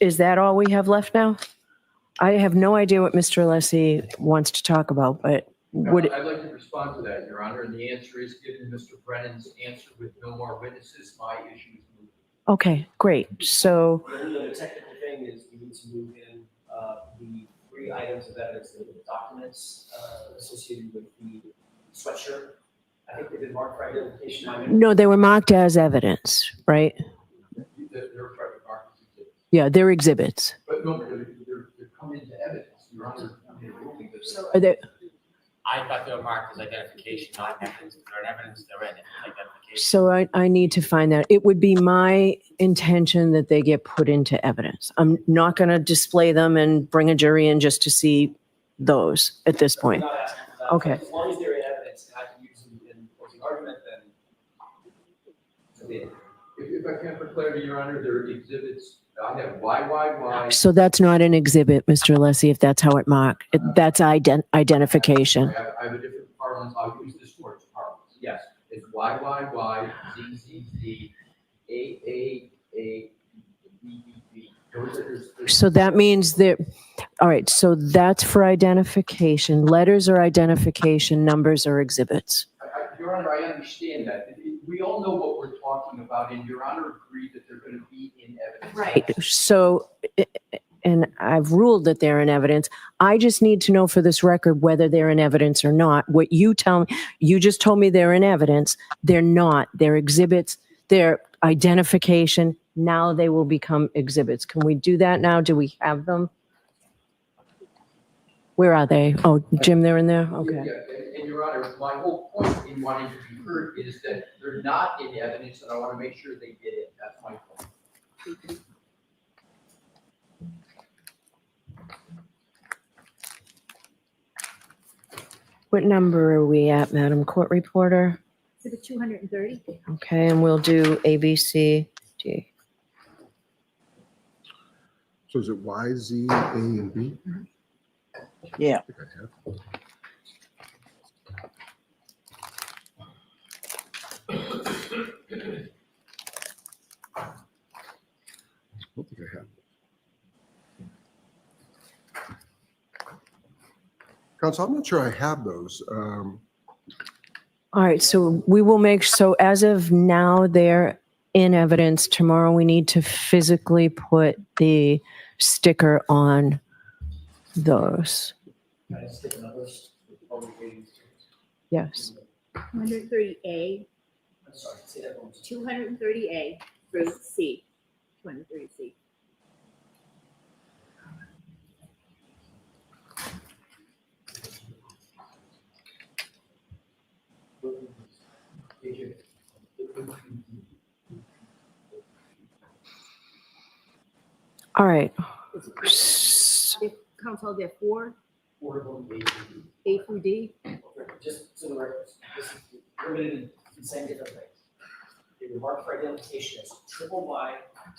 Is that all we have left now? I have no idea what Mr. Alessi wants to talk about, but would it? I'd like to respond to that, Your Honor, and the answer is, given Mr. Brennan's answer with no more witnesses, my issue is moved. Okay, great. So, The only other technical thing is we need to move in the 3 items of evidence, the documents associated with the Squelcher. I think they've been marked for identification. no, they were marked as evidence, right? They're private markets exhibits. Yeah, they're exhibits. But no, they're come into evidence, Your Honor. So are they? I thought they were marked as identification, not evidence. If they're in evidence, they're in it. Identification. So I need to find that. It would be my intention that they get put into evidence. I'm not going to display them and bring a jury in just to see those at this point. Not asking for that. Okay. As long as they're in evidence and I can use them in closing argument, then so be it. If I can, for clarity, Your Honor, they're exhibits. I have Y. So that's not an exhibit, Mr. Alessi, if that's how it marked. That's identification. I have a different parlance. I'll use this word's parlance. Yes, it's YYY, ZZZ, AA, BBB. So that means that, all right, so that's for identification. Letters are identification, numbers are exhibits. Your Honor, I understand that. We all know what we're talking about, and Your Honor agreed that they're going to be in evidence. Right. So, and I've ruled that they're in evidence. I just need to know for this record whether they're in evidence or not. What you tell me, you just told me they're in evidence. They're not. They're exhibits. They're identification Now they will become exhibits. Can we do that now? Do we have them? Where are they? Oh, Jim, they're in there? Okay. Yeah, and Your Honor, my whole point in wanting to be heard is that they're not in evidence, and I want to make sure they get it. That's my point. What number are we at, Madam Court Reporter? To the 230. Okay, and we'll do A, B, C, D. So is it Y, Z, A, and B? Yeah. I think I have. I don't think I have. Counsel, I'm not sure I have those. All right, so we will make, so as of now, they're in evidence. Tomorrow, we need to physically put the sticker on those. Can I stick another list with the public meetings? Yes. 230A, I'm sorry, say that one. 230A through C. 230C. All right. Council, there are four, Affordable A through D. Just to the record, this is limited in saying different things. They were marked for identification as triple Y,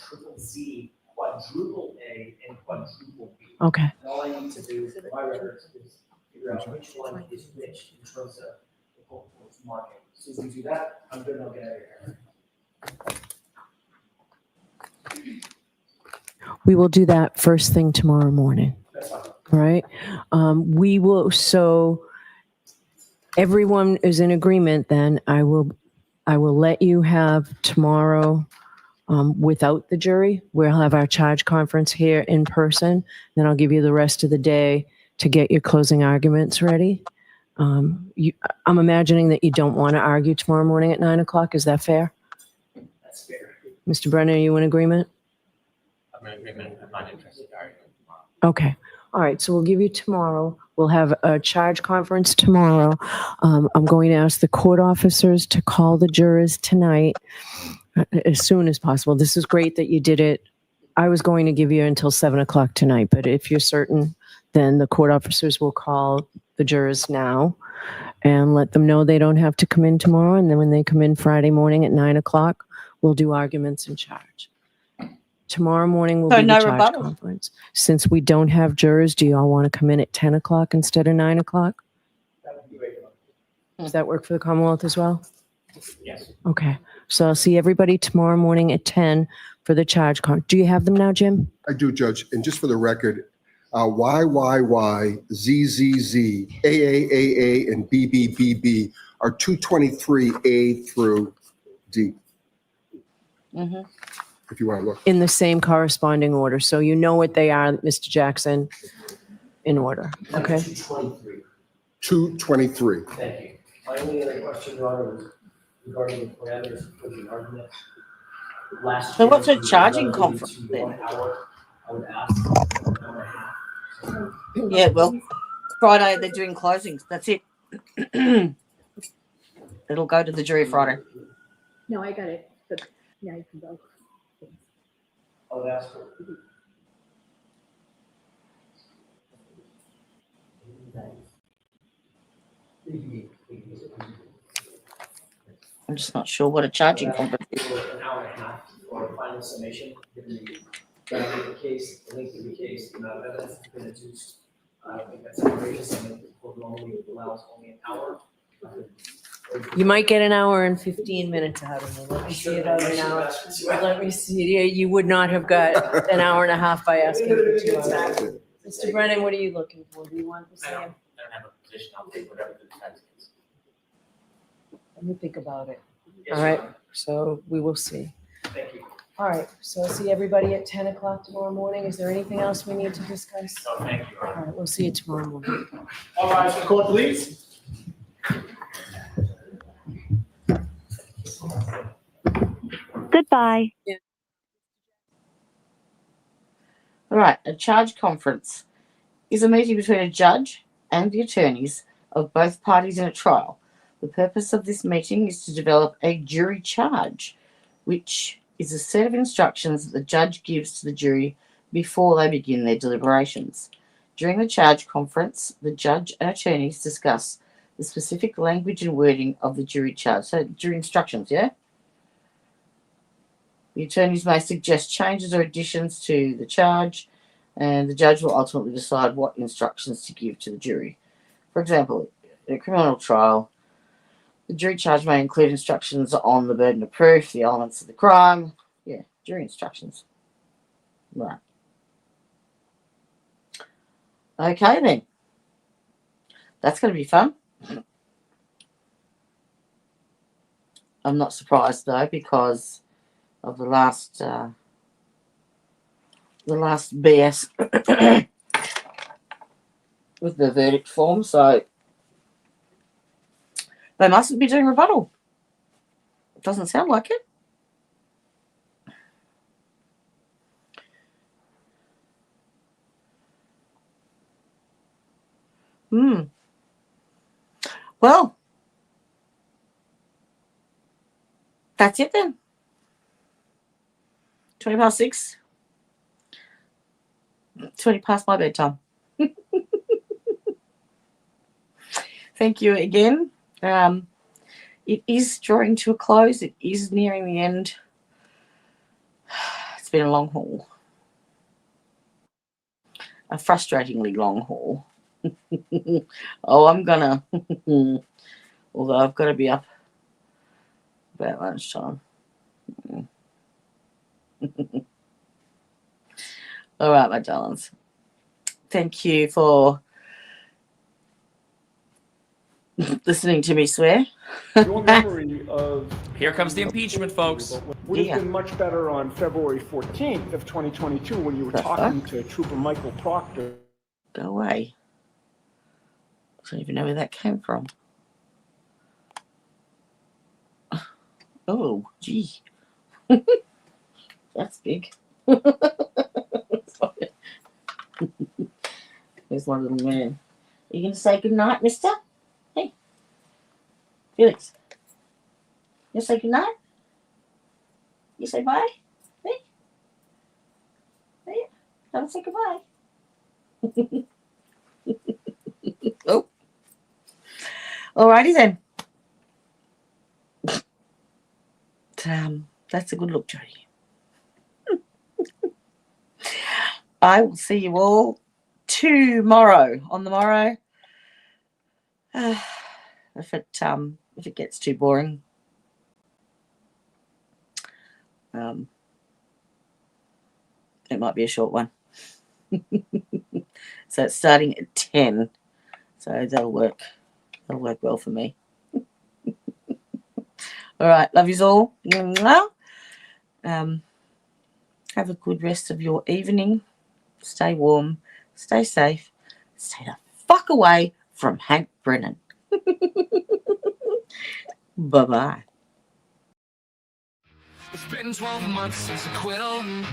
triple Z, quadruple A, and quadruple B. Okay. And all I need to do for my records is figure out which one is which in terms of the whole marking. So as we do that, I'm good and I'll get out of here. We will do that first thing tomorrow morning. That's fine. All right. We will, so everyone is in agreement then. I will let you have tomorrow without the jury. We'll have our charge conference here in person. Then I'll give you the rest of the day to get your closing arguments ready. I'm imagining that you don't want to argue tomorrow morning at 9 o'clock. Is that fair? That's fair. Mr. Brennan, are you in agreement? I'm in agreement. I'm not interested in arguing tomorrow. Okay. All right. So we'll give you tomorrow. We'll have a charge conference tomorrow. I'm going to ask the court officers to call the jurors tonight as soon as possible. This is great that you did it. I was going to give you until 7 o'clock tonight, but if you're certain, then the court officers will call the jurors now and let them know they don't have to come in tomorrow. And then when they come in Friday morning at 9 o'clock, we'll do arguments and charge. Tomorrow morning will So be no the charge rebuttal? conference. Since we don't have jurors, do you all want to come in at 10 o'clock instead of 9 o'clock? That would be great. Does that work for the Commonwealth as well? Yes. Okay. So I'll see everybody tomorrow morning at 10 for the charge conference. Do you have them now, Jim? I do, Judge. And just for the record, YYY, ZZZ, AAAA, and BBBB are 223A through D, Mm-hmm. if you want to look. In the same corresponding order. So you know what they are, Mr. Jackson, in order. Okay. 223. 223. Thank you. My only other question, Your Honor, was regarding the parameters for the argument. Last So year, what's a we were charging limited conference to then? 1 hour. I would ask. 1 hour and a half. Yeah, well, Friday they're doing closings. That's it. It'll go to the jury Friday. No, I got it. But now you can go. I would ask. I'm just not sure what a charging conference is. For an hour and a half for a final summation, given the gravity of the case, the length of the case, the amount of evidence that's been adduced. I don't think that's outrageous. I think the court normally allows only an hour. You might get an hour and 15 minutes out of me. Let me see about an hour. Let me see. You would not have got an hour and a half by asking for 2 hours. Mr. Brennan, what are you looking for? Do you want the I don't same? have a position. I'll take whatever the defense is. Let me think about it. Yes, All right. Your Honor. So we will see. Thank you. All right. So I'll see everybody at 10 o'clock tomorrow morning. Is there anything else we need to discuss? So thank you. Your Honor. All right. We'll see you tomorrow morning. All rise for the court, please. Goodbye. All right, a charge conference is a meeting between a judge and the attorneys of both parties in a trial. The purpose of this meeting is to develop a jury charge, which is a set of instructions that the judge gives to the jury before they begin their deliberations. During the charge conference, the judge and attorneys discuss the specific language and wording of the jury charge. So, jury instructions, yeah? The attorneys may suggest changes or additions to the charge, and the judge will ultimately decide what instructions to give to the jury. For example, in a criminal trial, the jury charge may include instructions on the burden of proof, the elements of the crime. Yeah, jury instructions. Right. Okay, then. That's going to be fun. I'm not surprised, though, because of the last BS with the verdict form, so they mustn't be doing rebuttal. It doesn't sound like it. Well, that's it then. 20 past 6. 20 past my bedtime. Thank you again. It is drawing to a close. It is nearing the end. It's been a long haul. A frustratingly long haul. Oh, I'm gonna, although I've got to be up about lunchtime. All right, my darlings. Thank you for listening to me swear. Your memory of Here comes the impeachment, folks. would have been much better on February 14th of 2022 when you were talking to Trooper Michael Proctor. Go away. I don't even know where that came from. Oh, gee. That's big. There's one little man. Are you going to say goodnight, mister? Hey. Felix. You say goodnight? You say bye? Hey. Hey. Don't say goodbye. Oh. Alrighty then. That's a good look, Jodie. I will see you all tomorrow. On the morrow, if it gets too boring, it might be a short one. So it's starting at 10. So that'll work. That'll work well for me. All right, love yous all. Have a good rest of your evening. Stay warm. Stay safe. Stay the fuck away from Hank Brennan. Bye-bye. It's been 12 months since I quit, and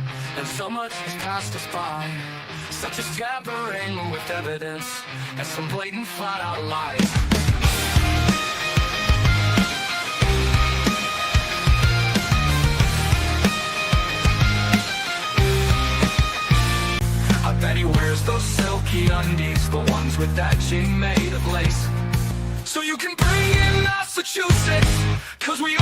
so much has passed us by. Such a scattering with evidence and some blatant flat-out lies. I bet he wears those silky undies, the ones with that jean made of lace. So you can bring in Massachusetts, 'cause we